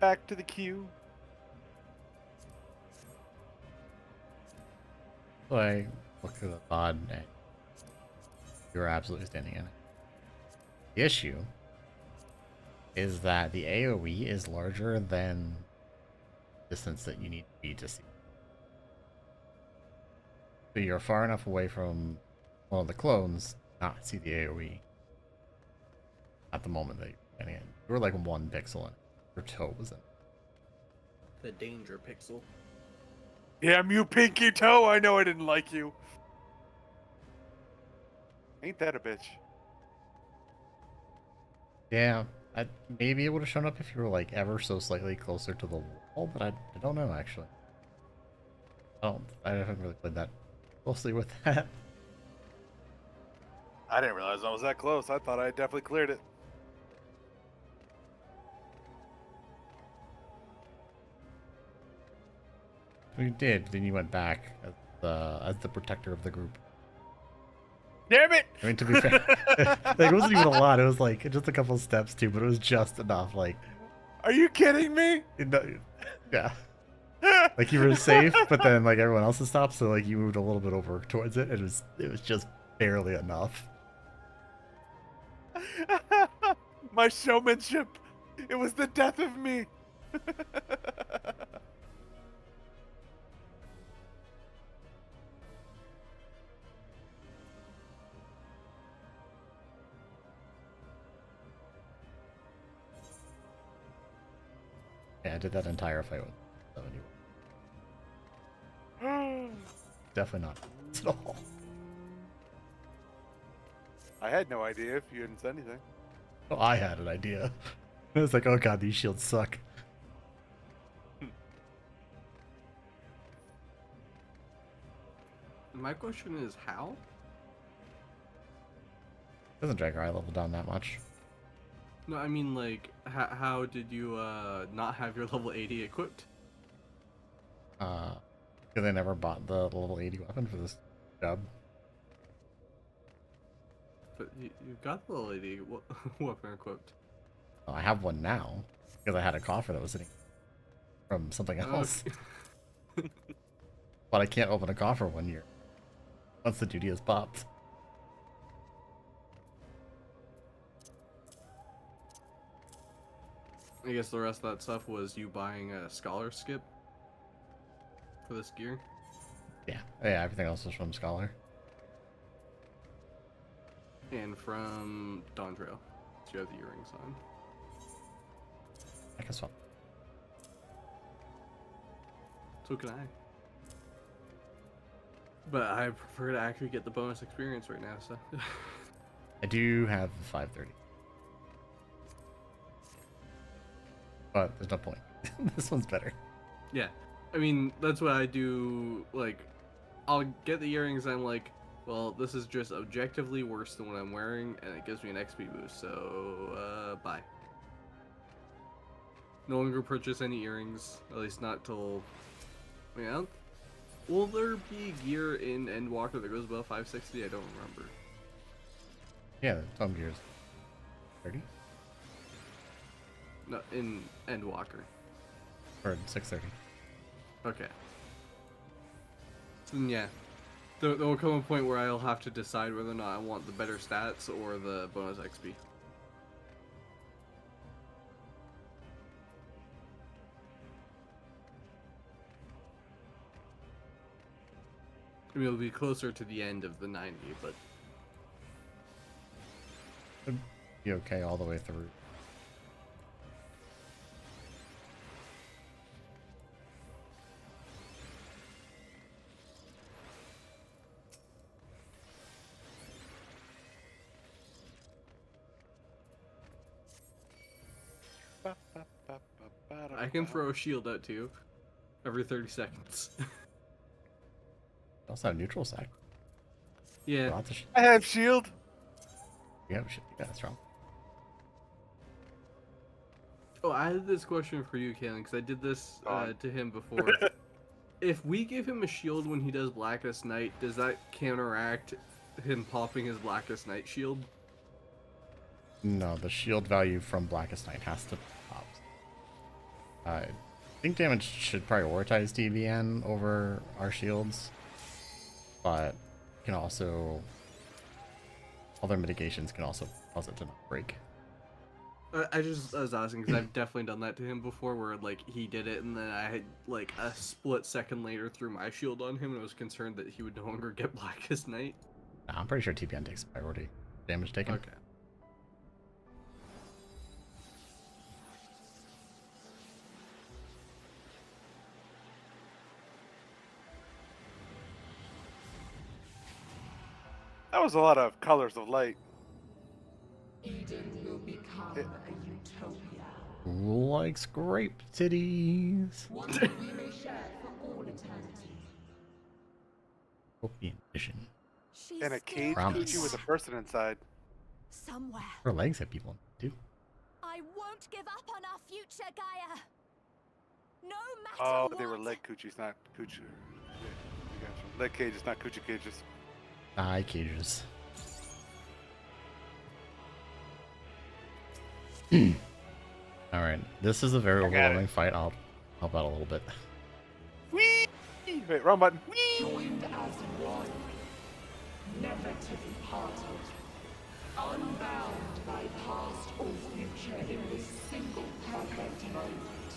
[SPEAKER 11] Back to the queue.
[SPEAKER 3] So I looked through the pod and you were absolutely standing in it. The issue is that the AoE is larger than the distance that you need to be to see. So you're far enough away from one of the clones to not see the AoE at the moment that you're getting in. You were like 1 pixel in. Your toe was in.
[SPEAKER 12] The danger pixel.
[SPEAKER 11] Damn you, Pinky Toe! I know I didn't like you. Ain't that a bitch?
[SPEAKER 3] Yeah, maybe it would have shown up if you were like ever so slightly closer to the wall, but I don't know actually. I haven't really played that closely with that.
[SPEAKER 11] I didn't realize I was that close. I thought I had definitely cleared it.
[SPEAKER 3] You did, then you went back as the protector of the group.
[SPEAKER 11] Damn it!
[SPEAKER 3] I mean, to be fair, like, it wasn't even a lot. It was like just a couple steps too, but it was just enough. Like,
[SPEAKER 11] are you kidding me?
[SPEAKER 3] Yeah. Like you were safe, but then like everyone else had stopped, so like you moved a little bit over towards it. It was just barely enough.
[SPEAKER 11] My showmanship. It was the death of me.
[SPEAKER 3] Yeah, I did that entire fight with 71. Definitely not at all.
[SPEAKER 11] I had no idea if you hadn't said anything.
[SPEAKER 3] Oh, I had an idea. I was like, oh god, these shields suck.
[SPEAKER 12] My question is how?
[SPEAKER 3] Doesn't drag our eye level down that much.
[SPEAKER 12] No, I mean like how did you not have your level 80 equipped?
[SPEAKER 3] Because I never bought the level 80 weapon for this job.
[SPEAKER 12] But you got the level 80 weapon equipped.
[SPEAKER 3] Well, I have one now because I had a coffer that was sitting from something else.
[SPEAKER 12] Okay.
[SPEAKER 3] But I can't open a coffer 1 year once the duty is popped.
[SPEAKER 12] I guess the rest of that stuff was you buying a scholar skip for this gear.
[SPEAKER 3] Yeah, everything else was from Scholar.
[SPEAKER 12] And from Dawn Trail. So you have the earrings on.
[SPEAKER 3] I guess so.
[SPEAKER 12] So can I. But I prefer to actually get the bonus experience right now, so.
[SPEAKER 3] I do have the 530. But there's no point. This one's better.
[SPEAKER 12] Yeah. I mean, that's what I do. Like, I'll get the earrings, and I'm like, well, this is just objectively worse than what I'm wearing, and it gives me an XP boost, so, bye. No longer purchase any earrings, at least not till... Yeah. Will there be gear in Endwalker that goes above 560? I don't remember.
[SPEAKER 3] Yeah, some gears. 30?
[SPEAKER 12] No, in Endwalker.
[SPEAKER 3] Or 630.
[SPEAKER 12] Okay. So then, yeah. There will come a point where I'll have to decide whether or not I want the better stats or the bonus XP. I mean, it'll be closer to the end of the 90, but...
[SPEAKER 3] It'd be okay all the way through.
[SPEAKER 12] I can throw a shield out to you every 30 seconds.
[SPEAKER 3] Also have neutral sack.
[SPEAKER 12] Yeah.
[SPEAKER 11] I have shield.
[SPEAKER 3] You have shield. Yeah, that's wrong.
[SPEAKER 12] Oh, I had this question for you, Kalen, because I did this to him before. If we give him a shield when he does Blackest Night, does that counteract him popping his Blackest Night shield?
[SPEAKER 3] No, the shield value from Blackest Night has to pop. I think damage should prioritize DBN over our shields, but can also other mitigations can also cause it to not break.
[SPEAKER 12] I was asking because I've definitely done that to him before, where like he did it and then I had like a split second later threw my shield on him and was concerned that he would no longer get Blackest Night.
[SPEAKER 3] Nah, I'm pretty sure TPN takes priority damage taken.
[SPEAKER 12] Okay.
[SPEAKER 11] That was a lot of colors of light.
[SPEAKER 14] Eden will become a utopia.
[SPEAKER 3] Likes grape titties.
[SPEAKER 14] One that we may share for all eternity.
[SPEAKER 3] Utopian vision.
[SPEAKER 11] In a cage,
[SPEAKER 3] Promise.
[SPEAKER 11] you with a person inside.
[SPEAKER 13] Somewhere.
[SPEAKER 3] Her legs have people in it too.
[SPEAKER 13] I won't give up on our future, Gaia. No matter
[SPEAKER 11] Oh,
[SPEAKER 13] what.
[SPEAKER 11] they were leg coochies, not coochie. Yeah, I got you. Leg cages, not coochie cages.
[SPEAKER 3] Eye cages. Alright, this is a very overwhelming fight. I'll help out a little bit.
[SPEAKER 11] Whee! Wait, wrong button.
[SPEAKER 14] Joined as one. Never to be parted. Unbound by past or future in this single perfect moment.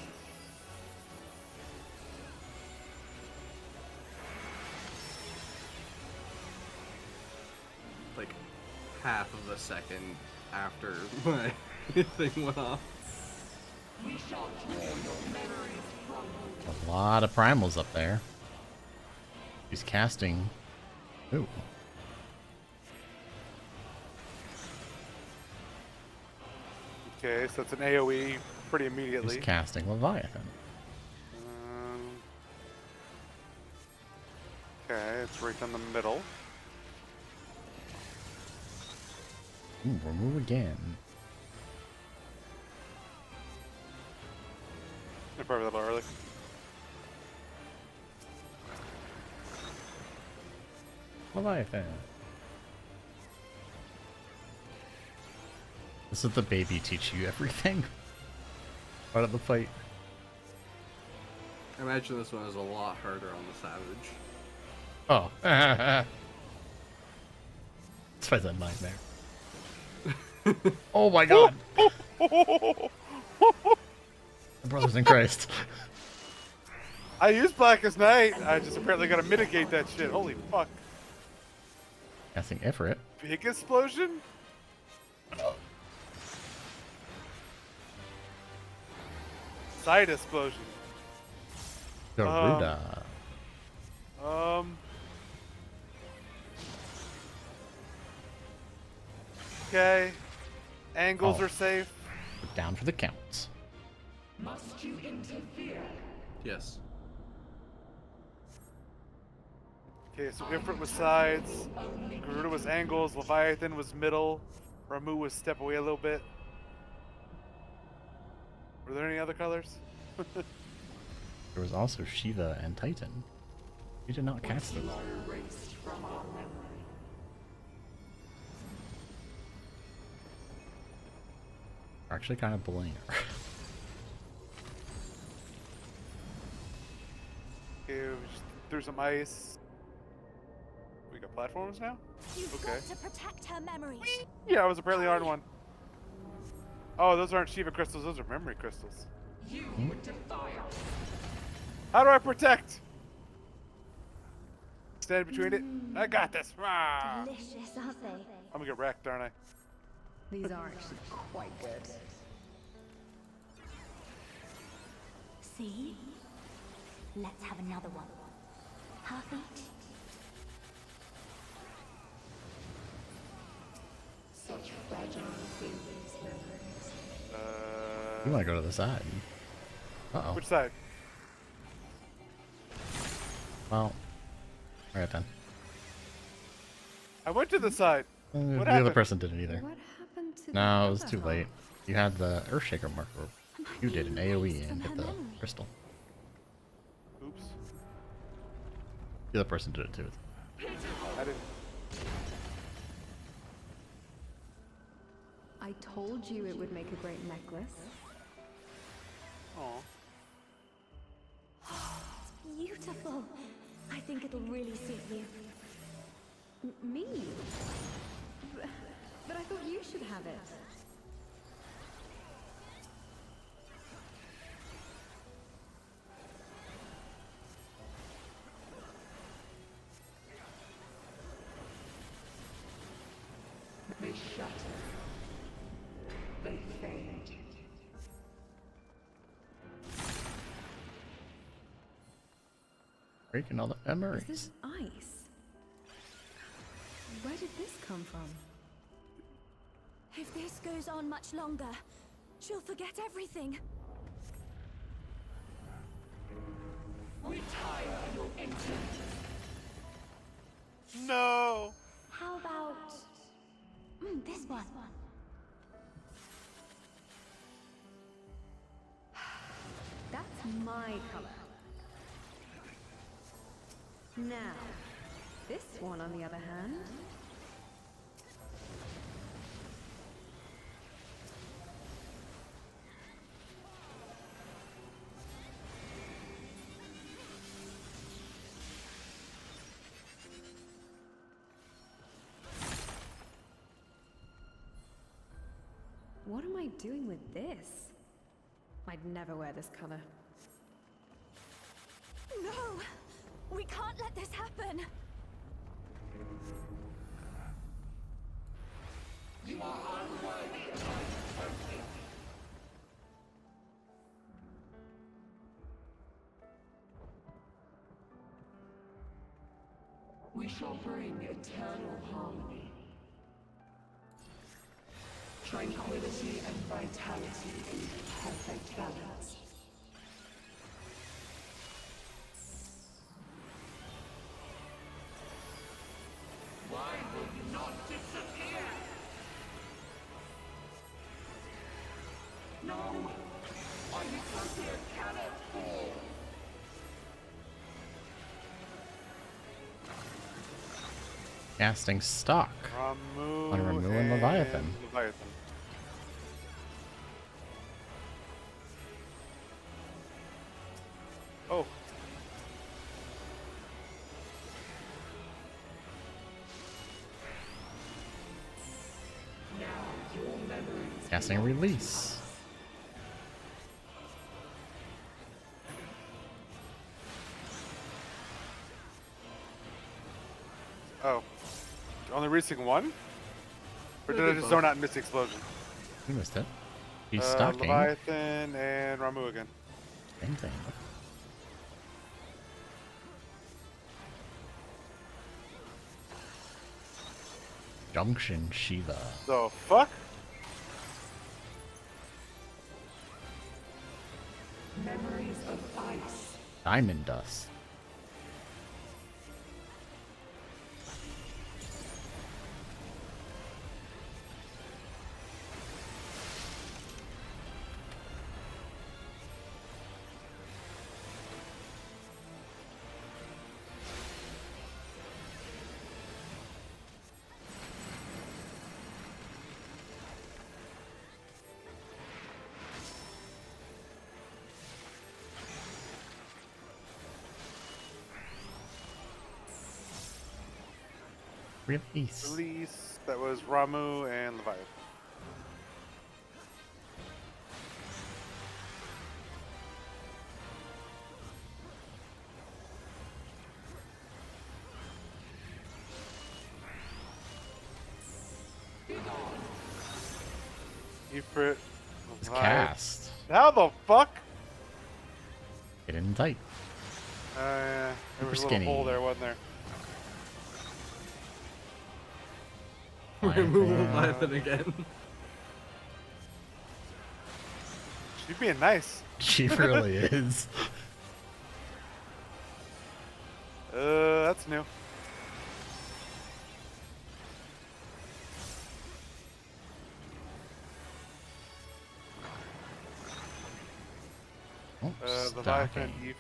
[SPEAKER 12] half of a second after my thing went off.
[SPEAKER 3] A lot of primals up there. He's casting. Ooh.
[SPEAKER 11] Okay, so it's an AoE pretty immediately.
[SPEAKER 3] He's casting Leviathan.
[SPEAKER 11] Okay, it's right down the middle.
[SPEAKER 3] Ooh, remove again.
[SPEAKER 11] They're probably a little early.
[SPEAKER 3] Leviathan. This is the baby teach you everything. Out of the fight.
[SPEAKER 12] I imagine this one is a lot harder on the Savage.
[SPEAKER 3] Oh. This fight's a nightmare. Oh my god. Brothers in Christ.
[SPEAKER 11] I used Blackest Night. I just apparently gotta mitigate that shit. Holy fuck.
[SPEAKER 3] Casting Ifrit.
[SPEAKER 11] Big explosion? Side explosion.
[SPEAKER 3] Garuda.
[SPEAKER 11] Okay. Angles
[SPEAKER 3] Oh.
[SPEAKER 11] are safe.
[SPEAKER 3] Down for the counts.
[SPEAKER 14] Must you interfere?
[SPEAKER 12] Yes.
[SPEAKER 11] Okay, so Ifrit was sides. Garuda was angles. Leviathan was middle. Ramu was step away a little bit. Were there any other colors?
[SPEAKER 3] There was also Shiva and Titan. You did not cast them.
[SPEAKER 14] Erased from our memory.
[SPEAKER 3] We're actually kind of bullying her.
[SPEAKER 11] Okay, we just threw some ice. We got platforms now?
[SPEAKER 13] You've
[SPEAKER 11] Okay.
[SPEAKER 13] got to protect her memories.
[SPEAKER 11] Yeah, I was apparently on one. Oh, those aren't Shiva crystals, those are memory crystals.
[SPEAKER 14] You would defy us.
[SPEAKER 11] How do I protect? Stand between it. I got this. Ah.
[SPEAKER 13] Delicious, aren't they?
[SPEAKER 11] I'm gonna get wrecked, aren't I?
[SPEAKER 13] These are actually quite good. See? Let's have another one. Half each.
[SPEAKER 14] Such fragile things, memories.
[SPEAKER 3] You want to go to the side. Uh-oh.
[SPEAKER 11] Which side?
[SPEAKER 3] Well, alright then.
[SPEAKER 11] I went to the side.
[SPEAKER 3] The
[SPEAKER 11] What
[SPEAKER 3] other
[SPEAKER 11] happened?
[SPEAKER 3] person didn't either.
[SPEAKER 13] What happened to
[SPEAKER 3] No,
[SPEAKER 13] the
[SPEAKER 3] it was
[SPEAKER 13] other
[SPEAKER 3] too
[SPEAKER 13] half?
[SPEAKER 3] late. You had the Earthshaker marker. You did an AoE and hit the crystal.
[SPEAKER 11] Oops.
[SPEAKER 3] The other person did it too.
[SPEAKER 11] I didn't.
[SPEAKER 13] I told you it would make a great necklace.
[SPEAKER 11] Aw.
[SPEAKER 13] It's beautiful. I think it'll really suit you. Me? But I thought you should have it.
[SPEAKER 14] They shatter. They fade.
[SPEAKER 3] Breaking all the memories.
[SPEAKER 13] Is this ice? Where did this come from? If this goes on much longer, she'll forget everything.
[SPEAKER 14] We tire your intent.
[SPEAKER 11] No!
[SPEAKER 13] How about this one? That's my color. Now, this one on the other hand. What am I doing with this? I'd never wear this color. No! We can't let this happen!
[SPEAKER 14] You are unworthy of my perfect. We shall bring eternal harmony, tranquility and vitality in perfect balance. Why will you not disappear? No! Our utopia cannot fall!
[SPEAKER 3] Casting stock
[SPEAKER 11] Ramu
[SPEAKER 3] on Ramu and Leviathan.
[SPEAKER 11] Leviathan. Oh.
[SPEAKER 3] Casting release.
[SPEAKER 11] Oh. Only releasing one? Or did I just zone out and miss the explosion?
[SPEAKER 3] You missed it. He's stocking.
[SPEAKER 11] Leviathan and Ramu again.
[SPEAKER 3] Same thing. Junction Shiva.
[SPEAKER 11] The fuck?
[SPEAKER 14] Memories of ice.
[SPEAKER 3] Diamond Dust. Release.
[SPEAKER 11] Release. That was Ramu and Leviathan. Ifrit.
[SPEAKER 3] It's cast.
[SPEAKER 11] How the fuck?
[SPEAKER 3] Get in tight.
[SPEAKER 11] Yeah. There was a
[SPEAKER 3] Super
[SPEAKER 11] little hole
[SPEAKER 3] skinny.
[SPEAKER 11] there, wasn't there?
[SPEAKER 12] Remove Leviathan again.
[SPEAKER 11] She's being nice.
[SPEAKER 3] She really is.
[SPEAKER 11] That's new.
[SPEAKER 3] Oh,
[SPEAKER 11] Leviathan,
[SPEAKER 3] stocking.
[SPEAKER 11] Eve.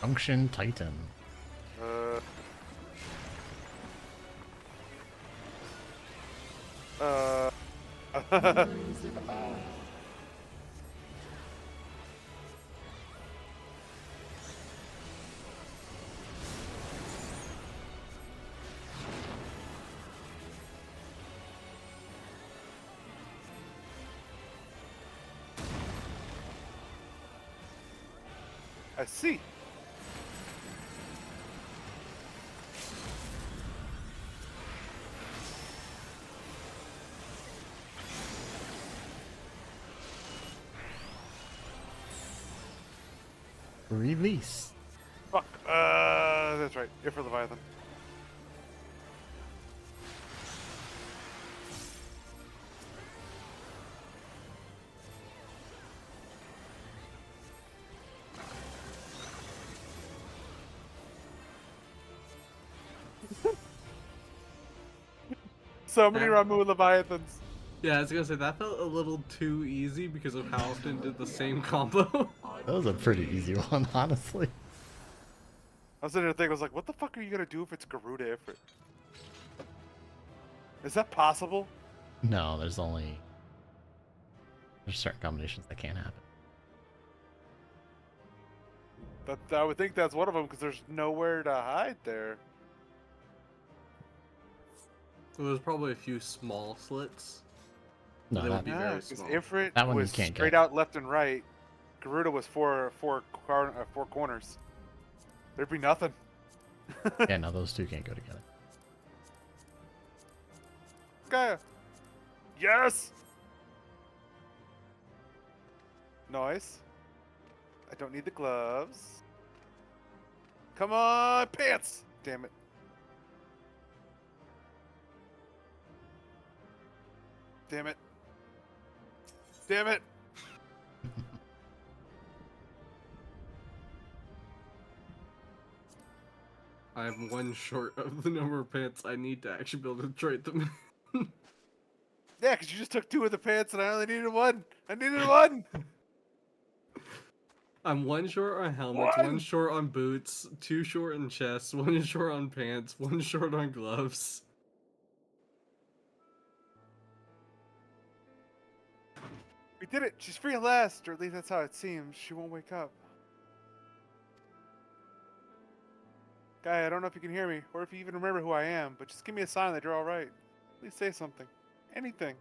[SPEAKER 3] Junction Titan.
[SPEAKER 11] I see.
[SPEAKER 3] Release.
[SPEAKER 11] Fuck. That's right. If for Leviathan. So many Ramu Leviathans.
[SPEAKER 12] Yeah, I was gonna say that felt a little too easy because of how often did the same combo.
[SPEAKER 3] That was a pretty easy one, honestly.
[SPEAKER 11] I was sitting there thinking, I was like, what the fuck are you gonna do if it's Garuda Ifrit? Is that possible?
[SPEAKER 3] No, there's certain combinations that can't happen.
[SPEAKER 11] But I would think that's one of them because there's nowhere to hide there.
[SPEAKER 12] Well, there's probably a few small slits.
[SPEAKER 3] No,
[SPEAKER 12] They would be
[SPEAKER 11] Yeah,
[SPEAKER 12] very
[SPEAKER 11] because
[SPEAKER 12] small.
[SPEAKER 11] Ifrit
[SPEAKER 3] That one you
[SPEAKER 11] was
[SPEAKER 3] can't
[SPEAKER 11] straight
[SPEAKER 3] get.
[SPEAKER 11] out left and right. Garuda was four corners. There'd be nothing.
[SPEAKER 3] Yeah, no, those two can't go together.
[SPEAKER 11] Gaia. Yes. Nice. I don't need the gloves. Come on, pants! Damn it. Damn it. Damn it.
[SPEAKER 12] I'm one short of the number of pants I need to actually be able to trade them.
[SPEAKER 11] Yeah, because you just took 2 of the pants and I only needed 1. I needed 1!
[SPEAKER 12] I'm 1 short on helmets, 1 short on boots, 2 short on chests, 1 short on pants, 1 short on gloves.
[SPEAKER 11] We did it! She's free at last, or at least that's how it seems. She won't wake up. Guy, I don't know if you can hear me, or if you even remember who I am, but just give me a sign that you're alright. Please say something. Anything.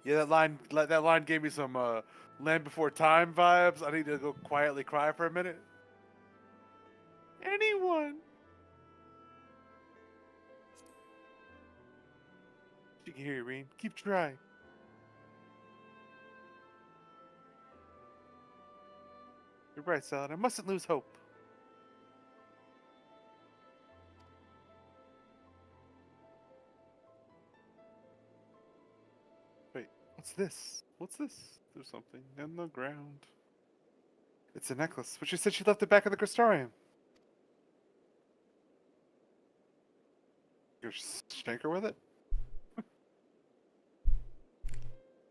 [SPEAKER 11] Yeah, that line gave me some Land Before Time vibes. I need to go quietly cry for a minute. Anyone. She can hear you, Reen. Keep trying. You're right, Salad. I mustn't lose hope. Wait, what's this? What's this? There's something in the ground. It's a necklace, but she said she left it back in the crystarium. You shank her with it?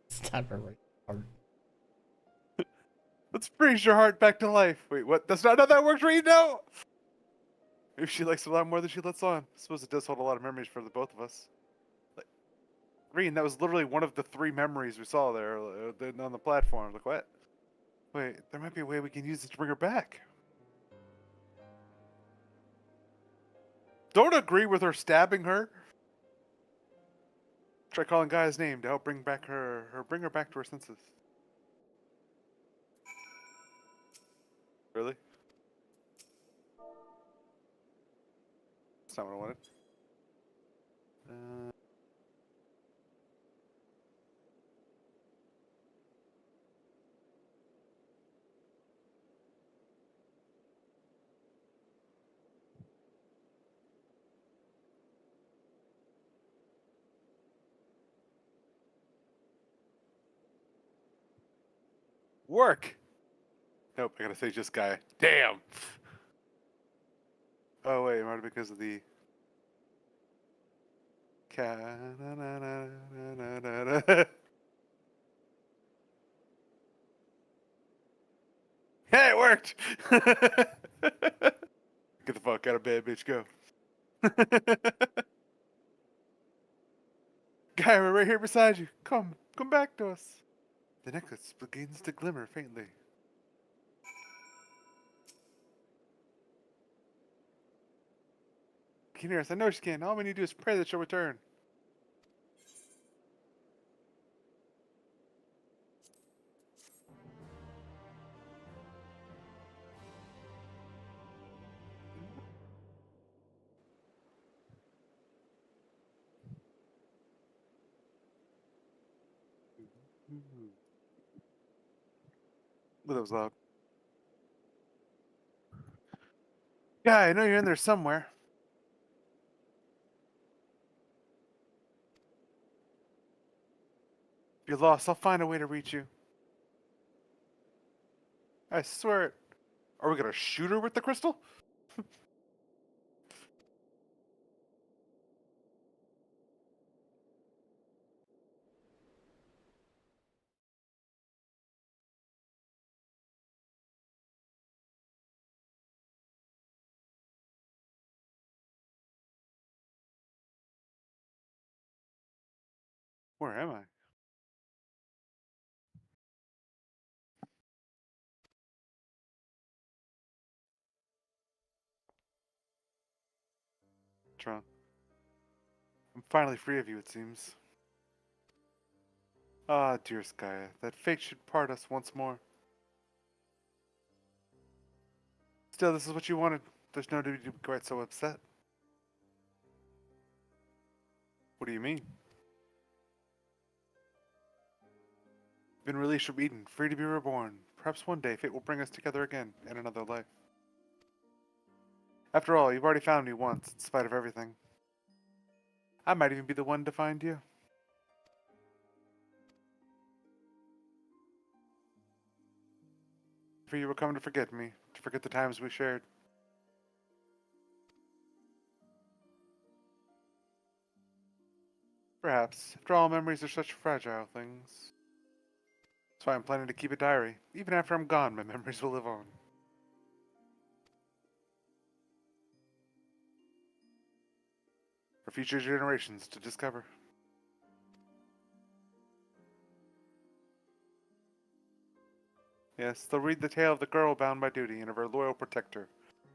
[SPEAKER 3] Stab her right heart.
[SPEAKER 11] Let's freeze your heart back to life. Wait, what? That's not how that works, Reed? No! Maybe she likes it a lot more than she lets on. I suppose it does hold a lot of memories for the both of us. Like, Green, that was literally one of the 3 memories we saw there on the platform. Like, what? Wait, there might be a way we can use it to bring her back. Don't agree with her stabbing her. Try calling Gaia's name to help bring her back to her senses. Really? That's not what I wanted. Work! Nope, I gotta say just Gaia. Damn! Oh wait, it might have been because of the... Hey, it worked! Get the fuck out of bed, bitch, go. Guy, we're right here beside you. Come back to us. The necklace begins to glimmer faintly. Can you hear us? I know she can. All we need to do is pray that she'll return. Well, that was loud. Guy, I know you're in there somewhere. If you're lost, I'll find a way to reach you. I swear it. Are we gonna shoot her with the crystal? Where am I? Tron. I'm finally free of you, it seems. Ah, dear Skya, that fate should part us once more. Still, this is what you wanted. There's no need to be quite so upset. What do you mean? Been released from Eden, free to be reborn. Perhaps one day fate will bring us together again in another life. After all, you've already found me once, in spite of everything. I might even be the one to find you. For you were coming to forget me, to forget the times we shared. Perhaps. After all, memories are such fragile things. That's why I'm planning to keep a diary. Even after I'm gone, my memories will live on. For future generations to discover. Yes, they'll read the tale of the girl bound by duty and of her loyal protector,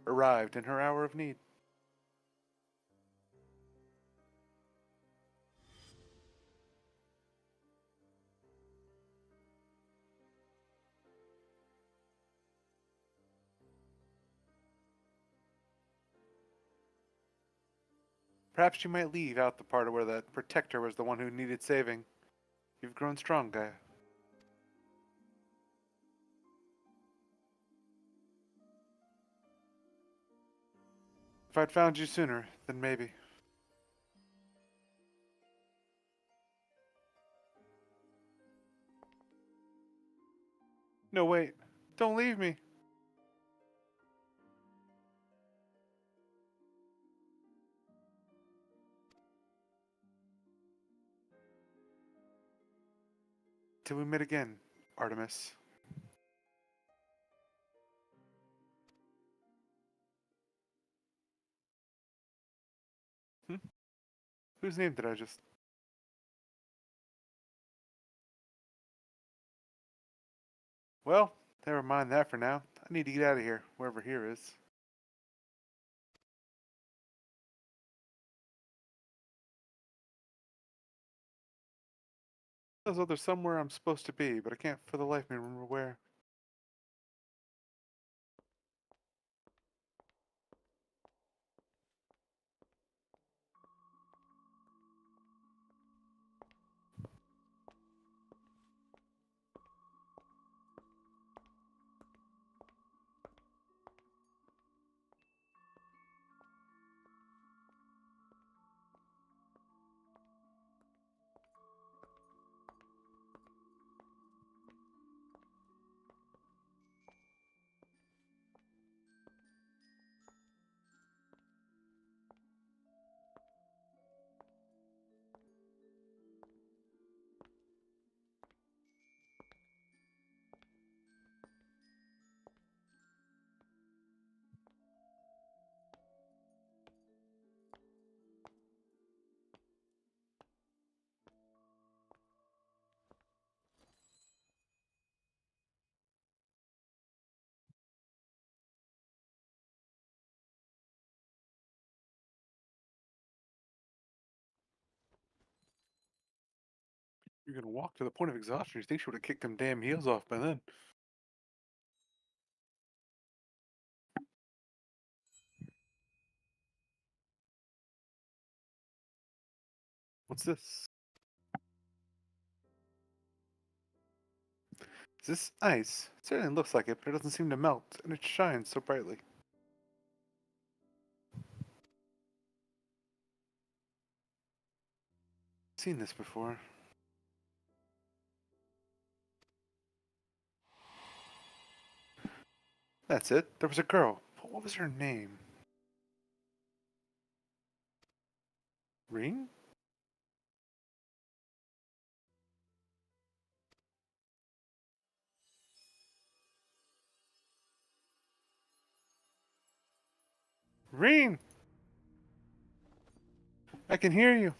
[SPEAKER 11] arrived in her hour of need. Perhaps you might leave out the part where that protector was the one who needed saving. You've grown strong, Gaia. If I'd found you sooner, then maybe. No, wait. Don't leave me. Till we meet again, Artemis. Hmm? Whose name did I just... Well, never mind that for now. I need to get out of here, wherever here is. Feels like there's somewhere I'm supposed to be, but I can't for the life of me remember where. You're gonna walk to the point of exhaustion. You think she would have kicked them damn heels off by then. What's this? Is this ice? It certainly looks like it, but it doesn't seem to melt, and it shines so brightly. Seen this before. That's it. There was a girl. But what was her name? Ring? Ring! I can hear you.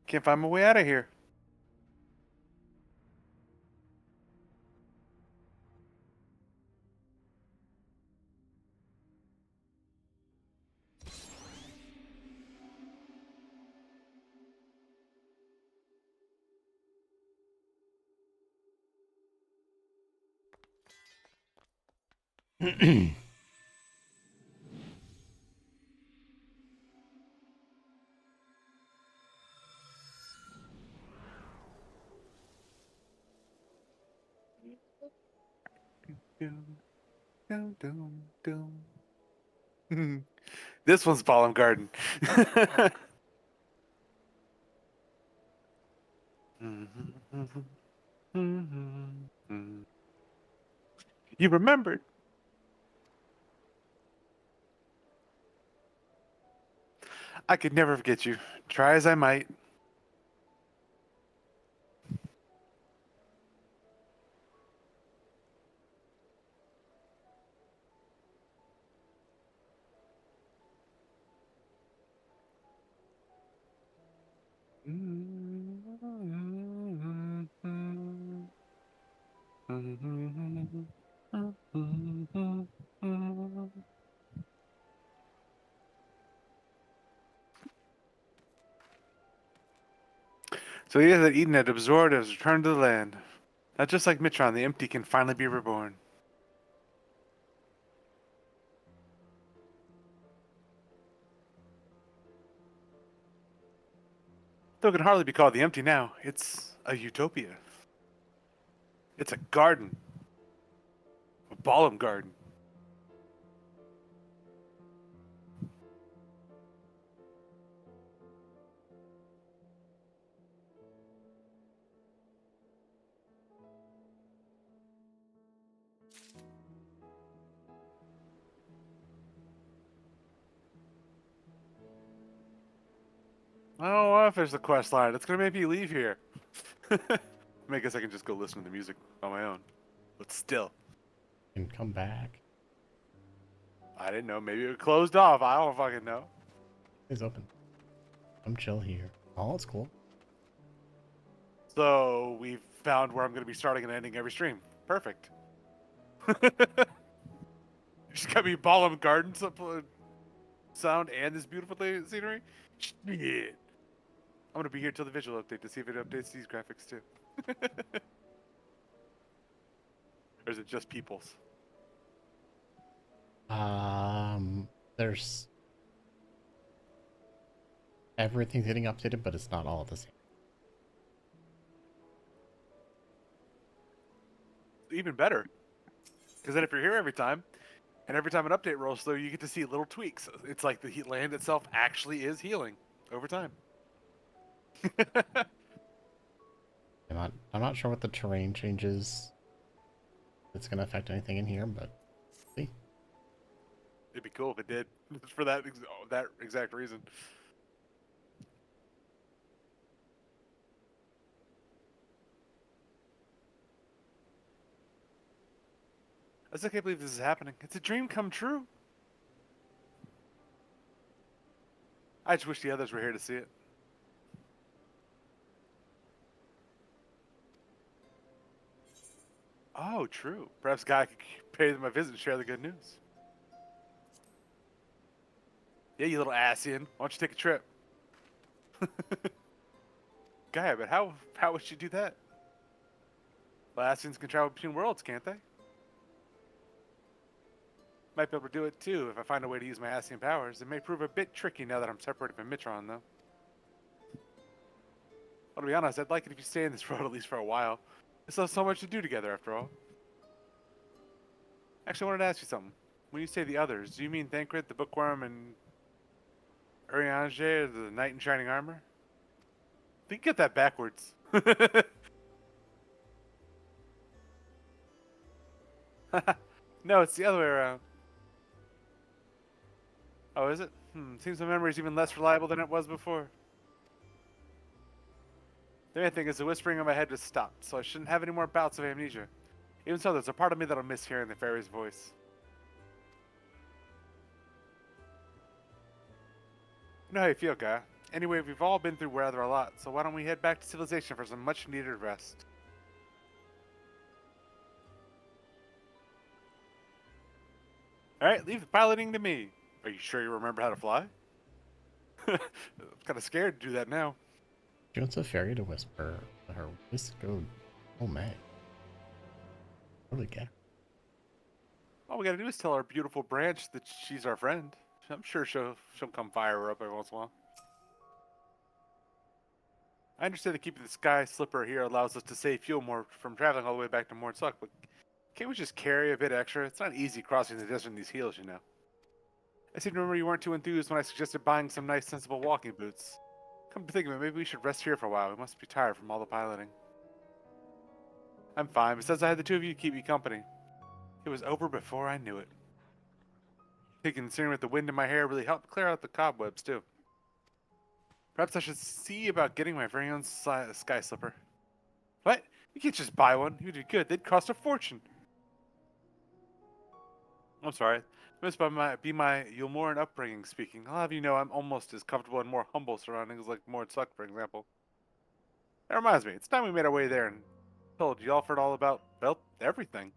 [SPEAKER 11] Can't find my way out of here. Dum, dum, dum. This one's Ballum Garden. You remembered. I could never forget you, try as I might. So he that Eden had absorbed has returned to the land. Not just like Mitron, the empty can finally be reborn. Though it can hardly be called the empty now. It's a utopia. It's a garden. A Ballum garden. I don't want to finish the quest line. It's going to make me leave here. I guess I can just go listen to the music on my own. But still.
[SPEAKER 3] And come back.
[SPEAKER 11] I didn't know. Maybe it closed off. I don't fucking know.
[SPEAKER 3] It's open. I'm chill here. Oh, it's cool.
[SPEAKER 11] So we've found where I'm going to be starting and ending every stream. Perfect. Just got me Ballum Garden sound and this beautiful scenery. Shit. I'm gonna be here till the visual update to see if it updates these graphics too. Or is it just people's?
[SPEAKER 3] There's everything's getting updated, but it's not all the same.
[SPEAKER 11] Even better, because then if you're here every time, and every time an update rolls through, you get to see little tweaks. It's like the land itself actually is healing over time.
[SPEAKER 3] I'm not sure what the terrain changes. It's gonna affect anything in here, but see.
[SPEAKER 11] It'd be cool if it did, for that exact reason. I still can't believe this is happening. It's a dream come true. I just wish the others were here to see it. Oh, true. Perhaps Guy could pay them a visit and share the good news. Yeah, you little Asian. Why don't you take a trip? Guy, but how would you do that? Well, Asians can travel between worlds, can't they? Might be able to do it too if I find a way to use my Asian powers. It may prove a bit tricky now that I'm separated from Mitron, though. Well, to be honest, I'd like it if you stay in this world at least for a while. We still have so much to do together, after all. Actually, I wanted to ask you something. When you say the others, do you mean Thancred, the Bookworm, and Urianger, the Knight in Shining Armor? I think you get that backwards. No, it's the other way around. Oh, is it? Seems my memory's even less reliable than it was before. The main thing is the whispering in my head just stopped, so I shouldn't have any more bouts of amnesia. Even so, there's a part of me that'll miss hearing the fairy's voice. You know how you feel, guy. Anyway, we've all been through rather a lot, so why don't we head back to civilization for some much-needed rest? Alright, leave the piloting to me. Are you sure you remember how to fly? I'm kind of scared to do that now.
[SPEAKER 3] She wants a fairy to whisper her whisk go. Oh man. Really get.
[SPEAKER 11] All we gotta do is tell our beautiful branch that she's our friend. I'm sure she'll come fire her up every once in a while. I understand that keeping the Sky Slipper here allows us to save fuel more from traveling all the way back to Mordsuck, but can't we just carry a bit extra? It's not easy crossing the desert in these heels, you know. I seem to remember you weren't too enthused when I suggested buying some nice, sensible walking boots. Come to think of it, maybe we should rest here for a while. We must be tired from all the piloting. I'm fine. Besides, I had the two of you to keep me company. It was over before I knew it. Considering with the wind in my hair really helped clear out the cobwebs, too. Perhaps I should see about getting my very own Sky Slipper. What? You can't just buy one. You'd be good. They'd cost a fortune. I'm sorry. This must be my Yulmoran upbringing speaking. I'll have you know I'm almost as comfortable in more humble surroundings like Mordsuck, for example. That reminds me, it's time we made our way there and told Yalford all about, well, everything.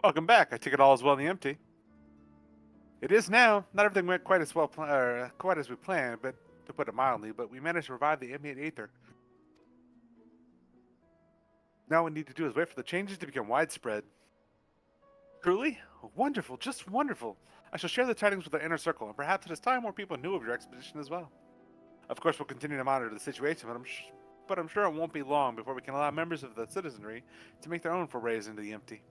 [SPEAKER 11] Welcome back. I take it all as well in the empty. It is now. Not everything went quite as quite as we planned, but to put it mildly, but we managed to revive the ambient aether. Now what we need to do is wait for the changes to become widespread. Truly? Wonderful, just wonderful. I shall share the tidings with our inner circle, and perhaps it is time more people knew of your expedition as well. Of course, we'll continue to monitor the situation, but I'm sure it won't be long before we can allow members of the citizenry to make their own forays into the empty.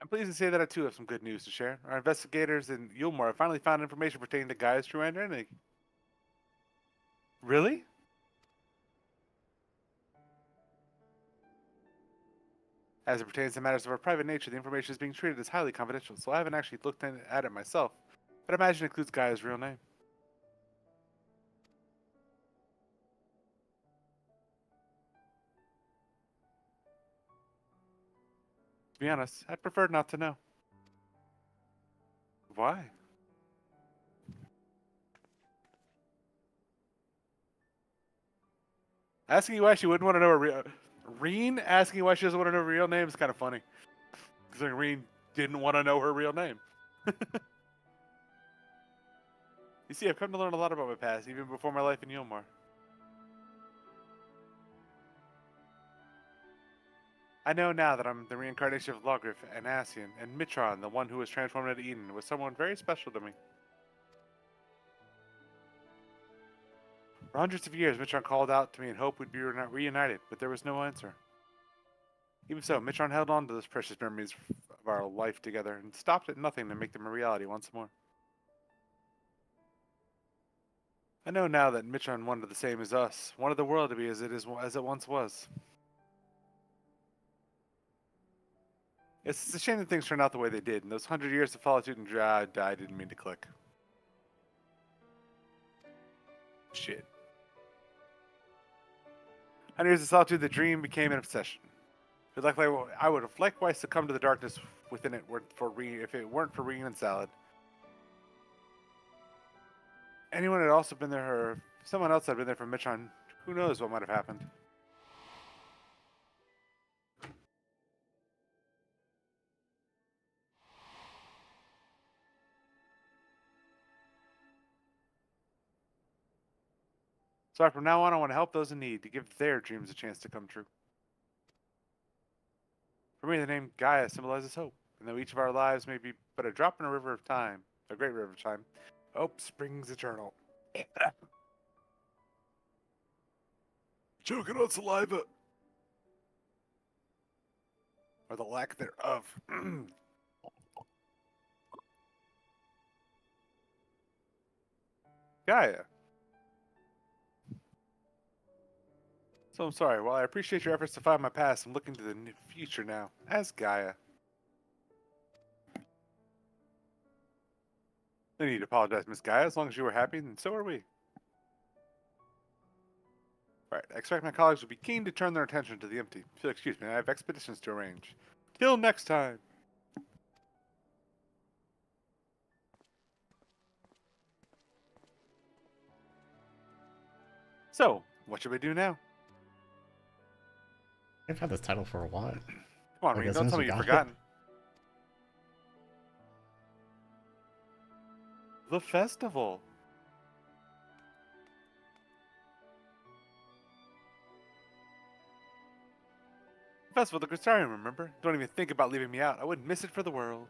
[SPEAKER 11] I'm pleased to say that I too have some good news to share. Our investigators in Yulmore have finally found information pertaining to Gaia's true identity. Really? As it pertains to matters of a private nature, the information is being treated as highly confidential, so I haven't actually looked at it myself, but I imagine it includes Gaia's real name. To be honest, I'd prefer not to know. Why? Asking you why she wouldn't want to know her real... Reen asking why she doesn't want to know her real name is kind of funny. Because Reen didn't want to know her real name. You see, I've come to learn a lot about my past, even before my life in Yulmore. I know now that I'm the reincarnation of Logriff and Ascian, and Mitron, the one who was transformed into Eden, was someone very special to me. For hundreds of years, Mitron called out to me in hope we'd be reunited, but there was no answer. Even so, Mitron held on to those precious memories of our life together and stopped at nothing to make them a reality once more. I know now that Mitron wanted the same as us, wanted the world to be as it once was. It's a shame that things turned out the way they did, and those 100 years of solitude and dread I didn't mean to click. Shit. 100 years of solitude, the dream became an obsession. I would have likewise succumbed to the darkness within it if it weren't for Reen and Salad. Anyone had also been there, or if someone else had been there for Mitron, who knows what might have happened. So from now on, I want to help those in need, to give their dreams a chance to come true. For me, the name Gaia symbolizes hope, and though each of our lives may be but a drop in a river of time, a great river of time, hope springs eternal. Choking on saliva. or the lack thereof. Gaia. So I'm sorry. While I appreciate your efforts to find my past, I'm looking to the future now as Gaia. No need to apologize, Miss Gaia. As long as you were happy, then so are we. Alright, I expect my colleagues will be keen to turn their attention to the empty. If you'll excuse me, I have expeditions to arrange. Till next time. So, what should we do now?
[SPEAKER 3] I've had this title for a while.
[SPEAKER 11] Come on,
[SPEAKER 3] Like,
[SPEAKER 11] Reed,
[SPEAKER 3] as
[SPEAKER 11] don't
[SPEAKER 3] soon as
[SPEAKER 11] tell
[SPEAKER 3] we
[SPEAKER 11] me you've
[SPEAKER 3] got it.
[SPEAKER 11] forgotten. The festival. Festival of the Crystarium, remember? Don't even think about leaving me out. I wouldn't miss it for the world.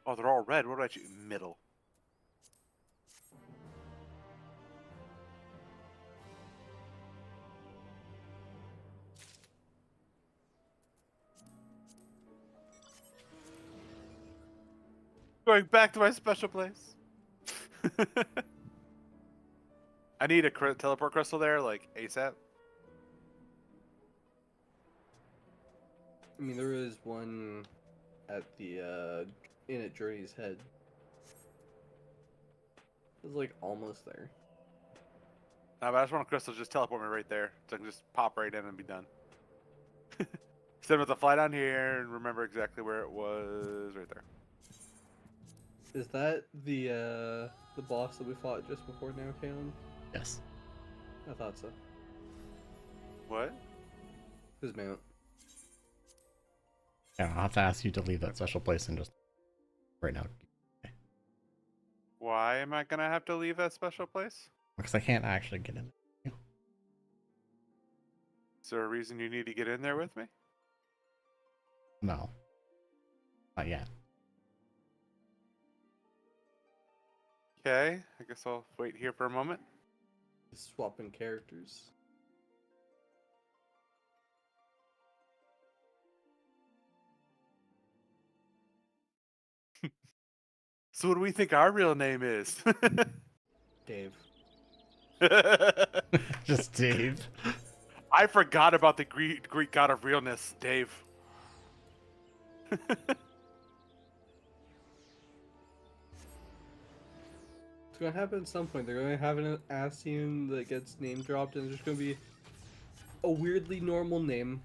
[SPEAKER 11] Oh, they're all red. What about you? Middle. Going back to my special place. I need a teleport crystal there, like ASAP.
[SPEAKER 12] I mean, there is one at the inn at Journey's Head. It's like almost there.
[SPEAKER 11] Nah, but I just want a crystal to just teleport me right there, so I can just pop right in and be done. Instead of the fly down here and remember exactly where it was, right there.
[SPEAKER 12] Is that the boss that we fought just before now, Kalen?
[SPEAKER 3] Yes.
[SPEAKER 12] I thought so.
[SPEAKER 11] What?
[SPEAKER 12] His mount.
[SPEAKER 3] Yeah, I'll have to ask you to leave that special place and just right now.
[SPEAKER 11] Why am I gonna have to leave that special place?
[SPEAKER 3] Because I can't actually get in.
[SPEAKER 11] Is there a reason you need to get in there with me?
[SPEAKER 3] No. Not yet.
[SPEAKER 11] Okay, I guess I'll wait here for a moment.
[SPEAKER 12] Swapping characters.
[SPEAKER 11] So what do we think our real name is?
[SPEAKER 12] Dave.
[SPEAKER 3] Just Dave.
[SPEAKER 11] I forgot about the Greek god of realness, Dave.
[SPEAKER 12] It's gonna happen at some point. They're gonna have an Ascian that gets name dropped, and there's gonna be a weirdly normal name.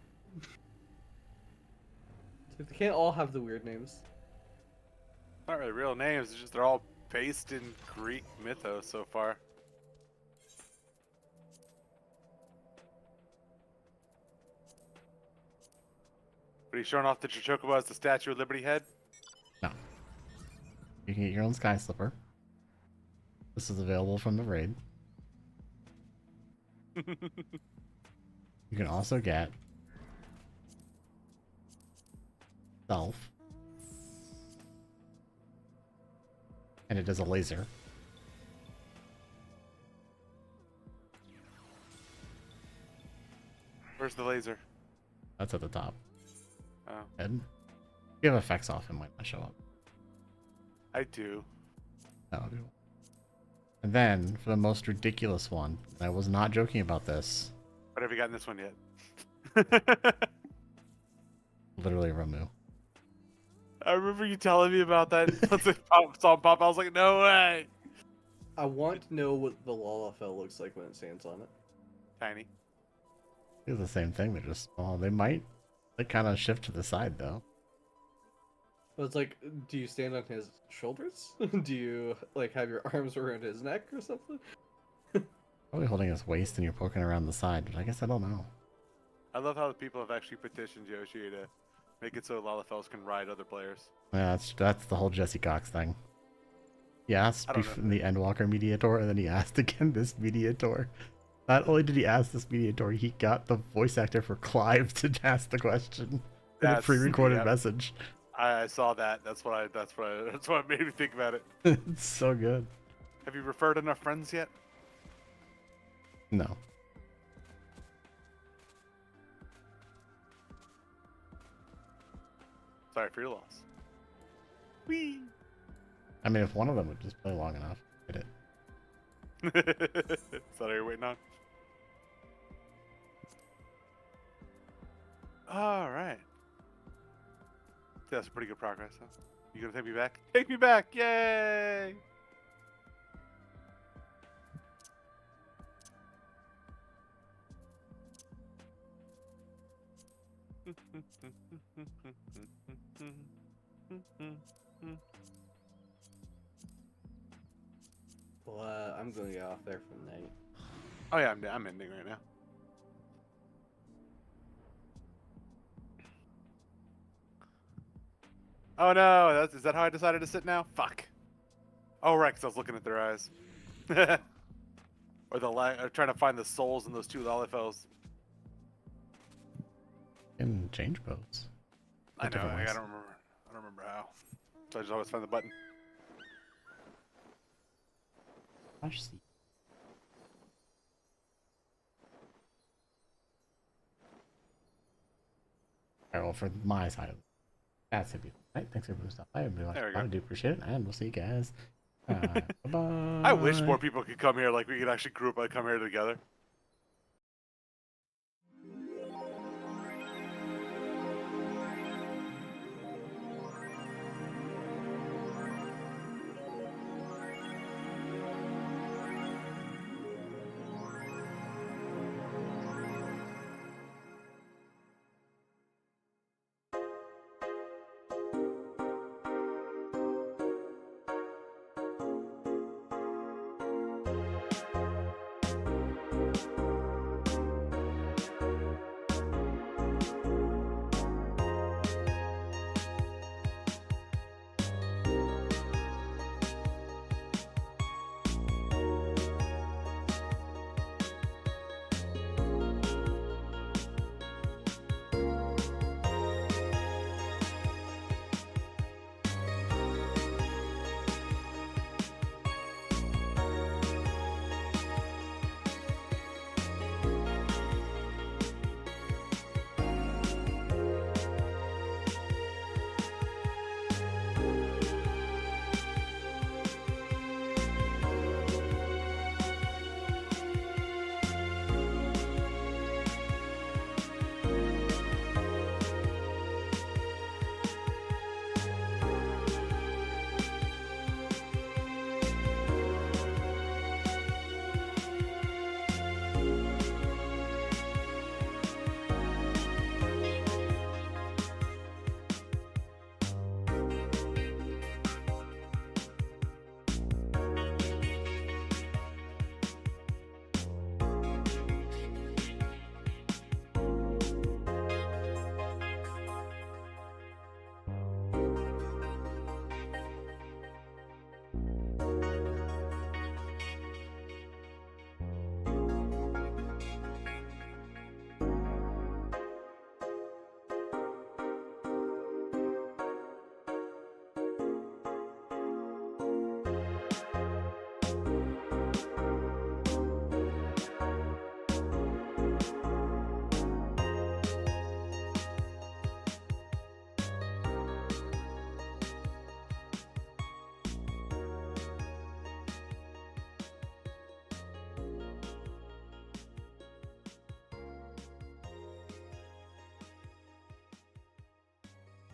[SPEAKER 12] They can't all have the weird names.
[SPEAKER 11] Not really real names, it's just they're all based in Greek mythos so far. But he's showing off the Chocobo as the Statue of Liberty head?
[SPEAKER 3] No. You can get your own Sky Slipper. This is available from the raid. You can also get Self. And it is a laser.
[SPEAKER 11] Where's the laser?
[SPEAKER 3] That's at the top.
[SPEAKER 11] Oh.
[SPEAKER 3] And if you have effects off, it might not show up.
[SPEAKER 11] I do.
[SPEAKER 3] That'll do. And then, for the most ridiculous one, and I was not joking about this.
[SPEAKER 11] But have you gotten this one yet?
[SPEAKER 3] Literally Ramu.
[SPEAKER 11] I remember you telling me about that. Once I saw him pop, I was like, no way!
[SPEAKER 12] I want to know what the Lalafell looks like when it stands on it.
[SPEAKER 11] Tiny.
[SPEAKER 3] It's the same thing, they're just small. They might kind of shift to the side, though.
[SPEAKER 12] But it's like, do you stand on his shoulders? Do you, like, have your arms around his neck or something?
[SPEAKER 3] Probably holding his waist and you're poking around the side, but I guess I don't know.
[SPEAKER 11] I love how the people have actually petitioned Yoshi to make it so Lalafels can ride other players.
[SPEAKER 3] Yeah, that's the whole Jesse Cox thing. He asked in the Endwalker Mediator, and then he asked again this Mediator. Not only did he ask this Mediator, he got the voice actor for Clive to ask the question in a pre-recorded message.
[SPEAKER 11] I saw that. That's what made me think about it.
[SPEAKER 3] It's so good.
[SPEAKER 11] Have you referred enough friends yet?
[SPEAKER 3] No.
[SPEAKER 11] Sorry for your loss. Whee!
[SPEAKER 3] I mean, if one of them would just play long enough, hit it.
[SPEAKER 11] Is that all you're waiting on? All right. That's pretty good progress, huh? You gonna take me back? Take me back! Yay!
[SPEAKER 15] Well, I'm going to get off there for the night.
[SPEAKER 11] Oh yeah, I'm ending right now. Oh no, is that how I decided to sit now? Fuck. Oh right, 'cause I was looking at their eyes. Or trying to find the souls in those two Lalafels.
[SPEAKER 3] And change boats.
[SPEAKER 11] I know, I don't remember how. So I just always find the button.
[SPEAKER 3] Gosh, see. Alright, well, for my side of it, that's it. Right, thanks everyone for stopping by. I really like it. I do appreciate it, and we'll see you guys. Bye-bye.
[SPEAKER 11] I wish more people could come here, like we could actually group and come here together.